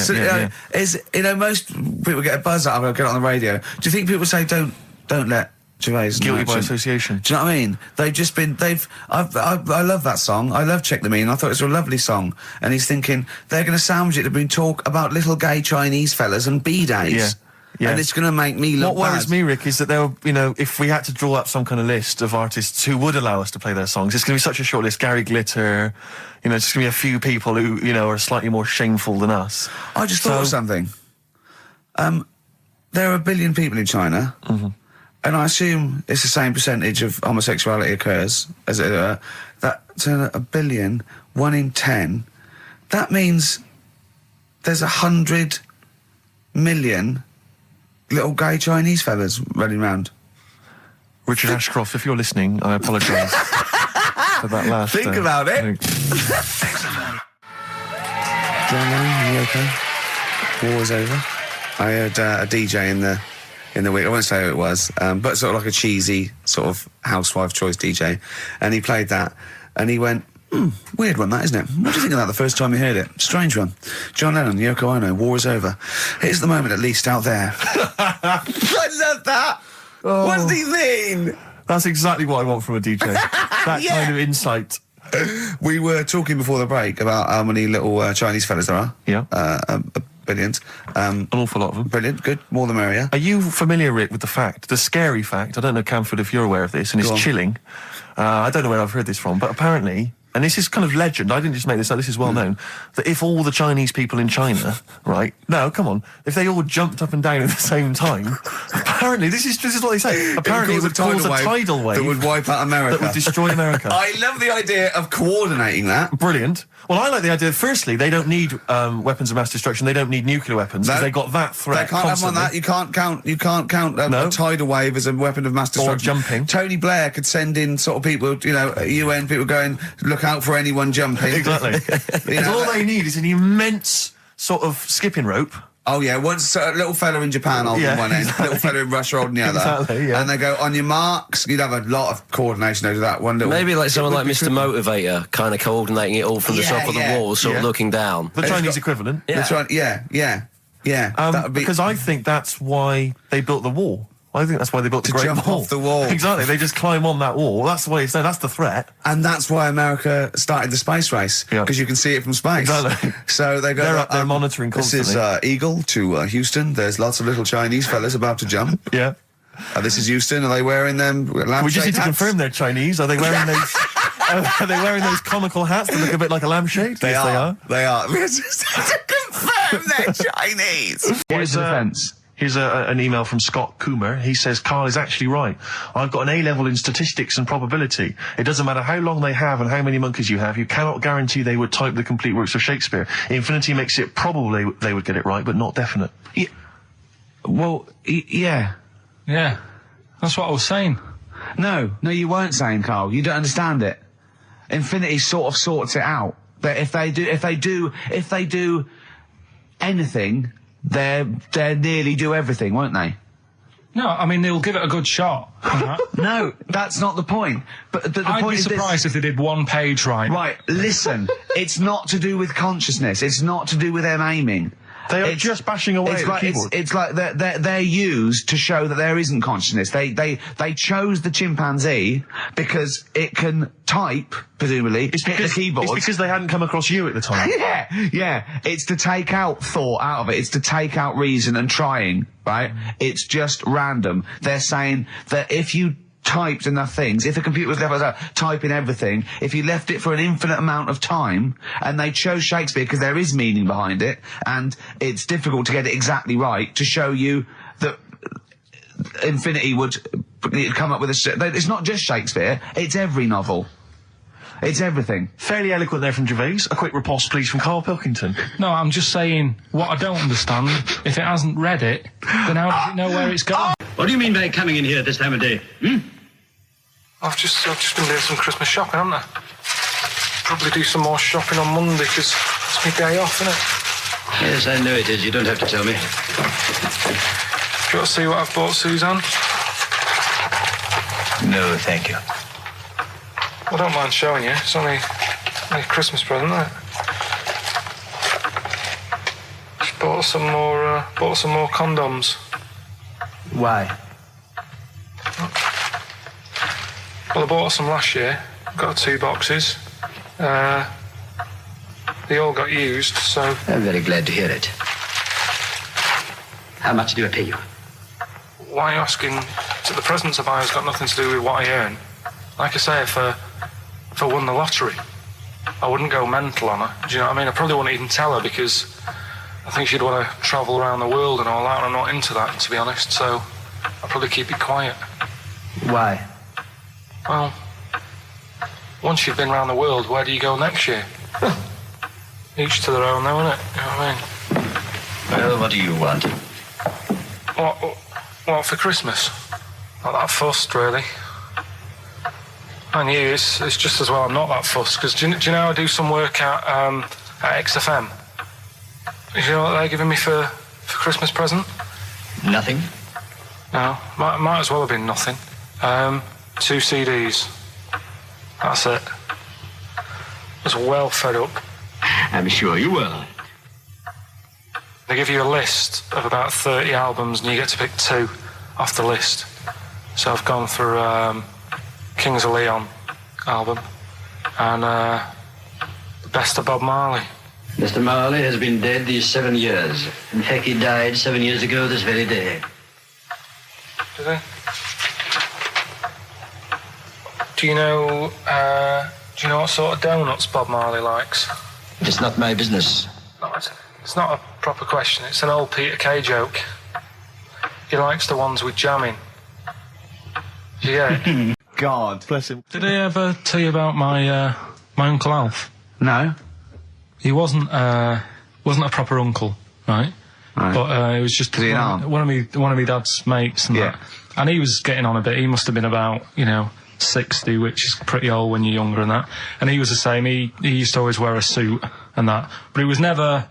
Is most people get a buzz out of it, get it on the radio. Do you think people say don't let Gervais Guilty by association? Do you know what I mean? I love that song. I love Check the Meaning. I thought it was a lovely song. And he's thinking they're going to sandwich it to bring talk about little gay Chinese fellas and B-days. Yeah. Yeah. And it's going to make me look What worries bad. me, Rick, is that there were, if we had to draw up some kind of list of artists who would allow us to play their songs, it's going to be such a short list. Gary Glitter, it's just going to be a few people who, are slightly more shameful than us. I just thought of something. There are 1 billion people in China, and I assume it's the same percentage of homosexuality occurs, as it were. That's 1 billion, 1 in 10. That means there's 100 million little gay Chinese fellas running around. Richard Ashcroft, if you're listening, I apologise for that last... Think about it. John Lennon, you okay? War's over. I heard a DJ in the week, I won't say who it was, but sort of like a cheesy sort of housewife choice DJ, and he played that, and he went, weird one that, isn't it? What do you think of that the first time you heard it? Strange one. John Lennon, Yoko Ono, war is over. Here's the moment at least out there. I love that! Oh. What does he mean? That's exactly what I want from a DJ. That kind of insight. We were talking before the break about how many little Chinese fellas there are. Yeah. Billions. An awful lot of them. Brilliant, good. More the merrier. Are you familiar, Rick, with the scary fact, I don't know, Camford, if you're aware of this, and it's chilling. I don't know where I've heard this from, but apparently, and this is kind of legend, I didn't just make this up, this is well known, that if all the Chinese people in China, right, no, come on, if they all jumped up and down at the same time, apparently, this is what they say, apparently it would cause a tidal wave that would wipe out America. That would destroy America. I love the idea of coordinating that. Brilliant. Well, I like the idea, firstly, they don't need weapons of mass destruction, they don't need nuclear weapons, because they got that threat They can't constantly. have on that, you can't count a tidal wave as a weapon of mass destruction. Or jumping. Tony Blair could send in sort of people, UN people going, look out for anyone jumping. Exactly. Because all they need is an immense sort of skipping rope. Oh yeah, once a little fella in Japan holding one end, a little fella in Russia holding the other. Exactly, yeah. And they go, on your marks, you'd have a lot of coordination over that one little... Maybe like someone like Mr. Motivator, kind of coordinating it all from the top of the wall, sort of looking down. The Chinese equivalent. Yeah. That would be... Because I think that's why they built the wall. I think that's why they built the to Great jump Wall. off the wall. Exactly, they just climb on that wall. That's the way it's done. That's the threat. And that's why America started the space race, because you can see it from space. Exactly. So they go... They're up there monitoring constantly. This is Eagle to Houston. There's lots of little Chinese fellas about to jump. Yeah. This is Houston. Are they wearing them lampshade We just need to hats? confirm they're Chinese. Are they wearing those... are they wearing those comical hats that look a bit like a lampshade? They Yes, are. They are. We just need to confirm they're Chinese. Here's an email from Scott Coomer. He says, Carl is actually right. I've got an A-level in statistics and probability. It doesn't matter how long they have and how many monkeys you have. You cannot guarantee they would type the complete works of Shakespeare. Infinity makes it probably they would get it right, but not definite. Yeah. Well, yeah. Yeah. That's what I was saying. No, you weren't saying, Carl. You don't understand it. Infinity sort of sorts it out. That if they do anything, they'll nearly do everything, won't they? No, I mean, they'll give it a good shot. No, that's not the point. But the I'd point be is surprised if they did one page right. Right, listen, it's not to do with consciousness. It's not to do with them aiming. They are just bashing away at the keyboard. It's like they're used to show that there isn't consciousness. They chose the chimpanzee because it can type, presumably, hit the keyboard. It's because they hadn't come across you at the time. Yeah. It's to take out thought out of it. It's to take out reason and trying, right? It's just random. They're saying that if you typed enough things, if the computer was left typing everything, if you left it for an infinite amount of time, and they chose Shakespeare because there is meaning behind it, and it's difficult to get it exactly right, to show you that infinity would come up with it's not just Shakespeare, it's every novel. It's everything. Fairly eloquent there from Gervais. A quick riposte, please, from Karl Pilkington. No, I'm just saying, what I don't understand, if it hasn't read it, then how does it know where it's going? What do you mean by coming in here at this time of day? I've just been doing some Christmas shopping, haven't I? Probably do some more shopping on Monday, because it's my day off, isn't it? Yes, I know it is. You don't have to tell me. Do you want to see what I've bought, Suzanne? No, thank you. I don't mind showing you. It's only a Christmas present, isn't it? Just bought some more condoms. Why? Well, I bought some last year. Got 2 boxes. They all got used, so... I'm very glad to hear it. How much do I pay you? Why are you asking? The presents I buy has got nothing to do with what I earn. Like I say, if I won the lottery, I wouldn't go mental on her. Do you know what I mean? I probably wouldn't even tell her, because I think she'd want to travel around the world and all that, and I'm not into that, to be honest, so I'll probably keep it quiet. Why? Well, once you've been around the world, where do you go next year? Each to their own, though, innit? You know what I mean? Well, what do you want? What for Christmas? Not that fussed, really. And you, it's just as well I'm not that fussed, because do you know I do some work at XFM? Do you know what they're giving me for Christmas present? Nothing. No, might as well have been nothing. 2 CDs. That's it. I was well fed up. I'm sure you will. They give you a list of about 30 albums, and you get to pick 2 off the list. So I've gone for Kings of Leon album and the best of Bob Marley. Mr. Marley has been dead these 7 years. In fact, he died 7 years ago this very day. Did he? Do you know what sort of donuts Bob Marley likes? It's not my business. No, it's not a proper question. It's an old Peter Kay joke. He likes the ones with jam in. Do you get it? God. Bless him. Did I ever tell you about my Uncle Alf? No. He wasn't a proper uncle, right? But he was just one of my dad's mates and that. And he was getting on a bit. He must have been about 60, which is pretty old when you're younger and that. And he was the same. He used to always wear a suit and that. But it was never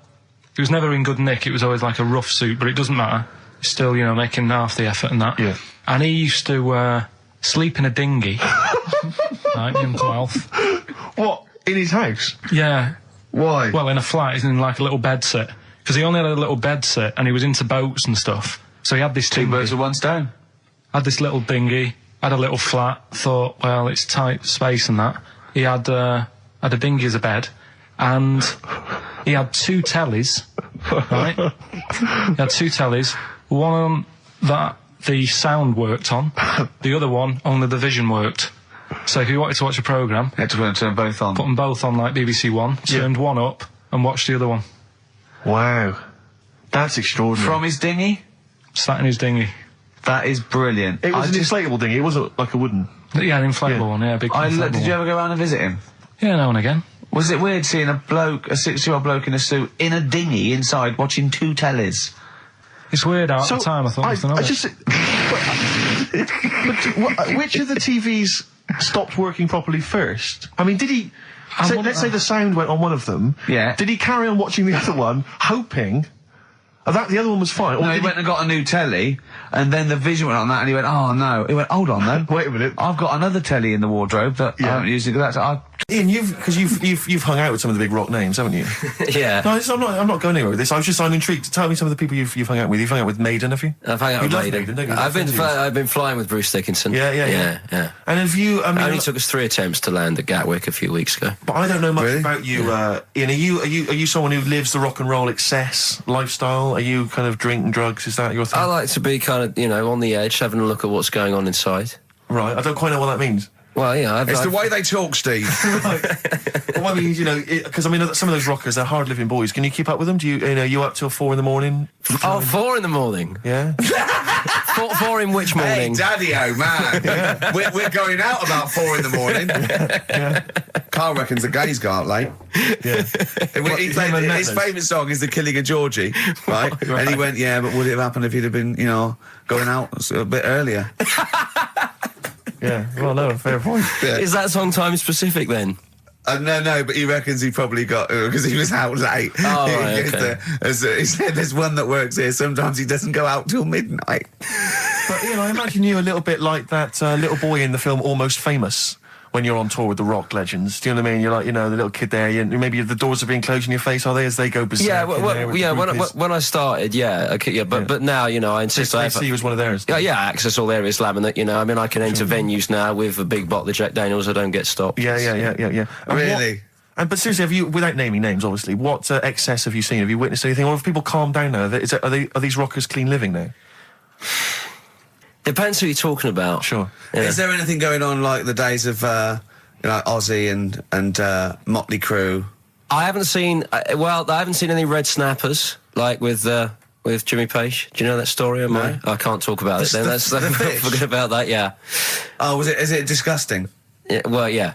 in good nick. It was always like a rough suit. But it doesn't matter. He's still making half the effort and that. Yeah. And he used to sleep in a dinghy. Right, Uncle Alf. What? In his house? Yeah. Why? Well, in a flat, he's in like a little bed set. Because he only had a little bed set and he was into boats and stuff. So he had this Two birds with one stone. Had this little dinghy, had a little flat, thought, well, it's tight space and that. He had a dinghy as a bed, and he had 2 tellies, right? He had 2 tellies, one on that the sound worked on, the other one only the vision worked. So if you wanted to watch a programme... You had to turn both on. Put them both on like BBC One, turned one up and watched the other one. Wow. That's extraordinary. From his dinghy? Sat in his dinghy. That is brilliant. It was an inflatable dinghy, it wasn't like a wooden... Yeah, an inflatable one, big inflatable Did you ever go around and visit him? Yeah, now and again. Was it weird seeing a 60-year-old bloke in a suit, in a dinghy inside, watching 2 tellies? It's weird at the time, I thought. Which of the TVs stopped working properly first? I mean, did he... let's say the sound went on one of them. Yeah. Did he carry on watching the other one, hoping... The other one was fine. No, he went and got a new telly, and then the vision went on that, and he went, oh no. He went, hold on though. Wait a minute. I've got another telly in the wardrobe that I haven't used. Ian, you've hung out with some of the big rock names, haven't you? Yeah. No, I'm not going anywhere with this. I'm intrigued. Tell me some of the people you've hung out with. You've hung out with Maiden, have you? I've hung out with Maiden. don't you? I've been flying with Bruce Dickinson. Yeah. And have you? I mean, only took us 3 attempts to land at Gatwick a few weeks ago. But I don't know much about you, Ian. Are you someone who lives the rock and roll excess lifestyle? Are you kind of drink and drugs? Is that your thing? I like to be kind of, on the edge, having a look at what's going on inside. Right. I don't quite know what that means. Well, yeah, it's the way they talk, Steve. Well, I mean, because some of those rockers, they're hard-living boys. Can you keep up with them? Do you up till 4 in? 4 in the morning? Yeah. 4 in which morning? Hey, Daddy-o, man. We're going out about 4 in the morning. Yeah. Carl reckons the gays go out late. Yeah. His favourite song is The Killing of Georgie, right? And he went, yeah, but would it have happened if he'd have been, going out a bit earlier? Yeah, well, no, fair point. Yeah. Is that song time specific then? No, but he reckons he probably got because he was out late. Oh, right, okay. He said there's one that works here. Sometimes he doesn't go out till midnight. But I imagine you a little bit like that little boy in the film Almost Famous. When you're on tour with the rock legends, do you know what I mean? You're like, the little kid there, maybe the doors are being closed in your face, are they, as they go berserk? Yeah, when I started, but now, I insist I see you as one of theirs. Yeah, access all areas laminate, I mean, I can enter venues now with a big bottle of Jack Daniels, I don't get stopped. Yeah. Really? But seriously, have you, without naming names, obviously, what excess have you seen? Have you witnessed anything? Or have people calmed down now? Are these rockers clean living now? Depends who you're talking about. Sure. Yeah. Is there anything going on like the days of Ozzy and Motley Crue? I haven't seen. I haven't seen any red snappers like with Jimmy Page. Do you know that story? No. I can't talk about it. Then forget about that. Yeah. Oh, is it disgusting? Yeah, well, yeah.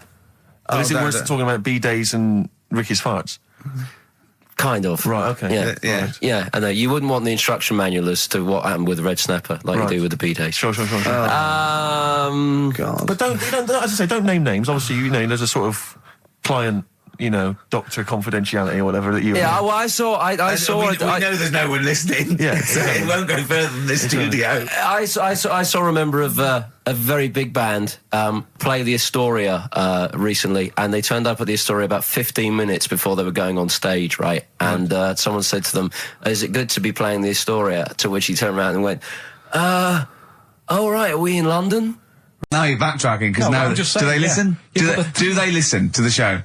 But is it worse than talking about B-days and Ricky's farts? Kind of. Right, okay. Yeah. Right. Yeah, I know. You wouldn't want the instruction manual as to what happened with the red snapper, like you do with the B-days. Sure. God. But don't, as I say, don't name names. Obviously, there's a sort of client, doctor confidentiality or whatever that you... Yeah, well, I saw... We know there's no one listening. Yeah. So it won't go further than this studio. I saw a member of a very big band play the Astoria recently, and they turned up at the Astoria about 15 minutes before they were going on stage, right? And someone said to them, is it good to be playing the Astoria? To which he turned around and went, oh, right, are we in London? No, you're backtracking, because now... Do they listen? Do they listen to the show?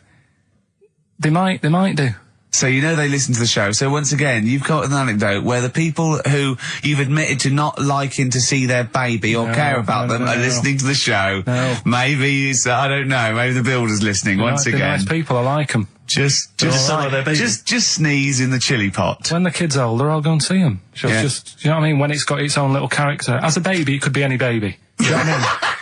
They might do. So they listen to the show. So once again, you've got an anecdote where the people who you've admitted to not liking to see their baby or care about them are listening to the show. No. Maybe I don't know. Maybe the builder's listening once again. They're nice people. I like them. Just sneeze in the chili pot. When the kid's older, I'll go and see them. Just, you know what I mean? When it's got its own little character. As a baby, it could be any baby. You know what I mean?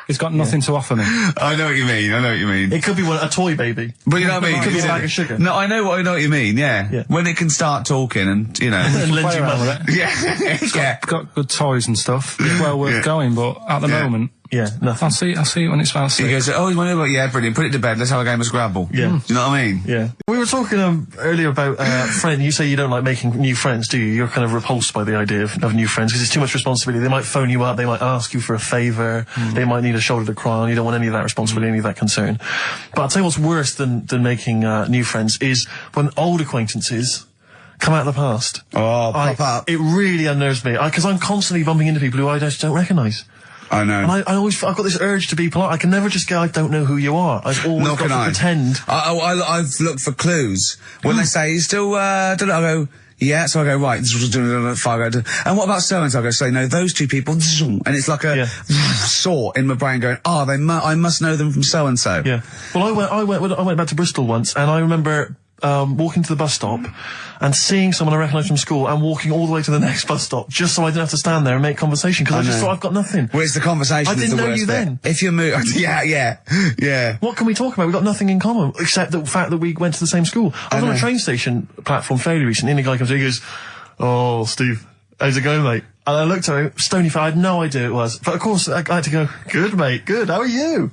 It's got nothing to offer me. I know what you mean. It could be a toy baby. But you know what I mean? It could be a bag of sugar. No, I know what you mean, yeah. When it can start talking and, And lend you money. Yeah. Got good toys and stuff. It's well worth going, but at the moment... Yeah, nothing. I'll see it when it's about 6. He goes, oh, you want to know what? Yeah, brilliant. Put it to bed. Let's have a game of Scrabble. Yeah. Do you know what I mean? Yeah. We were talking earlier about friends. You say you don't like making new friends, do you? You're kind of repulsed by the idea of new friends because it's too much responsibility. They might phone you up. They might ask you for a favour. They might need a shoulder to cry on. You don't want any of that responsibility, any of that concern. But I'll tell you what's worse than making new friends is when old acquaintances come out of the past. Oh, pop up. It really unnerves me because I'm constantly bumping into people who I just don't recognise. I know. And I've got this urge to be polite. I can never just go, I don't know who you are. I've always got to pretend. I've looked for clues. When they say, you still, don't know, I go, yeah, so I go, right, this was doing it at 5, and what about so-and-so? I go, so, no, those two people, and it's like a saw in my brain going, I must know them from so-and-so. Yeah. Well, I went back to Bristol once, and I remember walking to the bus stop and seeing someone I recognised from school and walking all the way to the next bus stop just so I didn't have to stand there and make conversation because I just thought I've got nothing. Well, it's the conversation. I didn't know you then. If you move, yeah. What can we talk about? We've got nothing in common except the fact that we went to the same school. I was on a train station platform fairly recently and a guy comes in and he goes, oh, Steve, how's it going, mate? And I looked at him, stony face, I had no idea who it was. But of course, I had to go, good, mate, good, how are you?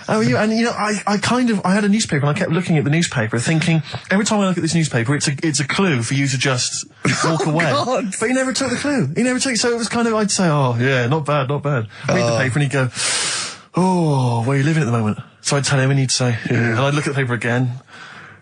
How are you? And, you know, I had a newspaper, and I kept looking at the newspaper, thinking, every time I look at this newspaper, it's a clue for you to just walk away. God. But he never took the clue. He never took, so it was kind of, I'd say, oh, yeah, not bad, not bad. Read the paper, and he'd go, oh, where are you living at the moment? So I'd tell him, and he'd say, yeah. And I'd look at the paper again.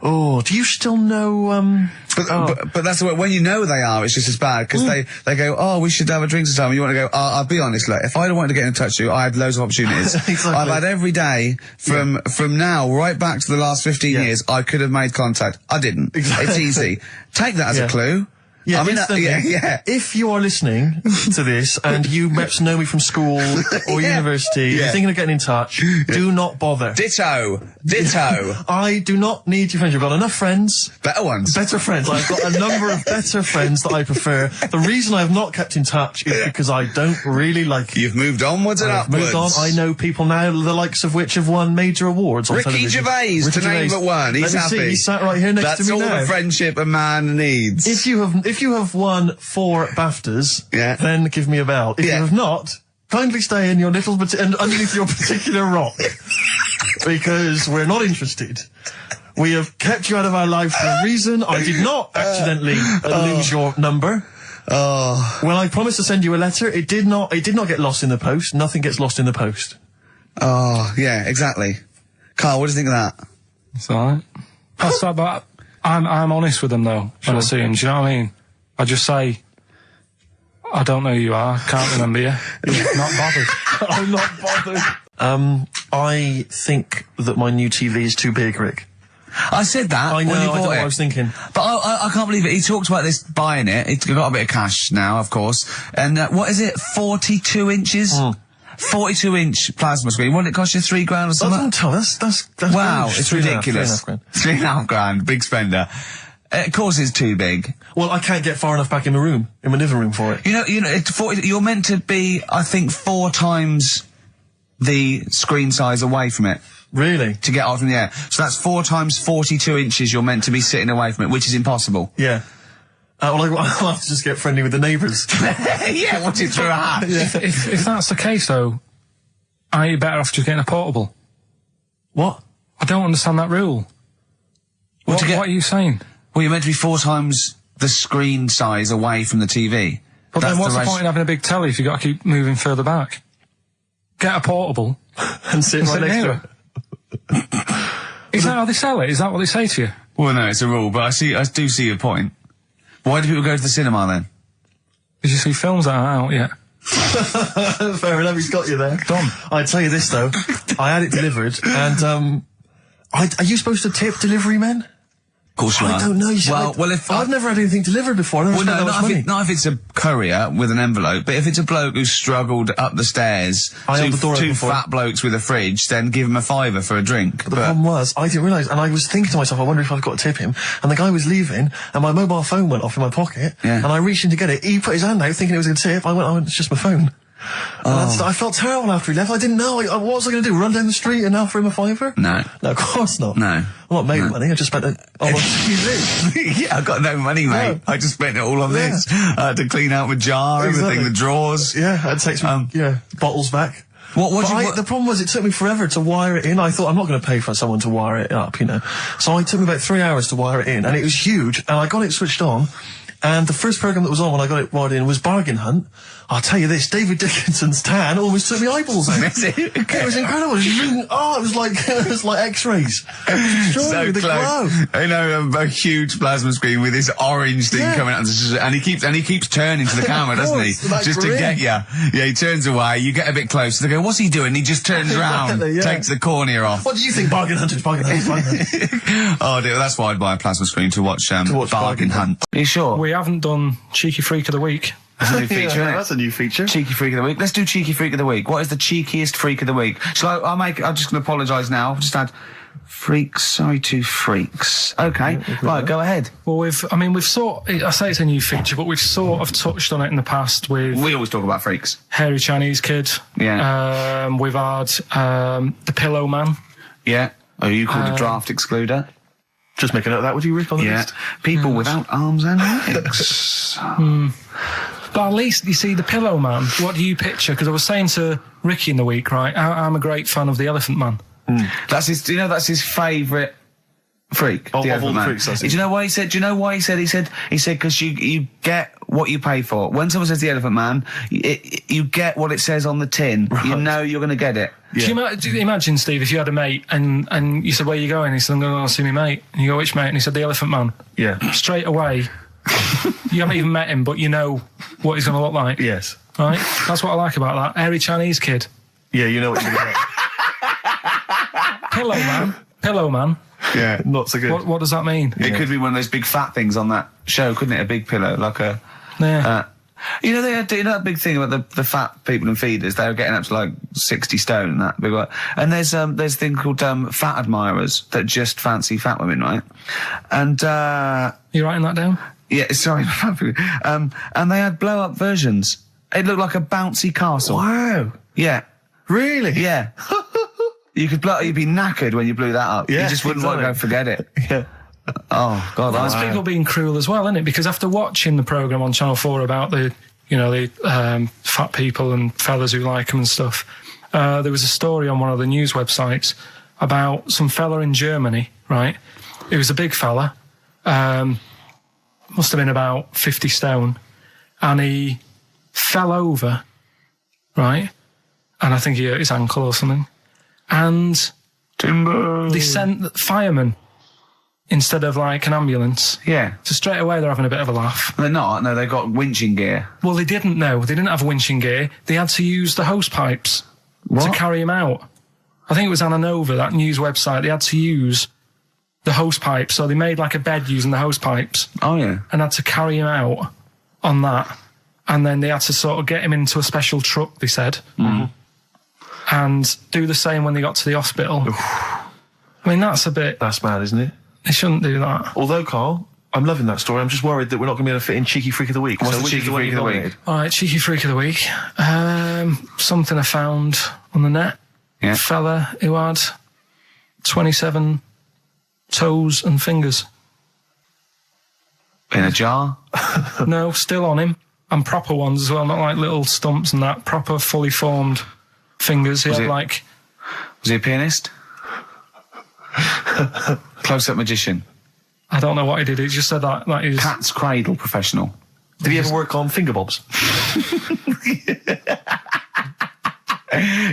Oh, do you still know, But that's the way, when you know they are, it's just as bad, because they go, oh, we should have a drink sometime, and you want to go, I'll be honest, look, if I'd wanted to get in touch with you, I had loads of opportunities. Exactly. I've had every day, from now right back to the last 15 years, I could have made contact. I didn't. Exactly. It's easy. Take that as a clue. Yeah, I mean, instantly. If you are listening to this and you perhaps know me from school or university, you're thinking of getting in touch, do not bother. Ditto. I do not need your friends. You've got enough friends. Better ones. Better friends. I've got a number of better friends that I prefer. The reason I have not kept in touch is because I don't really like you. You've moved onwards and upwards. Moved on. I know people now, the likes of which have won major awards on Ricky television. Gervais, to name but one. He's happy. See, he's sat right here next to me now. That's all the friendship a man needs. If you have won 4 BAFTAs, then give me a bell. If you have not, kindly stay in your little underneath your particular rock, because we're not interested. We have kept you out of our life for a reason. I did not accidentally lose your number. When I promised to send you a letter, it did not get lost in the post. Nothing gets lost in the post. Oh, yeah, exactly. Carl, what do you think of that? It's alright. But I'm honest with them though, when I see them. Do you know what I mean? I just say, I don't know who you are, can't remember you. Not bothered. I'm not bothered. I think that my new TV is too big, Rick. I said that I know, when you I don't bought know it. what I was thinking. But I can't believe it. He talked about this buying it. He's got a bit of cash now, of course. And what is it? 42 inches? 42-inch plasma screen. What did it cost you? $3,000 or something? That's wow, rubbish. it's ridiculous. $3,500. Big spender. Of course it's too big. Well, I can't get far enough back in my living room for it. You know, you're meant to be, I think, 4 times the screen size away from it. Really? To get out from the air. So that's 4 times 42 inches you're meant to be sitting away from it, which is impossible. Yeah. Well, I'll have to just get friendly with the neighbours. Yeah, watch it through a hat. If that's the case, though, are you better off just getting a portable? What? I don't understand that rule. What are you saying? Well, you're meant to be 4 times the screen size away from the TV. But then what's the point in having a big telly if you've got to keep moving further back? Get a portable and sit right next to it. Is that how they sell it? Is that what they say to you? Well, no, it's a rule, but I do see your point. Why do people go to the cinema then? Did you see films that are out yet? Fair enough, he's got you there. Done. I'd tell you this though, I had it delivered, and are you supposed to tip delivery men? Of course you are. I don't know. I've never had anything delivered before. Not if it's a courier with an envelope, but if it's a bloke who struggled up the stairs, two fat blokes with a fridge, then give him a $5 for a drink. But the problem was, I didn't realise, and I was thinking to myself, I wonder if I've got to tip him. And the guy was leaving, and my mobile phone went off in my pocket, and I reached in to get it. He put his hand out, thinking it was a tip. I went, it's just my phone. I felt terrible after he left. I didn't know. What was I going to do? Run down the street and offer him a $5? No. No, of course not. No. I'm not made money. I just spent it on Yeah, I got no money, mate. I just spent it all on this. I had to clean out my jar, everything, the drawers. Yeah, I had to take some bottles back. The problem was, it took me forever to wire it in. I thought, I'm not going to pay for someone to wire it up, you know. So it took me about 3 hours to wire it in, and it was huge, and I got it switched on. And the first programme that was on when I got it wired in was Bargain Hunt. I'll tell you this, David Dickinson's tan almost took my eyeballs out. It was incredible. It was like X-rays. So close. I know, a huge plasma screen with this orange thing coming out, and he keeps turning to the camera, doesn't he? Just to get you. Yeah, he turns away. You get a bit closer. They go, "What's he doing?" He just turns around, takes the cornea off. What do you think? Bargain Hunt is Bargain Hunt. Oh dear, that's why I'd buy a plasma screen to watch Bargain Hunt. Are you sure? We haven't done Cheeky Freak of the Week. That's a new feature, isn't it? That's a new feature. Cheeky Freak of the Week. Let's do Cheeky Freak of the Week. What is the cheekiest freak of the week? I'm just going to apologise now. I've just had freaks, sorry to freaks. Okay, right, go ahead. Well, I say it's a new feature, but we've sort of touched on it in the past with... We always talk about freaks. Hairy Chinese Kid. Yeah. We've had the Pillow Man. Yeah. Oh, you called a draft excluder? Just make a note of that, would you, Rick, on the list? People without arms and legs. But at least, you see, the Pillow Man, what do you picture? Because I was saying to Ricky in the week, right, I'm a great fan of the Elephant Man. That's his. Do you know that's his favourite freak? Of the all Elephant the Man. freaks, that's Do you know why he said? Do you know why he said? He said because you get what you pay for. When someone says the Elephant Man, you get what it says on the tin. Right. You know you're going to get it. Yeah. Do you imagine, Steve, if you had a mate and you said, where are you going? He said, I'm going to go see my mate. And you go, which mate? And he said, the Elephant Man. Yeah. Straight away, you haven't even met him, but you know what he's going to look like. Yes. Right? That's what I like about that. Hairy Chinese kid. Yeah, you know what you're going to Pillow Man. Yeah, not so good. What does that mean? It could be one of those big fat things on that show, couldn't it? A big pillow, like a. Yeah. You know, they had that big thing about the fat people and feeders. They were getting up to like 60 stone and that big one. And there's a thing called fat admirers that just fancy fat women, right? And you writing that down? Yeah, sorry. And they had blow up versions. It looked like a bouncy castle. Wow. Yeah. Really? Yeah. You'd be knackered when you blew that up. Yeah, You just wouldn't want to go forget it. Yeah. Oh God, That's people being cruel as well, isn't it? Because after watching the programme on Channel 4 about the fat people and fellas who like them and stuff, there was a story on one of the news websites about some fella in Germany, right? He was a big fella, must have been about 50 stone, and he fell over, right? And I think he hurt his ankle or something. And Timber. They sent firemen instead of like an ambulance. Yeah. So straight away they're having a bit of a laugh. They're not. No, they've got winching gear. Well, they didn't know. They didn't have winching gear. They had to use the hose pipes to carry him out. I think it was Anna Nova, that news website. They had to use the hose pipes. So they made like a bed using the hose pipes. Oh, yeah. And had to carry him out on that. And then they had to sort of get him into a special truck, they said. Mm-hmm. And do the same when they got to the hospital. I mean, that's mad, isn't it? They shouldn't do that. Although, Carl, I'm loving that story. I'm just worried that we're not going to be able to fit in Cheeky Freak of the Week. What's So the which Cheeky is the one Freak you of the week? nominated? All right, Cheeky Freak of the Week. Something I found on the net. Fella who had 27 toes and fingers. In a jar? No, still on him. And proper ones as well, not like little stumps and that. Proper, fully formed fingers. Was he a pianist? Close-up magician? I don't know what he did. He just said that he's... Cat's cradle professional. Did he ever work on finger bobs?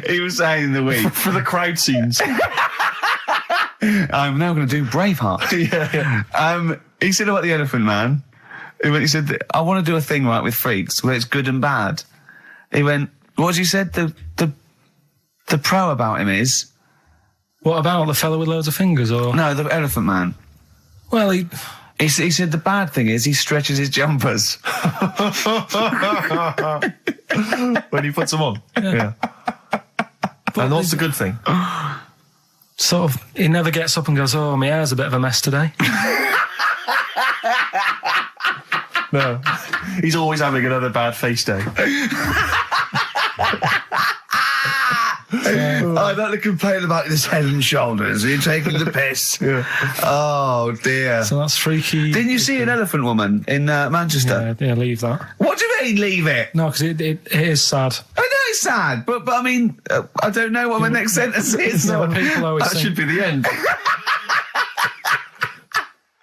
He was saying in the week. For the crowd scenes. I'm now going to do Braveheart. Yeah. He said about the Elephant Man. He said, I want to do a thing right with freaks where it's good and bad. He went, what you said? The pro about him is... What about the fella with loads of fingers, or...? No, the Elephant Man. Well, he said the bad thing is he stretches his jumpers. When he puts them on. Yeah. And what's the good thing? Sort of, he never gets up and goes, oh, my hair's a bit of a mess today. No. He's always having another bad face day. I'd like to complain about this head and shoulders. You're taking the piss. Yeah. Oh, dear. So that's freaky. Didn't you see an elephant woman in Manchester? Yeah, leave that. What do you mean, leave it? No, because it is sad. I know it's sad, but I mean, I don't know what my next sentence is. No, but people always That think... should be the end.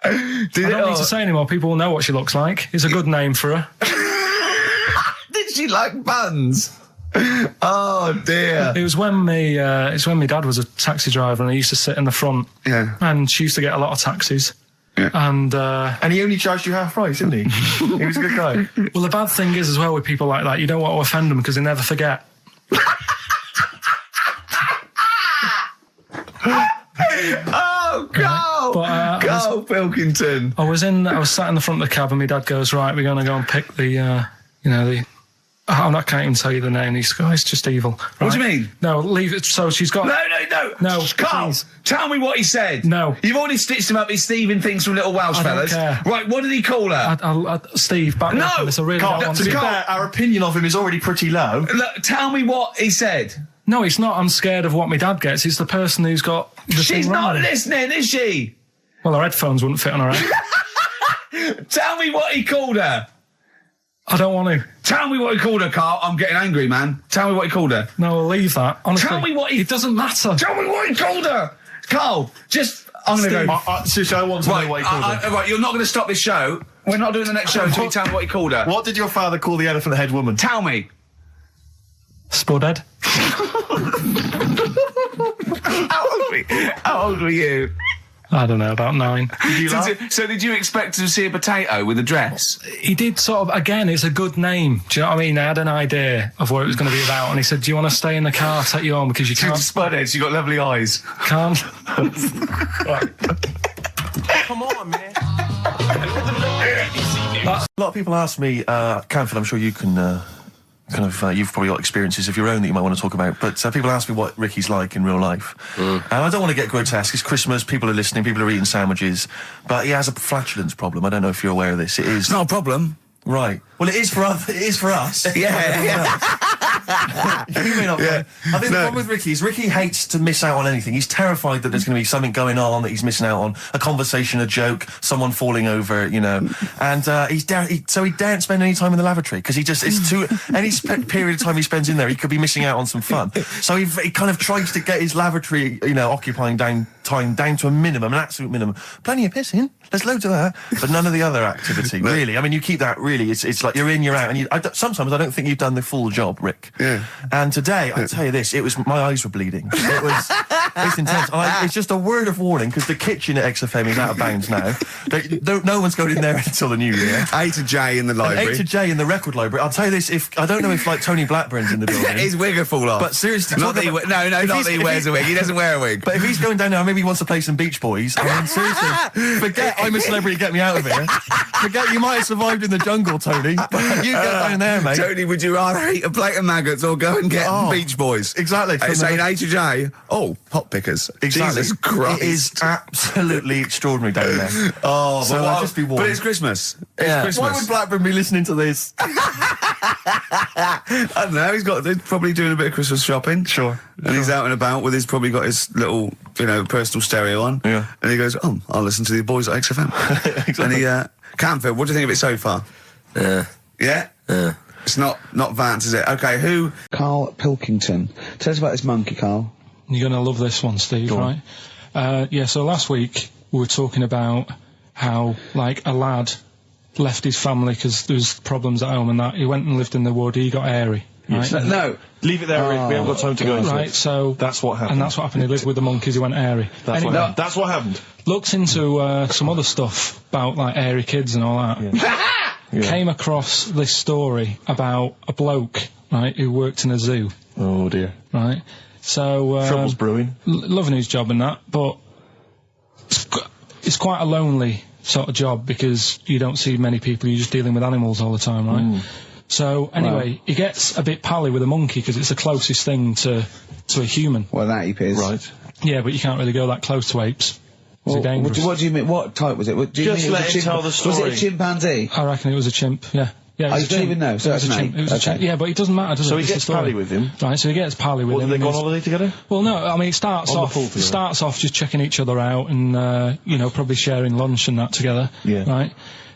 I don't need to say anymore. People will know what she looks like. It's a good name for her. Did she like buns? Oh dear! It was when my dad was a taxi driver, and he used to sit in the front. Yeah. And she used to get a lot of taxis. Yeah. And he only charged you half price, didn't he? He was a good guy. Well, the bad thing is as well with people like that, you don't want to offend them because they never forget. Oh, go! Go, Pilkington! I was sat in the front of the cab, and my dad goes, right, we're going to go and pick the I can't even tell you the name. These guys, just evil. Right? What do you mean? No, leave it. So she's got... No, Carl, please. tell me what he said. No. You've already stitched him up his Stephen things from Little Welsh I don't fellas. care. Right, what did he call her? Steve, back No! This. I really Carl, don't want to be to... fair, our opinion of him is already pretty low. Look, tell me what he said. No, it's not. I'm scared of what my dad gets. It's the person who's got the She's thing not wrong. listening, is she? Well, her headphones wouldn't fit on her head. Tell me what he called her. I don't want to. Tell me what he called her, Carl. I'm getting angry, man. Tell me what he called her. No, I'll leave that. Honestly, Tell me what he... It doesn't matter. Tell me what he called her! Carl, just... I'm going to go... I want to know what he called her. Right, you're not going to stop this show. We're not doing the next show until you tell me what he called her. What did your father call the elephant head woman? Tell me. Spudhead. How old were you? I don't know, about 9. So did you expect to see a potato with a dress? He did sort of, again, it's a good name. Do you know what I mean? I had an idea of what it was going to be about, and he said, do you want to stay in the car, take you home, because you can't... Spudheads, you got lovely eyes. Can't... Come on, man. A lot of people ask me, Canfield, I'm sure you can... you've probably got experiences of your own that you might want to talk about, but people ask me what Ricky's like in real life. And I don't want to get grotesque. It's Christmas, people are listening, people are eating sandwiches, but he has a flatulence problem. I don't know if you're aware of this. It is... It's not a problem. Right. Well, it is for us. Yeah. You may not. Yeah. I think the problem with Ricky is Ricky hates to miss out on anything. He's terrified that there's going to be something going on that he's missing out on, a conversation, a joke, someone falling over, you know. And he daren't spend any time in the lavatory because it's too any period of time he spends in there, he could be missing out on some fun. So he kind of tries to get his lavatory, occupying time down to a minimum, an absolute minimum. Plenty of pissing. There's loads of that, but none of the other activity, really. I mean, you keep that, really. It's like you're in, you're out, and sometimes I don't think you've done the full job, Rick. Yeah. And today, I'll tell you this, my eyes were bleeding. It's intense. It's just a word of warning, because the kitchen at XFM is out of bounds now. No one's going in there until the new year. A to J in the library. A to J in the record library. I'll tell you this, I don't know if, Tony Blackburn's in the building. His wig will fall off. But seriously... Not that he wears a wig. He doesn't wear a wig. But if he's going down there, maybe he wants to play some Beach Boys. I mean, seriously, forget I'm a celebrity, get me out of here. Forget you might have survived in the jungle, Tony. But you get down there, mate. Tony, would you rather eat a plate of maggots or go and get Beach Boys? Exactly. Saying A to J, pot pickers. Exactly. Jesus Christ. It is absolutely extraordinary down there. So I'll just be warned. But it's Christmas. Why would Blackburn be listening to this? I don't know, he's probably doing a bit of Christmas shopping. Sure. And he's out and about with probably got his little, personal stereo on. Yeah. And he goes, I'll listen to the boys at XFM. Exactly. And Canfield, what do you think of it so far? Yeah? Yeah. It's not Vance, is it? Okay, who? Karl Pilkington. Tell us about this monkey, Carl. You're going to love this one, Steve, right? So last week we were talking about how, a lad left his family because there was problems at home and that. He went and lived in the wood, he got airy. Right? Yes. No. Leave it there, Rick. We haven't got time to go into it. Right, so... That's what happened. And that's what happened. He lived with the monkeys, he went airy. That's what happened. Looked into some other stuff about, airy kids and all that. Yeah. Came across this story about a bloke, right, who worked in a zoo. Oh, dear. Right? So... Trouble's brewing. Loving his job and that, but... It's quite a lonely sort of job because you don't see many people, you're just dealing with animals all the time, right? So, anyway, he gets a bit pally with a monkey because it's the closest thing to a human. Well, that ape is. Right. Yeah, but you can't really go that close to apes. Well, dangerous. What do you mean? What type was it? Just let him tell the story. Was it a chimpanzee? I reckon it was a chimp, yeah. Yeah, I don't even know. So it was a chimp. It was a chimp. Yeah, but it doesn't matter, does it? So he gets pally with him. Right, so he gets pally with him. Did they go on holiday together? Well, no, I mean, it starts off just checking each other out and, probably sharing lunch and that together. Yeah. Right?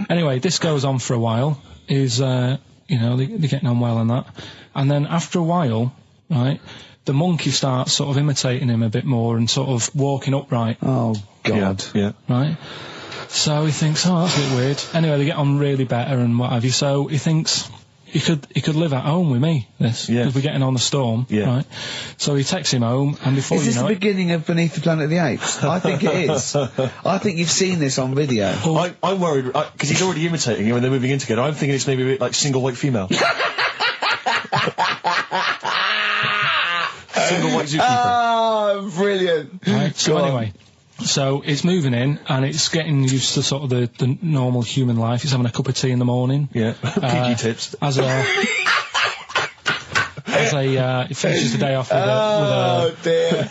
Anyway, this goes on for a while. They're getting on well and that. And then after a while, right, the monkey starts sort of imitating him a bit more and sort of walking upright. Oh, God. Yeah. Right? So he thinks, that's a bit weird. Anyway, they get on really better and what have you. So he thinks he could live at home with me, because we're getting on the storm, right? So he takes him home, and before you know it... Is this the beginning of Beneath the Planet of the Apes? I think it is. I think you've seen this on video. Well, I'm worried, because he's already imitating him and they're moving in together. I'm thinking it's maybe a bit like Single White Female. Single White Zookeeper. Oh, brilliant. Right, so anyway... So it's moving in, and it's getting used to sort of the normal human life. It's having a cup of tea in the morning. Yeah, PG tips. It finishes the day off with a... dear.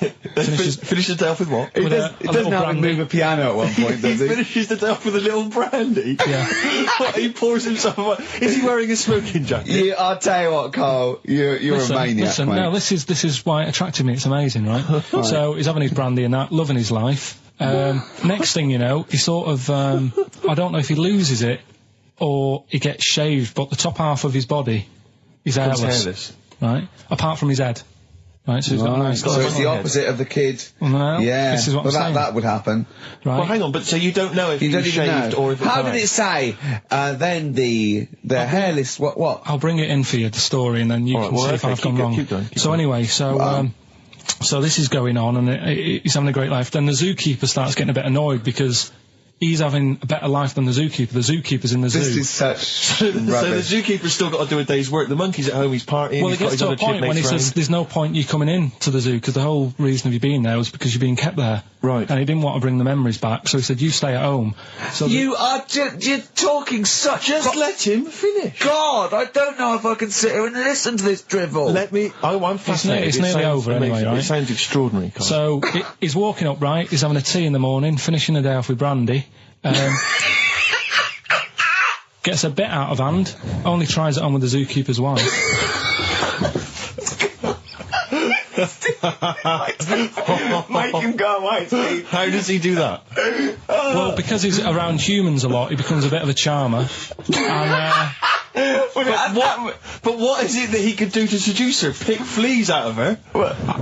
Finishes the day off with what? It doesn't have him move a piano at one point, does he? Finishes the day off with a little brandy? Yeah. What, he pours himself... Is he wearing a smoking jacket? I'll tell you what, Carl, you're a maniac, mate. No, this is why it attracted me. It's amazing, right? So he's having his brandy and that, loving his life. Next thing you know, he sort of... I don't know if he loses it or he gets shaved, but the top half of his body is hairless. Right? Apart from his head. Right, so he's got a nice... So it's the opposite of the kid. No, yeah. this is what I'm saying. That would happen. Right. Well, hang on, but so you don't know if you he's shaved or if it's How did it say, then the hairless, what? I'll bring it in for you, the story, and then you can see if I've gone wrong. Keep going. So anyway, so this is going on, and he's having a great life. Then the zookeeper starts getting a bit annoyed because he's having a better life than the zookeeper. The zookeeper's in the zoo. This is such So the zookeeper's still got to do a day's work. The monkey's at home, he's partying. Well, it gets to a point when he says, there's no point you coming in to the zoo, because the whole reason of you being there was because you're being kept there. Right. And he didn't want to bring the memories back, so he said, you stay at home. So you're talking such... Just let him finish. God, I don't know if I can sit here and listen to this drivel. I'm fascinated. It's nearly over anyway, right? It sounds extraordinary, Carl. So, he's walking up, right, he's having a tea in the morning, finishing the day off with brandy. Gets a bit out of hand, only tries it on with the zookeeper's wife. Make him go away, Steve. How does he do that? Well, because he's around humans a lot, he becomes a bit of a charmer. And, but what is it that he could do to seduce her? Pick fleas out of her?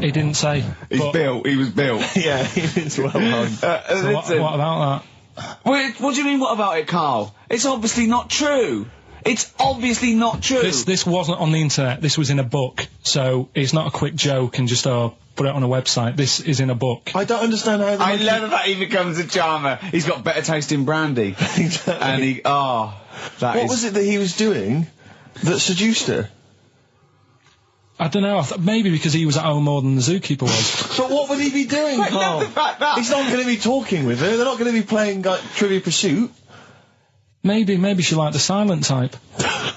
He didn't say. He was built. Yeah, he is well known. So what about that? Wait, what do you mean, what about it, Carl? It's obviously not true. It's obviously not true. This wasn't on the internet. This was in a book. So it's not a quick joke and just put it on a website. This is in a book. I don't understand how... I love that he becomes a charmer. He's got better taste in brandy. Exactly. And he... What was it that he was doing that seduced her? I don't know. Maybe because he was at home more than the zookeeper was. But what would he be doing, Carl? He's not going to be talking with her. They're not going to be playing Trivial Pursuit. Maybe she liked the silent type.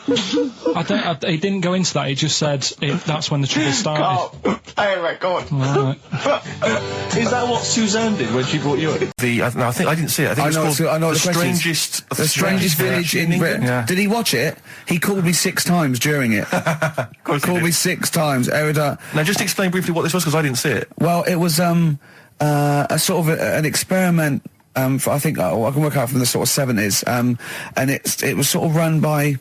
He didn't go into that. He just said that's when the trouble started. Carl, play a record. Right. Is that what Suzanne did when she brought you in? I think I didn't see it. I think it's called The Strangest Village in Britain. Yeah. Did he watch it? He called me 6 times during it. Called me 6 times. Now just explain briefly what this was, because I didn't see it. Well, it was a sort of an experiment. I think I can work out from the sort of 70s, and it was sort of run by,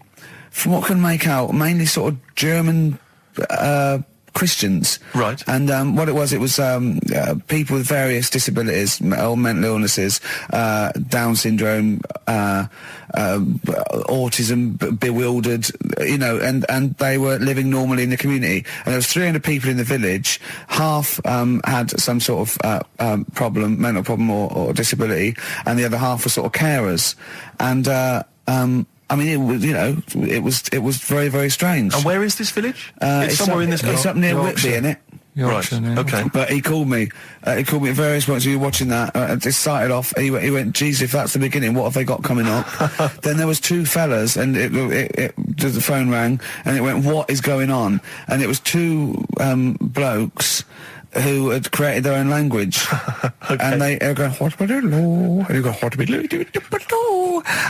from what I can make out, mainly sort of German Christians. Right. And what it was people with various disabilities, or mental illnesses, Down syndrome, autism, bewildered, and they were living normally in the community. And there was 300 people in the village. Half had some sort of problem, mental problem or disability, and the other half were sort of carers. And I mean, it was very, very strange. And where is this village? It's somewhere in this. It's up near Whitby, innit? Right. Okay. But he called me. He called me at various points. We were watching that. It started off. He went, "Geez, if that's the beginning, what have they got coming up?" Then there was 2 fellas, and the phone rang, and it went, "What is going on?" And it was 2 blokes who had created their own language. Okay. And they go, "What would and you go, "What would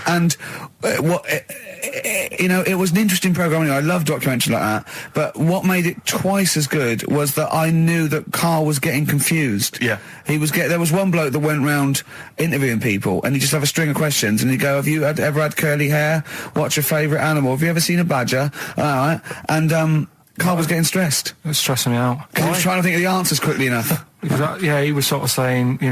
and it was an interesting program. I love documentaries like that. But what made it twice as good was that I knew that Carl was getting confused. Yeah. There was one bloke that went round interviewing people, and he'd just have a string of questions, and he'd go, "Have you ever had curly hair? What's your favourite animal? Have you ever seen a badger?" All right. And Carl was getting stressed. It was stressing me out. Because he was trying to think of the answers quickly enough. He was sort of saying, do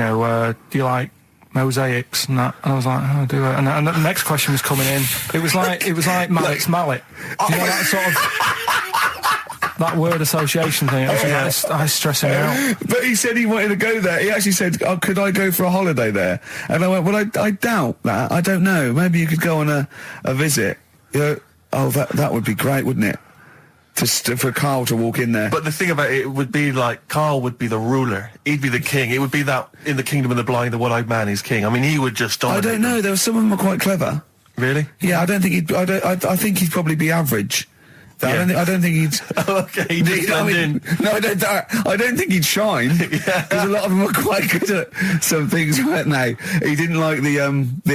you like mosaics and that? And I was like, "Oh, do it." And the next question was coming in. It was like Mallet's mallet. You know, that sort of that word association thing. I was stressing me out. But he said he wanted to go there. He actually said, "Oh, could I go for a holiday there?" And I went, "Well, I doubt that. I don't know. Maybe you could go on a visit." That would be great, wouldn't it? For Carl to walk in there. But the thing about it would be like, Carl would be the ruler. He'd be the king. It would be that in the kingdom of the blind, the one-eyed man is king. I mean, he would just dominate. I don't know. There were some of them were quite clever. Really? Yeah, I don't think he'd. I think he'd probably be average. Yeah. I don't think he'd. Okay, he'd blend in. No, I don't think he'd shine. Because a lot of them were quite good at some things, weren't they? He didn't like the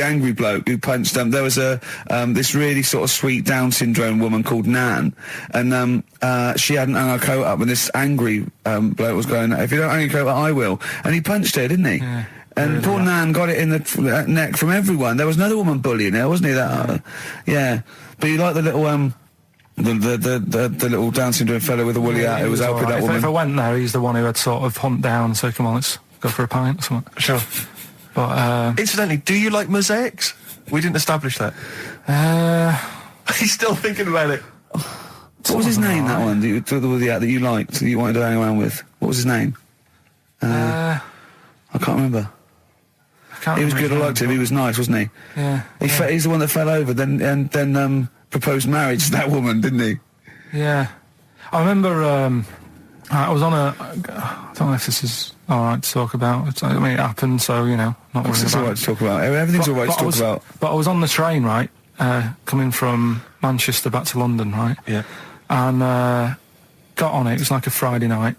angry bloke who punched him. There was this really sort of sweet Down syndrome woman called Nan, and she hadn't hung her coat up, and this angry bloke was going, "If you don't hang your coat up, I will." And he punched her, didn't he? Yeah. And poor Nan got it in the neck from everyone. There was another woman bullying her, wasn't he? Yeah. But you like the little the little Down syndrome fellow with the woolly hat who was helping that woman. If I went there, he's the one who had sort of hunt down and said, "Come on, let's go for a pint or something." Sure. But incidentally, do you like mosaics? We didn't establish that. He's still thinking about it. What was his name? That one that you liked, that you wanted to hang around with. What was his name? I can't remember. He was good. I liked him. He was nice, wasn't he? Yeah. He's the one that fell over, then proposed marriage to that woman, didn't he? Yeah. I remember. I was on a. I don't know if this is all right to talk about. I mean, it happened, so not worried about it. It's all right to talk about. Everything's all right to talk about. But I was on the train, right, coming from Manchester back to London, right? Yeah. And got on it. It was like a Friday night,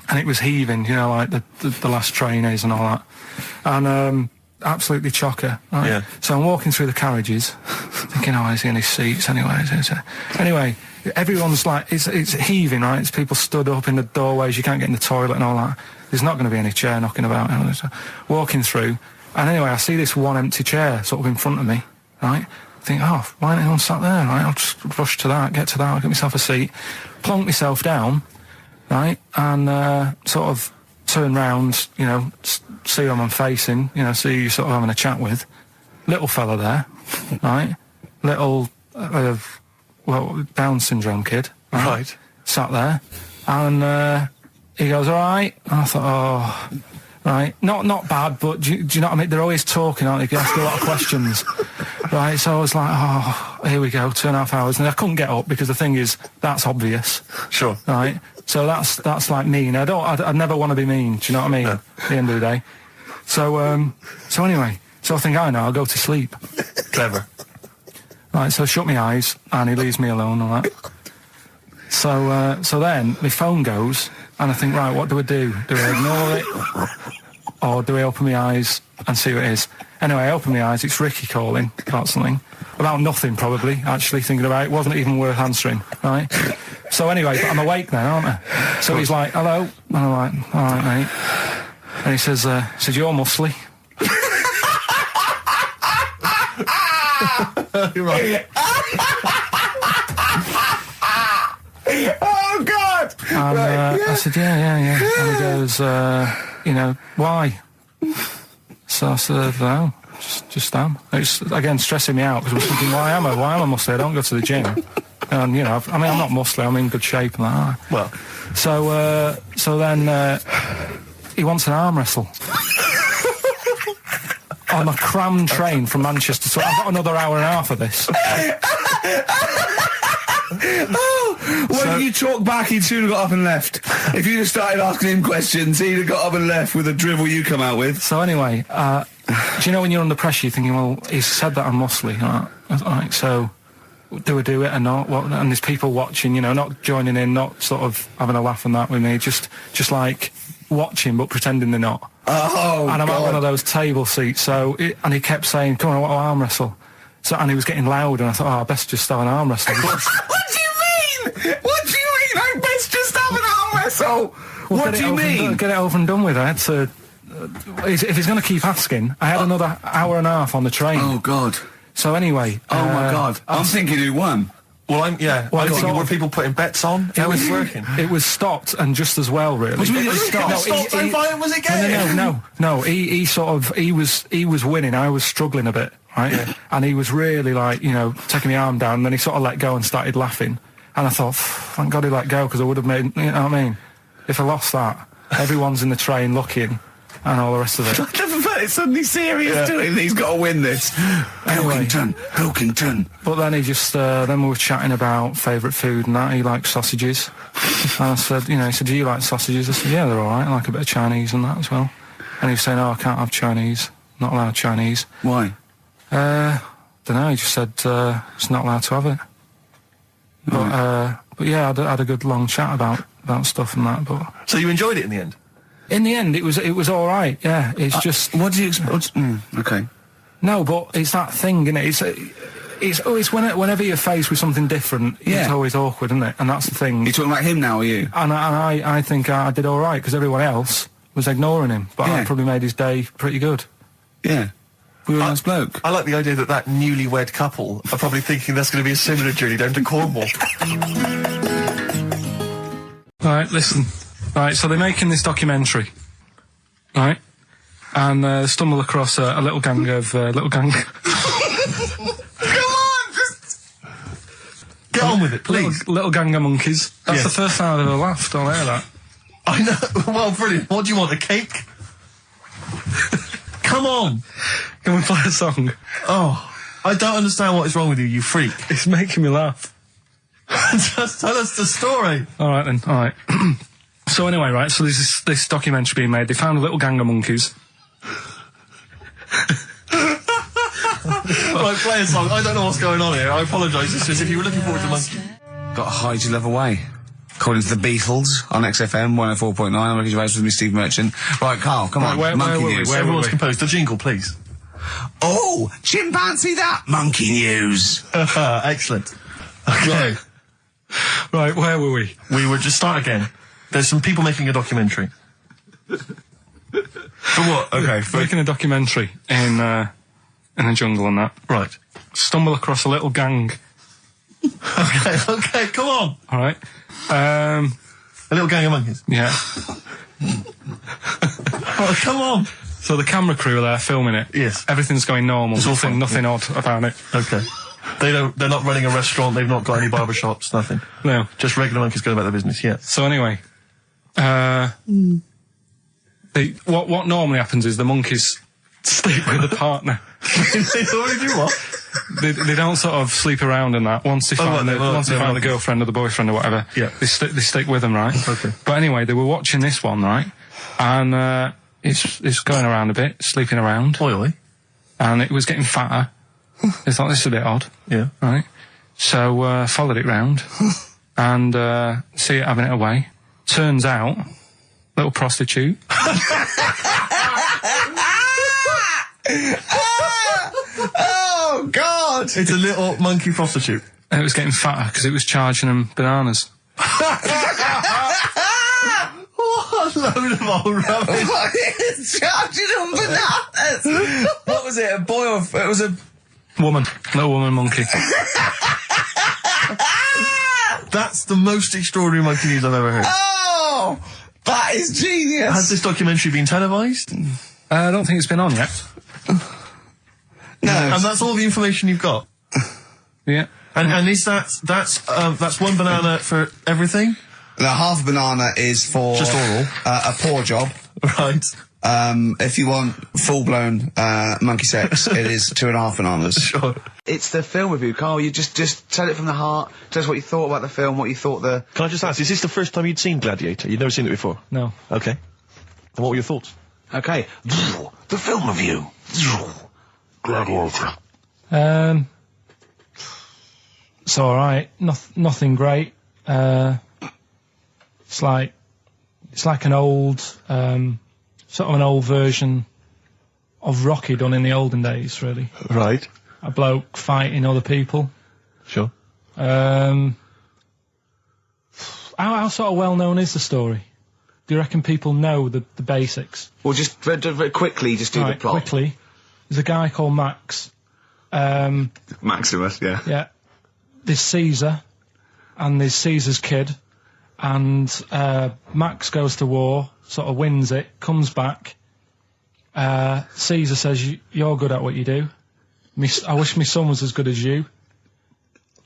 and it was heaving, like the last train is and all that, and absolutely chocker. Right? Yeah. So I'm walking through the carriages, thinking, is there any seats anyway? Anyway, everyone's like, it's heaving, right? It's people stood up in the doorways. You can't get in the toilet and all that. There's not going to be any chair knocking about. Walking through, and anyway, I see this one empty chair sort of in front of me, right? I think, why ain't anyone sat there, right? I'll just rush to that, get to that, I'll get myself a seat, plonk myself down, right? And sort of turn round, see who I'm facing, see who you're sort of having a chat with. Little fella there, right? Little, Down syndrome kid, right? Sat there, and he goes, all right? And I thought, right, not bad, but do you know what I mean? They're always talking, aren't they? You ask a lot of questions. Right, so I was like, here we go, 2.5 hours. And I couldn't get up because the thing is, that's obvious. Sure. Right? So that's like mean. I'd never want to be mean, do you know what I mean? No. At the end of the day. So anyway, I think, I'll go to sleep. Clever. Right, so I shut my eyes, and he leaves me alone, all that. So then, my phone goes, and I think, right, what do I do? Do I ignore it? Or do I open my eyes and see what it is? Anyway, I open my eyes, it's Ricky calling about something. About nothing, probably, actually, thinking about it. It wasn't even worth answering, right? So anyway, but I'm awake then, aren't I? So he's like, hello? And I'm like, all right, mate. And he says, you're muscly. You're right. Oh, God! And I said, yeah. And he goes, why? So I said, no, just am. It's, again, stressing me out, because I was thinking, why am I muscly? I don't go to the gym. And, I'm not muscly, I'm in good shape and that. Well. So then he wants an arm wrestle. On a crammed train from Manchester, so I've got another hour and a half of this. When you talk back, he'd soon have got up and left. If you'd have started asking him questions, he'd have got up and left with the drivel you come out with. So anyway, do you know when you're under pressure, you're thinking, well, he's said that I'm muscly, right? So do I do it or not? And there's people watching, not joining in, not sort of having a laugh and that with me, just like watching but pretending they're not. Oh, and I'm God. at one of those table seats, and he kept saying, come on, I want to arm wrestle. So, and he was getting loud, and I thought, I best just start an arm wrestle. What do you mean? I best just have an arm wrestle? What do you mean? Get it over and done with. I had to... if he's going to keep asking, I had another hour and a half on the train. Oh, God. So anyway... Oh, my God. I'm thinking who won. Well, I'm thinking, were people putting bets on? It was working. It was stopped, and just as well, really. What do you mean it was stopped? Was it game? No. He was winning. I was struggling a bit, right? Yeah. And he was really taking my arm down, and then he sort of let go and started laughing. And I thought, thank God he let go, because I would have made, you know what I mean? If I lost that, everyone's in the train looking, and all the rest of it. I never felt it suddenly serious to him. He's got to win this. Anyway, Pilkington. But then he just, then we were chatting about favourite food and that. He likes sausages. And I said, he said, do you like sausages? I said, yeah, they're all right. I like a bit of Chinese and that as well. And he was saying, I can't have Chinese. Not allowed Chinese. Why? Don't know. He just said, it's not allowed to have it. But yeah, I had a good long chat about stuff and that. But so you enjoyed it in the end? In the end, it was all right. Yeah, it's just. What do you expect? Okay. No, but it's that thing, isn't it? It's whenever you're faced with something different, it's always awkward, isn't it? And that's the thing. You're talking about him now, are you? And I think I did all right, because everyone else was ignoring him, but I probably made his day pretty good. Yeah. We were a nice bloke. I like the idea that newlywed couple are probably thinking that's going to be a similar journey down to Cornwall. Right, listen. Right, so they're making this documentary, right? And stumble across a little gang of Get on with it, please. Little gang of monkeys. That's the first time I've ever laughed. I'll hear that. I know. Well, brilliant. What do you want, a cake? Come on. Can we play a song? Oh, I don't understand what is wrong with you, you freak. It's making me laugh. Just tell us the story. All right, then. All right. So anyway, right, so there's this documentary being made. They found a little gang of monkeys. Right, play a song. I don't know what's going on here. I apologise. It's just if you were looking forward to monkey. Got to hide your love away. According to the Beatles on XFM 104.9, I'm Ricky Gervais with me, Steve Merchant. Right, Carl, come on. Monkey news. Everyone's composed. The jingle, please. Oh, chimpanzee that monkey news. Excellent. Okay. Right, where were we? We were just start again. There's some people making a documentary. For what? Okay. Making a documentary in the jungle and that. Right. Stumble across a little gang. Okay, come on. All right. A little gang of monkeys. Yeah. Oh, come on. So the camera crew are there filming it. Yes. Everything's going normal. Nothing odd about it. Okay. They're not running a restaurant. They've not got any barbershops. Nothing. No. Just regular monkeys going about their business. Yeah. So anyway, what normally happens is the monkeys sleep with the partner. They already do what? They don't sort of sleep around and that. Once they find the girlfriend or the boyfriend or whatever, they stick with them, right? Okay. But anyway, they were watching this one, right? And it's going around a bit, sleeping around. Oily. And it was getting fatter. They thought, this is a bit odd. Yeah. Right? So followed it round and see it having it away. Turns out, little prostitute. Oh, God! It's a little monkey prostitute. And it was getting fatter because it was charging them bananas. What a load of old rubbish. Charging them bananas! What was it, a boy or... It was a... Woman. Little woman monkey. That's the most extraordinary monkey news I've ever heard. Oh! That is genius! Has this documentary been televised? I don't think it's been on yet. No. And that's all the information you've got? Yeah. And is that's one banana for everything? The half a banana is for... Just oral. A paw job. Right. If you want full-blown monkey sex, it is 2.5 bananas. Sure. It's the film review, Carl. You just tell it from the heart. Tell us what you thought about the film, what you thought the... Can I just ask, is this the first time you'd seen Gladiator? You'd never seen it before? No. Okay. And what were your thoughts? Okay. The film review. Gladiator. It's alright. Nothing great. It's like an old, sort of an old version of Rocky done in the olden days, really. Right. A bloke fighting other people. Sure. How sort of well known is the story? Do you reckon people know the basics? Well, just very quickly, just do the plot. Quickly. There's a guy called Max. Maximus, yeah. Yeah. There's Caesar, and there's Caesar's kid, and Max goes to war, sort of wins it, comes back. Caesar says, you're good at what you do. I wish my son was as good as you.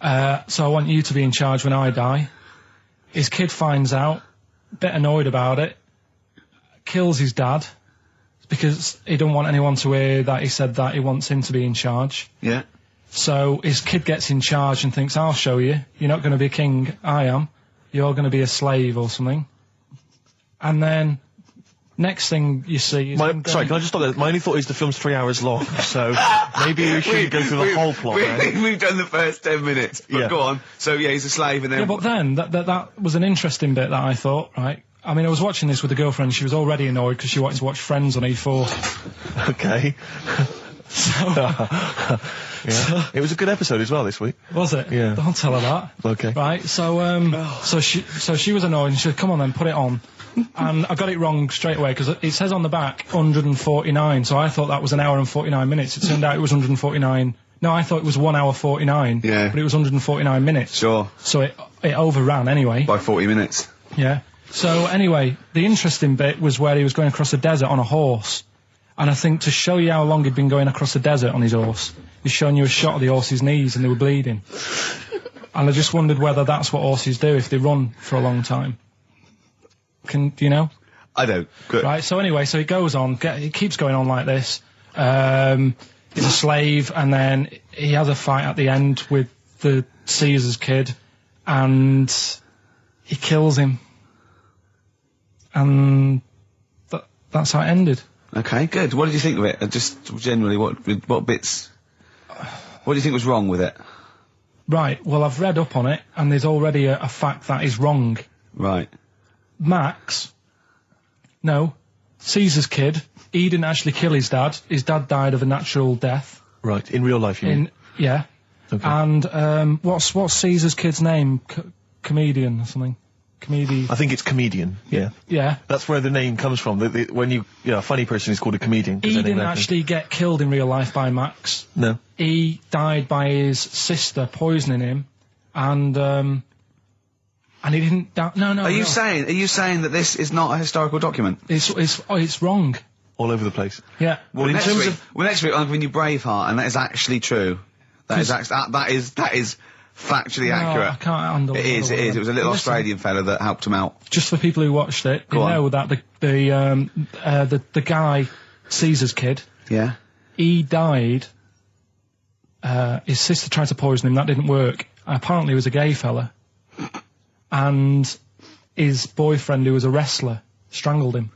So I want you to be in charge when I die. His kid finds out, a bit annoyed about it, kills his dad, because he don't want anyone to hear that he said that, he wants him to be in charge. Yeah. So his kid gets in charge and thinks, I'll show you. You're not going to be king, I am. You're going to be a slave or something. And then, next thing you see is... Sorry, can I just stop there? My only thought is the film's 3 hours long, so maybe we shouldn't go through the whole plot. We've done the first 10 minutes, but yeah. Go on. So, yeah, he's a slave and then... Yeah, but then, that was an interesting bit that I thought, right? I mean, I was watching this with a girlfriend, she was already annoyed because she wanted to watch Friends on E4. Okay. Yeah. It was a good episode as well this week. Was it? Yeah. Don't tell her that. Okay. Right. So she was annoyed and she said, "Come on then, put it on." And I got it wrong straight away because it says on the back 149. So I thought that was an hour and 49 minutes. It turned out it was 149. No, I thought it was 1 hour 49. Yeah. But it was 149 minutes. Sure. So it overran anyway. By 40 minutes. Yeah. So anyway, the interesting bit was where he was going across the desert on a horse. And I think to show you how long he'd been going across the desert on his horse, he's showing you a shot of the horse's knees and they were bleeding. And I just wondered whether that's what horses do if they run for a long time. Do you know? I don't. Good. Right, so anyway, so he goes on, he keeps going on like this. He's a slave, and then he has a fight at the end with the Caesar's kid, and he kills him. And that's how it ended. Okay, good. What did you think of it? Just generally, what bits... What do you think was wrong with it? Right, well, I've read up on it, and there's already a fact that is wrong. Right. Caesar's kid, he didn't actually kill his dad. His dad died of a natural death. Right, in real life, you mean? Yeah. Okay. And what's Caesar's kid's name? Comedian or something? I think it's comedian, yeah. Yeah. That's where the name comes from. When a funny person is called a comedian. He didn't actually get killed in real life by Max. No. He died by his sister poisoning him, and he didn't die. No. Are you saying that this is not a historical document? It's wrong. All over the place. Yeah. Well, next week I'm giving you Braveheart, and that is actually true. That is factually accurate. I can't handle it. It is. It was a little Australian fella that helped him out. Just for people who watched it, you know that the guy, Caesar's kid. Yeah. He died. His sister tried to poison him. That didn't work. Apparently, he was a gay fella, and his boyfriend, who was a wrestler, strangled him.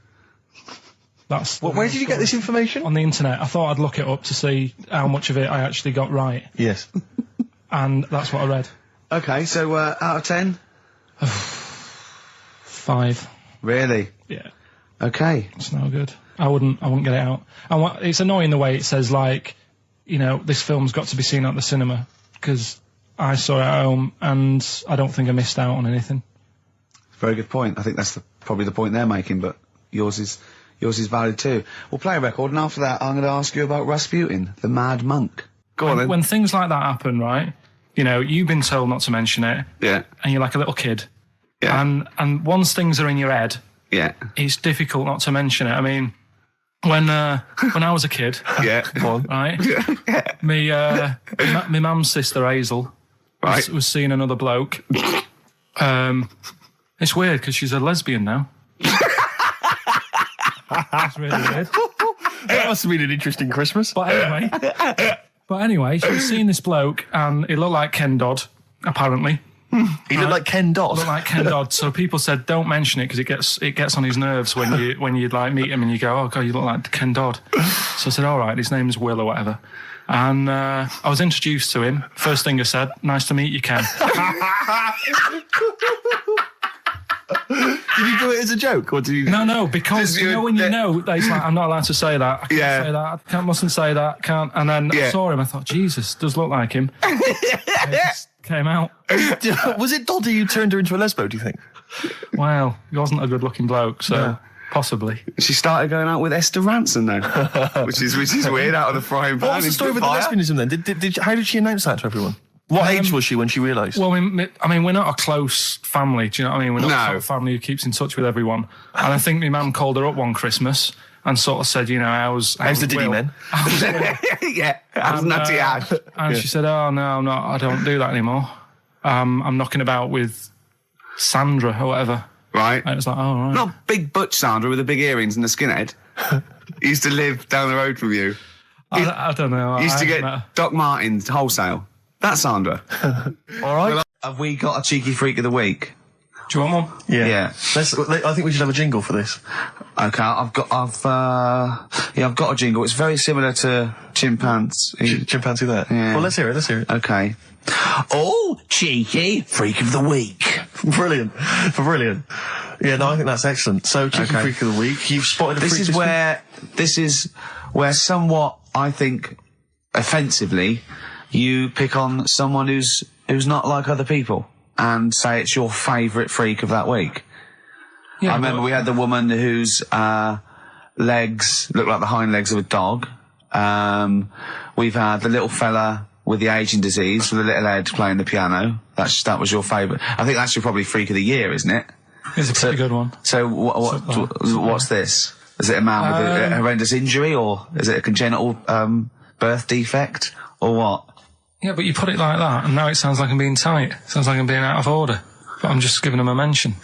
Where did you get this information? On the internet. I thought I'd look it up to see how much of it I actually got right. Yes. And that's what I read. Okay, so out of 10? 5. Really? Yeah. Okay. It's no good. I wouldn't get it out. And it's annoying the way it says, like, you know, this film's got to be seen at the cinema, because I saw it at home and I don't think I missed out on anything. Very good point. I think that's probably the point they're making, but yours is valid too. We'll play a record, and after that I'm going to ask you about Rasputin, the Mad Monk. Go on then. When things like that happen, right, you know, you've been told not to mention it. Yeah. And you're like a little kid. Yeah. And once things are in your head, yeah, it's difficult not to mention it. I mean, when I was a kid, yeah, right, my mum's sister Hazel, right, was seeing another bloke. It's weird because she's a lesbian now. That's really weird. That must have been an interesting Christmas. But anyway, she was seeing this bloke, and he looked like Ken Dodd, apparently. He looked like Ken Dodd. Looked like Ken Dodd. So people said, don't mention it because it gets on his nerves when you like meet him and you go, oh god, you look like Ken Dodd. So I said, all right, his name's Will or whatever. And I was introduced to him. First thing I said, nice to meet you, Ken. Did you do it as a joke, or did you? No, because you know when you know that it's like, I'm not allowed to say that. I can't say that. I mustn't say that. Can't. And then I saw him. I thought, Jesus, does look like him. It just came out. Was it Doddy who turned her into a lesbo? Do you think? Well, he wasn't a good-looking bloke, so possibly. She started going out with Esther Ranson now, which is weird. Out of the frying pan. What was the story with the lesbianism then? How did she announce that to everyone? What age was she when she realised? Well, I mean, we're not a close family. Do you know what I mean? We're not a sort of family who keeps in touch with everyone. And I think my mum called her up one Christmas and sort of said, you know, how's the Diddy men? Yeah, how's Nutty Ash? And she said, oh, no, I'm not. I don't do that anymore. I'm knocking about with Sandra or whatever. Right. And it was like, oh, right. Not big butch Sandra with the big earrings and the skinhead. He used to live down the road from you. I don't know. He used to get Doc Martens wholesale. That's Sandra. All right. Well, have we got a cheeky freak of the week? Do you want one? Yeah. I think we should have a jingle for this. Okay, I've got a jingle. It's very similar to Chimpanzee. Chimpanzee there. Yeah. Well, let's hear it. Okay. Oh, cheeky freak of the week. Brilliant. Yeah, no, I think that's excellent. So, cheeky freak of the week. You've spotted a freak. This is where somewhat I think, offensively, you pick on someone who's not like other people and say it's your favourite freak of that week. Yeah, I remember we had the woman whose legs look like the hind legs of a dog. We've had the little fella with the aging disease with a little head playing the piano. That was your favourite. I think that's your probably freak of the year, isn't it? It's a pretty good one. So what's this? Is it a man with a horrendous injury, or is it a congenital birth defect, or what? Yeah, but you put it like that, and now it sounds like I'm being tight. It sounds like I'm being out of order. But I'm just giving him a mention.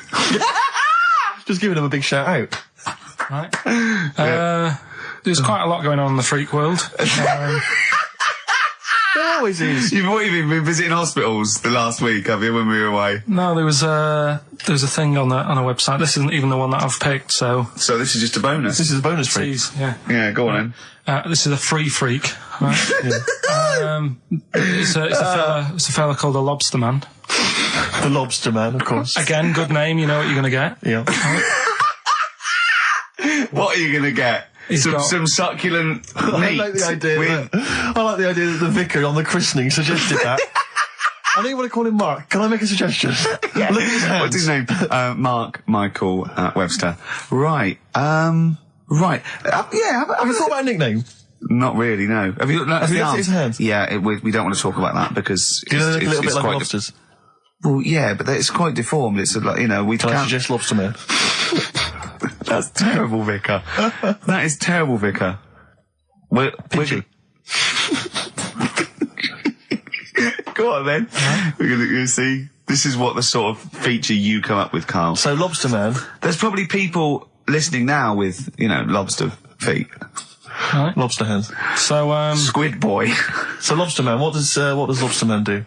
Just giving him a big shout out. Right. There's quite a lot going on in the freak world. There always is. You've been visiting hospitals the last week, have you, when we were away? No, there was a thing on a website. This isn't even the one that I've picked, so this is just a bonus. This is a bonus freak. Please, yeah. Yeah, go on then. This is a free freak. Right? It's a fella called the Lobster Man. The Lobster Man, of course. Again, good name. You know what you're going to get. Yeah. What are you going to get? Some succulent meat. I like the idea that the vicar on the christening suggested that. I know you want to call him Mark. Can I make a suggestion? Yeah. Look at his hands. What's his name? Mark Michael Webster. Right. Right. Have you thought about a nickname? Not really, no. Have you looked at his hands? Yeah, we don't want to talk about that because do you know, a little bit like quite lobsters? Well, yeah, but it's quite deformed. It's like, we Can I suggest Lobster Man? That's terrible, Vicar. That is terrible, Vicar. Pidgey. Go on then. We're going to see. This is what the sort of feature you come up with, Carl. So Lobster Man. There's probably people listening now with, lobster feet. Right. Lobster hands. So Squid Boy. So Lobster Man, what does Lobster Man do?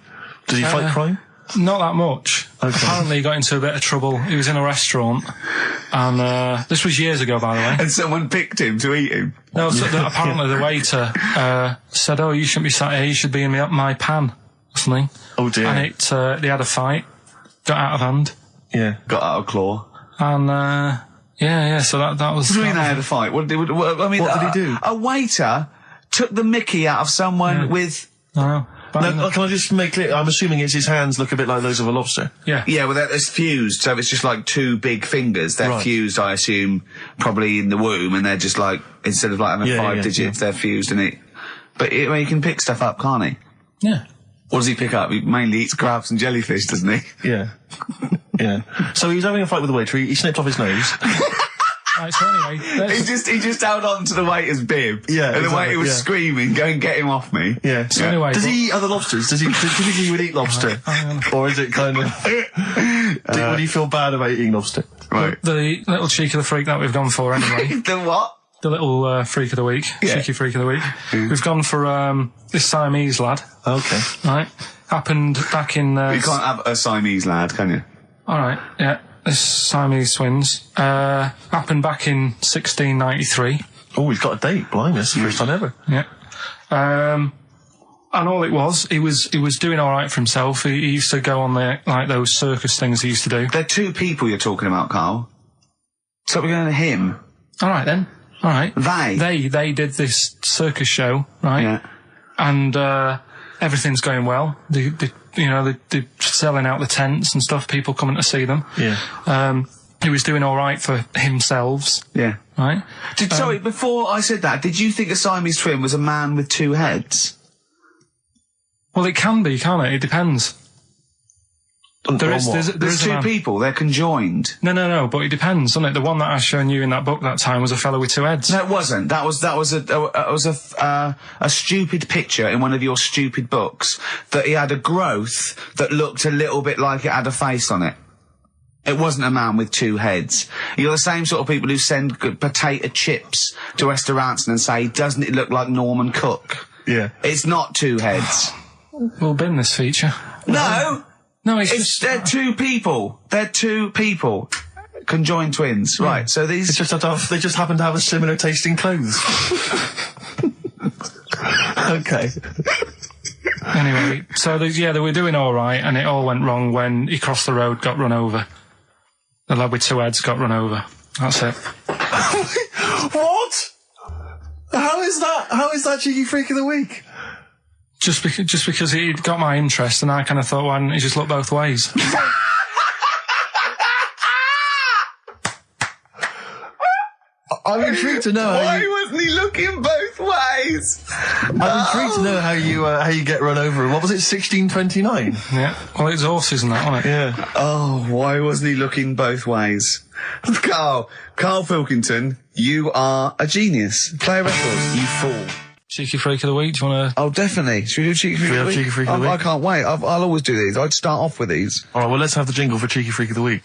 Does he fight crime? Not that much. Okay. Apparently he got into a bit of trouble. He was in a restaurant, and this was years ago, by the way. And someone picked him to eat him. No, so apparently the waiter said, "Oh, you shouldn't be sat here. You should be in my pan," or something. Oh dear. And they had a fight, got out of hand. Yeah. Got out of claw. And yeah. So that was. What do you mean they had a fight? What did he do? A waiter took the mickey out of someone with. No. No, can I just make clear? I'm assuming his hands look a bit like those of a lobster. Yeah. Yeah, well, it's fused, so it's just like two big fingers. They're fused, I assume, probably in the womb, and they're just like, instead of like having 5 digits, they're fused, and But he can pick stuff up, can't he? Yeah. What does he pick up? He mainly eats crabs and jellyfish, doesn't he? Yeah. Yeah. So he was having a fight with the waiter, he snipped off his nose. Right, so anyway, he just held on to the waiter's bib. Yeah, and the waiter was screaming, "Go and get him off me." Yeah. So anyway, does he eat other lobsters? Does he think he would eat lobster, or is it kind of? Would he feel bad about eating lobster? Right. The little cheek of the freak that we've gone for anyway. The what? The little freak of the week, cheeky freak of the week. We've gone for this Siamese lad. Okay. Right. Happened back in. You can't have a Siamese lad, can you? All right. Yeah. This Siamese twins happened back in 1693. Oh, he's got a date. Blimey, that's the first time ever. Yeah. And all it was, he was doing all right for himself. He used to go on those circus things he used to do. They're two people you're talking about, Carl. So we're going to him. All right then. All right. They did this circus show, right? Yeah. And everything's going well. They're selling out the tents and stuff, people coming to see them. Yeah. He was doing all right for himself. Yeah. Right? Sorry, before I said that, did you think a Siamese twin was a man with 2 heads? Well, it can be, can't it? It depends. There's 2 people, they're conjoined. No, but it depends, doesn't it? The one that I was showing you in that book that time was a fellow with 2 heads. No, it wasn't. That was a stupid picture in one of your stupid books that he had a growth that looked a little bit like it had a face on it. It wasn't a man with 2 heads. You're the same sort of people who send potato chips to restaurants and say, "Doesn't it look like Norman Cook?" Yeah. It's not 2 heads. We'll bin this feature. No! No, they're 2 people. They're 2 people. Conjoined twins. Yeah. Right, so these... They just happen to have a similar taste in clothes. Okay. Anyway, so they were doing all right, and it all went wrong when he crossed the road, got run over. The lad with 2 heads got run over. That's it. What? How is that cheeky freak of the week? Just because he got my interest, and I kind of thought, why didn't he just look both ways? I'm intrigued to know Why wasn't he looking both ways? I'm intrigued to know how you get run over. What was it, 1629? Yeah. Well, it's horses and that, wasn't it? Yeah. Oh, why wasn't he looking both ways? Karl Pilkington, you are a genius. Play a record, you fool. Cheeky freak of the week, do you want to... Oh, definitely. Should we do Cheeky Freak of the Week? Cheeky Freak of the Week? I can't wait. I'll always do these. I'd start off with these. All right, well, let's have the jingle for Cheeky Freak of the Week.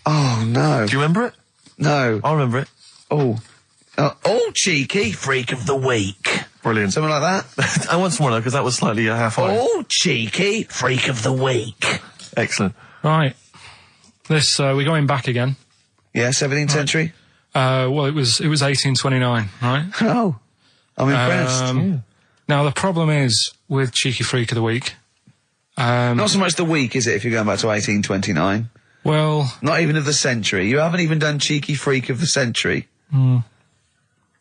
Oh, no. Do you remember it? No. I remember it. Oh, Cheeky Freak of the Week. Brilliant. Something like that? I want some more, though, because that was slightly half-high. Oh, Cheeky Freak of the Week. Excellent. Right. This, we're going back again. Yeah, 17th century? Well, it was 1829, right? Oh, I'm impressed. Now, the problem is with Cheeky Freak of the Week... Not so much the week, is it, if you're going back to 1829? Well... Not even of the century. You haven't even done Cheeky Freak of the century.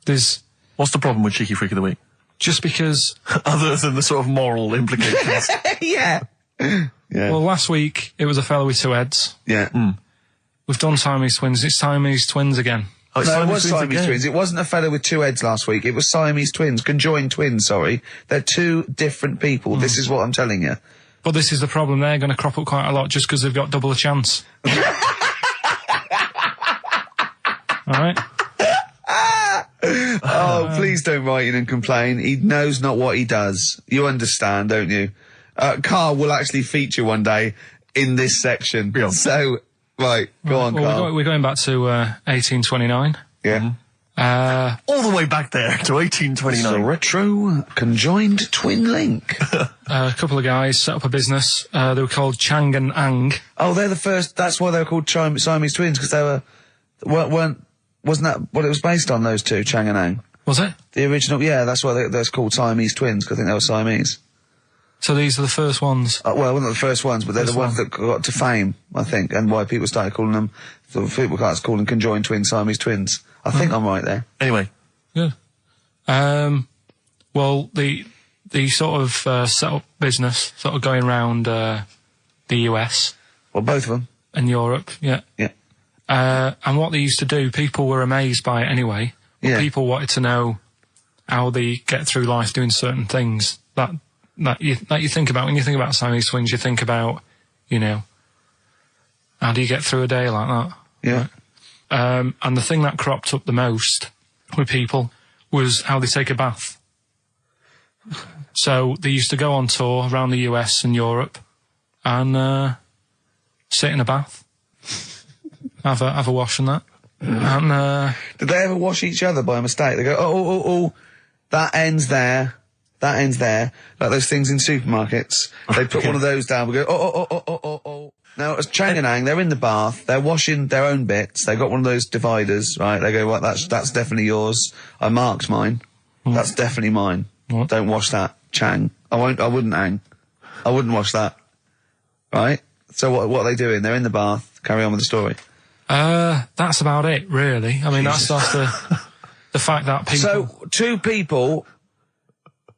There's... What's the problem with Cheeky Freak of the Week? Just because... Other than the sort of moral implications. Yeah. Well, last week, it was a fellow with two heads. Yeah. We've done Siamese twins. It's Siamese twins again. Oh, No, it was Siamese again. twins. It wasn't a fellow with two heads last week. It was Siamese twins. Conjoined twins, sorry. They're two different people. This is what I'm telling you. But this is the problem. They're going to crop up quite a lot just because they've got double a chance. All right? Oh, please don't write in and complain. He knows not what he does. You understand, don't you? Karl will actually feature one day in this section. Yeah. So, right, go on, Karl. We're going back to 1829. Yeah. All the way back there to It's a 1829. retro conjoined twin link. A couple of guys set up a business. They were called Chang and Ang. Oh, they're the first. That's why they were called Siamese twins, because they wasn't that what it was based on? Those two, Chang and Ang. Was it? The original, yeah. That's why they're called Siamese twins, because I think they were Siamese. So these are the first ones. Well, not the first ones, but they're the ones that got to fame, I think, and why people started calling them. People started calling them conjoined twins, Siamese twins. I think I'm right there. Anyway. Good. Well, the sort of set up business, sort of going around the US. Well, both of them. And Europe, yeah. Yeah. And what they used to do, people were amazed by it anyway. Yeah. People wanted to know how they get through life doing certain things that you think about. When you think about Siamese twins, you think about, you know, how do you get through a day like that? Yeah. Right? And the thing that cropped up the most with people was how they take a bath. So they used to go on tour around the US and Europe and sit in a bath, have a wash and that. And did they ever wash each other by mistake? They go, oh, that ends there. That ends there. Like those things in supermarkets. They put one of those down. We go, oh. Now, as Chang and Ang, they're in the bath. They're washing their own bits. They got one of those dividers, right? They go, well, that's definitely yours. I marked mine. That's definitely mine. What? Don't wash that, Chang. I wouldn't, Ang. I wouldn't wash that. Right? So what are they doing? They're in the bath. Carry on with the story. That's about it, really. I mean, that's the fact that people... So,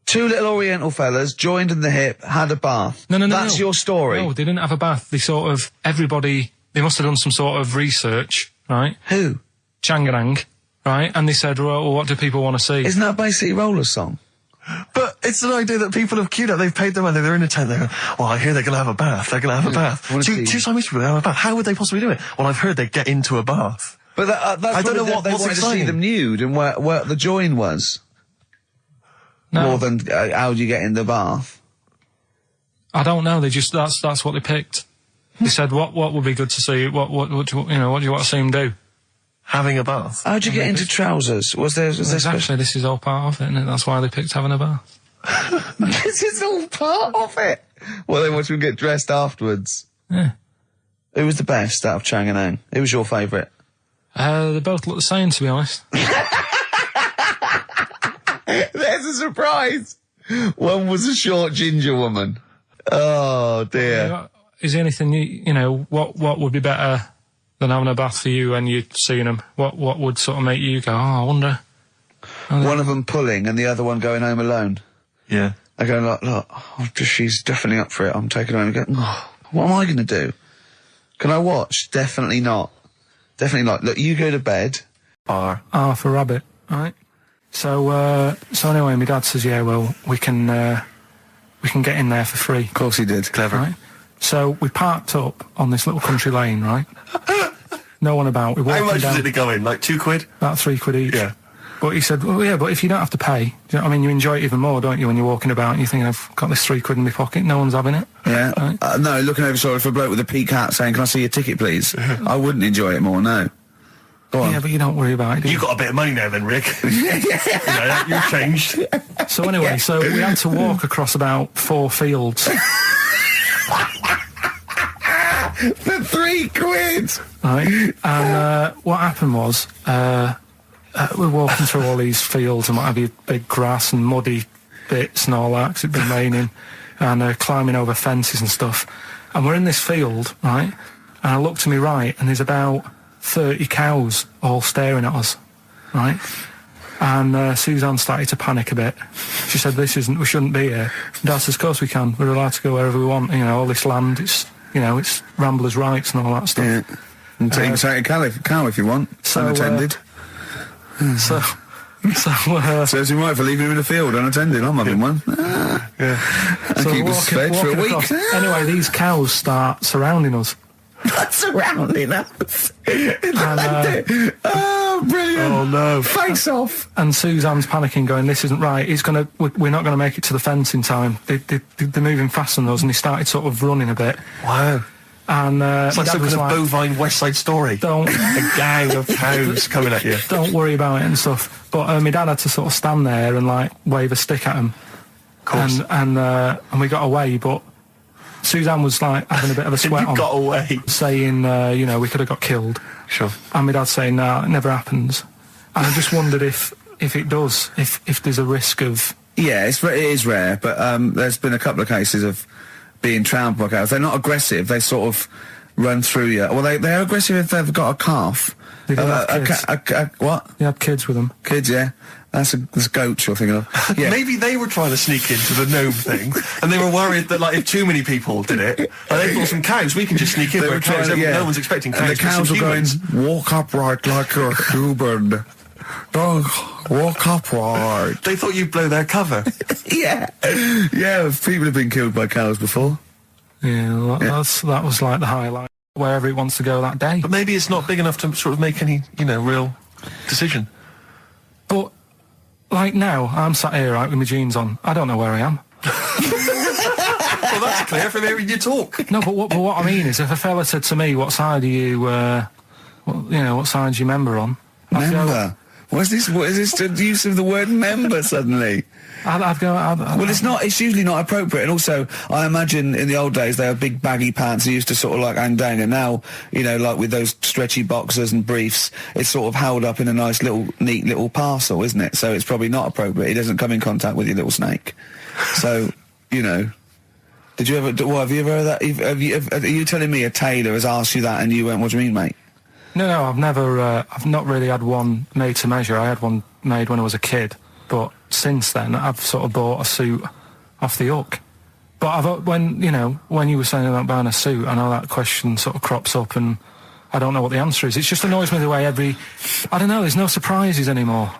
two little Oriental fellas joined in the hip, had a bath. No. That's your story. No, they didn't have a bath. They sort of, everybody, they must have done some sort of research, right? Who? Changarang, right? And they said, well, what do people want to see? Isn't that basically Roller's song? But it's an idea that people have queued up. They've paid their money. They're in a tent. They're going, well, I hear they're going to have a bath. They're going to have a bath. Two Siamese people have a bath. How would they possibly do it? Well, I've heard they get into a bath. But that's I don't know what they what's wanted to exciting. see them nude and where the join was. No. More than how do you get in the bath? I don't know. They just, that's what they picked. They said, what would be good to see? What do you want to see them do? Having a bath. How'd you get into trousers? Was there Exactly, this is all part of it, isn't it? That's why they picked having a bath. This is all part of it. Well, they want you to get dressed afterwards. Yeah. Who was the best out of Chang and Ang? Who was your favourite? They both look the same, to be honest. There's a surprise. One was a short ginger woman. Oh dear. Is there anything what would be better than having a bath for you when you're seeing them? What would sort of make you go, oh, I wonder? One of them pulling and the other one going home alone. Yeah. I go, like, look, she's definitely up for it. I'm taking her home and go, oh, what am I going to do? Can I watch? Definitely not. Definitely not. Look, you go to bed. R for rabbit, right? So anyway, my dad says, yeah, well, we can get in there for free. Of course he did. Clever. Right? So we parked up on this little country lane, right? No one about. We How much down, did it go in? Like £2? About £3 each. Yeah. But he said, well, yeah, but if you don't have to pay, do you know what I mean? You enjoy it even more, don't you, when you're walking about and you think, I've got this £3 in my pocket, no one's having it. Yeah. Right? No, looking over shoulder for a bloke with a peak hat saying, can I see your ticket, please? I wouldn't enjoy it more, no. Go on. Yeah, but you don't worry about it, do you? You got a bit of money now then, Rick. You've changed. So anyway, so we had to walk across about 4 fields. For £3? Right. And what happened was, we're walking through all these fields and what have you, big grass and muddy bits and all that, 'cause it'd been raining, and climbing over fences and stuff. And we're in this field, right? And I look to my right, and there's about 30 cows all staring at us, right? And Suzanne started to panic a bit. She said, we shouldn't be here. Dad says, of course we can. We're allowed to go wherever we want. You know, all this land, it's ramblers' rights and all that stuff. Yeah. And take a cow if you want, unattended. Serves him right for leaving him in the field unattended. I'm having one. Yeah. And keep us fed for a week. Across. Anyway, these cows start surrounding us. Surrounding us. Oh, brilliant. Oh, no. Face off. And Suzanne's panicking, going, this isn't right. We're not going to make it to the fence in time. They're moving faster than us, and he started sort of running a bit. Wow. And it's like some kind of bovine West Side Story. A gang of cows coming at you. Don't worry about it and stuff. But my dad had to sort of stand there and like wave a stick at him. Of course. And we got away, but Suzanne was like having a bit of a sweat on. Got away. Saying, we could have got killed. Sure. And my dad saying, no, it never happens. And I just wondered if it does, if there's a risk of... Yeah, it is rare, but there's been a couple of cases of being trampled by cows. They're not aggressive. They sort of run through you. Well, they're aggressive if they've got a calf. They don't have kids. What? They had kids with them. Kids, yeah. That's goats you're thinking of. Yeah. Maybe they were trying to sneak into the gnome thing, and they were worried that, like, if too many people did it, like, they thought some cows, we can just sneak in. Where cows, no one's expecting cows. And the cows were going, walk upright like you're a human. Don't walk upright. They thought you'd blow their cover. Yeah. Yeah, people have been killed by cows before. Yeah, that was like the highlight. Wherever it wants to go that day. But maybe it's not big enough to sort of make any, real decision. But, like now, I'm sat here, right, with my jeans on. I don't know where I am. Well, that's clear from hearing you talk. No, but what I mean is, if a fella said to me, what side are you, what side do you member on? Member? What is this the use of the word member suddenly? I'd go... Well, it's usually not appropriate, and also, I imagine in the old days they had big baggy pants that used to sort of like hang down, and now, like with those stretchy boxers and briefs, it's sort of held up in a nice neat little parcel, isn't it? So it's probably not appropriate. It doesn't come in contact with your little snake. So, did you ever, have you ever heard that? Are you telling me a tailor has asked you that and you went, what do you mean, mate? No, I've never, I've not really had one made to measure. I had one made when I was a kid, but since then I've sort of bought a suit off the hook. But when you were saying about buying a suit, I know that question sort of crops up and I don't know what the answer is. It just annoys me the way I don't know, there's no surprises anymore.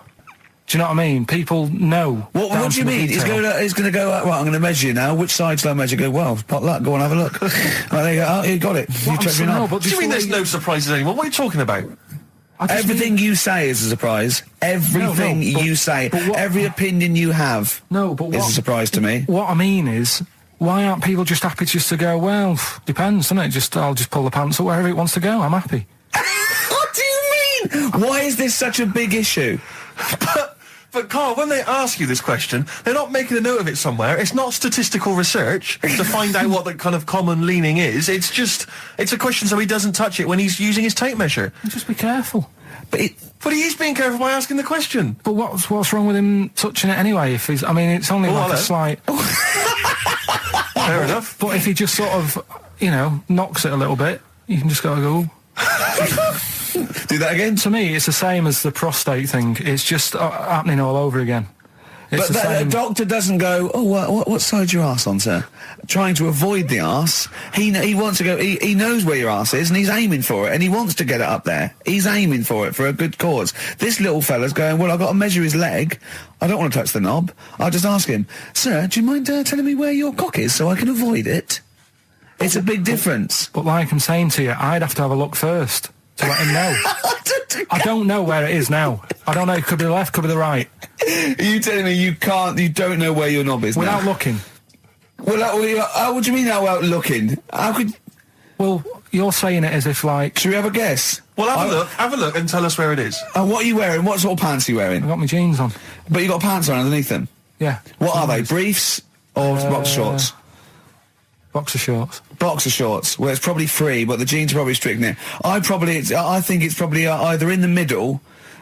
Do you know what I mean? People know. What do you mean? He's going to go, right, I'm going to measure you now. Which side shall I measure? Go, well, pot luck, go and have a look. Right, there you go. Oh, you got it. You checked me out. What do you mean there's no surprises anymore? What are you talking about? Everything you say is a surprise. Everything you say. Every opinion you have is a surprise to me. What I mean is, why aren't people just happy just to go, well, depends, doesn't it? I'll just pull the pants up wherever it wants to go. I'm happy. What do you mean? Why is this such a big issue? But Carl, when they ask you this question, they're not making a note of it somewhere. It's not statistical research to find out what the kind of common leaning is. It's a question so he doesn't touch it when he's using his tape measure. Just be careful. But he is being careful by asking the question. But what's wrong with him touching it anyway? If he's, it's only like a slight... Fair enough. But if he just sort of, knocks it a little bit, you can just go... Do that again? To me, it's the same as the prostate thing. It's just happening all over again. It's But the doctor doesn't go, oh, what side's your arse on, sir? Trying to avoid the arse. He wants to go, he knows where your arse is and he's aiming for it and he wants to get it up there. He's aiming for it for a good cause. This little fella's going, well, I've got to measure his leg. I don't want to touch the knob. I'll just ask him, sir, do you mind telling me where your cock is so I can avoid it? It's a big difference. But like I'm saying to you, I'd have to have a look first to let him know. I don't know where it is now. I don't know. It could be the left, could be the right. Are you telling me you don't know where your knob is without now? looking? Well, what do you mean without looking? How could... Well, you're saying it as if like... Should we have a guess? Well, have a look and tell us where it is. What are you wearing? What sort of pants are you wearing? I've got my jeans on. But you got pants on underneath them? Yeah. What are they? Briefs or boxer shorts? Boxer shorts. Boxer shorts. Well, it's probably free, but the jeans are probably strict in it. I think it's probably either in the middle,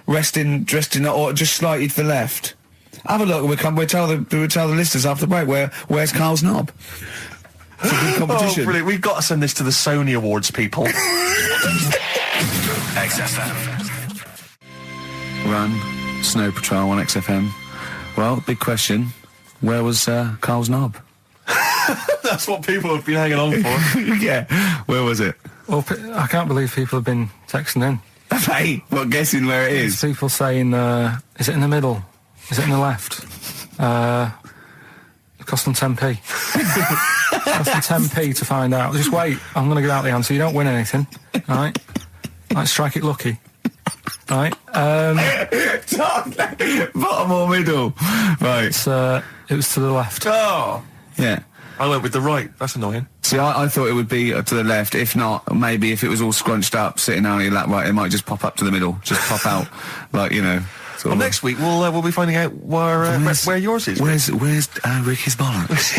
dressed in, or just slightly to the left. Have a look. We'll tell the listeners after the break where's Carl's knob. It's a good competition. Oh, brilliant! We've got to send this to the Sony Awards people. XFM. Run, Snow Patrol on XFM. Well, big question. Where was Carl's knob? That's what people have been hanging on for. Yeah. Where was it? Well, I can't believe people have been texting in. Hey, what, guessing where it is? There's people saying, is it in the middle? Is it in the left? It cost them 10p. It cost them 10p to find out. Just wait, I'm going to get out the answer. You don't win anything, right? Like, strike it lucky. Right? Bottom or middle? Right. It was to the left. Oh! Yeah. I went with the right. That's annoying. See, I thought it would be to the left. If not, maybe if it was all scrunched up, sitting down on your lap right, it might just pop up to the middle. Just pop out, like, you know. Well, next week we'll be finding out where yours is. Where's Ricky's bollocks?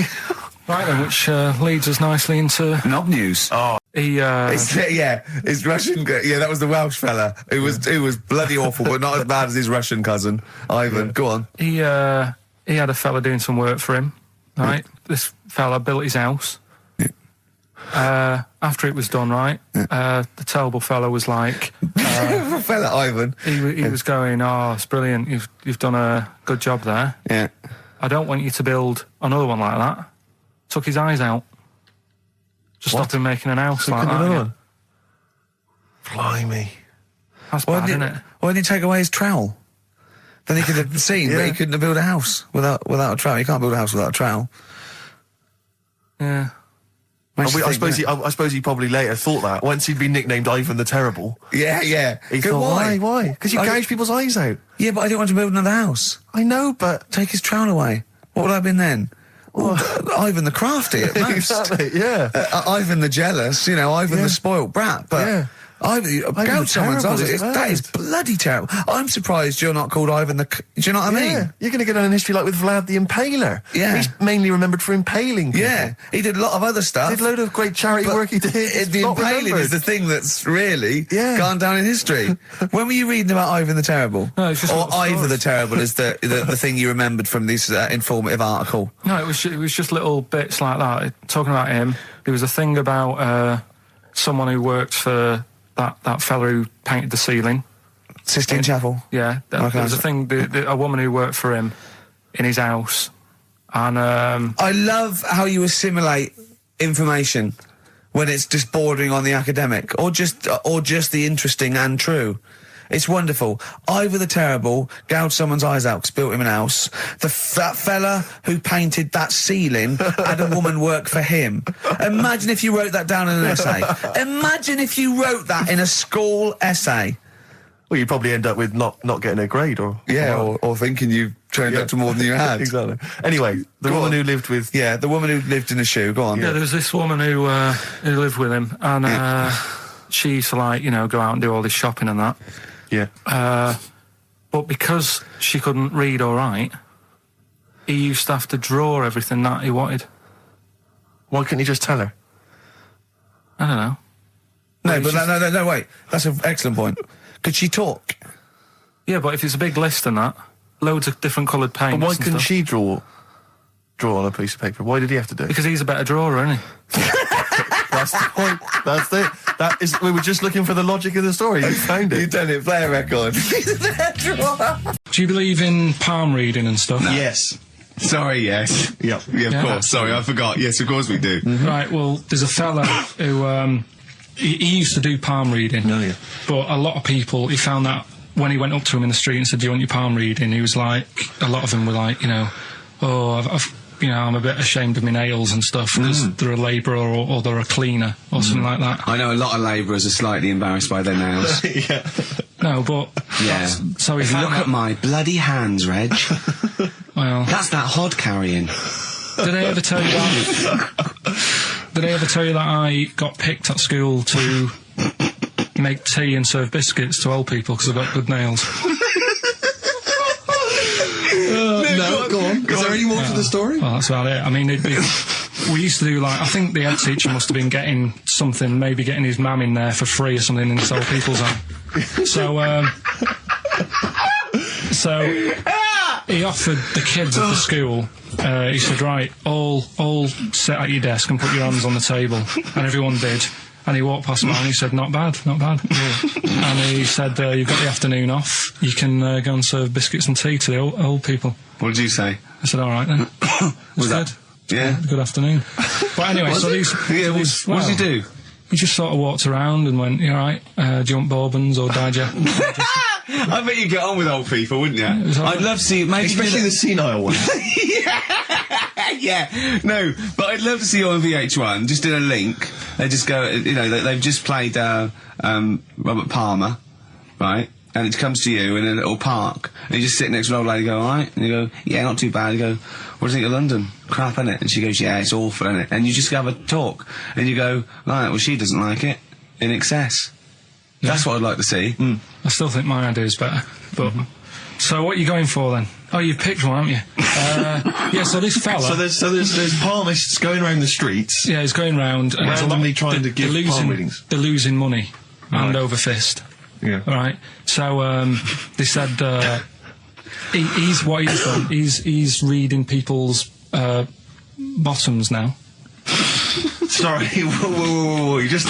Right then, which leads us nicely into... Knob news. Oh. His Russian... Yeah, that was the Welsh fella. It was bloody awful, but not as bad as his Russian cousin, Ivan. Yeah. Go on. He had a fella doing some work for him, right? Yeah. This fella built his house. Yeah. After it was done, right, the terrible fella was like... fella Ivan. He was going, oh, it's brilliant, you've done a good job there. Yeah. I don't want you to build another one like that. Took his eyes out. Just stopped him making an house like that. Another one? Blimey. That's bad, isn't it? Why didn't he take away his trowel? Then he could have seen that he couldn't have built a house without a trowel. You can't build a house without a trowel. Yeah. I suppose he probably later thought that once he'd been nicknamed Ivan the Terrible. Yeah. He thought, why? Because you gouge people's eyes out. Yeah, but I didn't want to build another house. I know, but take his trowel away. What would I have been then? Ivan the Crafty at most. Exactly, yeah. Ivan the Jealous, Ivan the spoilt brat. But Ivan someone's eyes. That is bloody terrible. I'm surprised you're not called Ivan the... Do you know what I mean? You're going to get on in history like with Vlad the Impaler. Yeah. He's mainly remembered for impaling people. Yeah. He did a lot of other stuff. Did a load of great charity work he did. The impaling is the thing that's really gone down in history. When were you reading about Ivan the Terrible? No, it's just... Or Ivan the Terrible is the thing you remembered from this informative article? No, it was just little bits like that. Talking about him, there was a thing about someone who worked for that fella who painted the ceiling. Sistine Chapel? Yeah. There was a thing, a woman who worked for him in his house. And I love how you assimilate information when it's just bordering on the academic or just the interesting and true. It's wonderful. Ivan the Terrible gouged someone's eyes out 'cause built him an house. That fella who painted that ceiling had a woman work for him. Imagine if you wrote that down in an essay. Imagine if you wrote that in a school essay. Well, you'd probably end up with not getting a grade or thinking you turned up to more than you had. Exactly. Anyway, the woman who lived with... Yeah, the woman who lived in a shoe. Go on. Yeah, there was this woman who lived with him, and she used to, go out and do all this shopping and that. Yeah. But because she couldn't read or write, he used to have to draw everything that he wanted. Why couldn't he just tell her? I don't know. No, wait. That's an excellent point. Could she talk? Yeah, but if it's a big list and that, loads of different coloured paints. But why couldn't she draw on a piece of paper? Why did he have to do it? Because he's a better drawer, isn't he? That's the point. That's it. That is, we were just looking for the logic of the story. You found it. You've done it. Play a record. Do you believe in palm reading and stuff? No. Yes. Sorry, yes. Yep. Yeah, of Yeah. course. Sorry, I forgot. Yes, of course we do. Right, well, there's a fella who, he used to do palm reading. Oh, yeah. But a lot of people, he found that when he went up to him in the street and said, do you want your palm reading? He was like, a lot of them were like, you know, oh, I'm a bit ashamed of my nails and stuff because they're a labourer or they're a cleaner or something like that. I know a lot of labourers are slightly embarrassed by their nails. Yeah. No, but... Yeah. So he found Look that, at my bloody hands, Reg. well... That's that hod carrying. Did I ever tell you that? Did I ever tell you that I got picked at school to make tea and serve biscuits to old people because I've got good nails? No, go on. Is there any more to the story? Well, that's about it. I mean, we used to do like, I think the head teacher must have been getting something, maybe getting his mum in there for free or something in this old people's home. So he offered the kids at the school, he said, right, all sit at your desk and put your hands on the table. And everyone did. And he walked past me and he said, not bad, not bad. And he said, you've got the afternoon off, you can go and serve biscuits and tea to the old people. What did you say? I said, all right then. Was good. that? Yeah. Good afternoon. But anyway, so these... Yeah, what did he do? He just sort of walked around and went, you all right, do you want bourbons or digest? I bet you get on with old people, wouldn't you? I'd love to see... Maybe Especially the senile ones. Yeah, no, but I'd love to see you on VH1, just in a link. They just go, you know, they've just played Robert Palmer, right? And it comes to you in a little park, and you just sit next to an old lady, go, all right? And you go, yeah, not too bad. You go, what do you think of London? Crap, innit? And she goes, yeah, it's awful, innit? And you just have a talk, and you go, right, well, she doesn't like it, in excess. Yeah. That's what I'd like to see. I still think my idea is better, but... So what are you going for then? Oh, you've picked one, haven't you? Yeah, so this fella... So there's palmists going around the streets. Yeah, he's going round and randomly trying to give palm readings. They're losing money, hand over fist. Yeah. Right. So they said he's what he's done. He's reading people's bottoms now. Sorry, whoa. You just,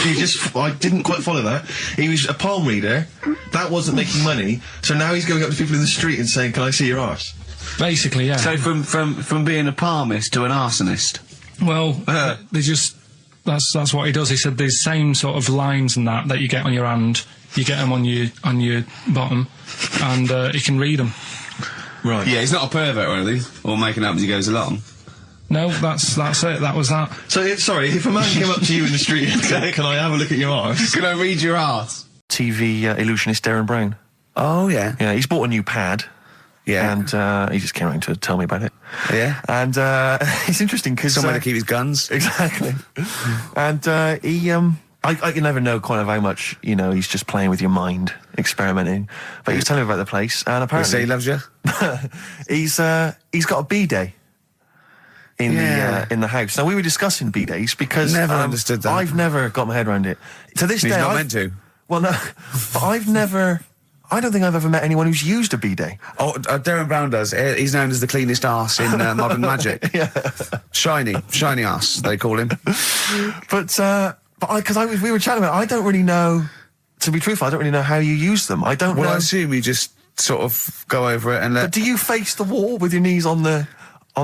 I didn't quite follow that. He was a palm reader, that wasn't making money, so now he's going up to people in the street and saying, can I see your arse? Basically, yeah. So from being a palmist to an arsonist? Well, they just, that's what he does. He said the same sort of lines and that you get on your hand, you get them on your bottom, and he can read them. Right. Yeah, he's not a pervert or anything, or making up as he goes along. No, that's it. That was that. So, sorry, if a man came up to you in the street and said, can I have a look at your arse? Can I read your arse? TV illusionist Darren Brown. Oh, yeah. Yeah, he's bought a new pad. Yeah. And he just came around to tell me about it. Yeah. And it's interesting because... Somewhere to keep his guns. Exactly. And he... I can never know kind of how much, you know, he's just playing with your mind, experimenting. But he was telling me about the place, and apparently... Say he loves you? he's got a B-day. In the house. Now we were discussing B-days because never understood that. I've never got my head around it. To this day, not meant to. Well, no, but I don't think I've ever met anyone who's used a B-day. Oh, Darren Brown does. He's known as the cleanest arse in Modern Magic. Yeah, shiny arse they call him. But we were chatting about it, I don't really know. To be truthful, I don't really know how you use them. I don't know. Well, I assume you just sort of go over it and let... But do you face the wall with your knees on the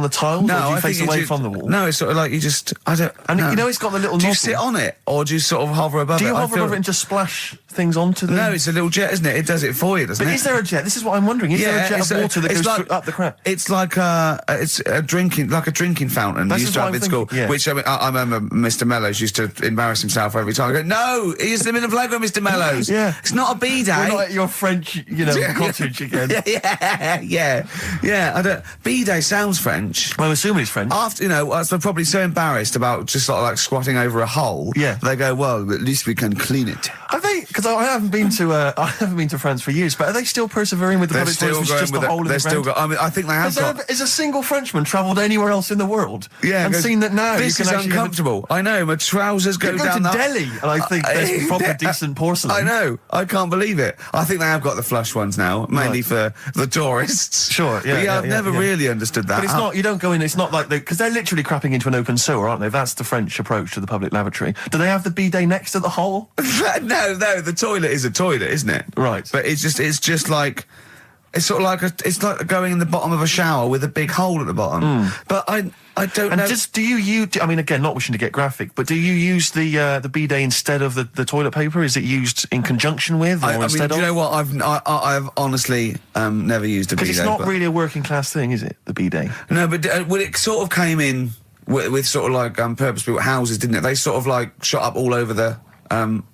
tiles? No, or do you I face think away from the wall? No, it's sort of like you just... And you know it's got the little Do you nozzle. sit on it, or do you sort of hover above it? Do you hover above it and just splash things onto them? No, it's a little jet, isn't it? It does it for you, doesn't it? But is there a jet? This is what I'm wondering. Is there a jet of water that goes up the crap? It's like a drinking fountain you used to have at school. Yeah. Which, I mean, I remember Mr. Mellows used to embarrass himself every time. I go, no, use them in the playground, Mr. Mellows. Yeah. It's not a B-day. We're not at your French, cottage again. Yeah. B-day sounds French. I'm assuming it's French. After, they're probably so embarrassed about just sort of like squatting over a hole. Yeah. They go, well, at least we can clean it. Have they? Because I haven't been to France for years, but are they still persevering with the public toilets, which is just the hole in the ground? I mean, I think they have Has a single Frenchman travelled anywhere else in the world? Yeah, and seen that now? This is uncomfortable. I know, my trousers go down to Delhi, and I think there's proper decent porcelain. I know, I can't believe it. I think they have got the flush ones now, mainly for the tourists. Sure, yeah. But I've never really understood that. But it's not, you don't go in, it's not like, because they're literally crapping into an open sewer, aren't they? That's the French approach to the public lavatory. Do they have the bidet next to the hole? No, the toilet is a toilet, isn't it? Right. But it's just like, it's sort of like it's like going in the bottom of a shower with a big hole at the bottom. But I don't know. Do you I mean, again, not wishing to get graphic, but do you use the bidet instead of the toilet paper? Is it used in conjunction with, or instead of? Do you know what? I've honestly never used a bidet. Because it's not really a working class thing, is it? The bidet. No, but well, it sort of came in with sort of like purpose-built houses, didn't it? They sort of like shot up all over the.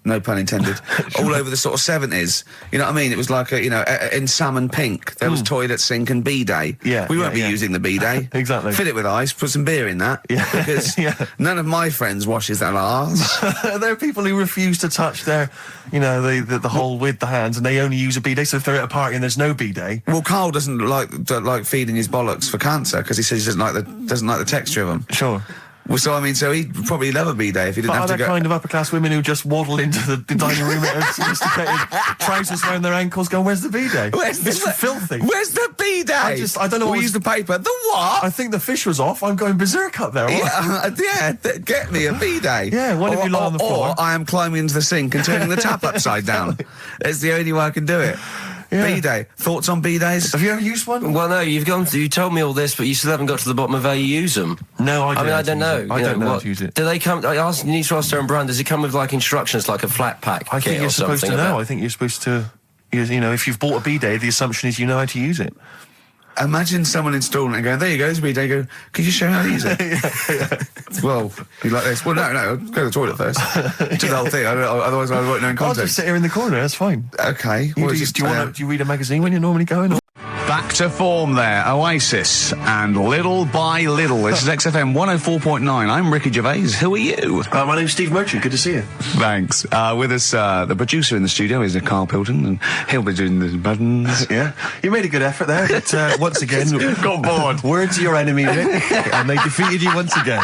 No pun intended. All over the sort of 70s. You know what I mean? It was like in salmon pink. There was toilet, sink, and bidet. Yeah, we won't be using the bidet. Exactly. Fill it with ice. Put some beer in that. Yeah, because none of my friends washes their arse. There are people who refuse to touch their, the hole with the hands, and they only use a bidet. So if they're at a party and there's no bidet, well, Carl doesn't like feeding his bollocks for cancer because he says he doesn't like the texture of them. Sure. Well, so I mean, so he'd probably love a bidet if he didn't have to go. Are there kind of upper class women who just waddle into the dining room in sophisticated trousers around their ankles, going, "Where's the bidet? It's filthy. Where's the bidet? I don't know. We use the paper. The what? I think the fish was off. I'm going berserk up there. Get me a bidet. Yeah, why don't you lie on the floor? Or I am climbing into the sink and turning the tap upside down. It's the only way I can do it. Yeah. Bidet. Thoughts on bidets? Have you ever used one? Well, no, you told me all this, but you still haven't got to the bottom of how you use them. No, I don't know. I don't know how to use it. Do they come? You need to ask Darren Brown. Does it come with like instructions, like a flat pack? I think you're supposed to know. I think you're supposed to. If you've bought a bidet, the assumption is you know how to use it. Imagine someone installing it and going, "There you go, it's a bidet." Go, "Could you show me how to use it?" Well, you like this? Well, no, go to the toilet first. Do the whole thing. Otherwise, I won't know in context. I'll just sit here in the corner. That's fine. Okay. Do you read a magazine when you're normally going? Back to form there, Oasis, and Little by Little. This is XFM 104.9. I'm Ricky Gervais. Who are you? My name's Steve Merchant. Good to see you. Thanks. With us, the producer in the studio is Karl Pilkington, and he'll be doing the buttons. Yeah. You made a good effort there, but once again... got bored. Words are your enemy, Rick, and they defeated you once again.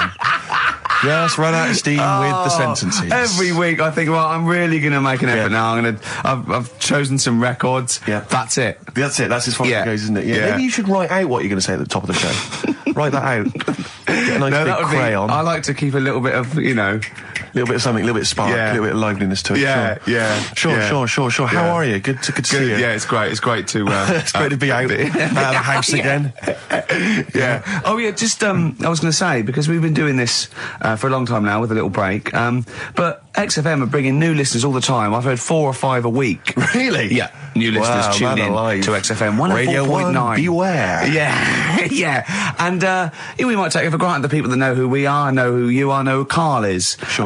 Just run out of steam with the sentences. Every week I think, well, I'm really going to make an effort now. I've chosen some records. Yeah. That's it. That's as far as it goes, isn't it? Yeah. Maybe you should write out what you're going to say at the top of the show. Write that out. Get a nice big crayon. I like to keep a little bit of, a little bit of something, a little bit of spark, a little bit of liveliness to it. Sure. How are you? Good to see you. Yeah, it's great. It's great to it's great to be out of the house again. Yeah. Oh yeah, just I was going to say, because we've been doing this for a long time now with a little break, but XFM are bringing new listeners all the time. I've heard 4 or 5 a week. Really? Yeah. New listeners tune in to XFM 104.9. Beware. Yeah. And we might take it for granted the people that know who we are, know who you are, know who Karl is. Sure.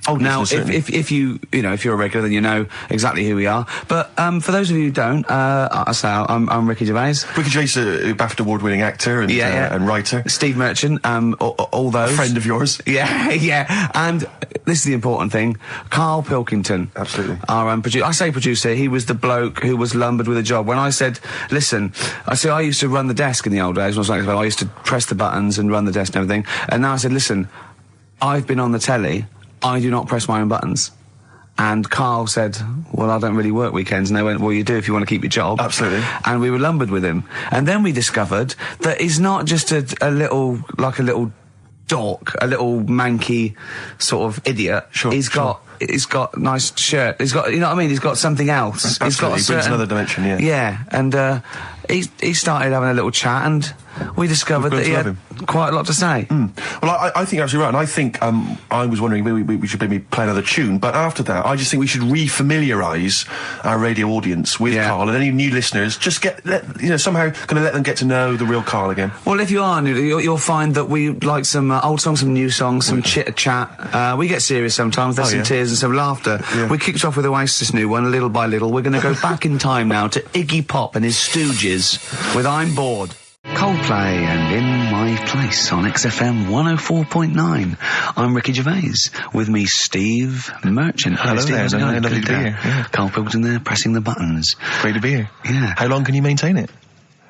Now, if you're a regular, then you know exactly who we are. But for those of you who don't, I'm Ricky Gervais. Ricky Gervais, BAFTA award-winning actor and writer. Steve Merchant, all those. A friend of yours. Yeah. And this is the important thing. Karl Pilkington. Absolutely. Our producer. I say producer, he was the bloke who was lumbered with a job. When I said, listen, I used to run the desk in the old days. I used to press the buttons and run the desk and everything. And now I said, listen, I've been on the telly. I do not press my own buttons. And Karl said, well, I don't really work weekends. And they went, well, you do if you want to keep your job. Absolutely. And we were lumbered with him. And then we discovered that he's not just a little dork, a little manky sort of idiot. Sure. He's got nice shirt. He's got, you know what I mean? He's got something else. Absolutely. He brings another dimension, yeah. Yeah. And he started having a little chat, and we discovered that he had quite a lot to say. Well, I think you're absolutely right, and I think I was wondering maybe we should maybe play another tune, but after that, I just think we should re-familiarise our radio audience with Karl, and any new listeners, just somehow going to let them get to know the real Karl again. Well, if you are new, you'll find that we like some old songs, some new songs, some chitter-chat. We get serious sometimes, there's some tears and some laughter. Yeah. We kicked off with Oasis' new one, Little by Little. We're going to go back in time now to Iggy Pop and his Stooges with I'm Bored. Coldplay and In My Place on XFM 104.9. I'm Ricky Gervais. With me, Steve Merchant. Hello Steve, there, how's it going? lovely Good, to be here, yeah. Karl Pilkington there, pressing the buttons. Great to be here. Yeah. How long can you maintain it?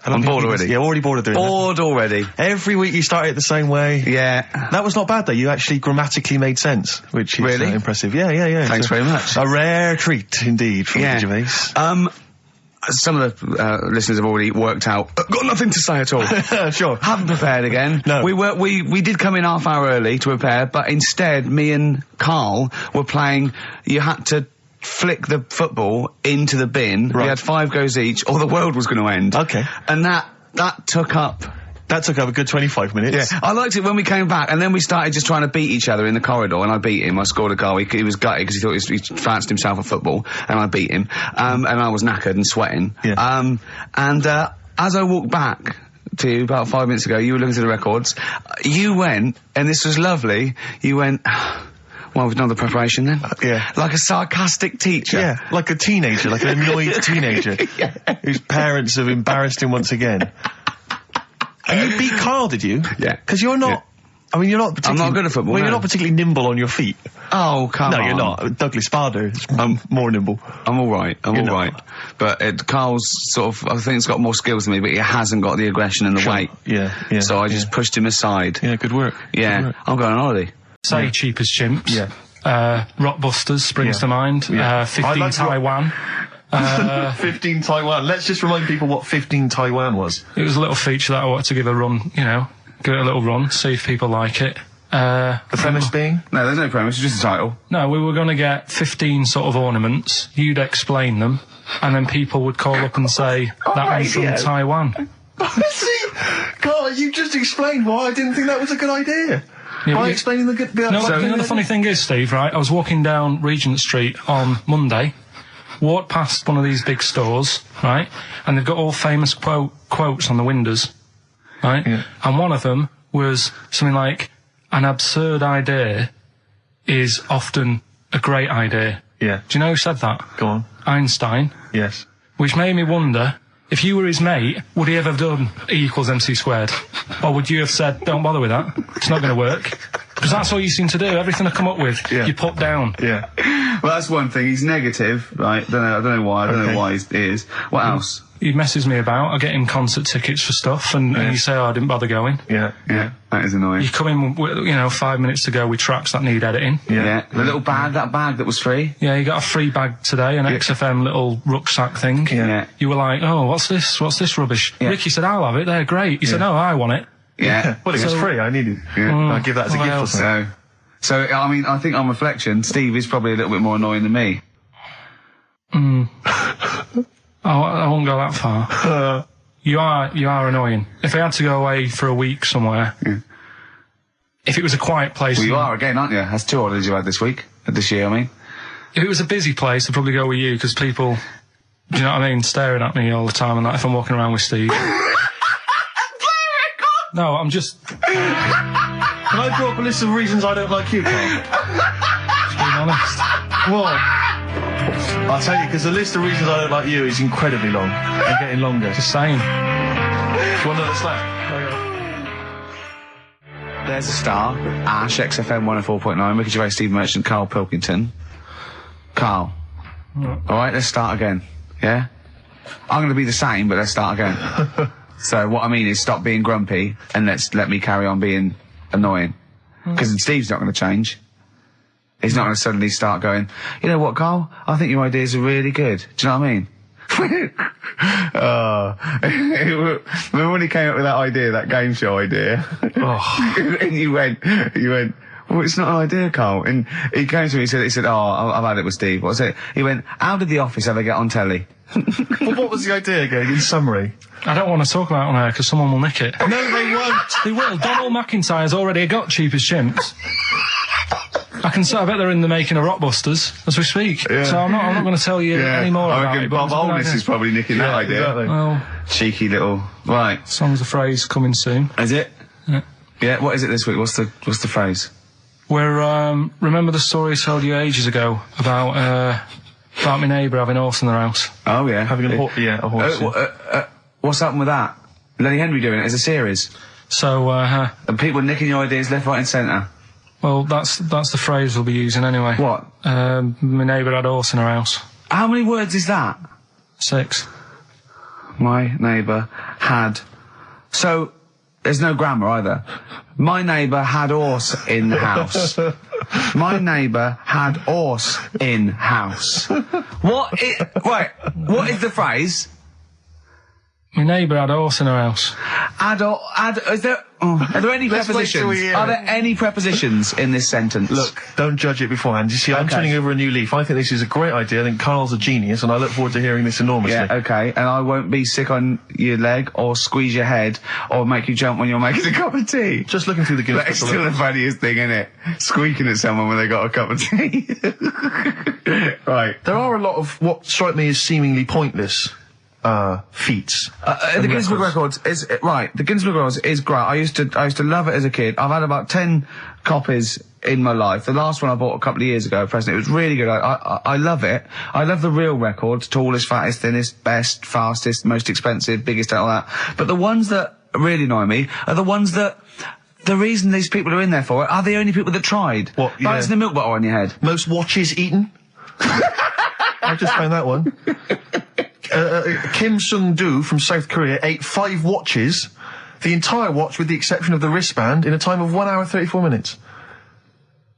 I'm bored already. Yeah, already bored of doing Bored already. Every week you start it the same way. Yeah. That was not bad though. You actually grammatically made sense, which is Really? impressive. Yeah. Thanks very much. A rare treat indeed from Yeah. Gervais. Some of the listeners have already worked out. Got nothing to say at all. Sure. Haven't prepared again. No. We did come in half hour early to prepare, but instead me and Karl were playing. You had to flick the football into the bin. Right. We had 5 goes each, or the world was going to end. Okay. And that took up. That took up a good 25 minutes. Yeah, I liked it when we came back, and then we started just trying to beat each other in the corridor, and I beat him. I scored a goal. He was gutted because he thought he fancied himself at football, and I beat him. And I was knackered and sweating. Yeah. As I walked back to you about 5 minutes ago, you were looking through the records. You went, and this was lovely, you went... Well, we've done the preparation then. Yeah. Like a sarcastic teacher. Yeah, like a teenager, like an annoyed teenager Yeah. whose parents have embarrassed him once again. And you beat Karl, did you? Yeah. Because you're not... Yeah. I mean, you're not particularly... I'm not good at football, Well, no. you're not particularly nimble on your feet. Oh, come No, on. you're not. Douglas Bader is more nimble. I'm alright, You're not. alright. But Carl's sort of, I think he's got more skills than me, but he hasn't got the aggression and the weight. Yeah. So I just pushed him aside. Yeah, good work. Yeah. Good work. I'm going on holiday. Say Cheap as Chimps. Yeah. Rockbusters springs Yeah. to mind. Yeah. 15 I'd like to- Taiwan. 15 Taiwan. Let's just remind people what 15 Taiwan was. It was a little feature that I wanted to give a run, give it a little run, see if people like it. The premise being? No, there's no premise, it's just a title. No, we were going to get 15 sort of ornaments, you'd explain them, and then people would call up and say, that one's from Taiwan. See? God, you just explained why I didn't think that was a good idea. Yeah, By but explaining the good... No, the funny thing is, Steve, right, I was walking down Regent Street on Monday, walked past one of these big stores, right, and they've got all famous quotes on the windows, right, and one of them was something like, an absurd idea is often a great idea. Yeah. Do you know who said that? Go on. Einstein. Yes. Which made me wonder, if you were his mate, would he ever have done E = MC squared? Or would you have said, don't bother with that, it's not going to work? Because that's all you seem to do, everything I come up with, you put down. Yeah. Well, that's one thing, he's negative, right? I don't know why he is. What else? He messes me about, I get him concert tickets for stuff, and you say, oh, I didn't bother going. Yeah. That is annoying. You come in, with, 5 minutes to go with tracks that need editing. Yeah. The little bag, that bag that was free. Yeah, you got a free bag today, an XFM little rucksack thing. Yeah. You were like, oh, what's this rubbish? Yeah. Ricky said, I'll have it, they're great. He said, no, I want it. Yeah. Well, it was free, I needed it. Yeah. I'll give that as a gift or something. So, I mean, I think on reflection, Steve is probably a little bit more annoying than me. I won't go that far. You are annoying. If I had to go away for a week somewhere, if it was a quiet place... Well, you are again, aren't you? That's 2 holidays you had this year, I mean. If it was a busy place, I'd probably go with you, because people, do you know what I mean, staring at me all the time and that if I'm walking around with Steve. No, I'm just... Can I draw up a list of reasons I don't like you, Karl? Just being honest. Well, I'll tell you, because the list of reasons I don't like you is incredibly long and getting longer. Just saying. Do you want another slap? There's a star. Ash, XFM 104.9, Ricky Gervais, Steve Merchant, Karl Pilkington. Karl. Alright, let's start again. Yeah? I'm going to be the same, but let's start again. So what I mean is stop being grumpy and let me carry on being annoying. Because Steve's not going to change. He's not going to suddenly start going, you know what, Karl? I think your ideas are really good. Do you know what I mean? Remember when he came up with that idea, that game show idea? And you went, well, it's not an idea, Karl. And he came to me and he said, oh, I've had it with Steve. What's it? He went, how did The Office ever get on telly? Well, what was the idea again, in summary? I don't want to talk about it on air because someone will nick it. No, they won't. They will. Donald McIntyre's already got Cheap as Chimps. I bet they're in the making of Rockbusters as we speak. Yeah. So I'm not going to tell you any more about it. Bob Holness is probably nicking that idea. Exactly. Well, cheeky little... Right. Song's a phrase coming soon. Is it? Yeah. Yeah, what is it this week? What's the phrase? We're, remember the story I told you ages ago about my neighbour having a horse in their house? Oh, yeah. Having a horse. What's happened with that? Lenny Henry doing it as a series. So, And people nicking your ideas left, right and centre. well, that's the phrase we'll be using anyway. What? My neighbour had a horse in her house. How many words is that? 6. My neighbour had... So, there's no grammar either. My neighbour had horse in the house. My neighbour had horse in house. What is the phrase? My neighbour had a horse in her house. Are there any prepositions? Are there any prepositions in this sentence? Look, don't judge it beforehand. You see, I'm turning over a new leaf. I think this is a great idea. I think Carl's a genius, and I look forward to hearing this enormously. Yeah, okay, and I won't be sick on your leg, or squeeze your head, or make you jump when you're making a cup of tea. Just looking through the Guinness That's Book. still the funniest thing, isn't it? Squeaking at someone when they got a cup of tea. Right. There are a lot of what strike me as seemingly pointless feats. The Guinness Book Records is right. The Guinness Book Records is great. I used to love it as a kid. I've had about 10 copies in my life. The last one I bought a couple of years ago, present. It was really good. I love it. I love the real records: tallest, fattest, thinnest, best, fastest, most expensive, biggest, all that. But the ones that really annoy me are the ones that. The reason these people are in there for it are the only people that tried. What? Yeah. Balancing the milk bottle on your head. Most watches eaten. I just found that one. Kim Sung-do from South Korea ate 5 watches, the entire watch with the exception of the wristband, in a time of 1 hour 34 minutes.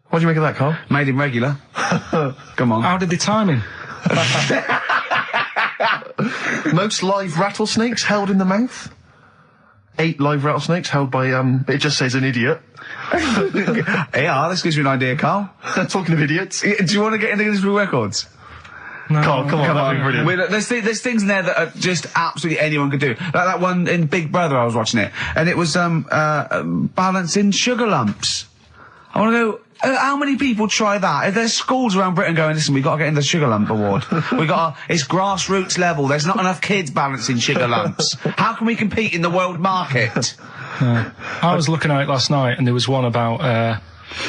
What do you make of that, Carl? Made him regular. Come on. How did they time him? Most live rattlesnakes held in the mouth. 8 live rattlesnakes held by, it just says an idiot. Yeah, this gives you an idea, Carl. Talking of idiots. Do you want to get into Guinness Book Records? No. Carl, come on, that'd be brilliant. There's things in there that are just absolutely anyone could do. Like that one in Big Brother, I was watching it, and it was balancing sugar lumps. I want to go. How many people try that? If there's schools around Britain going, listen, we've got to get in the Sugar Lump Award. It's grassroots level. There's not enough kids balancing sugar lumps. How can we compete in the world market? I was looking at it last night, and there was one about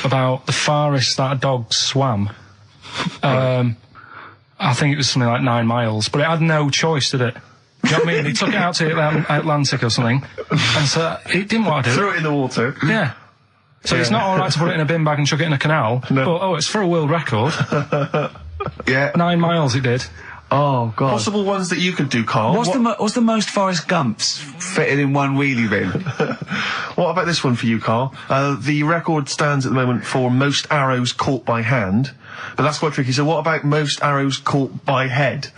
the farthest that a dog swam. I think it was something like 9 miles, but it had no choice, did it? You know what I mean? They took it out to Atlantic or something, and so it didn't want to do it. Threw it in the water. Yeah. So it's not alright to put it in a bin bag and chuck it in a canal, but, it's for a world record. Yeah. 9 miles it did. Oh, God. Possible ones that you could do, Carl. What's the most Forrest Gumps fitted in one wheelie bin? What about this one for you, Carl? The record stands at the moment for most arrows caught by hand, but that's quite tricky. So what about most arrows caught by head?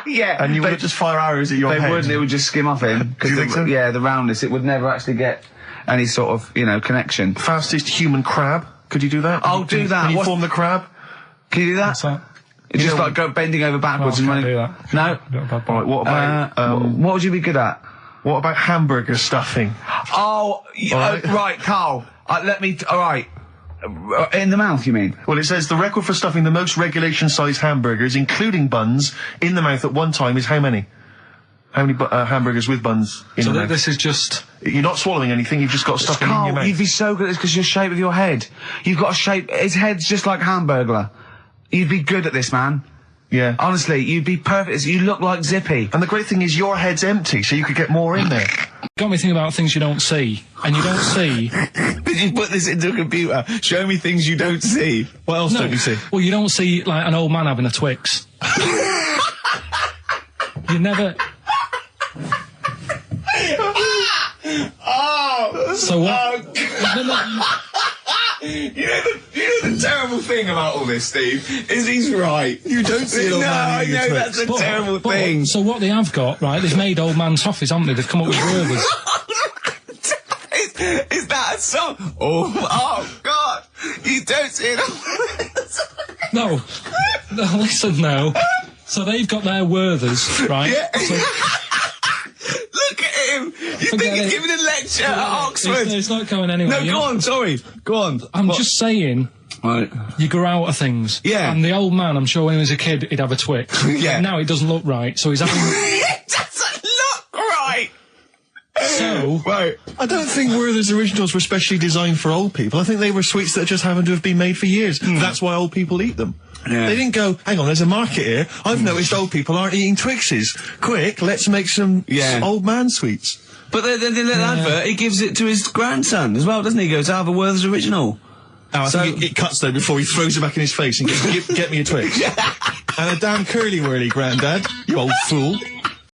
Yeah. And you would just fire arrows at your head? They wouldn't, it would just skim off him. Do you think so? Yeah, the roundness, it would never actually get any sort of, connection. Fastest human crab. Could you do that? I'll do that. Can you form the crab? Can you do that? What's that? It's just like bending over backwards and running. Do that. No? Right, what about, what would you be good at? What about hamburger stuffing? Oh, right, Carl. Alright. In the mouth, you mean? Well, it says the record for stuffing the most regulation-sized hamburgers, including buns, in the mouth at one time is how many? How many hamburgers with buns in the mouth? So this is just... You're not swallowing anything, you've just got stuff in your mouth. You'd be so good at this because your shape of your head. You've got a shape... His head's just like Hamburglar. You'd be good at this, man. Yeah. Honestly, you'd be perfect. You look like Zippy. And the great thing is your head's empty, so you could get more in there. Got me thinking about things you don't see. And you don't see... Did you put this into a computer? Show me things you don't see. What else don't you see? Well, you don't see, like, an old man having a Twix. You never... So what? You know the terrible thing about all this, Steve, is he's right. You don't see an old man eating a Twix. That's a terrible thing. So what they have got, right, they've made old man toffees, haven't they? They've come up with burgers. Is that a song? Oh, God. You don't see it. No, listen now. So they've got their Werthers, right? Yeah. So, look at him. You think he's giving a lecture at Oxford? It's not going anywhere. No, go on, sorry. Go on. I'm just saying, right. You grow out of things. Yeah. And the old man, I'm sure when he was a kid, he'd have a Twix. Yeah. Now it doesn't look right, so he's having... It doesn't look right! So, No. Right. I don't think Werther's Originals were specially designed for old people. I think they were sweets that just happened to have been made for years. That's why old people eat them. Yeah. They didn't go, hang on, there's a market here. I've noticed old people aren't eating Twixes. Quick, let's make some old man sweets. But then the little advert, he gives it to his grandson as well, doesn't he? He goes, have a Werther's Original. Oh, I think it cuts though before he throws it back in his face and goes, get me a Twix. And a damn curly-whirly, Grandad, you old fool.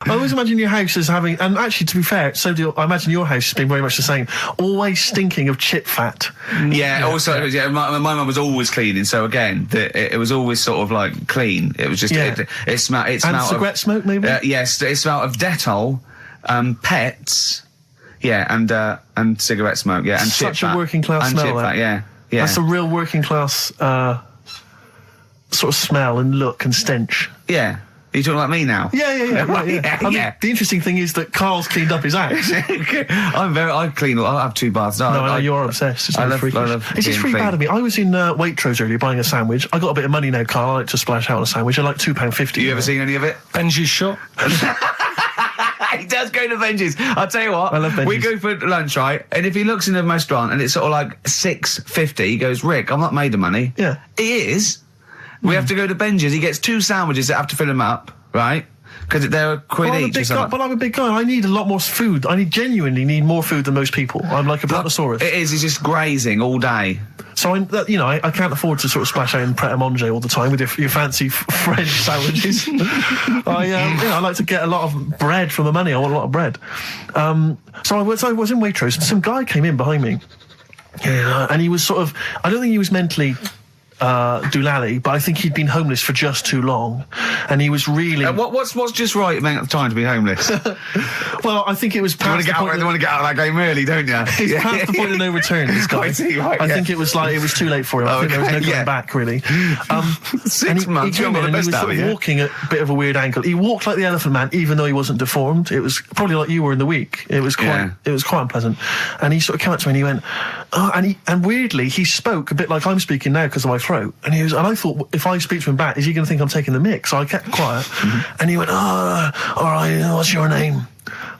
I always imagine your house as having, and actually to be fair, I imagine your house has been very much the same, always stinking of chip fat. Yeah, also, my mum was always cleaning, so again, it was always sort of like clean. It was just, it smelled And cigarette smoke, maybe? Yes, it smelled of Dettol, pets, and cigarette smoke, and Such chip fat. a working class and smell, chip that. fat, yeah. That's a real working class, sort of smell and look and stench. Yeah. Are you talking about me now? Yeah. I mean, the interesting thing is that Carl's cleaned up his house. I clean. I have 2 baths. No, I know you're obsessed. It's really freakish. This is pretty bad of me. I was in Waitrose earlier buying a sandwich. I got a bit of money now, Carl. I like to splash out on a sandwich. I like £2.50. You ever seen any of it? Benji's shop. He does go to Benji's. I'll tell you what. I love Benji's. We go for lunch, right? And if he looks in a restaurant and it's sort of like $6.50, he goes, Rick, I'm not made of money. Yeah. He is. We have to go to Benji's. He gets 2 sandwiches that have to fill him up, right? Because they're a quid each or something. But I'm a big guy. I need a lot more food. I genuinely need more food than most people. I'm like a brontosaurus. It is. He's just grazing all day. So I can't afford to sort of splash out in Pret a Manger all the time with your fancy French sandwiches. I like to get a lot of bread for the money. I want a lot of bread. So I was in Waitrose and some guy came in behind me. And he was sort of, I don't think he was mentally doolally, but I think he'd been homeless for just too long, and he was really. What's just right amount of time to be homeless? Well, I think it was. You want to get out of that game early, don't you? He's past the point of no return. This guy. I think it was too late for him. I think there was no going back really. 6 months. He was sort of walking at a bit of a weird angle. He walked like the Elephant Man, even though he wasn't deformed. It was probably like you were in the week. It was quite unpleasant. And he sort of came up to me and he went, and weirdly he spoke a bit like I'm speaking now because of my throat. And I thought, if I speak to him back, is he going to think I'm taking the mick? So I kept quiet. And he went, all right, what's your name?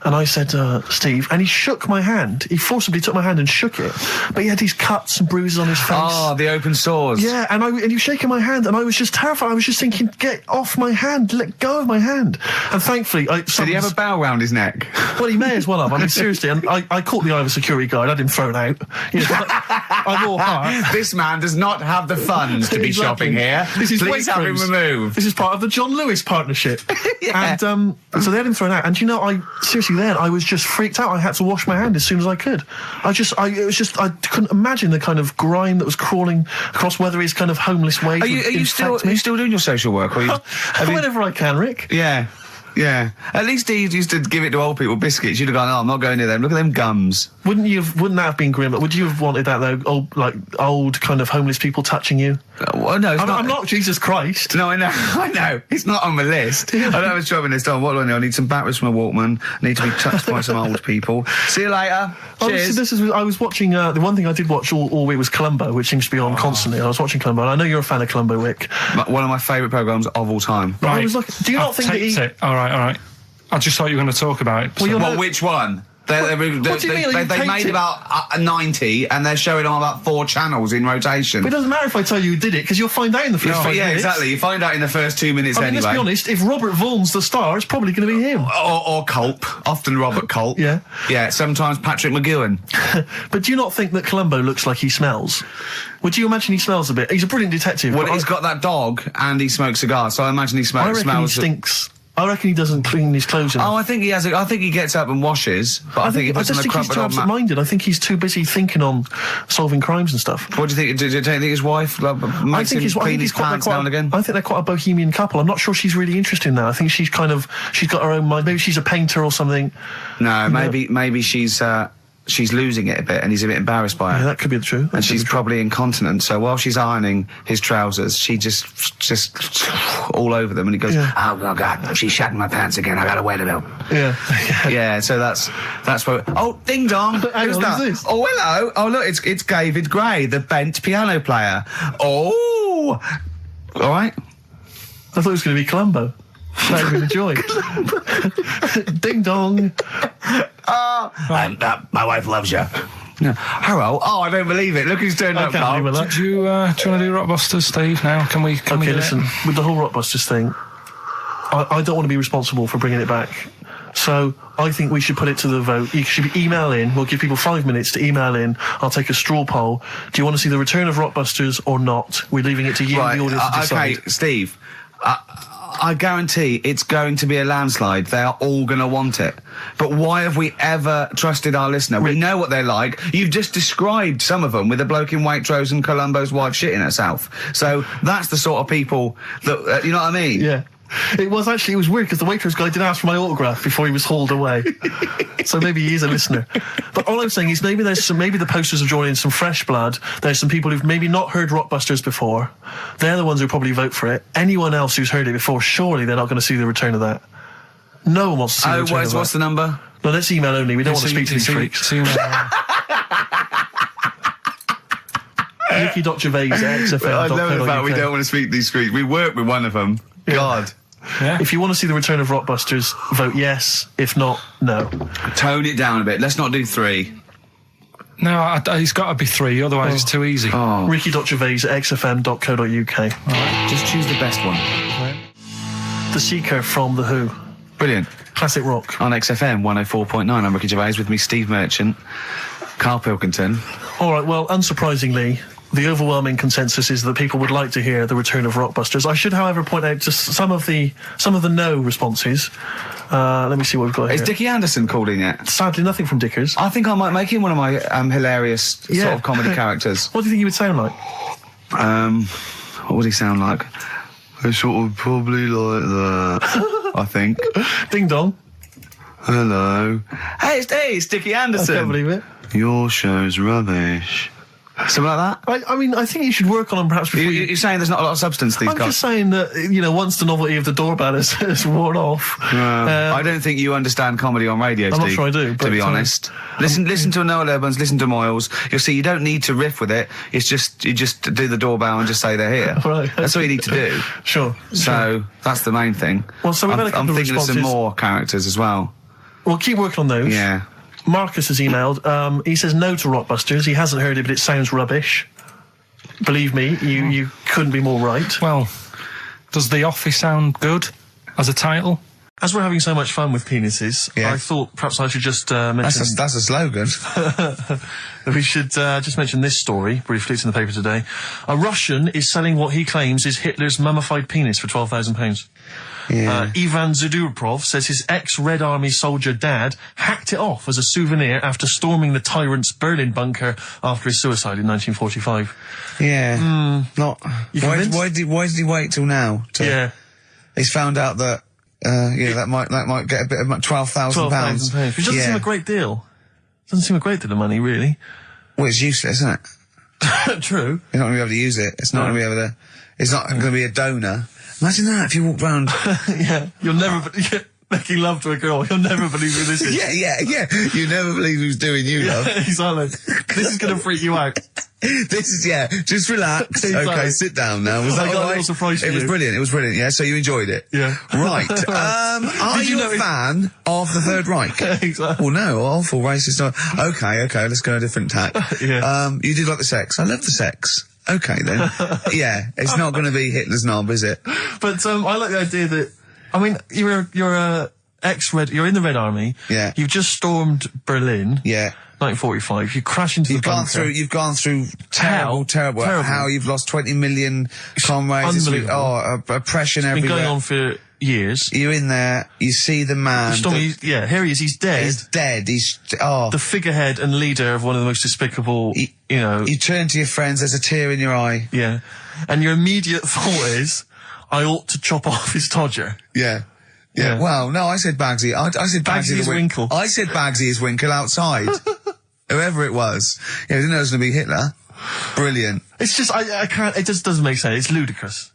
And I said, Steve. And he shook my hand. He forcibly took my hand and shook it. But he had these cuts and bruises on his face. Oh, the open sores. Yeah, and he was shaking my hand, and I was just terrified. I was just thinking, get off my hand, let go of my hand. And thankfully, did he have a bow round his neck? Well, he may as well have. I mean, seriously, and I caught the eye of a security guard. I didn't throw it out. I'm all heart. This man does not have the funds to be shopping here. Please have him removed. This is part of the John Lewis partnership. And so they had him thrown out. And seriously, then I was just freaked out. I had to wash my hand as soon as I could. I couldn't imagine the kind of grime that was crawling across whether his kind of homeless ways. Are you still doing your social work? Or whenever I can, Rick. Yeah. Yeah. At least he used to give it to old people biscuits. You'd have gone, I'm not going near them. Look at them gums. Wouldn't that have been grim? Would you have wanted that though? Old kind of homeless people touching you? Well, no, I'm not Jesus Christ. No, I know. It's not on my list. I don't have a shopping list on. What do I know? I need some batteries from a Walkman. I need to be touched by some old people. See you later. Cheers. I was watching, the one thing I did watch all week was Columbo, which seems to be on constantly. I was watching Columbo, and I know you're a fan of Columbo, Rick. One of my favourite programmes of all time. Right. I was like, do you not think that All right. I just thought you were going to talk about it. Well, which one? They made about 90, and they're showing on about 4 channels in rotation. But it doesn't matter if I tell you who did it, because you'll find out in the first 5 minutes. Yeah, exactly. You find out in the first 2 minutes anyway. Let's be honest, if Robert Vaughan's the star, it's probably going to be him. Or Culp. Often Robert Culp. Yeah. Yeah, sometimes Patrick McGowan. But do you not think that Columbo looks like he smells? Would you imagine he smells a bit? He's a brilliant detective. Well, he's got that dog, and he smokes cigars, so I imagine he smells... I reckon he stinks. I reckon he doesn't clean his clothes enough. Oh, I think he has. I think he gets up and washes, but I think he puts on a crumpled he's too absent-minded. I think he's too busy thinking on solving crimes and stuff. What do you think? Do you think his wife makes him clean his pants now and again? I think they're quite a bohemian couple. I'm not sure she's really interested in that. I think she's got her own mind. Maybe she's a painter or something. No, maybe she's losing it a bit, and he's a bit embarrassed by it. Yeah, that could be the truth. And she's probably incontinent, so while she's ironing his trousers, she just all over them, and he goes, oh God, she's shatting my pants again, I gotta wet it up. Yeah. Yeah, so that's what... Oh, ding dong! Who's that? This? Oh, hello! Oh, look, it's David Gray, the bent piano player. Oh! All right. I thought it was going to be Columbo. Clown joy. Ding dong. My wife loves you. No. Hello. Oh, I don't believe it. Look who's turned up, Carl. Do you want to do Rockbusters, Steve, now? Can we do listen, it? with the whole Rockbusters thing, I don't want to be responsible for bringing it back. So I think we should put it to the vote. You should email in. We'll give people 5 minutes to email in. I'll take a straw poll. Do you want to see the return of Rockbusters or not? We're leaving it to you, the audience, to decide. Okay, Steve. I guarantee it's going to be a landslide. They are all going to want it. But why have we ever trusted our listener? We know what they're like. You've just described some of them with a bloke in Waitrose and Columbo's wife shitting herself. So that's the sort of people that, you know what I mean? Yeah. It was weird because the Waitrose guy did ask for my autograph before he was hauled away. So maybe he is a listener. But all I'm saying is maybe the posters have drawn in some fresh blood. There's some people who've maybe not heard Rockbusters before. They're the ones who probably vote for it. Anyone else who's heard it before, surely they're not going to see the return of that. No one wants to see the return of that. What's the number? No, let's email only. We don't want to speak to these freaks. Nicky.Gervais@XFM.co.uk. I know the fact we don't want to speak to these freaks. We work with one of them. Yeah. God. Yeah. If you want to see the return of Rockbusters, vote yes. If not, no. Tone it down a bit. Let's not do 3. No, it's got to be 3, otherwise it's too easy. Oh. Ricky.Gervais@XFM.co.uk. Right, just choose the best one. The Seeker from The Who. Brilliant. Classic rock. On XFM 104.9, I'm Ricky Gervais, with me Steve Merchant, Karl Pilkington. All right, well, unsurprisingly, the overwhelming consensus is that people would like to hear the return of Rockbusters. I should, however, point out just some of the no responses. Let me see what we've got here. Is Dickie Anderson called in yet? Sadly, nothing from Dickers. I think I might make him one of my hilarious sort of comedy characters. What do you think he would sound like? What would he sound like? Sort of probably like that, I think. Ding dong. Hello. Hey, it's Dickie Anderson. I can't believe it. Your show's rubbish. Something like that? I mean, I think you should work on them perhaps before You're saying there's not a lot of substance these I'm just saying that, once the novelty of the doorbell has worn off. I don't think you understand comedy on radio, Steve. I'm not sure I do, to be honest. Listen to Noel Urbans, listen to Moyles. You'll see you don't need to riff with it. It's just, you just do the doorbell and just say they're here. Right. That's all you need to do. Sure. So, that's the main thing. Well, so we've had a couple I'm of thinking of some responses. more characters as well. We'll keep working on those. Yeah. Marcus has emailed. He says no to Rockbusters. He hasn't heard it, but it sounds rubbish. Believe me, you couldn't be more right. Well, does The Office sound good as a title? As we're having so much fun with penises, I thought perhaps I should just mention... That's a slogan. We should just mention this story, briefly. It's in the paper today. A Russian is selling what he claims is Hitler's mummified penis for £12,000. Yeah. Ivan Zadurprov says his ex-Red Army soldier dad hacked it off as a souvenir after storming the tyrant's Berlin bunker after his suicide in 1945. Yeah. Not... Why did he wait till now? He's found out that that might get a bit of £12,000. £12,000. Which doesn't seem a great deal. Doesn't seem a great deal of money, really. Well, it's useless, isn't it? True. You're not going to be able to use it. It's not going to be able to... It's not going to be a donor. Imagine that if you walked round... Yeah, you'll never... making love to a girl, you'll never believe who this is. Yeah. You never believe who's doing you, love. Exactly. This is going to freak you out. This is, just relax. Exactly. Okay, sit down now. Was that I got all a right? little surprise for It was you. brilliant, yeah? So you enjoyed it? Yeah. Right. Are you a fan of the Third Reich? Exactly. Well, no, awful racist. Okay, let's go a different tack. Yeah. You did like the sex. I love the sex. Okay, then. Yeah, it's not going to be Hitler's knob, is it? But I like the idea that, I mean, you're you're in the Red Army. Yeah. You've just stormed Berlin. Yeah. 1945. You crash into the bunker. You've gone through terrible. How you've lost 20 million comrades. Unbelievable. Oppression everywhere. It's been going on for years. You're in there. You see the man. Here he is. He's dead. He's dead. The figurehead and leader of one of the most despicable. You turn to your friends. There's a tear in your eye. Yeah. And your immediate thought is, I ought to chop off his todger. Yeah. Well, no, I said Bagsy. I said Bagsy is Winkle. I said Bagsy is Winkle outside. Whoever it was. Yeah, I didn't know it was going to be Hitler. Brilliant. It's just, I can't, it just doesn't make sense. It's ludicrous.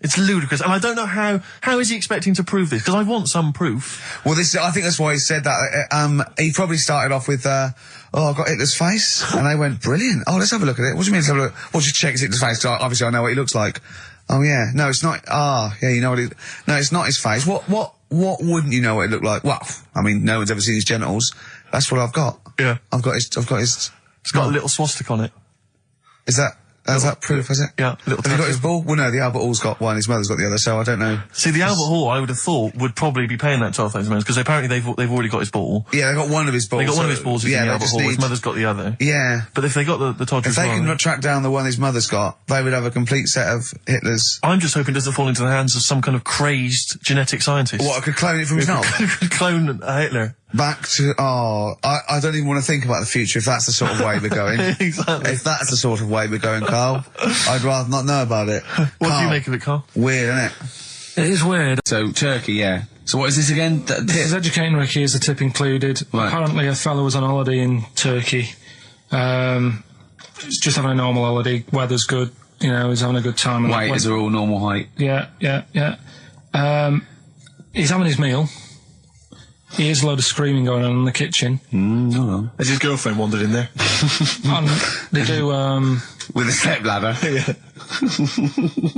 And I don't know how is he expecting to prove this? Because I want some proof. Well, I think that's why he said that. He probably started off with, I've got Hitler's face. And they went, brilliant. Oh, let's have a look at it. What do you mean let's have a look? Well, just check Hitler's face. Obviously I know what he looks like. Oh, yeah. No, it's not. Yeah, you know what no, it's not his face. What what wouldn't you know what it looked like? Well, I mean, no one's ever seen his genitals. That's what I've got. Yeah. I've got his. It's got a little swastika on it. Is that proof, is it? Yeah, little Have you got his ball? Well, no, the Albert Hall's got one, his mother's got the other, so I don't know. See, the Albert Hall, I would have thought, would probably be paying that £12,000, because apparently they've already got his ball. Yeah, they got one of his balls. They got one of his balls in the Albert Hall, his mother's got the other. Yeah. But if they got the Todger If they can track down the one his mother's got, they would have a complete set of Hitler's. I'm just hoping it doesn't fall into the hands of some kind of crazed genetic scientist. What, I could clone it from his knob? Could clone Hitler. Back to, I don't even want to think about the future if that's the sort of way we're going. Exactly. If that's the sort of way we're going, Carl, I'd rather not know about it. What do you make of it, Carl? Weird, isn't it? It is weird. So, Turkey, yeah. So what is this again? His educating Ricky is a tip included. Right. Apparently a fellow was on holiday in Turkey. He's just having a normal holiday. Weather's good. You know, he's having a good time. Weight is all normal height. Yeah. He's having his meal. He hears a load of screaming going on in the kitchen. Has his girlfriend wandered in there? And they do, with a step ladder. Yeah.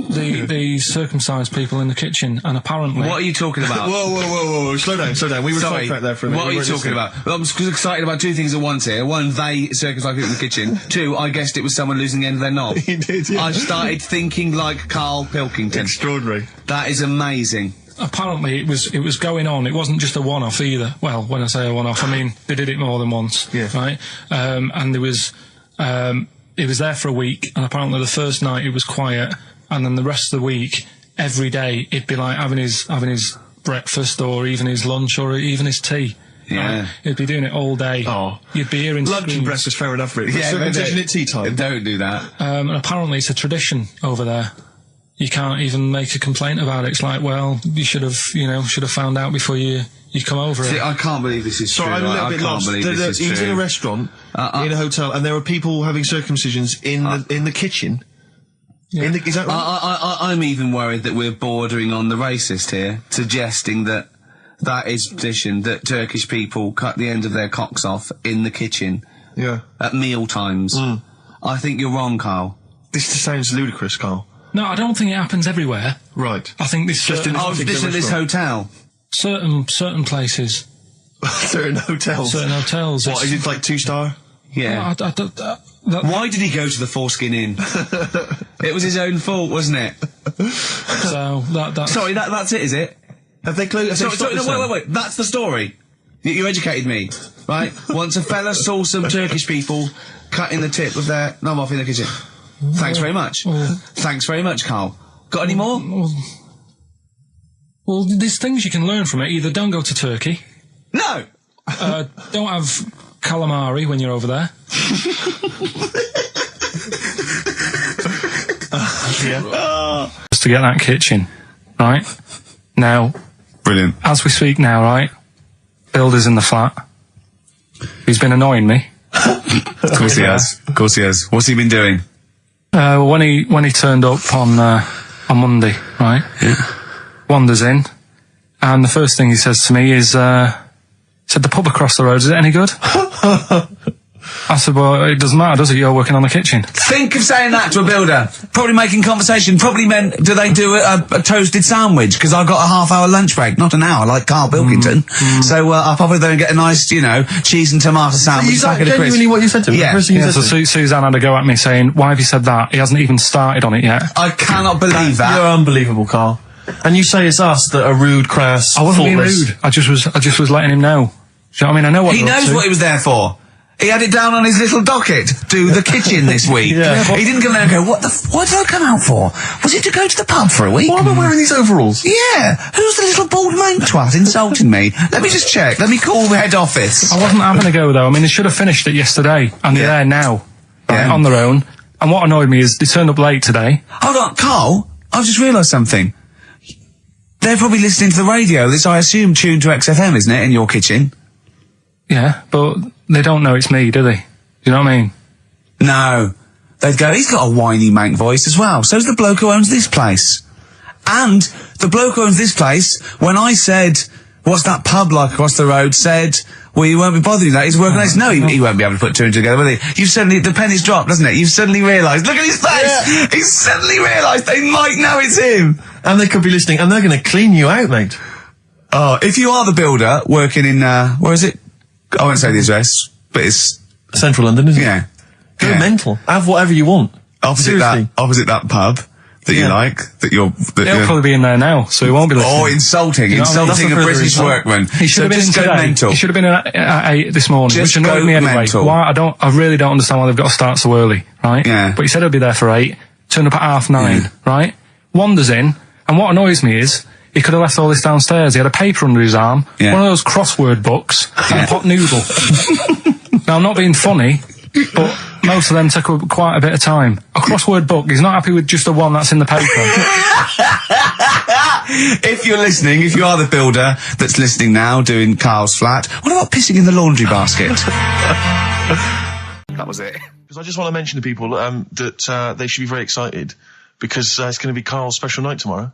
the circumcised people in the kitchen, and apparently... What are you talking about? Whoa, slow down. We were sidetracked there for a minute. What are you talking about? Well, I'm excited about two things at once here. One, they circumcised people in the kitchen. Two, I guessed it was someone losing the end of their knob. You did, yeah. I started thinking like Karl Pilkington. Extraordinary. That is amazing. Apparently it was going on. It wasn't just a one-off either. Well, when I say a one-off, I mean they did it more than once. Yeah. Right. And there was it was there for a week, and apparently the first night it was quiet, and then the rest of the week, every day it'd be like having his breakfast, or even his lunch, or even his tea. Yeah. He'd be doing it all day. Oh. You'd be hearing Lunch screams. and breakfast, fair enough, really. Yeah, Circumcision at tea time. Don't do that. And apparently it's a tradition over there. You can't even make a complaint about it. It's like, well, you should have found out before you come over. See, I can't believe this is true. Sorry, I'm a little I bit can't lost. believe this is He's true. in a restaurant, in a hotel, and there are people having circumcisions in the kitchen. Yeah. Is that right? I'm even worried that we're bordering on the racist here, suggesting that is tradition, that Turkish people cut the end of their cocks off in the kitchen. Yeah. At meal times. I think you're wrong, Carl. This just sounds ludicrous, Carl. No, I don't think it happens everywhere. Right. I think this Just in this hotel. certain places. Certain hotels. Certain hotels. What, is it like 2-star? Yeah. Why did he go to the Foreskin Inn? It was his own fault, wasn't it? So that's Sorry, that's it, is it? Have they closed? Sorry, no, wait. That's the story. You educated me, right? Once a fella saw some Turkish people cutting the tip of their knob off in the kitchen. Thanks very much. Thanks very much, Carl. Got any more? Well, there's things you can learn from it. Either don't go to Turkey. No! Don't have calamari when you're over there. Just to get that kitchen, right? Now, brilliant. As we speak now, right? Builder's in the flat. He's been annoying me. Of course he has. Of course he has. What's he been doing? When he turned up on Monday, right? Yeah. Wanders in, and the first thing he says to me is, said, the pub across the road, is it any good? I said, well, it doesn't matter, does it? You're working on the kitchen. Think of saying that to a builder. Probably making conversation. Probably meant, do they do a toasted sandwich? Because I've got a half-hour lunch break, not an hour, like Karl Pilkington. So I'll probably then get a nice, cheese and tomato sandwich. Is that genuinely what you said to him? Yeah. So Suzanne had a go at me saying, why have you said that? He hasn't even started on it yet. I cannot believe that. You're unbelievable, Carl. And you say it's us that are rude, crass, I wasn't being thoughtless. rude. I just was letting him know. Do you know what I mean? I know what He they're up knows to. what he was there for. He had it down on his little docket. Do the kitchen this week. Yeah. He didn't come there and go, what did I come out for? Was it to go to the pub for a week? Why am I wearing these overalls? Yeah. Who's the little bald mate twat insulting me? Let me just check. Let me call the head office. I wasn't having a go, though. I mean, they should have finished it yesterday, and they're there now, on their own. And what annoyed me is they turned up late today. Hold on, Carl. I've just realised something. They're probably listening to the radio. This, I assume, tuned to XFM, isn't it, in your kitchen? Yeah, but they don't know it's me, do they? You know what I mean? No. They'd go, he's got a whiny mank voice as well. So's the bloke who owns this place. And the bloke who owns this place, when I said, what's that pub like across the road, said, well, you won't be bothering that. He's working on this. No, he won't be able to put two and two together, will he? You've suddenly, the penny's dropped, doesn't it? You've suddenly realised. Look at his face! Yeah. He's suddenly realised they might know it's him. And they could be listening, and they're going to clean you out, mate. Oh, if you are the builder working in, where is it? I won't say the address, but it's... Central London, isn't it? Yeah. Go mental. Have whatever you want. Opposite that pub that you like, He'll probably be in there now, so he won't be listening. Oh, insulting a British workman. He should have been in today. Mental. He should have been at 8 this morning, Just which annoyed me anyway. Mental. Why? I really don't understand why they've got to start so early, right? Yeah. But he said he'll be there for 8, turned up at 9:30, right? Wanders in, and what annoys me is, he could have left all this downstairs. He had a paper under his arm, one of those crossword books, and a pot noodle. Now, I'm not being funny, but most of them take up quite a bit of time. A crossword book, he's not happy with just the one that's in the paper. If you're listening, if you are the builder that's listening now doing Carl's flat, what about pissing in the laundry basket? That was it. Because I just want to mention to people that they should be very excited because it's going to be Carl's special night tomorrow.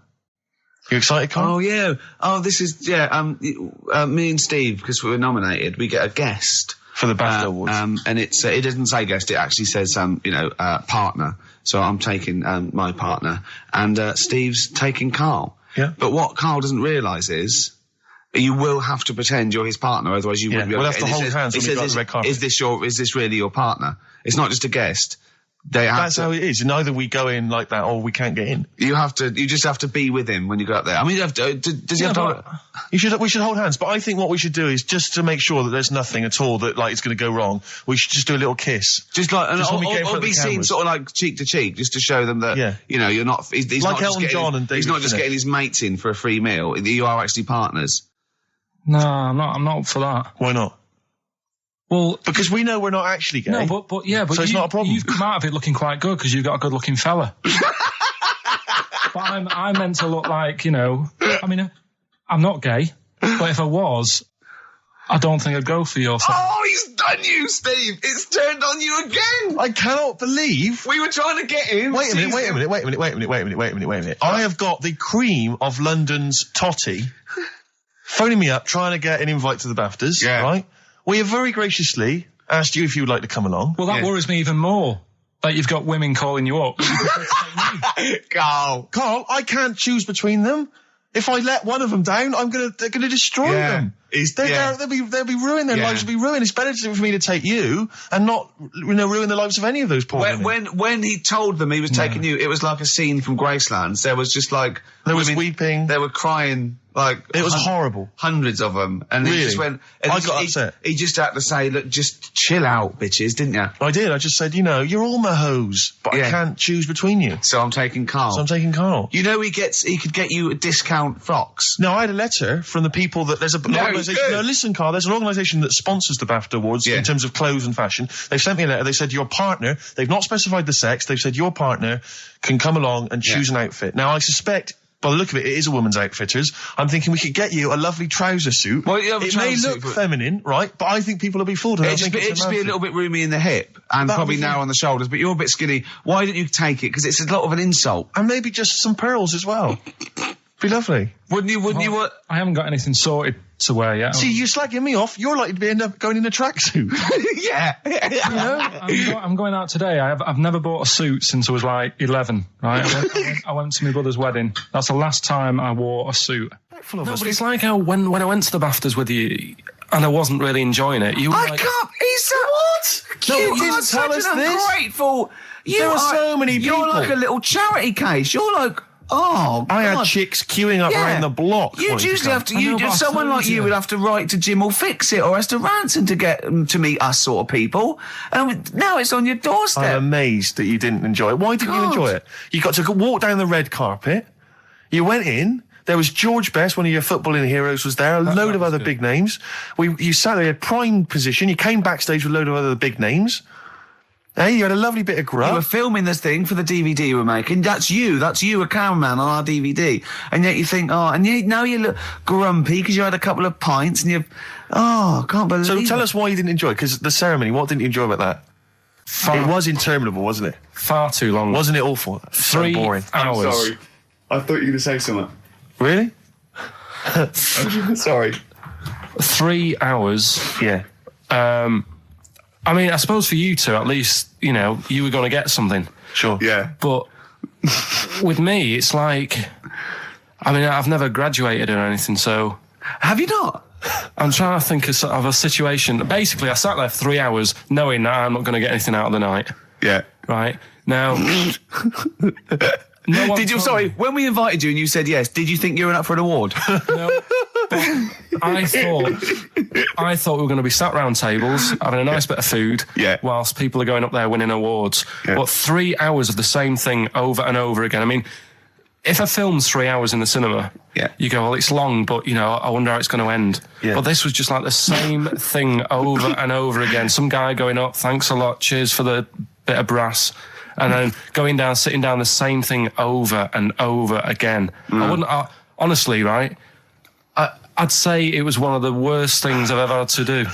You excited, Carl? Oh, yeah. Oh, this is, me and Steve, because we were nominated, we get a guest. For the BAFTA Awards. And it doesn't say guest, it actually says, partner. So I'm taking my partner, and Steve's taking Carl. Yeah. But what Carl doesn't realise is, you will have to pretend you're his partner, otherwise you wouldn't be able to. We'll have to hold hands when we go on the red carpet. Is this really your partner? It's not just a guest. That's how it is. And either we go in like that or we can't get in. You just have to be with him when you go up there. I mean, does he have to... We should hold hands, but I think what we should do is just to make sure that there's nothing at all that it's going to go wrong. We should just do a little kiss, just like, or be seen sort of like cheek to cheek, just to show them that you're not. He's like not Elton John and David. He's not just getting his mates in for a free meal. You are actually partners. No, I'm not up for that. Why not? Well, because we know we're not actually gay. No, but so it's not a problem. You've come out of it looking quite good because you've got a good-looking fella. But I'm meant to look like, I mean, I'm not gay, but if I was, I don't think I'd go for your thing. Oh, he's done you, Steve. It's turned on you again. I cannot believe we were trying to get in. Wait a minute. I have got the cream of London's totty phoning me up, trying to get an invite to the BAFTAs, right? We have very graciously asked you if you would like to come along. Well, that worries me even more, that you've got women calling you up. Carl, I can't choose between them. If I let one of them down, they're gonna destroy them. They'll be ruined. Their lives will be ruined. It's better for me to take you and not, ruin the lives of any of those poor women. When he told them he was taking you, it was like a scene from Graceland. There was just like there was weeping. They were crying. Like it was horrible. Hundreds of them, and really? He just went. And I got upset. He just had to say, "Look, just chill out, bitches," didn't you? I did. I just said, you're all my hoes, but I can't choose between you. So I'm taking Carl. He could get you a discount frocks. No, I had a letter from the people that there's an organisation. No, listen, Carl. There's an organisation that sponsors the BAFTA Awards in terms of clothes and fashion. They sent me a letter. They said your partner. They've not specified the sex. They've said your partner can come along and choose an outfit. Now I suspect, by the look of it, it is a woman's outfitters. I'm thinking we could get you a lovely trouser suit. Well, it may look feminine, right? But I think people will be fooled. It'd just be a little bit roomy in the hip and probably narrow on the shoulders, but you're a bit skinny. Why don't you take it? Because it's a lot of an insult. And maybe just some pearls as well. Be lovely. Wouldn't you? I haven't got anything sorted to wear yet. See, you're slagging me off. You're likely to end up going in a tracksuit. Yeah. I'm going out today. I've never bought a suit since I was like 11, right? I went to my brother's wedding. That's the last time I wore a suit. No, but it's like how when I went to the BAFTAs with you and I wasn't really enjoying it, you were I like... can't... He's what? No, you didn't tell us this. Ungrateful. There are so many people. You're like a little charity case. You're like... Oh, I had chicks queuing up around the block. You'd usually have to. Someone like you would have to write to Jim or Fix It or Esther Ranson to get them to meet us sort of people. And now it's on your doorstep. I'm amazed that you didn't enjoy it. Why didn't you enjoy it? You got to walk down the red carpet. You went in. There was George Best, one of your footballing heroes, was there. A load of other big names. You sat there, in prime position. You came backstage with a load of other big names. Hey, you had a lovely bit of grub. You were filming this thing for the DVD you were making. That's you, a cameraman on our DVD. And yet you think, now you look grumpy because you had a couple of pints and I can't believe it. So tell us why you didn't enjoy it, because the ceremony, what didn't you enjoy about that? It was interminable, wasn't it? Far too long. Wasn't it awful? 3 boring. hours. I'm sorry. I thought you were going to say something. Really? Sorry. 3 hours. Yeah. I mean, I suppose for you two, at least, you were going to get something. Sure. Yeah. But with me, it's like, I mean, I've never graduated or anything, so Have you not? I'm trying to think of a situation. Basically, I sat there for 3 hours knowing that I'm not going to get anything out of the night. Yeah. Right? Now... Sorry, when we invited you and you said yes, did you think you were up for an award? No. I thought we were going to be sat round tables, having a nice bit of food, whilst people are going up there winning awards. Yeah. But 3 hours of the same thing over and over again. I mean, if a film's 3 hours in the cinema, you go, well, it's long, but, I wonder how it's going to end. Yeah. But this was just like the same thing over and over again. Some guy going up, thanks a lot, cheers for the bit of brass. And then going down, sitting down, the same thing over and over again. Honestly, right, I'd say it was one of the worst things I've ever had to do.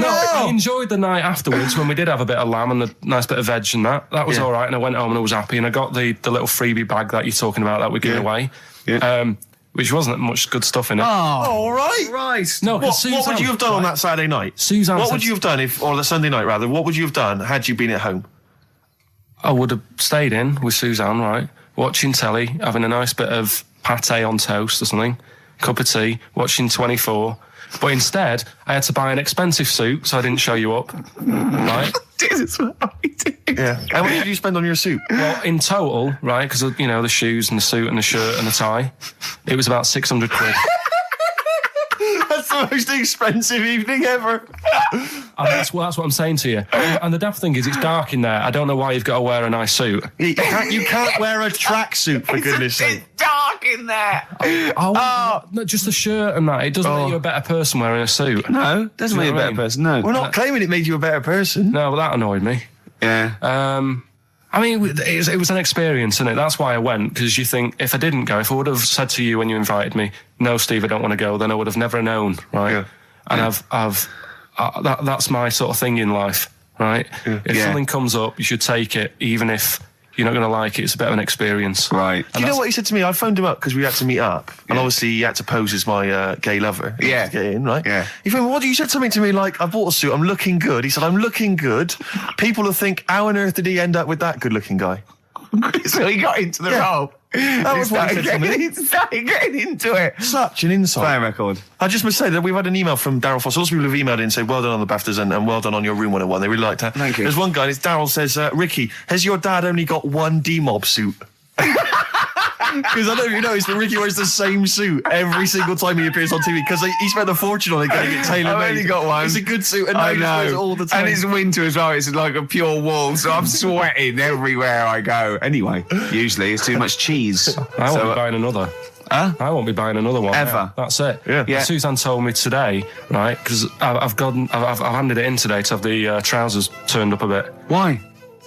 I enjoyed the night afterwards when we did have a bit of lamb and a nice bit of veg and that. That was all right, and I went home and I was happy, and I got the little freebie bag that you're talking about that we're giving away. Yeah. Which wasn't much good stuff in it. Oh, all right. Right. No, what would you have done on that Saturday night? Suzanne what would you have done or the Sunday night rather, what would you have done had you been at home? I would have stayed in with Suzanne, right, watching telly, having a nice bit of pate on toast or something, cup of tea, watching 24. But instead, I had to buy an expensive suit, so I didn't show you up. Right? Jesus, what are we doing? Yeah. How much did you spend on your suit? Well, in total, right, because, the shoes and the suit and the shirt and the tie, it was about 600 quid. That's the most expensive evening ever. And that's what I'm saying to you. And the daft thing is, it's dark in there. I don't know why you've got to wear a nice suit. You can't wear a tracksuit, for goodness sake. It's dark in there. No, just the shirt and that. It doesn't make you a better person wearing a suit. No, doesn't make you a better person, no. We're not claiming it made you a better person. No, but that annoyed me. Yeah. I mean, it was an experience, innit? That's why I went, because you think, if I didn't go, if I would have said to you when you invited me, no, Steve, I don't want to go, then I would have never known, right? Yeah. And that's my sort of thing in life, right? Yeah. If something comes up, you should take it, even if you're not going to like it. It's a bit of an experience. Right. Do you know what he said to me? I phoned him up because we had to meet up, and obviously he had to pose as my gay lover. Yeah. To get in, right? Yeah. He phoned me, you said something to me like, I bought a suit, I'm looking good. He said, I'm looking good. People will think, how on earth did he end up with that good-looking guy? So he got into the role. That was what he said to me. He started getting into it. Such an insight. Play a record. I just must say that we've had an email from Daryl Foster. Lots of people have emailed in and said, well done on the BAFTAs and well done on your Room 101. They really liked that. Thank you. There's one guy, Daryl says, Ricky, has your dad only got one D-Mob suit? Because I don't know if you noticed, but Ricky wears the same suit every single time he appears on TV because he spent a fortune on it getting it tailor-made. I've only got one. It's a good suit, and I he wears it all the time. And it's winter as well. It's like a pure wool, so I'm sweating everywhere I go. Anyway, usually it's too much cheese. I won't be buying another. Huh? I won't be buying another one. Ever. That's it. Yeah. Suzanne told me today, right, because I've handed it in today to have the trousers turned up a bit. Why?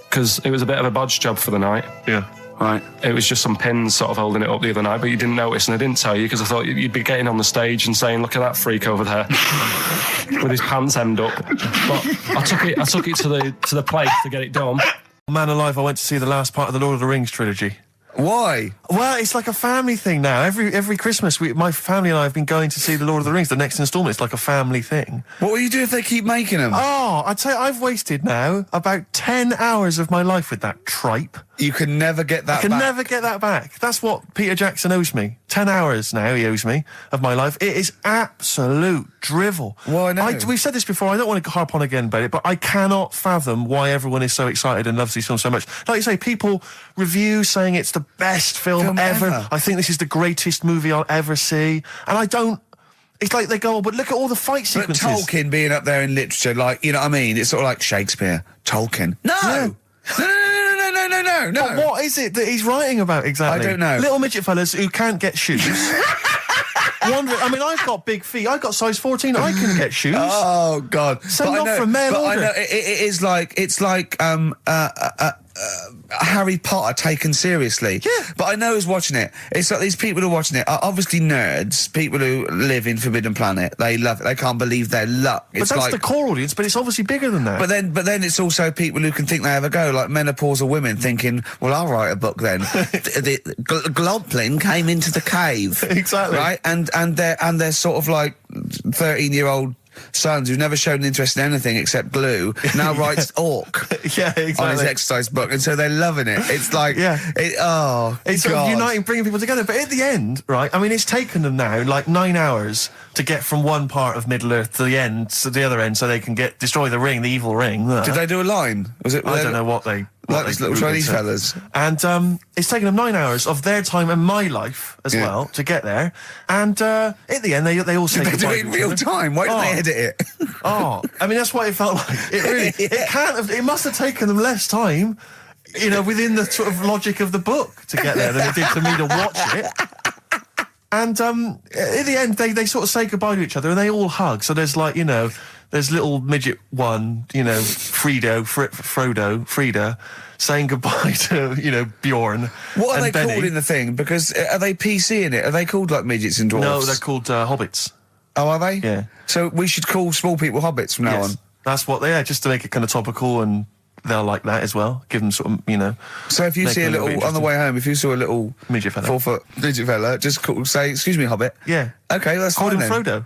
Because it was a bit of a bodge job for the night. Yeah. Right. It was just some pins sort of holding it up the other night, but you didn't notice, and I didn't tell you because I thought you'd be getting on the stage and saying, "Look at that freak over there with his pants hemmed up." But I took it to the place to get it done. Man alive, I went to see the last part of the Lord of the Rings trilogy. Why? Well, it's like a family thing now. Every Christmas, my family and I have been going to see the Lord of the Rings, the next instalment. It's like a family thing. What will you do if they keep making them? Oh, I'd say I've wasted now about 10 hours of my life with that tripe. You can never get that back. I can never get that back. That's what Peter Jackson owes me. 10 hours now he owes me of my life. It is absolute drivel. Well, I know. We've said this before. I don't want to harp on again about it, but I cannot fathom why everyone is so excited and loves these films so much. Like you say, people review saying it's the best film ever. I think this is the greatest movie I'll ever see. And I don't... It's like they go, oh, but look at all the fight sequences. But Tolkien being up there in literature, like, you know what I mean? It's sort of like Shakespeare. Tolkien. No! Yeah. No. But what is it that he's writing about exactly? I don't know. Little midget fellas who can't get shoes. I mean, I've got big feet. I've got size 14. I can get shoes. Oh, God. Send off from mail order. I know, it is like, it's like, Harry Potter taken seriously. Yeah. But I know who's watching it. It's like these people who are watching it are obviously nerds, people who live in Forbidden Planet. They love it. They can't believe their luck. But that's the core audience, but it's obviously bigger than that. But then it's also people who can think they have a go, like menopausal women thinking, well, I'll write a book then. the Globling came into the cave. Exactly. Right? And they're sort of like 13-year-old sons who've never shown an interest in anything except glue now writes orc Yeah, exactly. on his exercise book, and so they're loving it. It's like, it's sort of uniting, bringing people together. But at the end, right? I mean, it's taken them now like 9 hours to get from one part of Middle Earth to the end, to the other end, so they can destroy the ring, the evil ring. Did they do a line? Was it? I don't know what they. Like these little Chinese fellas. And it's taken them 9 hours of their time and my life as well to get there. And at the end, they all say They goodbye do it in real time. Why did they edit it? I mean, that's what it felt like. It really, it can't have. It must have taken them less time, you know, within the sort of logic of the book to get there than it did for me to watch it. And at the end, they sort of say goodbye to each other and they all hug. So there's like, you know, there's little midget one, you know, Frida, saying goodbye to, you know, Bjorn. What are and they Benny. called in the thing? Because are they PC in it? Are they called like midgets and dwarfs? No, they're called hobbits. Oh, are they? Yeah. So we should call small people hobbits from now on. That's what they are, just to make it kind of topical, and they'll like that as well. Give them sort of, you know. So if you see a little, on the way home, if you saw a little midget fella, 4 foot midget fella, just say, "Excuse me, hobbit." Yeah. Okay, that's call fine him then. Frodo.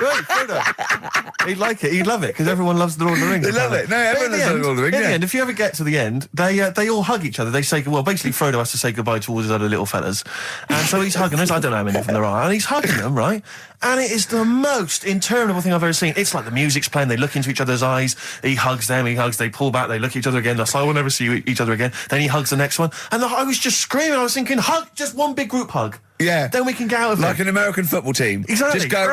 Right, Frodo. He'd like it. He'd love it because everyone loves the Lord of the Rings. They love it. No, everyone loves the Lord of the Rings. In the end, if you ever get to the end, they all hug each other. They say, well, basically Frodo has to say goodbye to all his other little fellas, and so he's hugging them. I don't know how many of them there are, and he's hugging them, right? And it is the most interminable thing I've ever seen. It's like the music's playing. They look into each other's eyes. He hugs them. He hugs. They pull back. They look at each other again. They're like, I will never see each other again. Then he hugs the next one, and I was just screaming. I was thinking, hug, just one big group hug. Yeah. Then we can get out of it. Like an American football team. Exactly. Just go.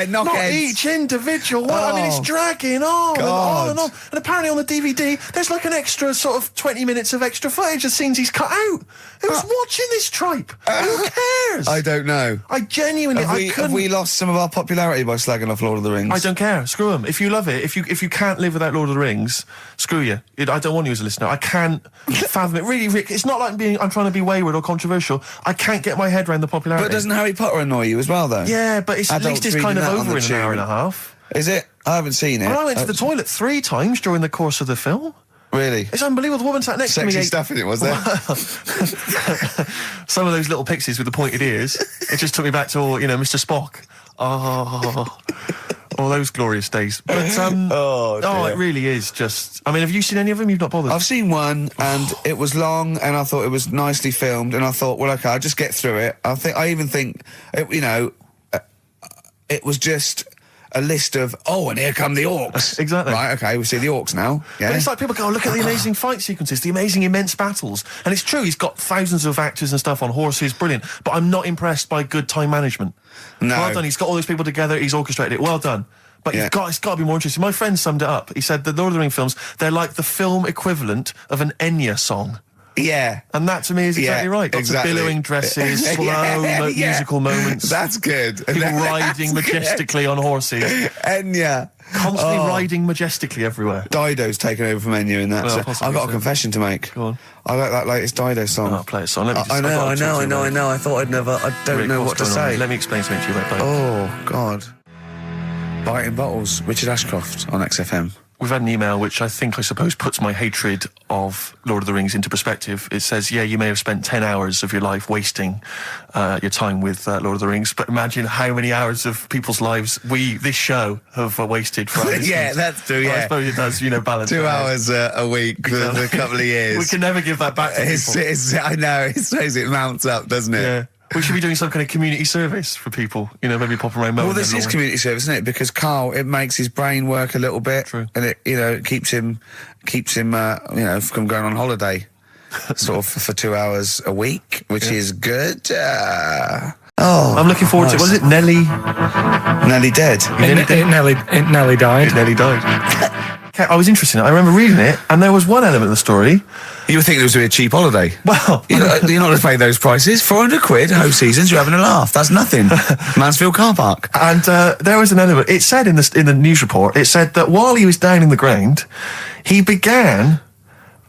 Knock Not heads. each individual one. I mean, it's dragging on and on and on. And apparently on the DVD, there's like an extra sort of 20 minutes of extra footage of scenes he's cut out. Who's watching this tripe? Who cares? I don't know. I genuinely, have we lost some of our popularity by slagging off Lord of the Rings? I don't care. Screw them. If you love it, if you can't live without Lord of the Rings, screw you. I don't want you as a listener. I can't fathom it. Really, Rick, it's not like I'm trying to be wayward or controversial. I can't get my head around the popularity. But doesn't Harry Potter annoy you as well, though? Yeah, but at least it's kind of over in an hour and a half. Is it? I haven't seen it. I went to the toilet 3 times during the course of the film. Really? It's unbelievable. The woman sat next to me. Sexy stuff in it, was there? Some of those little pixies with the pointed ears. It just took me back to all, you know, Mr. Spock. All those glorious days. But it really is just. I mean, have you seen any of them? You've not bothered. I've seen one, and it was long, and I thought it was nicely filmed, and I thought, well, okay, I'll just get through it. I even think, you know, it was just a list of, and here come the orcs. Exactly. Right, okay, we see the orcs now. Yeah. But it's like people go, look at the amazing fight sequences, the amazing immense battles. And it's true, he's got thousands of actors and stuff on horses, brilliant. But I'm not impressed by good time management. No. Well done, he's got all those people together, he's orchestrated it, well done. But it's got to be more interesting. My friend summed it up. He said the Lord of the Rings films, they're like the film equivalent of an Enya song. Yeah. And that to me is exactly right. Lots of billowing dresses, slow musical moments. That's good. People riding majestically on horses. Enya. Constantly riding majestically everywhere. Dido's taken over from Enya in that. Well, so I've got a confession to make. Go on. I like that latest Dido song. I'll play a song. I know. I thought I'd never. I don't Rick, know what to say. Let me explain something to you about Dido. Oh, God. Biting Bottles, Richard Ashcroft on XFM. We've had an email which I suppose puts my hatred of Lord of the Rings into perspective. It says, yeah, you may have spent 10 hours of your life wasting your time with Lord of the Rings, but imagine how many hours of people's lives this show have wasted for our listeners. Yeah, that's true, Well, yeah. I suppose it does, balance. 2 hours a week for a couple of years. We can never give that back to people. I know, it mounts up, doesn't it? Yeah. We should be doing some kind of community service for people, maybe popping around. Well, this is community service, isn't it? Because Carl, it makes his brain work a little bit. True. And it keeps him, from going on holiday, sort of for 2 hours a week, which is good. I'm looking forward to it. Was it Nelly? Nelly dead. It nearly died. It nearly died. I was interested in it. I remember reading it, and there was one element of the story. You would think it was a cheap holiday. Well, you're not going to pay those prices. 400 quid, host seasons, you're having a laugh. That's nothing. Mansfield car park. And there was an element. It said in the news report, it said that while he was down in the ground, he began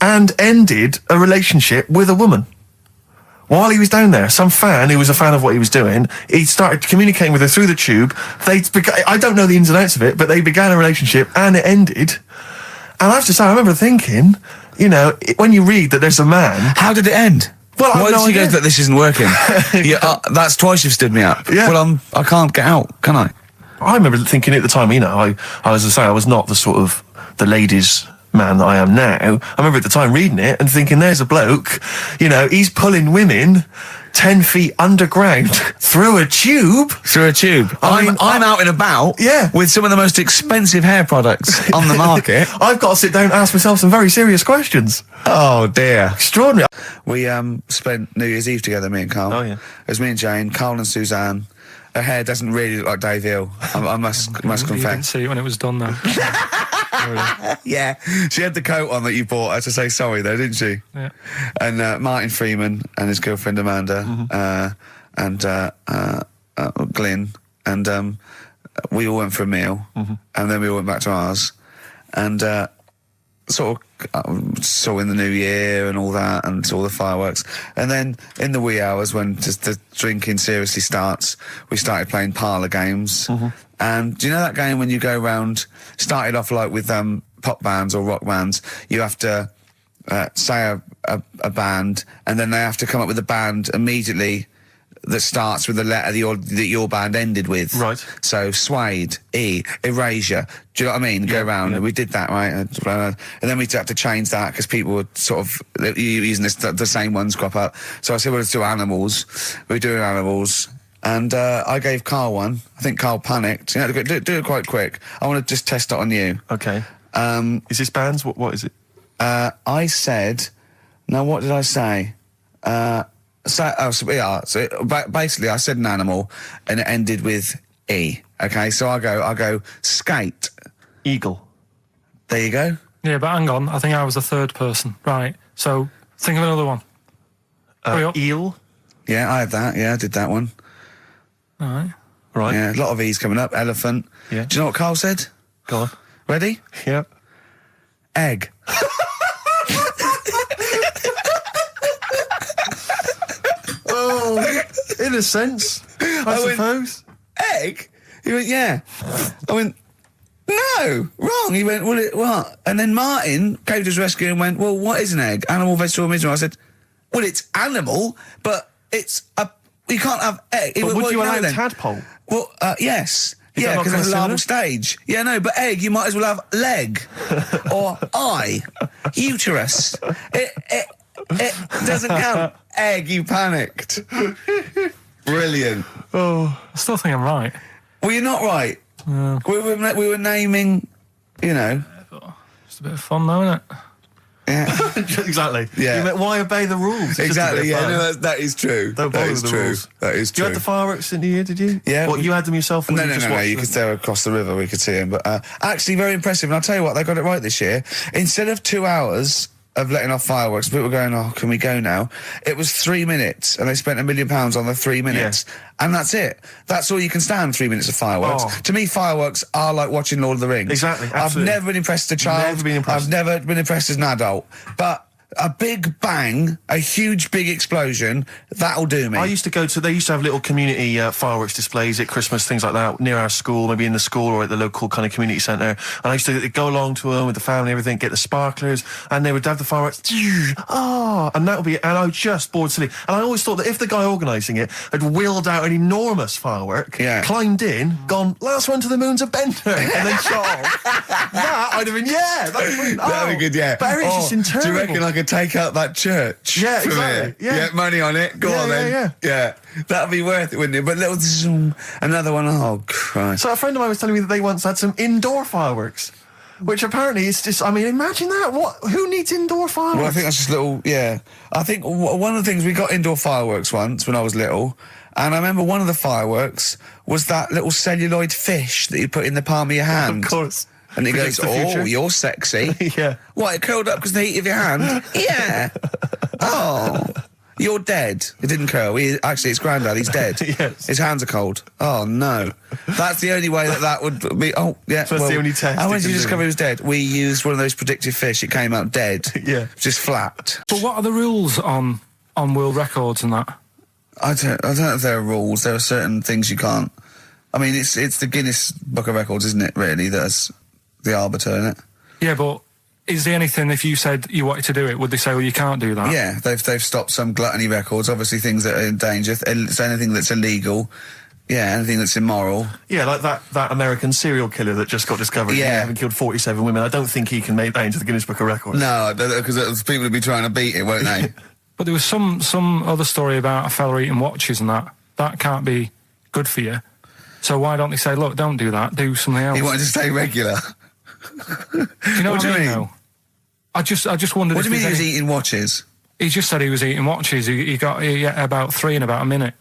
and ended a relationship with a woman. While he was down there, some fan who was a fan of what he was doing, he started communicating with her through the tube. I don't know the ins and outs of it, but they began a relationship and it ended. And I have to say, I remember thinking, when you read that there's a man... How did it end? Well, Why did she go that this isn't working? That's twice you've stood me up. Yeah. Well, I can't get out, can I? I remember thinking at the time, you know, I was to say I was not the sort of the ladies' man that I am now. I remember at the time reading it and thinking, there's a bloke, you know, he's pulling women 10 feet underground through a tube. Through a tube. I'm out and about with some of the most expensive hair products on the market. I've got to sit down and ask myself some very serious questions. Oh, dear. Extraordinary. We spent New Year's Eve together, me and Carl. Oh, yeah. It was me and Jane, Carl and Suzanne. Her hair doesn't really look like Dave Hill, I must You didn't confess. see it when it was done, though. Yeah, she had the coat on that you bought her to say sorry, though, didn't she? Yeah. And Martin Freeman and his girlfriend Amanda and Glyn and we all went for a meal and then we all went back to ours and sort of saw in the new year and all that and all the fireworks, and then in the wee hours when just the drinking seriously starts, we started playing parlour games. And do you know that game when you go round, started off like with pop bands or rock bands, you have to say a band and then they have to come up with a band immediately that starts with the letter that your band ended with. Right. So Suede, E, Erasure. Do you know what I mean? Go round. And we did that, right? And then we had to change that because people were sort of using the same ones crop up. So I said, well, let's do Animals. We were doing Animals. And I gave Carl one. I think Carl panicked. You know, do it quite quick. I want to just test it on you. Okay. Is this bands? What is it? I said... Now, what did I say? So basically, I said an animal, and it ended with E. Okay, so I go skate. Eagle. There you go. Yeah, but hang on. I think I was the third person. Right. So think of another one. Hurry up. Eel. Yeah, I had that. Yeah, I did that one. All right. Right. Yeah, a lot of E's coming up. Elephant. Yeah. Do you know what Carl said? Go on. Ready? Yep. Egg. Oh, in a sense, I suppose. Egg? He went, yeah. I went, no, wrong. He went, well, what? And then Martin came to his rescue and went, well, what is an egg? Animal, vegetable, mineral. I said, well, it's animal, but it's you can't have egg. But would you allow then? tadpole? Well, yes. Is that Yeah, not because it's a kinda larval stage. Yeah, no, but egg, you might as well have leg or eye, uterus. It doesn't count. Egg, you panicked. Brilliant. Oh, I still think I'm right. Well, you're not right. We were naming, you know. Just a bit of fun, though, isn't it? Yeah. Exactly. Yeah. You meant, why obey the rules? It's just a Exactly. bit of Yeah. fun. No, that is true. Don't That bother is with the true. rules. That is You true. had the fireworks in the year, did you? Yeah. What, you had them yourself? Or No, you no, just no, no. watched You them? could stare across the river. We could see him, but actually very impressive. And I'll tell you what, they got it right this year. Instead of 2 hours of letting off fireworks, people were going, "Oh, can we go now?" It was 3 minutes, and they spent £1 million on the 3 minutes, and that's it. That's all you can stand. 3 minutes of fireworks. Oh. To me, fireworks are like watching Lord of the Rings. Exactly, I've absolutely. never been impressed as a child. Never been impressed. I've never been impressed as an adult, but. A big bang, a huge big explosion, that'll do me. I used to go to, they used to have little community fireworks displays at Christmas, things like that, near our school, maybe in the school or at the local kind of community centre. And I used to go along to them with the family and everything, get the sparklers, and they would have the fireworks. Oh, and that would be, and I was just bored silly. And I always thought that if the guy organising it had wheeled out an enormous firework, climbed in, gone, last one to the moon's a bender, and then shot off, that I'd have been, yeah, that'd be brilliant. That'd be good, yeah. But everything's just interminable. Do you reckon I could take out that church? Yeah, from exactly. here? Yeah. Get money on it. Go Yeah, on then. yeah, Yeah. That'd be worth it, wouldn't it? But little another one. Oh Christ. So a friend of mine was telling me that they once had some indoor fireworks, which apparently is just, I mean, imagine that. Who needs indoor fireworks? Well, I think that's just little, yeah. I think one of the things, we got indoor fireworks once when I was little, and I remember one of the fireworks was that little celluloid fish that you put in the palm of your hand. Of course. And he goes, Predicts the future. oh, you're sexy. Yeah. What, it curled up because of the heat of your hand? Yeah. Oh, you're dead. It didn't curl. Actually, it's Grandad. He's dead. Yes. His hands are cold. Oh, no. That's the only way that would be... Oh, yeah. So that's the only test How you did can you do. discover he was dead? We used one of those predictive fish. It came out dead. Yeah. Just flat. But what are the rules on world records and that? I don't know if there are rules. There are certain things you can't... I mean, it's the Guinness Book of Records, isn't it, really, that's the arbiter, isn't it? Yeah, but is there anything, if you said you wanted to do it, would they say, well, you can't do that? Yeah, they've stopped some gluttony records, obviously things that are in danger, so anything that's illegal, yeah, anything that's immoral. Yeah, like that American serial killer that just got discovered. Yeah. Having killed 47 women. I don't think he can make that into the Guinness Book of Records. No, because people will be trying to beat it, won't they? But there was some other story about a fella eating watches and that. That can't be good for you. So why don't they say, look, don't do that, do something else? He wanted to stay regular. Do you know what I mean? Though? I just wondered. What do you mean he was eating watches? He just said he was eating watches. He got about 3 in about a minute.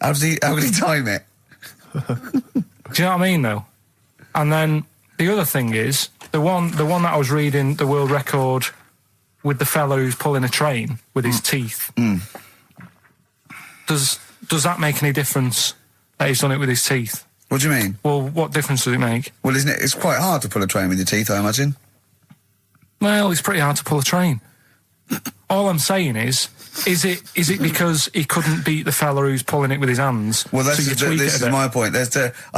How did he time it? Do you know what I mean, though? And then the other thing is the one that I was reading, the world record with the fellow who's pulling a train with his teeth. Does that make any difference that he's done it with his teeth? What do you mean? Well, what difference does it make? Well, isn't it? It's quite hard to pull a train with your teeth, I imagine. Well, it's pretty hard to pull a train. All I'm saying is it because he couldn't beat the fella who's pulling it with his hands? Well, this is my point. I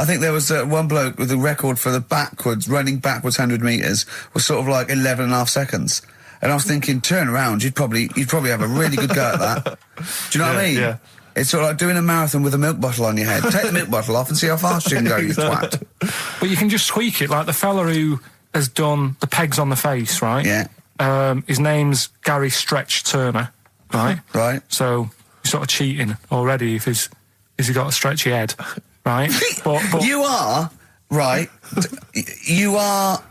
think there was one bloke with a record for the running backwards 100 metres was sort of like 11 and a half seconds. And I was thinking, turn around, you'd probably have a really good go at that. Do you know what I mean? Yeah. It's sort of like doing a marathon with a milk bottle on your head. Take the milk bottle off and see how fast you can go, you twat. But you can just tweak it, like the fella who has done the pegs on the face, right? Yeah. His name's Gary Stretch Turner, right? Right. So he's sort of cheating already if he's got a stretchy head, right? but you are, right, you are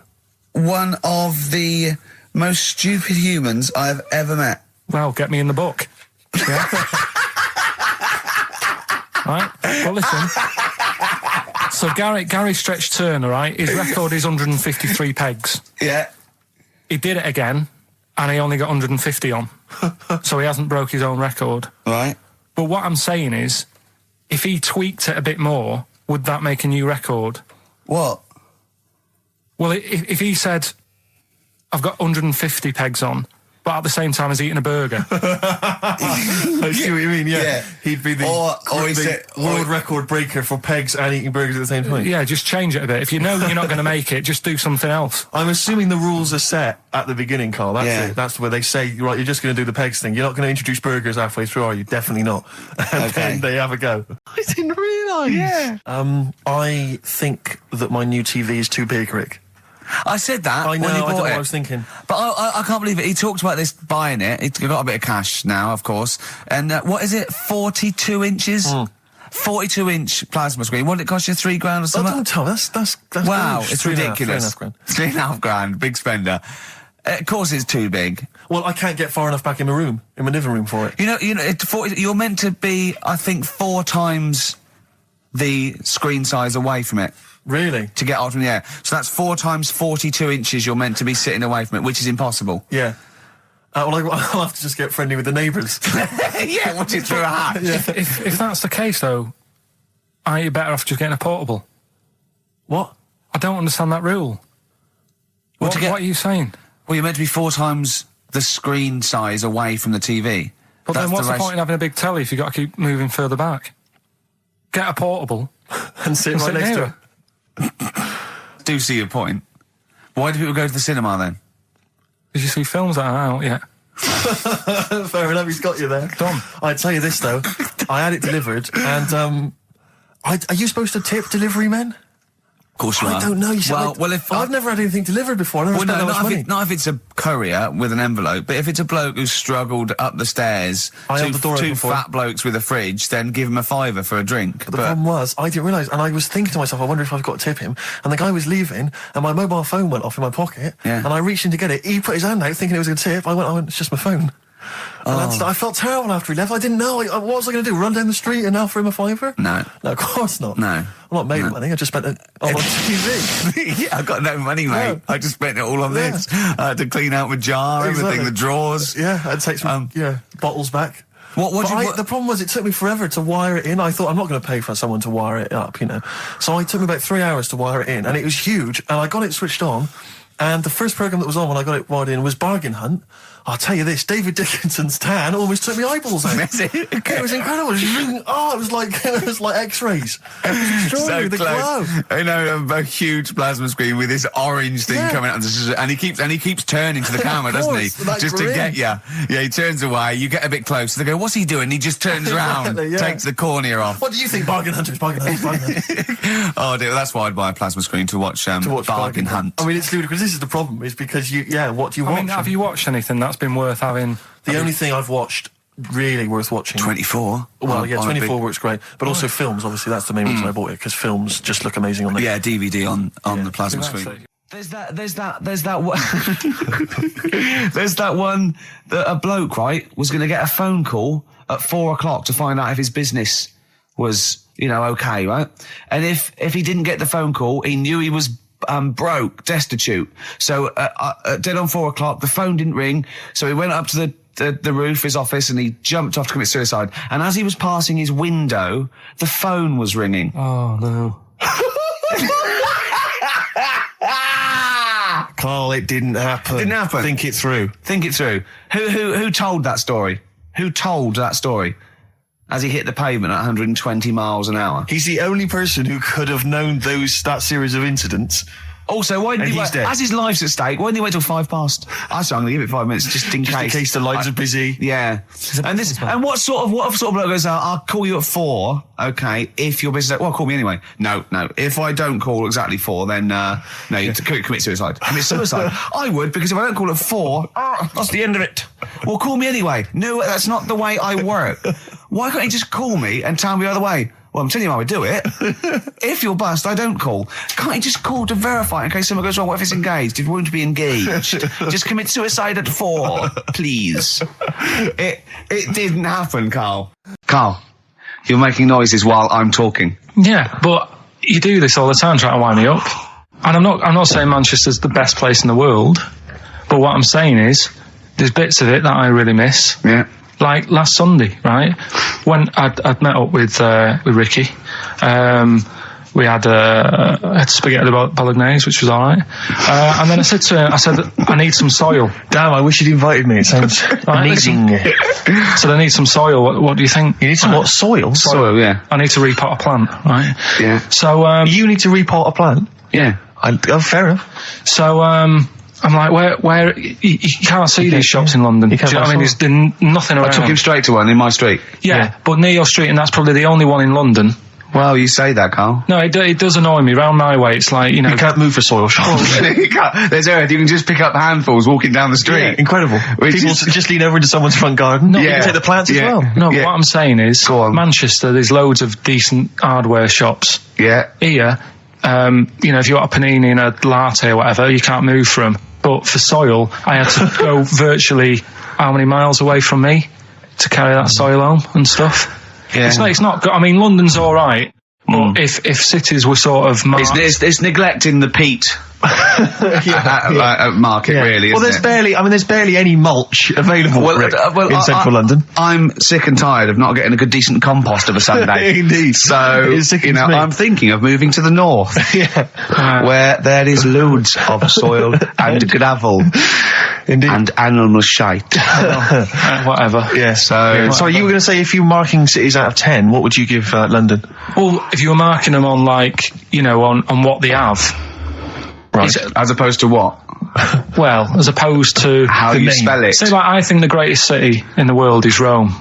one of the most stupid humans I've ever met. Well, get me in the book. Yeah. Right? Well, listen. So Gary Stretch Turner, right? His record is 153 pegs. Yeah. He did it again, and he only got 150 on. So he hasn't broke his own record. Right. But what I'm saying is, if he tweaked it a bit more, would that make a new record? What? Well, if he said, I've got 150 pegs on, but at the same time as eating a burger. I see what you mean, yeah. He'd be the world record breaker for pegs and eating burgers at the same time. Yeah, just change it a bit. If you know you're not going to make it, just do something else. I'm assuming the rules are set at the beginning, Carl. That's it. That's where they say, right, you're just going to do the pegs thing. You're not going to introduce burgers halfway through, are you? Definitely not. And then they have a go. I didn't realise. Yeah. I think that my new TV is too big, Rick. I said that. I know, when he I bought don't know what it. I was thinking. But I can't believe it. He talked about this buying it. He's got a bit of cash now, of course. And what is it? 42 inches? 42-inch plasma screen. What did it cost you? $3,000 or something? Don't tell me. That's wow, huge. it's 3.5 ridiculous. grand. $3,500, big spender. Of course, it's too big. Well, I can't get far enough back in my living room for it. You know, you're meant to be, I think, 4 times the screen size away from it. Really? To get out from the air. So that's 4 times 42 inches you're meant to be sitting away from it, which is impossible. Yeah. Well, I'll have to just get friendly with the neighbours. Yeah, watch it through a hat. Yeah. If that's the case, though, aren't you better off just getting a portable? What? I don't understand that rule. What are you saying? Well, you're meant to be 4 times the screen size away from the TV. But then what's the point in having a big telly if you've got to keep moving further back? Get a portable and sit right next to it. Do see your point. Why do people go to the cinema then? Did you see films that are out yet? Fair enough, he's got you there. Done. I'd tell you this though, I had it delivered, and are you supposed to tip delivery men? Of course you are. I don't know. You said I've never had anything delivered before. Not if it's a courier with an envelope, but if it's a bloke who's struggled up the stairs, two fat blokes with a fridge, then give him a £5 for a drink. But the problem was, I didn't realise, and I was thinking to myself, I wonder if I've got to tip him. And the guy was leaving, and my mobile phone went off in my pocket, and I reached in to get it. He put his hand out, thinking it was going to tip. I went, it's just my phone. And I felt terrible after he left. I didn't know. What was I going to do? Run down the street and offer him a £5? No, of course not. No, I'm not made of money. I just spent it on TV. Yeah, I've got no money, mate. Yeah. I just spent it all on this. I had to clean out my jar, everything, the drawers. Yeah, I'd take some bottles back. The problem was, it took me forever to wire it in. I thought, I'm not going to pay for someone to wire it up, So it took me about 3 hours to wire it in, and it was huge. And I got it switched on. And the first programme that was on when I got it wired in was Bargain Hunt, I'll tell you this, David Dickinson's tan almost took my eyeballs out. It was incredible. It was like X-rays. It was extraordinary, the glow. I know, a huge plasma screen with this orange thing coming out, and he keeps turning to the camera, doesn't he? Just to get you. Yeah, he turns away. You get a bit close. They go, "What's he doing?" He just turns around, takes the cornea off. What do you think, Bargain Hunters? Oh dear, that's why I'd buy a plasma screen to watch Bargain Hunt. I mean, it's ludicrous. This is the problem, is because what do you watch? I mean, have you watched anything that's been worth having? The only thing I've watched really worth watching. 24. Well, 24 works great, but also films. Obviously, that's the main reason I bought it, because films just look amazing on the DVD on the plasma screen. There's that one that a bloke, right, was going to get a phone call at 4 o'clock to find out if his business was, okay, right? And if he didn't get the phone call, he knew he was broke, destitute. So dead on 4 o'clock, the phone didn't ring, so he went up to the roof of his office and he jumped off to commit suicide. And as he was passing his window, the phone was ringing. Oh, no. Carl, it didn't happen. Didn't happen. Think it through. Who told that story? Who told that story? As he hit the pavement at 120 miles an hour. He's the only person who could have known that series of incidents. Also, why didn't he wait? As his life's at stake, why didn't he wait till 5 past? I said I'm going to give it 5 minutes just in case. In case the lines are busy. Yeah. And what sort of bloke goes out? I'll call you at 4. Okay, if you're busy. Well, call me anyway. No. If I don't call exactly 4, then you commit suicide. Commit suicide. I would, because if I don't call at 4, that's the end of it. Well, call me anyway. No, that's not the way I work. Why can't you just call me and tell me the other way? Well, I'm telling you how I do it. If you're bust, I don't call. Can't you just call to verify in case someone goes wrong? What if it's engaged? It won't be engaged. Just commit suicide at 4, please. It didn't happen, Carl. Carl, you're making noises while I'm talking. Yeah, but you do this all the time trying to wind me up. And I'm not saying Manchester's the best place in the world, but what I'm saying is there's bits of it that I really miss. Yeah. Like last Sunday, right? When I'd met up with Ricky, we had spaghetti bolognese, which was all right. And then I said to him, I need some soil. Damn, I wish you'd invited me. It sounds amazing. So I need some soil. What do you think? You need some what? Soil? Soil, yeah. I need to repot a plant, right? Yeah. So you need to repot a plant? Yeah. Fair enough. So I'm like, where you can't see these shops in London. Do you know what I mean? There's nothing around. I took him straight to one in my street. Yeah, but near your street, and that's probably the only one in London. Well, you say that, Carl. No, it does annoy me. Round my way, it's like, you can't move for soil shops. There's earth. You can just pick up handfuls walking down the street. Yeah, incredible. People just lean over into someone's front garden. No, you can take the plants as well. No, but what I'm saying is, Manchester, there's loads of decent hardware shops. Yeah. Here, if you want a panini and a latte or whatever, you can't move from. But for soil, I had to go virtually how many miles away from me to carry that soil home and stuff. Yeah. It's not. I mean, London's all right, but if cities were sort of it's neglecting the peat market, really. Well, there's barely any mulch available in central London. I'm sick and tired of not getting a good decent compost of a Sunday. Indeed. So I'm thinking of moving to the north, where there is loads of soil and gravel. Indeed. And animal shite. Whatever. Yeah. So you were going to say, if you were marking cities out of 10, what would you give London? Well, if you were marking them on on what they have. Right. As opposed to what? Well, as opposed to how you spell it. Say, I think the greatest city in the world is Rome.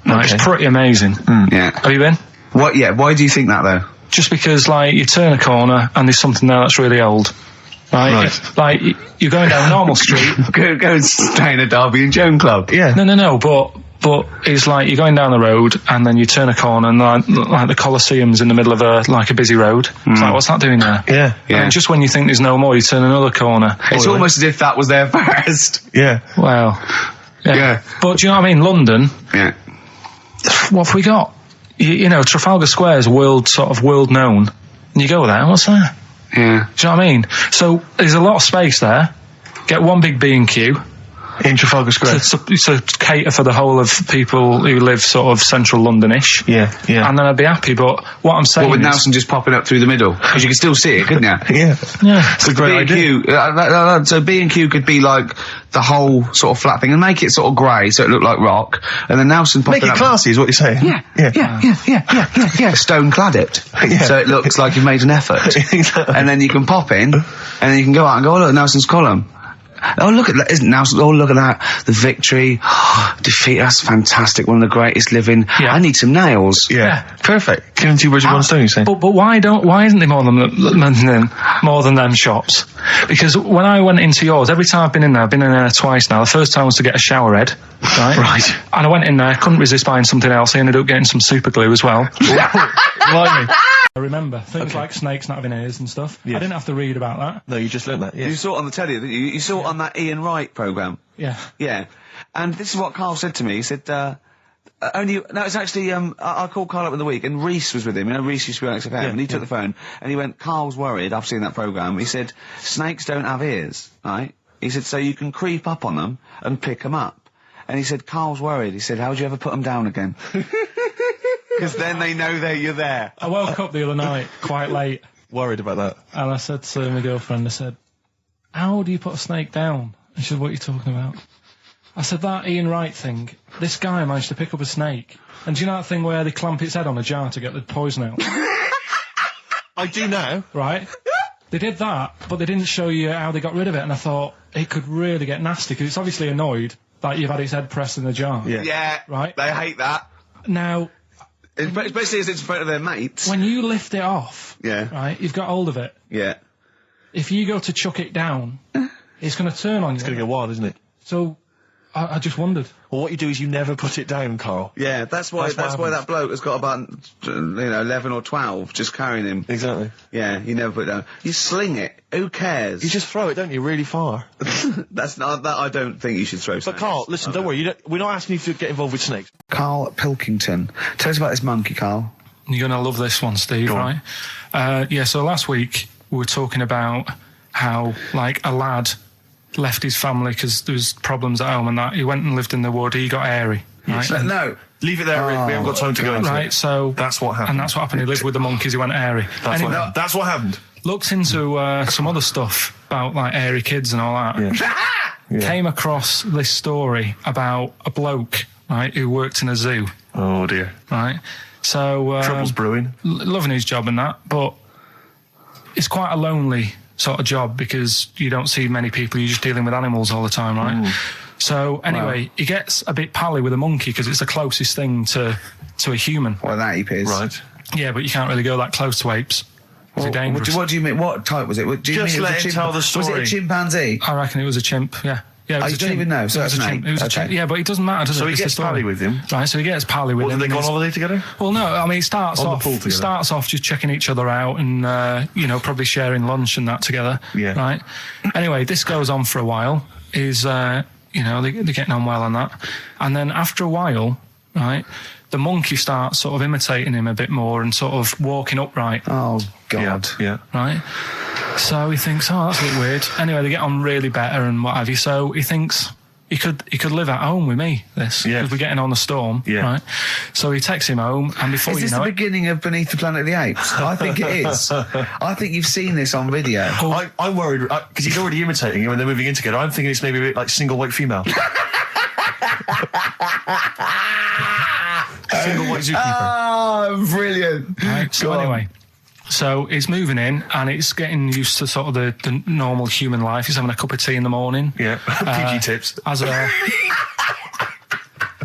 Right? Okay. It's pretty amazing. Yeah. Have you been? What? Yeah. Why do you think that though? Just because, you turn a corner and there's something there that's really old. Right. You're going down Normal Street. go and stay in a Derby and Joan club. Yeah. No. But it's you're going down the road and then you turn a corner and the Colosseum's in the middle of a busy road. It's what's that doing there? Yeah. And just when you think there's no more, you turn another corner. It's almost as if that was there first. Yeah. Well. Yeah. But do you know what I mean? London. Yeah. What have we got? Trafalgar Square is world known. And you go there, what's there? Yeah. Do you know what I mean? So there's a lot of space there. Get one big B&Q. In Trafalgar Square. To cater for the whole of people who live sort of central Londonish. Yeah. And then I'd be happy. But what I'm saying With is, Nelson just popping up through the middle, because you can still see it, couldn't you? Yeah. It's a great idea. So B&Q could be like the whole sort of flat thing and make it sort of grey so it looked like rock, and then Nelson popping Make it up. classy is what you're saying. Yeah. Stone clad it. Yeah. So it looks like you've made an effort. And then you can pop in, and then you can go out and go, oh, look, Nelson's column. Oh, look at that, isn't Nelson? Oh, look at that. The victory. Defeat, that's fantastic. One of the greatest living. Yeah. I need some nails. Yeah. Perfect. Killing two birds with one stone, you say? But why isn't there more than them shops? Because when I went into yours, every time I've been in there twice now. The first time was to get a shower head, right? Right. And I went in there, couldn't resist buying something else. I ended up getting some super glue as well. Blimey. I remember things like snakes not having ears and stuff. Yes. I didn't have to read about that. No, you just learned that, yeah. You saw it on the telly, didn't you? You saw it on that Ian Wright programme. Yeah. Yeah. And this is what Carl said to me. He said, it's actually, I called Carl up in the week, and Reese was with him. You know, Reese used to be on XFM, and he took the phone, and he went, Carl's worried, I've seen that programme. He said, snakes don't have ears, right? He said, so you can creep up on them and pick them up. And he said, Carl's worried. He said, how'd you ever put them down again? Because then they know you're there. I woke up the other night quite late. Worried about that. And I said to my girlfriend, I said, how do you put a snake down? And she said, what are you talking about? I said, that Ian Wright thing, this guy managed to pick up a snake. And do you know that thing where they clamp its head on a jar to get the poison out? I do now. Right? They did that, but they didn't show you how they got rid of it. And I thought, it could really get nasty, because it's obviously annoyed that you've had its head pressed in the jar. Yeah. Right? They hate that. Now, especially as it's in front of their mates. when you lift it off, right, you've got hold of it. Yeah. If you go to chuck it down, it's going to turn on you. It's going to go wild, isn't it? So, I just wondered. Well, what you do is you never put it down, Carl. Yeah, that's why that bloke has got about 11 or 12 just carrying him. Exactly. Yeah, you never put it down. You sling it. Who cares? You just throw it, don't you, really far. That's not that. I don't think you should throw. But Carl, listen, don't worry. We're not asking you to get involved with snakes. Karl Pilkington. Tell us about this monkey, Carl. You're going to love this one, Steve, right? So last week we were talking about how, like, a lad left his family because there was problems at home and that. He went and lived in the wood. He got airy. Right? No. Leave it there, Rick. We haven't got time to go into it. Right, so... That's what happened. And that's what happened. He lived with the monkeys. He went airy. That's what happened. Looked into some other stuff about, like, airy kids and all that. Yeah. Came across this story about a bloke, right, who worked in a zoo. Oh, dear. Right? So... Trouble's brewing. Loving his job and that, but it's quite a lonely sort of job because you don't see many people. You're just dealing with animals all the time, right? So anyway, he gets a bit pally with a monkey because it's the closest thing to a human. Well, that ape is. Right. Yeah, but you can't really go that close to apes. It's dangerous. What do you mean? What type was it? Do you Just mean let him tell the story. Was it a chimpanzee? I reckon it was a chimp, yeah. Yeah, it was you a don't chimp. even know, so it was that's a an chimp. ape. It was a Okay. chimp. Yeah, but it doesn't matter, does it? So he It's the gets story. pally with him. Right, so he gets pally with What, him. do they go on and holiday together? Well, no, I mean, it starts On the off. pool together. Starts off just checking each other out and probably sharing lunch and that together. Yeah. Right. Anyway, this goes on for a while. They're getting on well on that, and then after a while, right, the monkey starts sort of imitating him a bit more and sort of walking upright. Oh God. Yeah. Right. So he thinks, oh, that's a bit weird. Anyway, they get on really better and what have you. So he thinks he could live at home with me. Because we're getting on a storm. Yeah. Right. So he takes him home, and before Is you this know the it, beginning of Beneath the Planet of the Apes? I think it is. I think you've seen this on video. I'm worried because he's already imitating him and they're moving in together. I'm thinking it's maybe a bit like single white female. Single white zookeeper. Oh, brilliant. right. So anyway. So he's moving in, and it's getting used to sort of the normal human life. He's having a cup of tea in the morning. Yeah, PG tips.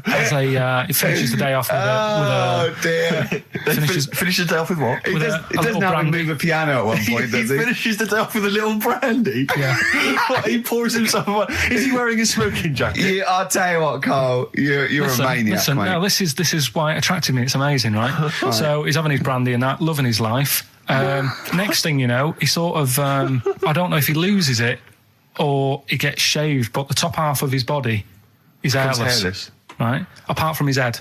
He finishes the day off with a dear. Finishes the day off with what? He doesn't have to move a piano at one point, does he? Finishes the day off with a little brandy. Yeah. He pours himself one. Is he wearing a smoking jacket? Yeah, I'll tell you what, Carl. You're a maniac, mate. No, this is why it attracted me. It's amazing, right? So he's having his brandy and that, loving his life. Next thing you know, he sort of I don't know if he loses it or he gets shaved, but the top half of his body is hairless. Hairless. Right, apart from his head,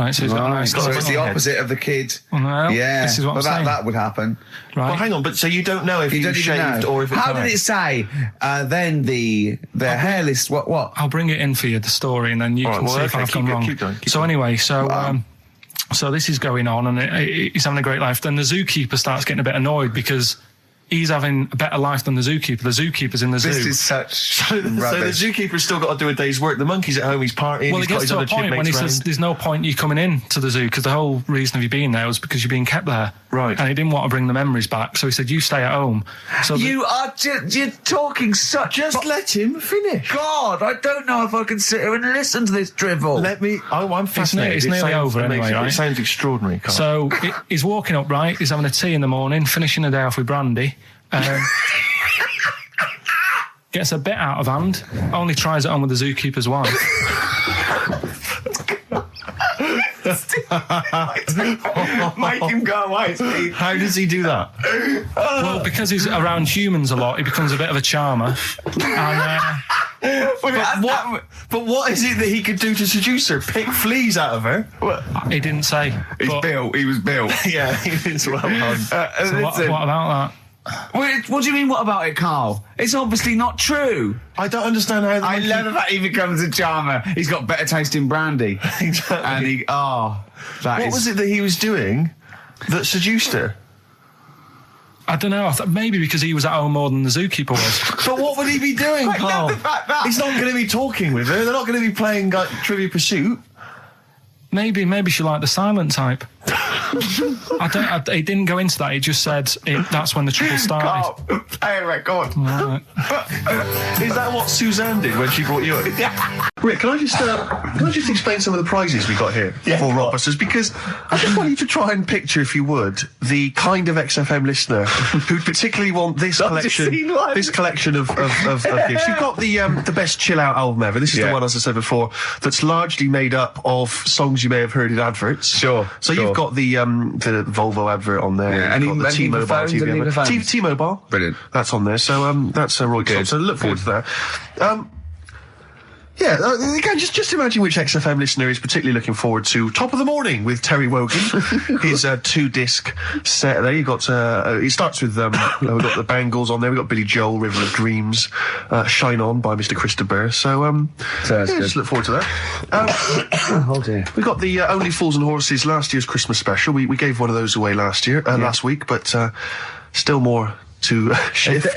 Right, so he's got a nice So little it's the head. opposite of the kid. Well, no, Yeah, this is what I'm saying. that would happen. Right. Well, hang on, but so you don't know if You he don't was even shaved know. or if it's How did it say? Then the hairless. What? I'll bring it in for you, the story, and then you All can right, see well, if okay, I've keep gone going, wrong. keep going, keep So going. anyway, so this is going on, and he's having a great life. Then the zookeeper starts getting a bit annoyed because he's having a better life than the zookeeper. The zookeeper's in the zoo. This is such So the zookeeper's still got to do a day's work. The monkey's at home, he's partying, Well, he's it got gets his to other a point when he chipmates says, round. there's no point you coming in to the zoo, because the whole reason of you being there was because you're being kept there. Right. And he didn't want to bring the memories back, so he said, you stay at home. So you're talking such. Just let him finish. God, I don't know if I can sit here and listen to this drivel. I'm fascinated. It's nearly over anyway, right? It sounds extraordinary, Carl. So he's walking up, right? He's having a tea in the morning, finishing the day off with brandy. Gets a bit out of hand, only tries it on with the zookeeper's wife. Make him go away, Steve. How does he do that? Well, because he's around humans a lot, he becomes a bit of a charmer. And, But what is it that he could do to seduce her? Pick fleas out of her? he didn't say. He was built. Yeah, he's well done. So what about that? What do you mean, what about it, Carl? It's obviously not true. I don't understand how... I love the fact he becomes a charmer. He's got better taste in brandy. Exactly. And what was it that he was doing that seduced her? I don't know. I thought maybe because he was at home more than the zookeeper was. But what would he be doing, I Carl? love the fact that- He's not going to be talking with her. They're not going to be playing like, Trivia Pursuit. Maybe she liked the silent type. He didn't go into that. He just said that's when the trouble started. Carl, play a record. Right. Is that what Suzanne did when she brought you in? Rick, can I just explain some of the prizes we got here for Rockbusters? Because I just want you to try and picture, if you would, the kind of XFM listener who'd particularly want this collection of gifts. You've got the best chill out album ever. This is the one, as I said before, that's largely made up of songs you may have heard in adverts. Sure. So you've got the Volvo advert on there. Yeah, You've got the T-Mobile TV advert. T-Mobile. Brilliant. That's on there. So that's Roy Cobb. So look forward to that. Again, just imagine which XFM listener is particularly looking forward to Top of the Morning with Terry Wogan, his 2-disc set there. You got it starts with we've got the Bangles on there. We've got Billy Joel, River of Dreams, Shine On by Mr. Christopher. So just look forward to that. Oh dear. We got the Only Fools and Horses last year's Christmas special. We gave one of those away last week, but still more to shift.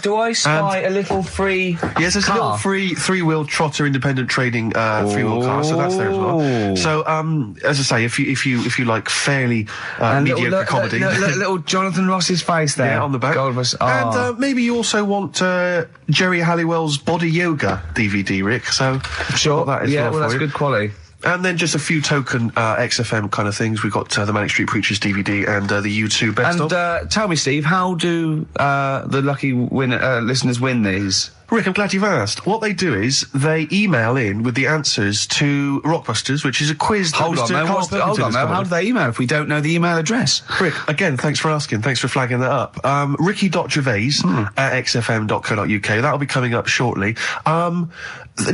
Do I spy a little free? Yes, there's a little free three-wheel trotter independent trading three-wheel car, so that's there as well. So as I say, if you like fairly mediocre comedy, little Jonathan Ross's face there on the back, and maybe you also want Jerry Halliwell's Body Yoga DVD, Rick. So sure, that is that's good quality. And then just a few token XFM kind of things. We've got the Manic Street Preachers DVD and the U2 Best Of. And tell me, Steve, how do the lucky listeners win these? Rick, I'm glad you've asked. What they do is they email in with the answers to Rockbusters, which is a quiz. Hold on, how do they email if we don't know the email address? Rick, again, thanks for asking. Thanks for flagging that up. Ricky.Gervais at xfm.co.uk. That'll be coming up shortly.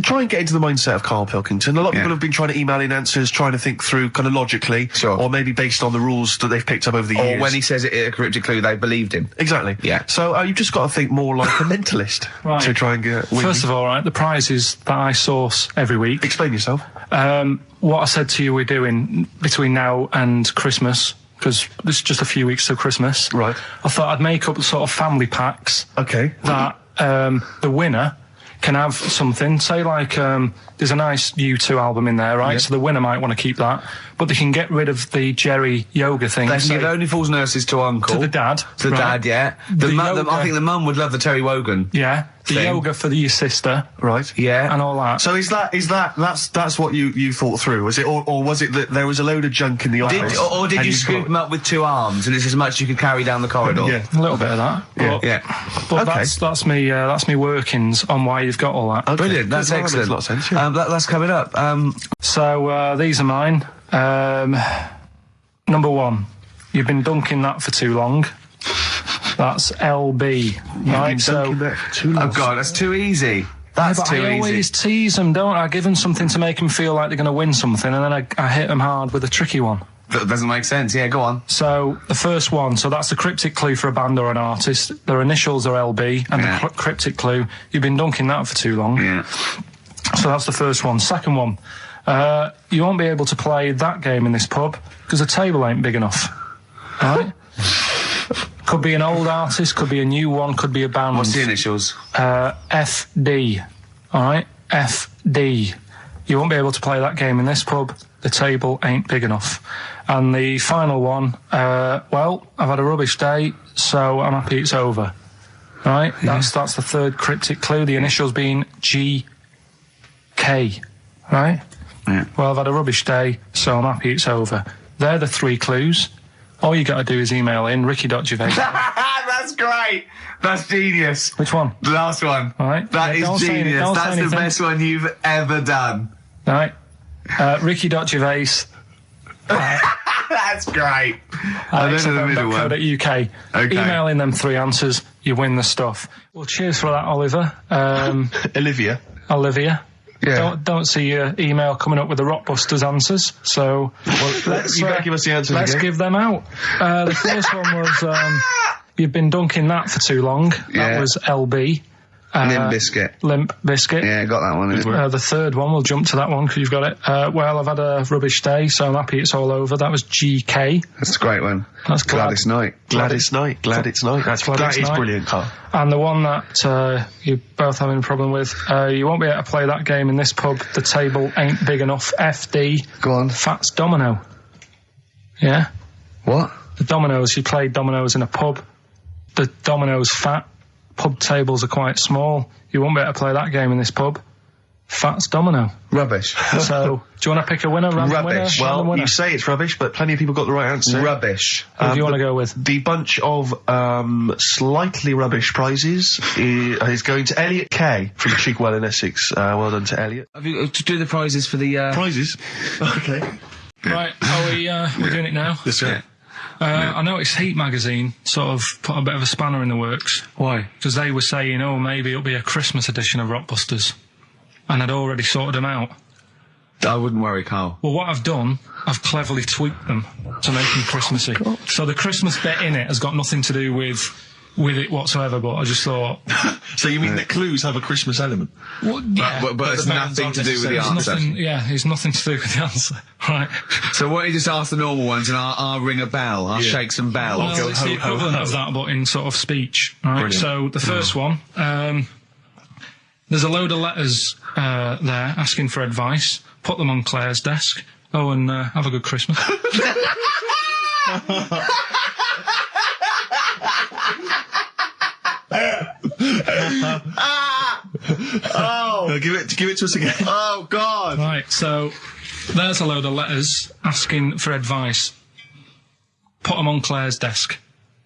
Try and get into the mindset of Karl Pilkington. A lot of people have been trying to email in answers, trying to think through kind of logically, or maybe based on the rules that they've picked up over the years. Or when he says it in a cryptic clue, they believed him. Exactly. Yeah. So you've just got to think more like a mentalist to try and get. First of all, right, the prizes that I source every week. Explain yourself. What I said to you we're doing between now and Christmas, because this is just a few weeks till Christmas. Right. I thought I'd make up sort of family packs. Okay. That the winner can have something. Say like there's a nice U2 album in there, right? Yeah. So the winner might want to keep that, but they can get rid of the Jerry Yoga thing. They can give Only Fools and Nurses to Uncle. To the dad. To the dad, yeah. I think the mum would love the Terry Wogan. Yeah. The thing. yoga for your sister. Right. Yeah. And all that. So that's what you thought through, was it? Or was it that there was a load of junk in the office? Or did you scoop them up with 2 arms and it's as much as you could carry down the corridor? Yeah. A little bit of that. But that's me workings on why you've got all that. Okay. Brilliant. That's excellent. That makes a lot of sense, yeah. That's coming up. So these are mine. Number 1, you've been dunking that for too long. That's LB. Right, that for too long. Oh God, that's too easy. That's but too I always easy. tease them, don't I? I give them something to make them feel like they're going to win something, and then I hit them hard with a tricky one. That doesn't make sense. Yeah, go on. So the first one, so that's the cryptic clue for a band or an artist. Their initials are LB, and the cryptic clue, you've been dunking that for too long. Yeah. So that's the first one. Second one, you won't be able to play that game in this pub because the table ain't big enough. Right? Could be an old artist, could be a new one, could be a band. What's the initials? FD. All right? FD. You won't be able to play that game in this pub. The table ain't big enough. And the final one, well, I've had a rubbish day, so I'm happy it's over. All right? Yeah. That's the third cryptic clue, the initials being GK. Right? Yeah. Well, I've had a rubbish day, so I'm happy it's over. They're the 3 clues. All you got to do is email in ricky.gervais. That's great. That's genius. Which one? The last one. All right. That is genius. That's the best one you've ever done. All right. Ricky.gervais. That's great. I don't know the middle one. .co.uk. Okay. Email in them 3 answers, you win the stuff. Well, cheers for that, Oliver. Olivia. Yeah. Don't see your email coming up with the Rockbusters answers, so You better give us the answers let's again. give them out. The first one was you've been dunking that for too long. Yeah. That was LB. Limp Bizkit. Limp Bizkit. Yeah, got that one. The third one, we'll jump to that one because you've got it. Well, I've had a rubbish day, so I'm happy it's all over. That was GK. That's a great one. That's Gladys Knight. Glad it's night. That is brilliant, Carl. And the one that you're both having a problem with, you won't be able to play that game in this pub. The table ain't big enough. FD. Go on. Fats Domino. Yeah? What? The dominoes, you play dominoes in a pub. The dominoes fat. Pub tables are quite small. You won't be able to play that game in this pub. Fats Domino. Rubbish. So, do you want to pick a winner? Random Rubbish. Winner? Well, Random winner? you say it's rubbish, but plenty of people got the right answer. Rubbish. Who do you want to go with? The bunch of slightly rubbish prizes is going to Elliot K from Cheekwell in Essex. Well done to Elliot. Have you to do the prizes for the Prizes? Okay. Right, are we doing it now? Yes, sir. I noticed Heat magazine sort of put a bit of a spanner in the works. Why? Because they were saying, oh, maybe it'll be a Christmas edition of Rockbusters. And I'd already sorted them out. I wouldn't worry, Carl. Well, what I've done, I've cleverly tweaked them to make them Christmassy. So the Christmas bit in it has got nothing to do with it whatsoever, but I just thought... So you mean the clues have a Christmas element? Well, yeah, but it's the bands nothing aren't to do with the necessarily- answer. It's nothing to do with the answer. Right. So why don't you just ask the normal ones and I'll ring a bell. I'll shake some bells. Well, it's the equivalent of that, but in sort of speech. Right. Brilliant. So the first one, there's a load of letters there asking for advice. Put them on Claire's desk. Oh, and have a good Christmas. Give it to us again. Oh, God. Right, so there's a load of letters asking for advice. Put them on Claire's desk.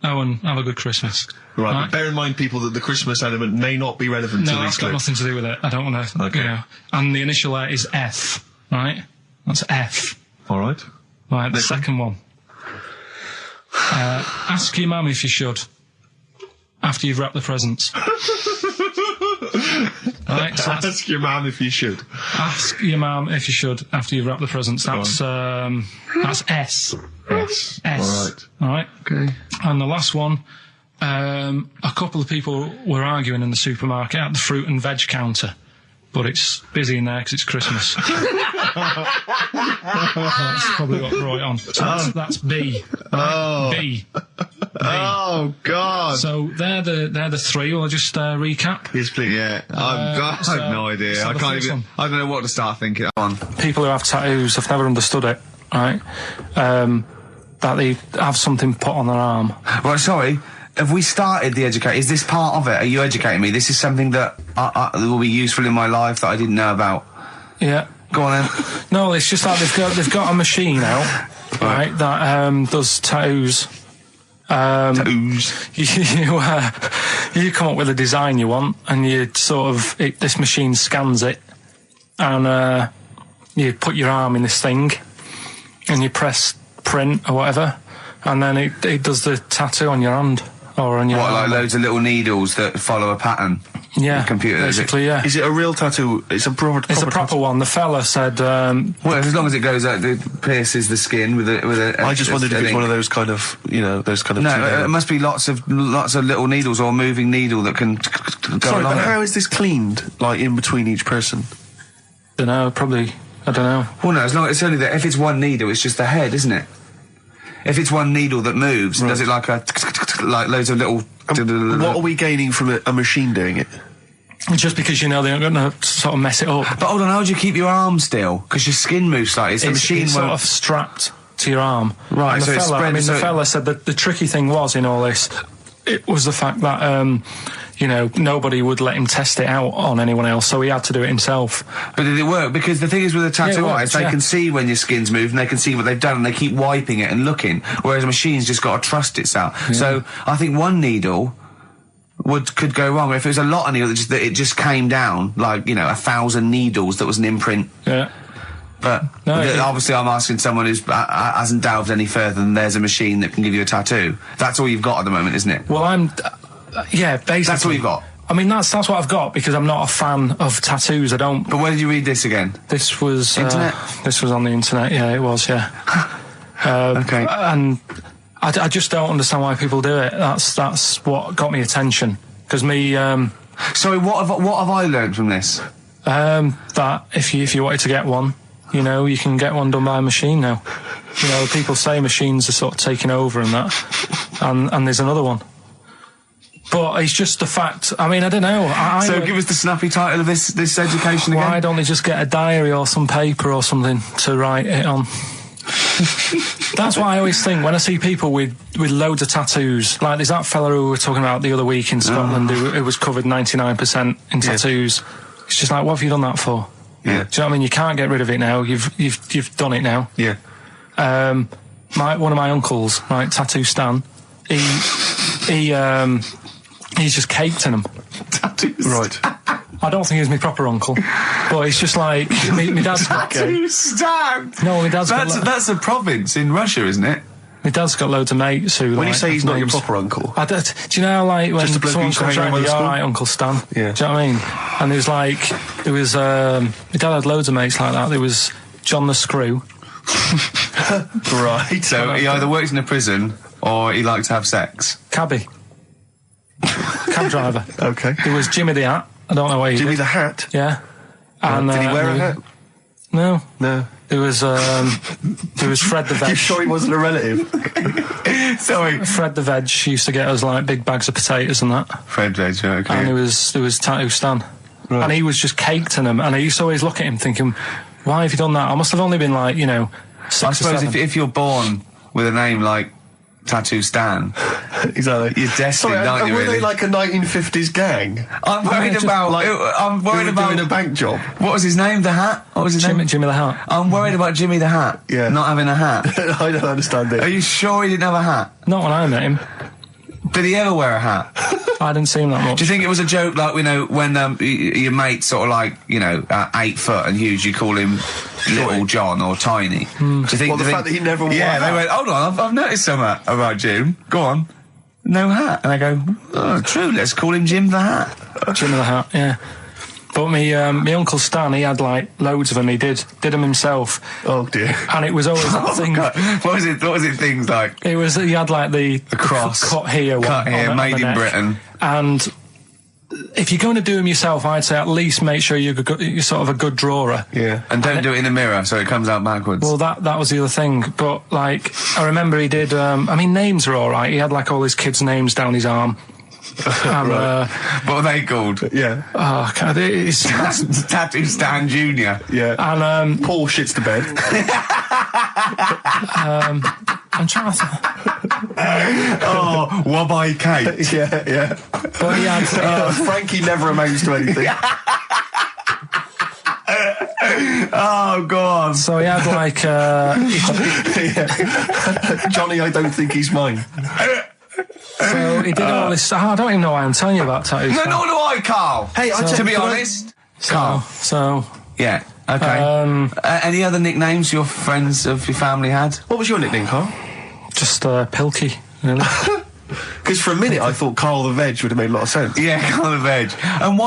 Oh, and have a good Christmas. Right, but bear in mind, people, that the Christmas element may not be relevant to No, these that's got clues. nothing to do with it. I don't want to... Okay. And the initial there is F, right? That's F. All right. Right, the second one. Ask your mum if you should, after you've wrapped the presents. Right, so Ask your mum if you should. ask your mum if you should, after you've wrapped the presents. That's S. Yes. S. All right. All right. Okay. And the last one, a couple of people were arguing in the supermarket at the fruit and veg counter, but it's busy in there because it's Christmas. That's probably what brought it on. So that's B. Oh. B. Oh, God. So they're the 3. Will I just recap? Yes, please. Yeah, I have no idea. so I the can't first even. one. I don't know what to start thinking. On. People who have tattoos, I've never understood it, right? That they have something put on their arm. Right, sorry. Have we started the educate? Is this part of it? Are you educating me? This is something that will be useful in my life that I didn't know about. Yeah. Go on then. No, it's just that they've got a machine out, right, that does tattoos. Tattoos. You come up with a design you want, and you sort of this machine scans it, and you put your arm in this thing, and you press print or whatever, and then it does the tattoo on your hand or on your What, arm. like loads of little needles that follow a pattern? Yeah, computer. basically, yeah. Is it a real tattoo? It's a proper. It's a proper one. The fella said. Well, as long as it goes out, it pierces the skin with a. I just wondered if it's one of those kind of, those kind of. No, it must be lots of little needles or a moving needle that can go Sorry, along. but how is this cleaned? Like in between each person? Don't know. Probably. I don't know. Well, no, as long it's only that. If it's one needle, it's just the head, isn't it? If it's one needle that moves, and does it like loads of little. What are we gaining from a machine doing it? Just because they're not going to sort of mess it up. But hold on, how do you keep your arm still? Because your skin moves slightly. So the machine it's won't. sort of strapped to your arm. Right. And So the it's fella, spread. the fella said that the tricky thing was in all this, it was the fact that nobody would let him test it out on anyone else, so he had to do it himself. But did it work? Because the thing is with a tattoo artist, they can see when your skin's moved and they can see what they've done and they keep wiping it and looking, whereas a machine's just got to trust itself. Yeah. So I think one needle could go wrong. If it was a lot of needles that it just came down, like, 1,000 needles that was an imprint. Yeah. But obviously I'm asking someone who hasn't delved any further than there's a machine that can give you a tattoo. That's all you've got at the moment, isn't it? Well, basically. That's all you've got? I mean, that's what I've got, because I'm not a fan of tattoos. I don't... But where did you read this again? This was... Internet? This was on the internet, yeah, it was, yeah. Okay. And I just don't understand why people do it. That's what got me attention. Because me... Sorry, what have I learned from this? That if you wanted to get one, you can get one done by a machine now. People say machines are sort of taking over and that, and there's another one. But it's just the fact. I mean, I don't know. So give us the snappy title of this education again. Why don't they just get a diary or some paper or something to write it on? That's what I always think when I see people with loads of tattoos. Like there's that fella who we were talking about the other week in Scotland who was covered 99% in tattoos. It's just like, what have you done that for? Yeah. Do you know what I mean? You can't get rid of it now. You've done it now. Yeah. One of my uncles, right, Tattoo Stan, he's just caked in them. Tattoos. Right. I don't think he's my proper uncle, but it's just like my dad's got. Tattoo Stan. No, my dad's got. That's a province in Russia, isn't it? My dad's got loads of mates who. When you say he's not your proper uncle, do you know, like when just a bloke someone who used to comes hang around, around you're the alright, Uncle Stan. Yeah. Do you know what I mean? And my dad had loads of mates like that. There was John the Screw. Right. So he either works in a prison or he likes to have sex. Cabbie. Cab driver. Okay. There was Jimmy the Hat. I don't know why he Jimmy did. the Hat? Yeah. And, did he wear a hat? No. No. There was Fred the Veg. You sure he wasn't a relative? Sorry. Fred the Veg used to get us like big bags of potatoes and that. Fred Veg, okay. And there was Tattoo Stan. Right. And he was just caked in them. And I used to always look at him thinking, why have you done that? I must have only been like, 6 I or suppose 7. if you're born with a name like Tattoo Stan, exactly, you're destined, aren't you? Were Really? they like a 1950s gang? I'm worried about. I'm worried about doing a bank job. What was his name? The Hat. What was his name? Jimmy the Hat. I'm worried about Jimmy the Hat. Yeah. Not having a hat. I don't understand it. Are you sure he didn't have a hat? Not when I met him. Did he ever wear a hat? I didn't see him that much. Do you think it was a joke, like, when your mate's sort of like, 8 foot and huge, you call him Little John or Tiny? Do you think the fact that he never wore a Yeah, hat? they went, hold on, I've noticed something about Jim. Go on. No hat. And I go, oh, true, let's call him Jim the Hat. Jimmy the Hat, yeah. But my Uncle Stan, he had like loads of them. He did them himself. Oh dear. And it was always that thing. God. What was it? Things like he had like the cross cut here, made in Britain. And if you're going to do them yourself, I'd say at least make sure you're sort of a good drawer. Yeah. And don't do it in the mirror so it comes out backwards. Well, that was the other thing. But like, I remember he did. Names are all right. He had like all his kids' names down his arm. And, what are they called? Yeah. Oh, God, it's Tattoo Stan Jr. Yeah. And Paul shits to bed. I'm trying to. Oh, Wabbai Kate. Yeah. But he had. Frankie never amounts to anything. Oh, God. So he had like. Johnny, I don't think he's mine. So he did all this. I don't even know why I'm telling you about tattoos. No, nor do I, Carl. Hey, to be honest, Carl. So. Yeah. Okay. Any other nicknames your friends of your family had? What was your nickname, Carl? Just Pilky, really. Because for a minute I thought Carl the Veg would have made a lot of sense. Yeah, Carl the Veg. And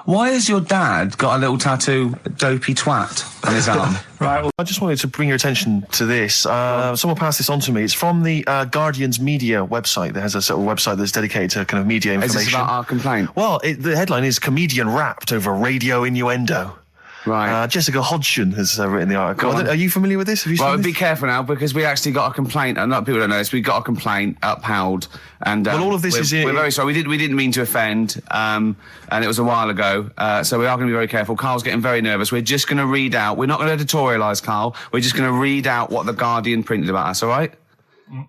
why has your dad got a little tattoo, dopey twat, on his arm? Right, well, I just wanted to bring your attention to this. Someone passed this on to me. It's from the Guardian's media website. There has a sort of website that's dedicated to kind of media information. Is this about our complaint? Well, the headline is "Comedian Rapped Over Radio Innuendo." Right. Jessica Hodgson has written the article. Are you familiar with this? Have you seen Well, this? be careful now, because we actually got a complaint, and people don't know this, we got a complaint upheld, and well, all of this we're very sorry. We didn't mean to offend, and it was a while ago, so we are going to be very careful. Carl's getting very nervous. We're just going to read out. We're not going to editorialise, Carl. We're just going to read out what the Guardian printed about us. All right?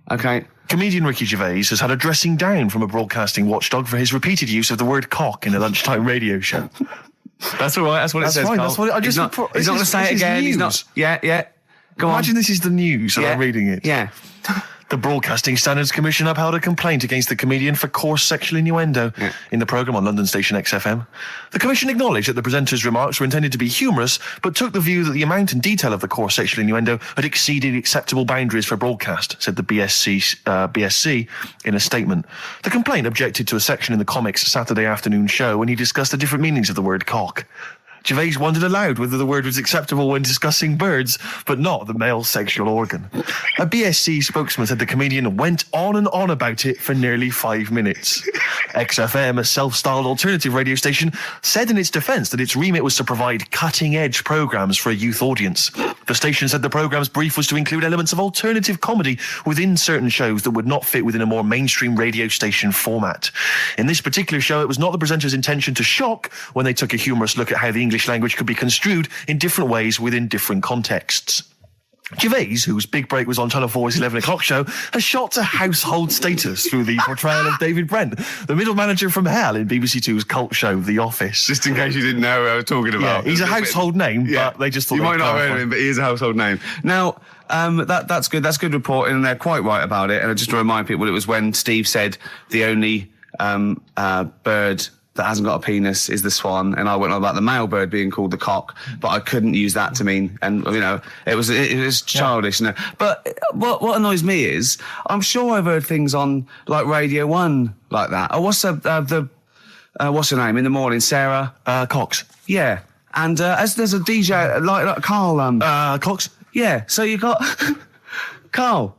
Okay. Comedian Ricky Gervais has had a dressing down from a broadcasting watchdog for his repeated use of the word cock in a lunchtime radio show. That's all right. That's what it says. Fine, Carl. that's what I just. He's not going to say it again. He's not. Yeah. Go on. Imagine this is the news and I'm reading it. Yeah. The Broadcasting Standards Commission upheld a complaint against the comedian for coarse sexual innuendo in the programme on London station XFM. The Commission acknowledged that the presenter's remarks were intended to be humorous, but took the view that the amount and detail of the coarse sexual innuendo had exceeded acceptable boundaries for broadcast, said the BSC in a statement. The complaint objected to a section in the Comics Saturday afternoon show when he discussed the different meanings of the word cock. Gervais wondered aloud whether the word was acceptable when discussing birds, but not the male sexual organ. A BSC spokesman said the comedian went on and on about it for nearly 5 minutes. XFM, a self-styled alternative radio station, said in its defence that its remit was to provide cutting-edge programmes for a youth audience. The station said the programme's brief was to include elements of alternative comedy within certain shows that would not fit within a more mainstream radio station format. In this particular show, it was not the presenter's intention to shock when they took a humorous look at how the English language could be construed in different ways within different contexts. Gervais, whose big break was on Channel 4's 11 o'clock show, has shot to household status through the portrayal of David Brent, the middle manager from hell in BBC Two's cult show The Office. Just in case you didn't know who I was talking about. Yeah, he's a household name, but they just thought you might not have heard of him, but he is a household name. Now, that's good. That's good reporting, and they're quite right about it. And just to remind people, it was when Steve said the only bird that hasn't got a penis is the swan, and I went on about the male bird being called the cock, but I couldn't use that to mean, and it was childish. Yeah. But what annoys me is, I'm sure I've heard things on like Radio 1 like that. Oh, what's what's her name in the morning? Sarah Cox. Yeah, and as there's a DJ like Carl Cox. Yeah, so you got Carl.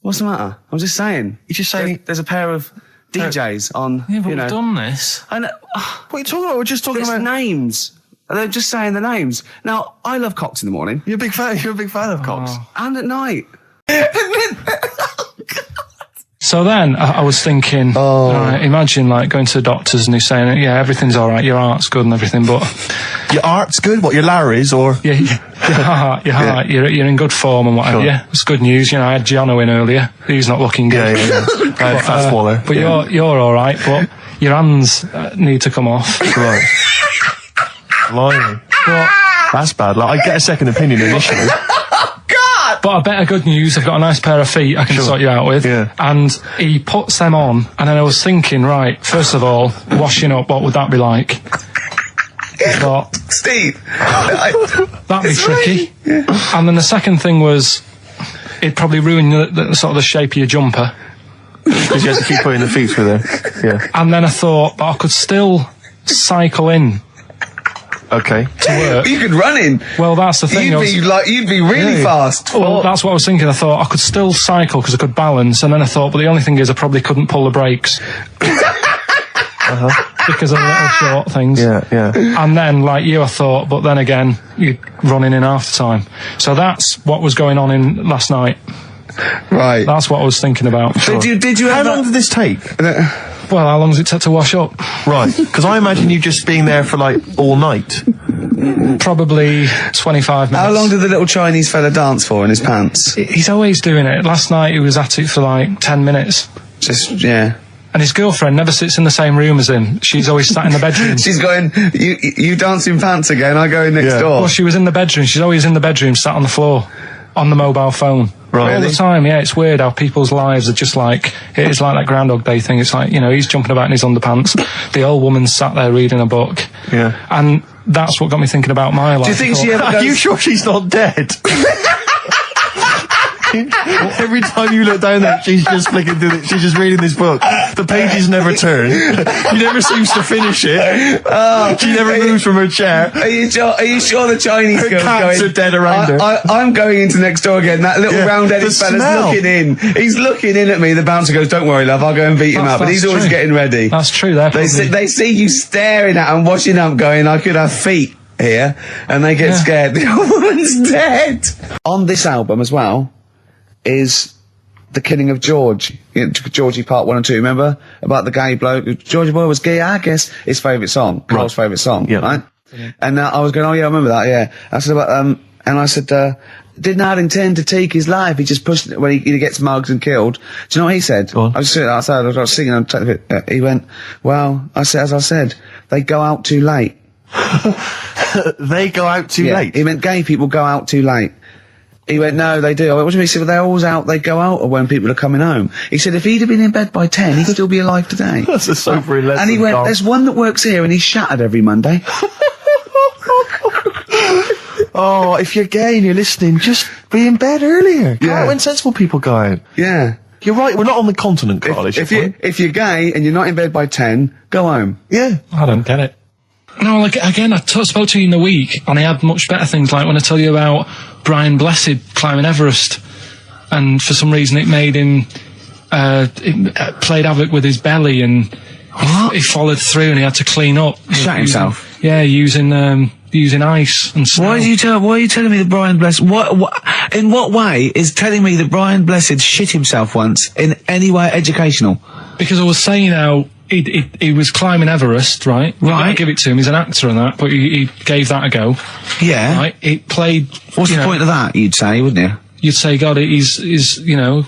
What's the matter? I'm just saying. You're just saying there's a pair of DJs on. Yeah, but we've done this. And what are you talking about? We're just talking about names. They're just saying the names. Now, I love cocks in the morning. You're a big fan of cocks. And at night. So then I was thinking, imagine like going to the doctors and he's saying, yeah, everything's all right, your heart's good and everything, but your heart's good. What, your Larry's or your heart, you're in good form and whatever. Sure. Yeah, it's good news. I had Giano in earlier. He's not looking good. Yeah. Fast Waller. But you're all right. But your hands need to come off. Right. Blimey. That's bad. Like, I get a second opinion initially. But I better good news, I've got a nice pair of feet I can sort you out with. Yeah. And he puts them on, and then I was thinking, right, first of all, washing up, what would that be like? I thought, Steve, that'd be tricky. Yeah. And then the second thing was, it'd probably ruin the sort of the shape of your jumper. Because you have to keep putting the feet through there. Yeah. And then I thought, but I could still cycle in. Okay. To work. You could run in. Well, that's the thing. You'd be really fast. Well, that's what I was thinking. I thought I could still cycle because I could balance, and then I thought, but the only thing is I probably couldn't pull the brakes. Because of the little short things. Yeah. And then, like you, I thought, but then again, you'd run in half the time. So that's what was going on in last night. Right. That's what I was thinking about. Sure. Did you? How long did this take? Well, how long does it take to wash up? Right, because I imagine you just being there for like all night. Probably 25 minutes. How long did the little Chinese fella dance for in his pants? He's always doing it. Last night he was at it for like 10 minutes. Yeah. And his girlfriend never sits in the same room as him. She's always sat in the bedroom. She's going, you dance in pants again, I go in next door. Well, she was in the bedroom. She's always in the bedroom, sat on the floor, on the mobile phone. Right. All the time, yeah. It's weird how people's lives are just like, it is like that Groundhog Day thing. It's like, he's jumping about in his underpants. The old woman's sat there reading a book. Yeah. And that's what got me thinking about my life. Do you think she ever goes... Are you sure she's not dead? Every time you look down there, she's just flicking through she's just reading this book. The pages never turn. She never seems to finish it. She never moves from her chair. Are you sure the Chinese her girl's cats going? Are dead around her. I'm going into next door again. That little round-headed fella's looking in. He's looking in at me. The bouncer goes, "Don't worry, love. I'll go and beat him up." But he's always getting ready. That's true. They see you staring at him, watching up, going, "I could have feet here," and they get scared. The old woman's dead. On this album as well is The Killing of George. Georgie Part 1 and 2, remember? About the gay bloke. Georgie Boy was gay, I guess. His favourite song. Carl's favourite song, right? And I was going, "Oh yeah, I remember that, yeah." I said about, and I said, "Did not intend to take his life. He just pushed it when he gets mugged and killed." Do you know what he said? I was sitting outside, I was singing, he went, "Well," I said, as I said, "they go out too late." They go out too late? He meant gay people go out too late. He went, "No, they do." I went, "What do you mean?" He said, "Well, they're always out, they go out when people are coming home." He said, "If he'd have been in bed by 10, he'd still be alive today." That's a sobering lesson. And he went, "There's one that works here and he's shattered every Monday." Oh, if you're gay and you're listening, just be in bed earlier. Go out when sensible people go out. Yeah. You're right, we're not on the continent, Carl. If you're gay and you're not in bed by 10, go home. Yeah. I don't get it. No, like, again, I spoke to you in the week, and I had much better things, like when I tell you about Brian Blessed climbing Everest, and for some reason it made him, it played havoc with his belly, and he followed through and he had to clean up. Shut himself? Yeah, using ice and snow. Why are you telling me that Brian Blessed, in what way is telling me that Brian Blessed shit himself once in any way educational? Because I was saying how he was climbing Everest, right? Right. Give it to him. He's an actor and that, but he gave that a go. Yeah. Right. It played. What's the point of that? You'd say, wouldn't you? You'd say, God, he's you know.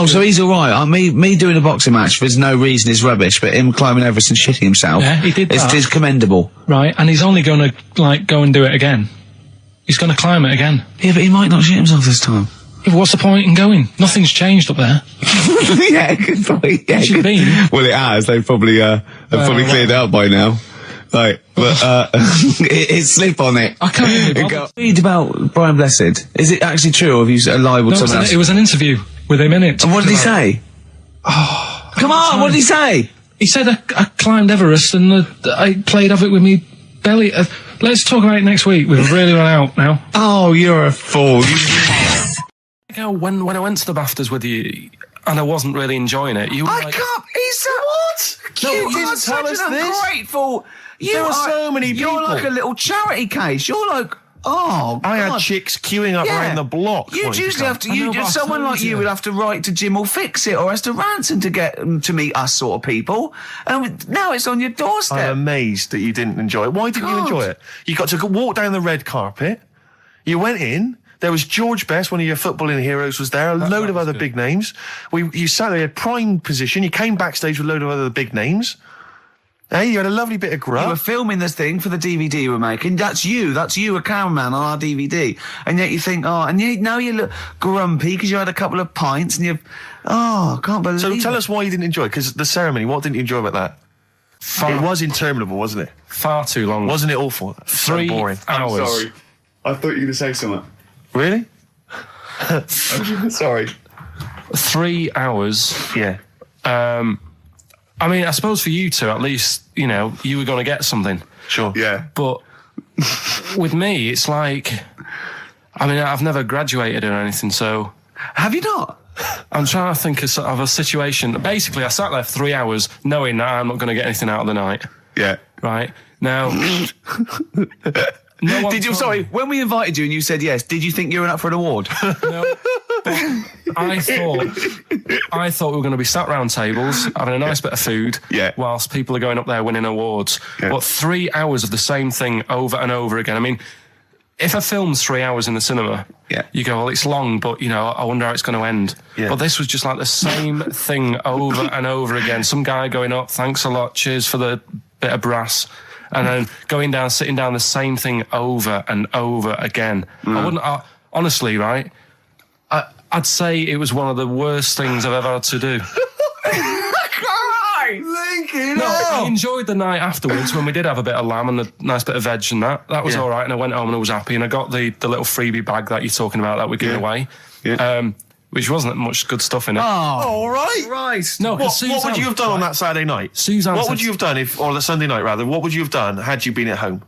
So he's all right. Me doing a boxing match, there's no reason is rubbish, but him climbing Everest and shitting himself, yeah, he did that. Is commendable. Right. And he's only going to like go and do it again. He's going to climb it again. Yeah, but he might not shit himself this time. Yeah, what's the point in going? Nothing's changed up there. Yeah, good point. Yeah, good. Well, it has. They've probably cleared it out by now. Right, but it's slip on it. I can't even read about Brian Blessed. Is it actually true, or have you libelled someone else? It was an interview with him in it. And what did he say? Oh, come on! What did he say? He said I climbed Everest and I played havoc with me belly. Let's talk about it next week. We've really run out now. Oh, you're a fool. When I went to the BAFTAs with you, and I wasn't really enjoying it, you were I like... can't... He's what? No, you you didn't are tell such us an this. ungrateful... There are so many people. You're like a little charity case. You're like... Oh, I God. had chicks queuing up around the block. You'd usually have to... someone like you would have to write to Jim or Fix It or Esther Ranson to get them to meet us sort of people. And now it's on your doorstep. I'm amazed that you didn't enjoy it. Why didn't you enjoy it? You got to walk down the red carpet. You went in. There was George Best, one of your footballing heroes, was there. A load of other big names. You sat there in prime position. You came backstage with a load of other big names. Hey, you had a lovely bit of grub. You were filming this thing for the DVD you were making. That's you, a cameraman on our DVD. And yet you think, now you look grumpy because you had a couple of pints and I can't believe it. So tell us why you didn't enjoy it, because the ceremony, what didn't you enjoy about that? It was interminable, wasn't it? Far too long. Wasn't it awful? 3 boring. hours. I'm sorry. I thought you were going to say something. Really? Sorry. 3 hours. Yeah. I mean, I suppose for you two, at least, you know, you were going to get something. Sure. Yeah. But with me, it's like, I mean, I've never graduated or anything, so... Have you not? I'm trying to think of a situation. Basically, I sat there for 3 hours knowing that I'm not going to get anything out of the night. Yeah. Right? Now... Sorry, when we invited you and you said yes, did you think you were up for an award? No. I thought we were going to be sat round tables, having a nice bit of food, whilst people are going up there winning awards. Yeah. But 3 hours of the same thing over and over again. I mean, if a film's 3 hours in the cinema, you go, well, it's long, but, you know, I wonder how it's going to end. Yeah. But this was just like the same thing over and over again. Some guy going up, thanks a lot, cheers for the bit of brass. And then going down, sitting down, the same thing over and over again. Honestly, right, I'd say it was one of the worst things I've ever had to do. I enjoyed the night afterwards when we did have a bit of lamb and a nice bit of veg and that. That was all right, and I went home and I was happy, and I got the little freebie bag that you're talking about that we're giving away. Yeah. which wasn't much good stuff in it. Oh, all right. Right. No, What Suzanne, would you have done on that Saturday night? Suzanne What said- would you have done or the Sunday night, rather? What would you have done had you been at home?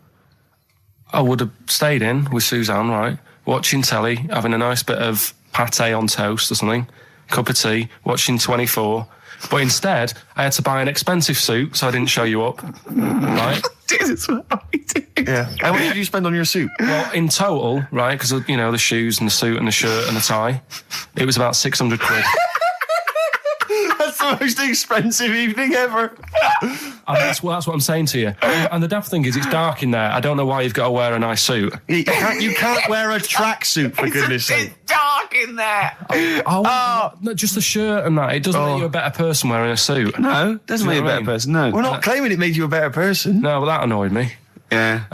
I would have stayed in with Suzanne, right, watching telly, having a nice bit of pate on toast or something, cup of tea, watching 24. But instead, I had to buy an expensive suit, so I didn't show you up, right? Jesus, what are we doing? Yeah. How much did you spend on your suit? Well, in total, right, because, you know, the shoes and the suit and the shirt and the tie, it was about 600 quid. That's the most expensive evening ever. And that's what I'm saying to you. And the daft thing is, it's dark in there. I don't know why you've got to wear a nice suit. You can't wear a tracksuit, for goodness sake. It's dark in there. No, just the shirt and that. It doesn't make you a better person wearing a suit. No, doesn't make you a better person, no. We're not claiming it made you a better person. No, but that annoyed me. Yeah.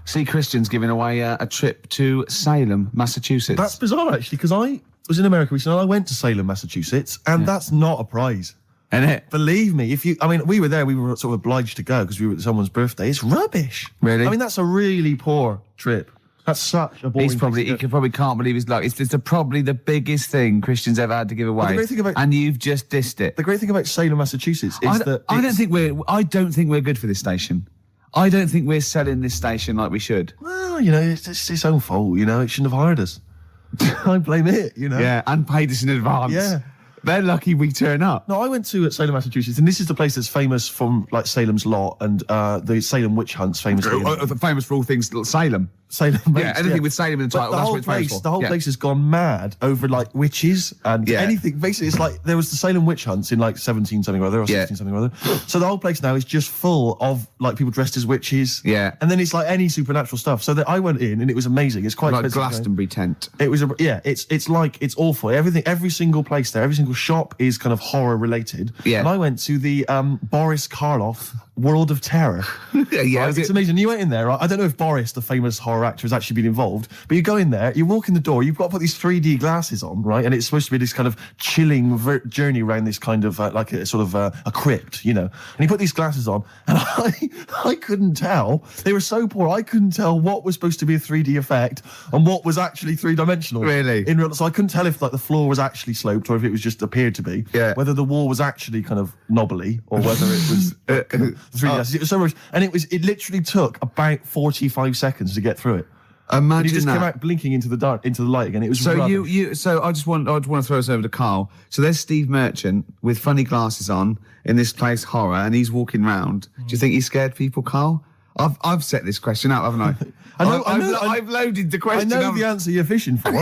See, Christian's giving away a trip to Salem, Massachusetts. That's bizarre, actually, because I was in America recently and I went to Salem, Massachusetts, and that's not a prize. Isn't it? Believe me, we were there, we were sort of obliged to go because we were at someone's birthday. It's rubbish. Really? I mean, that's a really poor trip. That's such a boring He probably can't believe his luck. It's probably the biggest thing Christian's ever had to give away. The great thing about, and you've just dissed it. The great thing about Salem, Massachusetts is that I don't think we're good for this station. I don't think we're selling this station like we should. Well, you know, it's its own fault. You know, it shouldn't have hired us. I blame it. You know. Yeah, and paid us in advance. Yeah. They're lucky we turn up. No, I went to Salem, Massachusetts, and this is the place that's famous from like Salem's Lot and the Salem witch hunts, famously. Famous for all things Salem. Salem. Yeah, anything with Salem in the title. That's what it's famous for. The whole place has gone mad over like witches and anything. Basically, it's like there was the Salem witch hunts in like 17 something or other or 16 something or other. So the whole place now is just full of like people dressed as witches. Yeah. And then it's like any supernatural stuff. So that I went in and it was amazing. It's quite like expensive. Glastonbury tent. It was it's awful. Every single place there, every single shop is kind of horror related. Yeah. And I went to the Boris Karloff World of Terror. Yeah, right? It's amazing. You went in there, right? I don't know if Boris, the famous horror actor, has actually been involved, but you go in there, you walk in the door, you've got to put these 3D glasses on, right? And it's supposed to be this kind of chilling journey around this kind of like a sort of a crypt, you know. And you put these glasses on, and I couldn't tell. They were so poor, I couldn't tell what was supposed to be a 3D effect and what was actually three-dimensional. Really? So I couldn't tell if like the floor was actually sloped or if it was just appeared to be. Yeah. Whether the wall was actually kind of knobbly or whether it was 3D. It was so much, and it literally took about 45 seconds to get through it. Imagine and he just that. came out blinking into the light again. It was so rubbish. So I just want to throw us over to Carl. So there's Steve Merchant with funny glasses on in this place horror, and he's walking round. Do you think he scared people, Carl? I've set this question out, haven't I? I've loaded the question. I know the answer you're fishing for.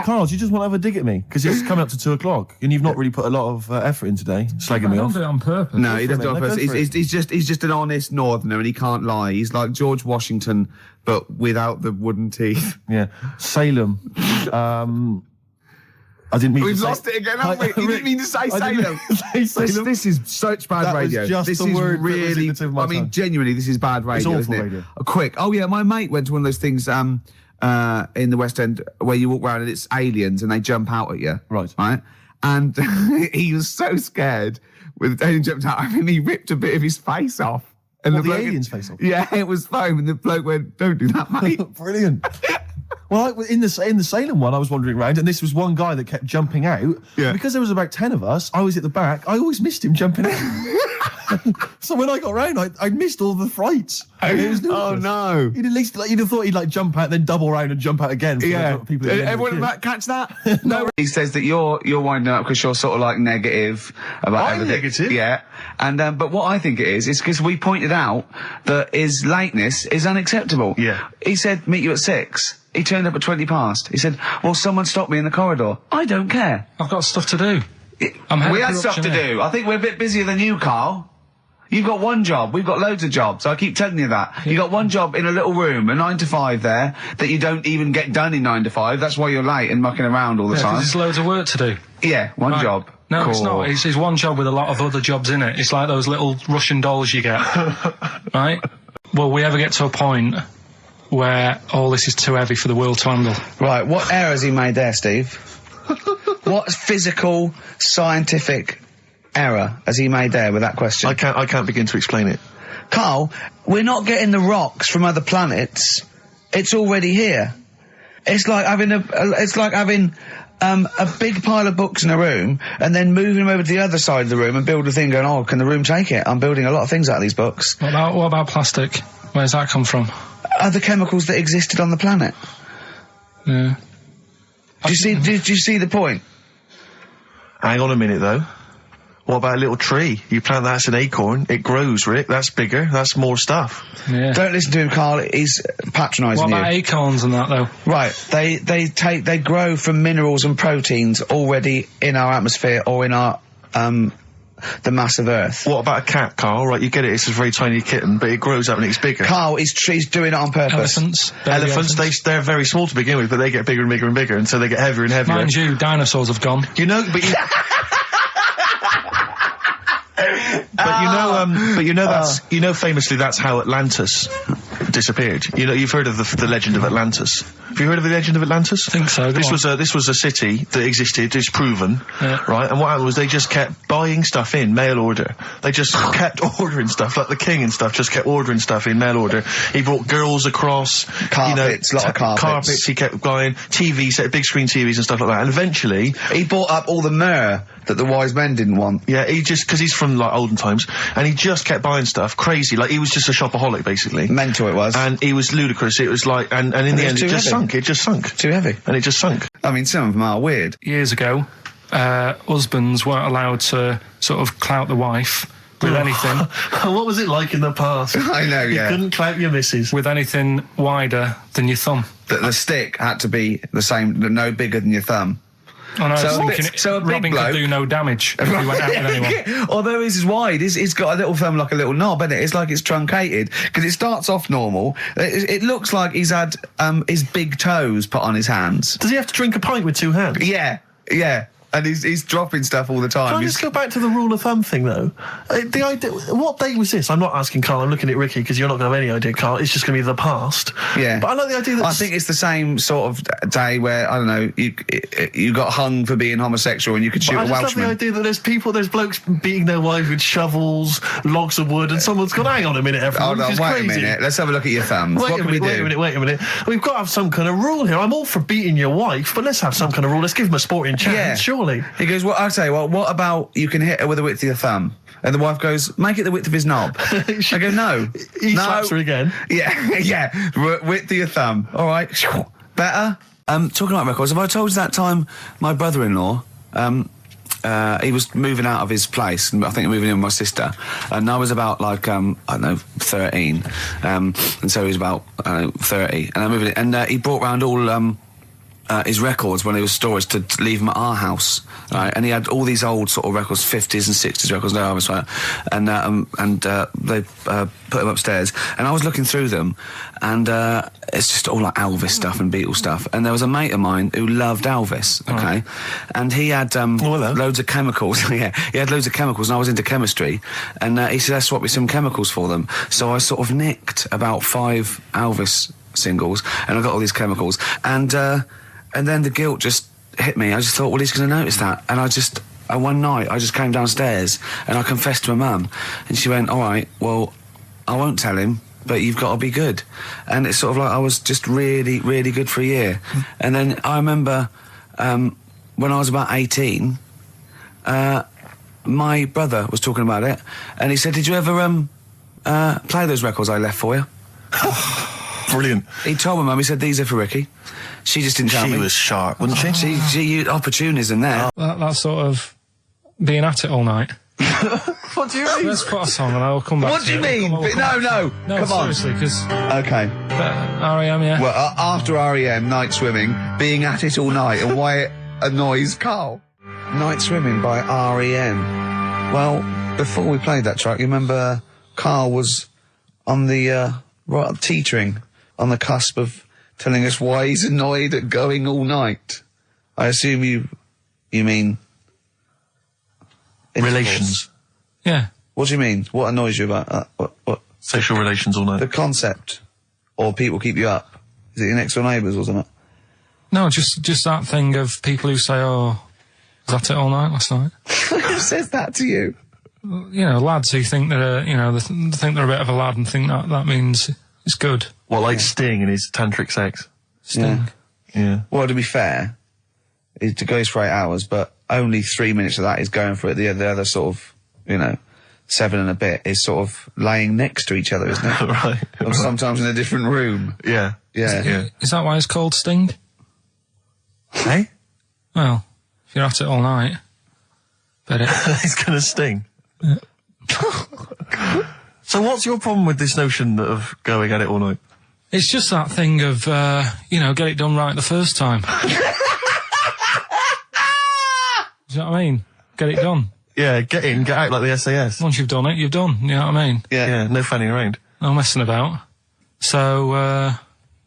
Carl, do you just want to have a dig at me? Because it's coming up to 2 o'clock, and you've not really put a lot of effort in today, slagging me off. I don't do it on purpose. No, he doesn't do it on purpose. He's just an honest northerner, and he can't lie. He's like George Washington, but without the wooden teeth. Yeah, Salem. I didn't mean. We've to say, lost it again, haven't we? You didn't mean to say Salem. This is such bad that radio. Was just this the is word really. that was in the tip of my tongue. Genuinely, this is bad radio, It's awful isn't it? radio. Quick. Oh yeah, my mate went to one of those things. In the West End where you walk around and it's aliens and they jump out at you. Right. And he was so scared when the alien jumped out and he ripped a bit of his face off. And the alien's face off? Yeah, it was foam and the bloke went, "Don't do that, mate." Brilliant. Well, in the Salem one, I was wandering around, and this was one guy that kept jumping out. Yeah. Because there was about 10 of us, I was at the back. I always missed him jumping out. So when I got round, I missed all the frights. It was Oh no! You'd at least you'd have thought he'd like jump out, then double round and jump out again. For Yeah. people at the end of the Everyone queue. might catch that. No. He says that you're winding up because you're sort of like negative about I'm everything. negative? Yeah. And but what I think it is because we pointed out that his lateness is unacceptable. Yeah. He said meet you at 6. He turned up at 20 past. He said, "Well, someone stopped me in the corridor." I don't care. I've got stuff to do. We had stuff to do. I think we're a bit busier than you, Carl. You've got one job. We've got loads of jobs. I keep telling you that. You got one job in a little room, a 9 to 5 there, that you don't even get done in 9 to 5. That's why you're late and mucking around all the time. There's loads of work to do. Yeah, one job. No, it's Cool. not. It's one job with a lot of other jobs in it. It's like those little Russian dolls you get. Right? Will we ever get to a point where all this is too heavy for the world to handle? Right, what error has he made there, Steve? What physical, scientific error has he made there with that question? I can't begin to explain it. Carl, we're not getting the rocks from other planets. It's already here. It's like having a big pile of books in a room and then moving them over to the other side of the room and build a thing going, oh, can the room take it? I'm building a lot of things out of these books. What about plastic? Where does that come from? Other chemicals that existed on the planet. Yeah. Do you see the point? Hang on a minute, though. What about a little tree? You plant that as an acorn, it grows, Rick. That's bigger. That's more stuff. Yeah. Don't listen to him, Carl. He's patronising you. What about acorns and that, though? Right. They grow from minerals and proteins already in our atmosphere or in our, the mass of Earth. What about a cat, Carl? Right, you get it, it's a very tiny kitten, but it grows up and it's bigger. Carl, he's doing it on purpose. Elephants? They're very small to begin with, but they get bigger and bigger and bigger, and so they get heavier and heavier. Mind you, dinosaurs have gone. You know, but you... famously that's how Atlantis disappeared. You know, you've heard of the legend of Atlantis. Have you heard of the legend of Atlantis? I think so. This was a city that existed, is proven, right? And what happened was they just kept buying stuff in mail order. They just kept ordering stuff, like the king and stuff, just kept ordering stuff in mail order. He brought girls across, carpets, lot of carpets. He kept buying TV set, big screen TVs and stuff like that. And eventually, he bought up all the myrrh that the wise men didn't want. Yeah, because he's from like olden times, and he just kept buying stuff, crazy. Like he was just a shopaholic, basically. Mental it was. And he was ludicrous. It was like, and in the end, it just sunk. It just sunk. Too heavy. And it just sunk. I mean, some of them are weird. Years ago, husbands weren't allowed to sort of clout the wife with anything. What was it like in the past? I know, yeah. You couldn't clout your missus. With anything wider than your thumb. The stick had to be the same, no bigger than your thumb. Oh, no, so a big Robin bloke could do no damage if he went out with anyone. Although his is wide, he's got a little thumb like a little knob, isn't it? It's like it's truncated, because it starts off normal. It looks like he's had his big toes put on his hands. Does he have to drink a pint with two hands? Yeah. And he's dropping stuff all the time. Can I just go back to the rule of thumb thing, though? The idea... What date was this? I'm not asking Carl, I'm looking at Ricky, because you're not going to have any idea, Carl. It's just going to be the past. Yeah. But I like the idea that... I think it's the same sort of day where, I don't know, you got hung for being homosexual and you could shoot a Welshman. I just love the idea that there's blokes beating their wives with shovels, logs of wood, and someone's gone, hang on a minute, everyone, Hold on, wait a minute. Let's have a look at your thumbs. What can we do? Wait a minute. We've got to have some kind of rule here. I'm all for beating your wife, but let's have some kind of rule. Let's give him a sporting chance, surely. He goes, well, I'll tell you what about you can hit her with the width of your thumb? And the wife goes, make it the width of his knob. I go, no. He slaps her again. Yeah, width of your thumb. All right. Better? Talking about records, have I told you that time my brother-in-law, he was moving out of his place, I think moving in with my sister, and I was about like, I don't know, 13, and so he was about, 30, and I moved in, and he brought round all, his records when he was storage to leave them at our house, right? And he had all these old sort of records, 50s and 60s records, no, I was right, and they put them upstairs, and I was looking through them, and it's just all like Elvis stuff and Beatles stuff, and there was a mate of mine who loved Elvis, okay, and he had loads of chemicals. Yeah, he had loads of chemicals, and I was into chemistry, and he said, let's swap me some chemicals for them. So I sort of nicked about 5 Elvis singles, and I got all these chemicals, and then the guilt just hit me. I just thought, well, he's going to notice that. And one night, I just came downstairs and I confessed to my mum. And she went, all right, well, I won't tell him, but you've got to be good. And it's sort of like I was just really, really good for a year. And then I remember when I was about 18, my brother was talking about it. And he said, did you ever play those records I left for you? Brilliant. He told my mum, he said, these are for Ricky. She just didn't tell me. She was sharp, wasn't she? She used opportunism there. That's sort of being at it all night. What do you mean? Let's put a song and I'll come back. What do you mean? No, come on. Seriously, because... Okay. R.E.M., yeah. Well, after R.E.M., Night Swimming, being at it all night, and why it annoys Carl. Night Swimming by R.E.M. Well, before we played that track, you remember Carl was on the, teetering on the cusp of telling us why he's annoyed at going all night. I assume you mean... Relations. Yeah. What do you mean? What annoys you about that? What? Sexual relations all night. The concept. Or people keep you up. Is it your next door neighbours or something? No, just that thing of people who say, oh, was that it all night last night? Who says that to you? You know, lads who think they're, they think they're a bit of a lad and think that means it's good. Well, like Sting and his tantric sex. Sting. Yeah. Well, to be fair, it goes for 8 hours, but only 3 minutes of that is going for it. The other sort of, 7 and a bit is sort of laying next to each other, isn't it? Right. Or sometimes in a different room. Yeah. Yeah. Is that why it's called Sting? Hey? Well, if you're at it all night, bet it. It's gonna sting. So what's your problem with this notion of going at it all night? It's just that thing of, get it done right the first time. Do you know what I mean? Get it done. Yeah, get in, get out like the SAS. Once you've done it, you've done. You know what I mean? Yeah, no fanning around. No messing about. So,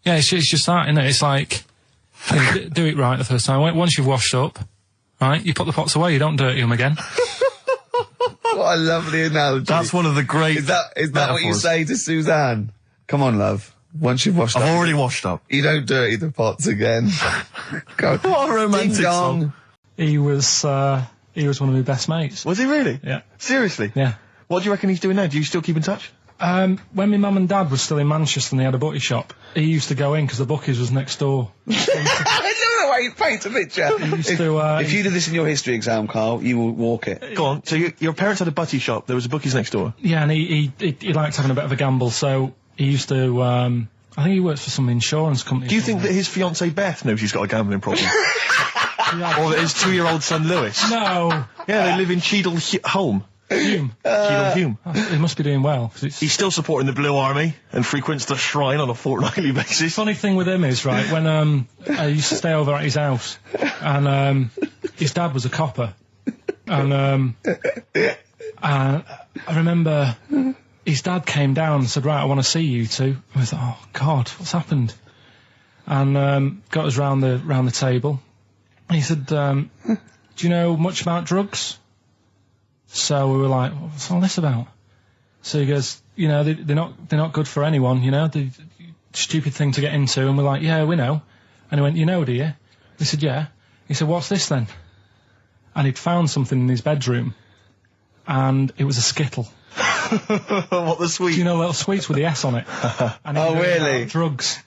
it's just that, isn't it? It's like, do it right the first time. Once you've washed up, right, you put the pots away, you don't dirty them again. What a lovely analogy. That's one of the great Is that what you metaphors. say to Suzanne? Come on, love. Once you've washed up. I've already washed up. You don't dirty the pots again. God. What a romantic Ding dong. song. He was one of my best mates. Was he really? Yeah. Seriously? Yeah. What do you reckon he's doing now? Do you still keep in touch? When my mum and dad were still in Manchester and they had a butty shop, he used to go in because the bookies was next door. I love the way you paint a picture. If you did this in your history exam, Carl, you will walk it. Go on. So your parents had a butty shop. There was a bookies next door. Yeah, and he liked having a bit of a gamble, so he used to. I think he works for some insurance company. Do you think that his fiancée Beth knows he's got a gambling problem? Or that his 2-year-old son Lewis? No. Yeah, they live in Cheadle Home. Hume. Cheadle Hume. He must be doing well. 'Cause He's still supporting the Blue Army and frequents the shrine on a fortnightly basis. Funny thing with him is, right, when I used to stay over at his house, and his dad was a copper, and I remember his dad came down and said, right, I want to see you two. I was like, oh God, what's happened? And got us round the table. And he said, do you know much about drugs? So we were like, what's all this about? So he goes, they're not good for anyone, the stupid thing to get into. And we're like, yeah, we know. And he went, you know, do you? We said, yeah. He said, what's this then? And he'd found something in his bedroom, and it was a Skittle. What, the sweet? Do you know little sweets with the S on it? And Oh, really? Drugs.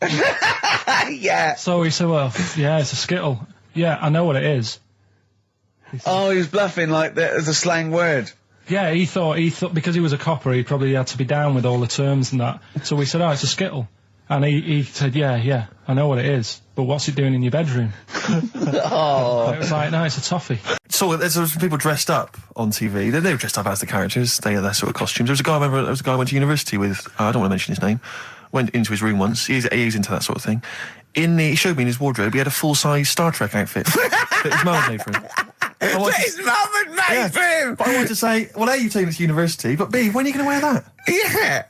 Yeah. So he said, well, yeah, it's a Skittle. Yeah, I know what it is. Oh, he was bluffing like that as a slang word. Yeah, he thought because he was a copper, he probably had to be down with all the terms and that. So we said, oh, it's a Skittle. And he said, yeah, I know what it is, but what's it doing in your bedroom? Oh. It was like, no, it's a toffee. So there's some people dressed up on TV. They were dressed up as the characters. They had their sort of costumes. There was a guy I went to university with. I don't want to mention his name. Went into his room once. He's into that sort of thing. He showed me in his wardrobe. He had a full-size Star Trek outfit that his mum had made for him. His mum had made for him. But I wanted to say, well, A, you've taken this to university, but B, when are you going to wear that? Yeah.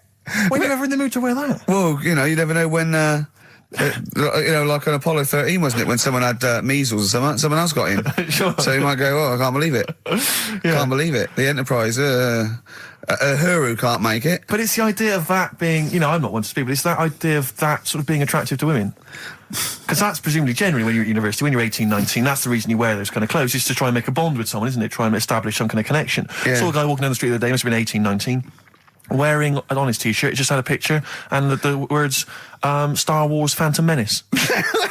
When are you ever in the mood to wear that? Well, you never know when. Like on Apollo 13, wasn't it, when someone had measles or someone else got in. Sure. So you might go, oh, I can't believe it. Yeah. Can't believe it. The Enterprise, Uhuru can't make it. But it's the idea of that being, I'm not one to speak, but it's that idea of that sort of being attractive to women. Because that's presumably generally when you're at university, when you're 18, 19, that's the reason you wear those kind of clothes, is to try and make a bond with someone, isn't it? Try and establish some kind of connection. Yeah. Saw a guy walking down the street the other day, must have been 18, 19, wearing, on his T-shirt, it just had a picture, and the words, Star Wars Phantom Menace.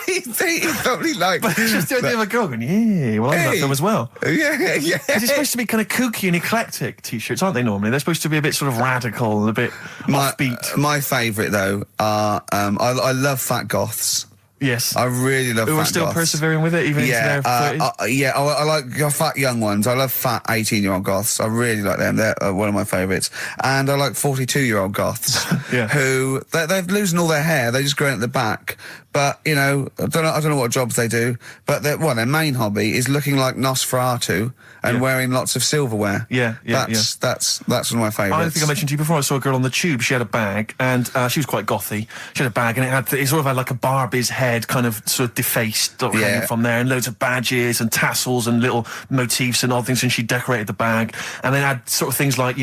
He probably like... But it's just the idea of a girl going, yeah, well, I like that film as well. Yeah. Because it's supposed to be kind of kooky and eclectic T-shirts, aren't they, normally? They're supposed to be a bit sort of radical and a bit offbeat. My favourite, though, are... I love fat goths. Yes. I really love fat Who are still goths. persevering with it, even into their 30s? I like fat young ones. I love fat 18-year-old goths. I really like them. They're one of my favourites. And I like 42-year-old goths. Yeah. Who, they're losing all their hair. They're just growing at the back. But, I don't know what jobs they do. But their main hobby is looking like Nosferatu and wearing lots of silverware. That's one of my favourites. I think I mentioned to you before, I saw a girl on the tube, she had a bag, and she was quite gothy. She had a bag, and it sort of had like a Barbie's head kind of sort of defaced hanging from there, and loads of badges and tassels and little motifs and odd things, and she decorated the bag. And then had sort of things like,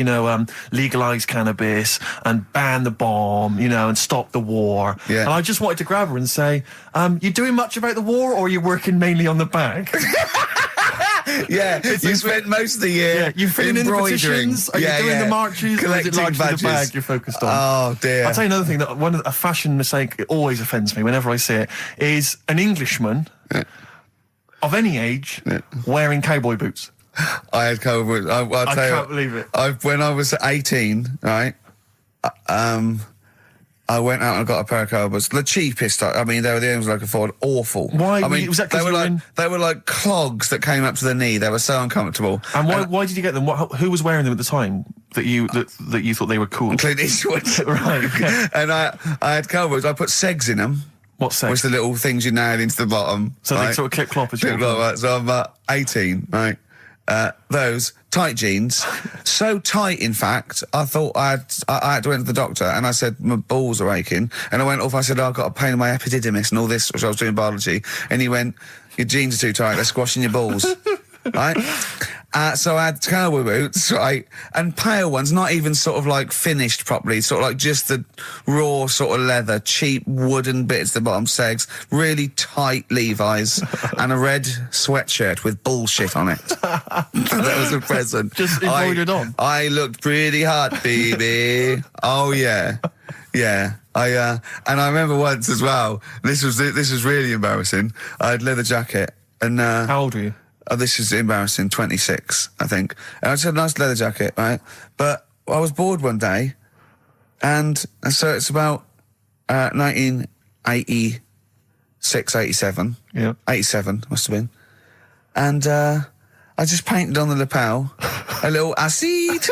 legalise cannabis and ban the bomb, and stop the war. Yeah. And I just wanted to grab her and say, you doing much about the war, or are you working mainly on the bag? Yeah, you spent most of the year. Yeah, you filling in the embroidering. petitions? Are you doing the marches? Collecting or is it largely badges. the bag you're focused on? Oh dear. I'll tell you another thing, that a fashion mistake that always offends me whenever I see it is an Englishman of any age wearing cowboy boots. I had cowboy boots. I can't believe it. When I was 18, right, I went out and got a pair of cowboy boots. The cheapest, I mean, they were the only ones I could afford. Awful. Why? I mean, Was that 'cause they were you were like in- they were like clogs that came up to the knee. They were so uncomfortable. And why did you get them? Who was wearing them at the time that you thought they were cool? Clint Eastwood. Right. Okay. And I had cowboy boots. I put segs in them. What segs? Which the little things you nail into the bottom. So they sort of clip clop as you Clip walk clop, right. So I'm 18, right? Those tight jeans, so tight in fact, I thought I had to went to the doctor and I said my balls are aching, and I went off. I said I've got a pain in my epididymis and all this, which I was doing biology, and he went, your jeans are too tight, they're squashing your balls. Right? So I had cowboy boots, right, and pale ones, not even sort of like finished properly, sort of like just the raw sort of leather, cheap wooden bits at the bottom, segs, really tight Levi's, and a red sweatshirt with bullshit on it. That was a present. Just embroidered on. I looked pretty hot, baby. Oh yeah. Yeah, and I remember once as well. This was really embarrassing. I had leather jacket, and How old were you? Oh, this is embarrassing. 26, I think. And I just had a nice leather jacket, right? But I was bored one day, and so it's about 1986, 87. Yeah, 87 must have been. And I just painted on the lapel a little acid.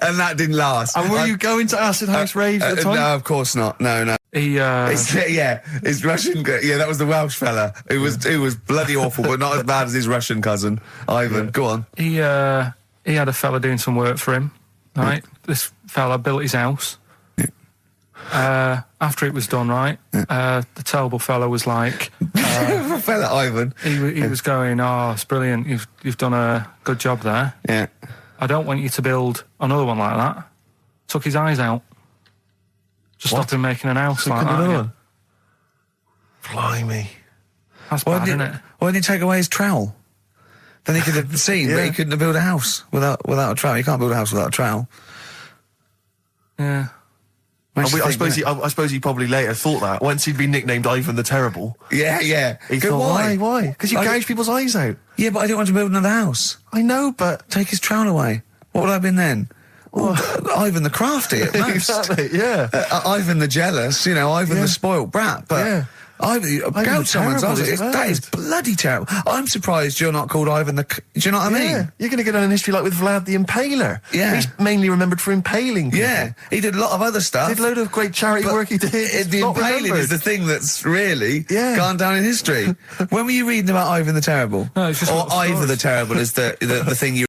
And that didn't last. And were you going to acid house raves at the time? No, of course not. No. His Russian. Yeah, that was the Welsh fella. It was bloody awful, but not as bad as his Russian cousin, Ivan. Yeah. Go on. He had a fella doing some work for him, right? This fella built his house. After it was done, right, the terrible fella was like... fella Ivan. He was going, oh, it's brilliant, you've done a good job there. Yeah. I don't want you to build another one like that. Took his eyes out. Just stopped him making an house like that. One? Blimey. That's bad, isn't it? Why didn't he take away his trowel? Then he could have seen, but he couldn't have built a house without a trowel. You can't build a house without a trowel. Yeah. I suppose he probably later thought that once he'd been nicknamed Ivan the Terrible. Yeah. He thought, why? Because you gouge people's eyes out. Yeah, but I didn't want to build another house. I know, but take his trowel away. What would I have been then? Ivan the Crafty at most. Exactly. Yeah. Ivan the Jealous. Ivan the spoilt brat. But gouge someone's eyes. That is bloody terrible. I'm surprised you're not called Ivan the... Do you know what I mean? You're going to get on in history like with Vlad the Impaler. Yeah. He's mainly remembered for impaling people. Yeah. He did a lot of other stuff. Did a load of great charity work he did. The impaling is the thing that's really gone down in history. When were you reading about Ivan the Terrible? No, it's just or Ivan the Terrible is the thing you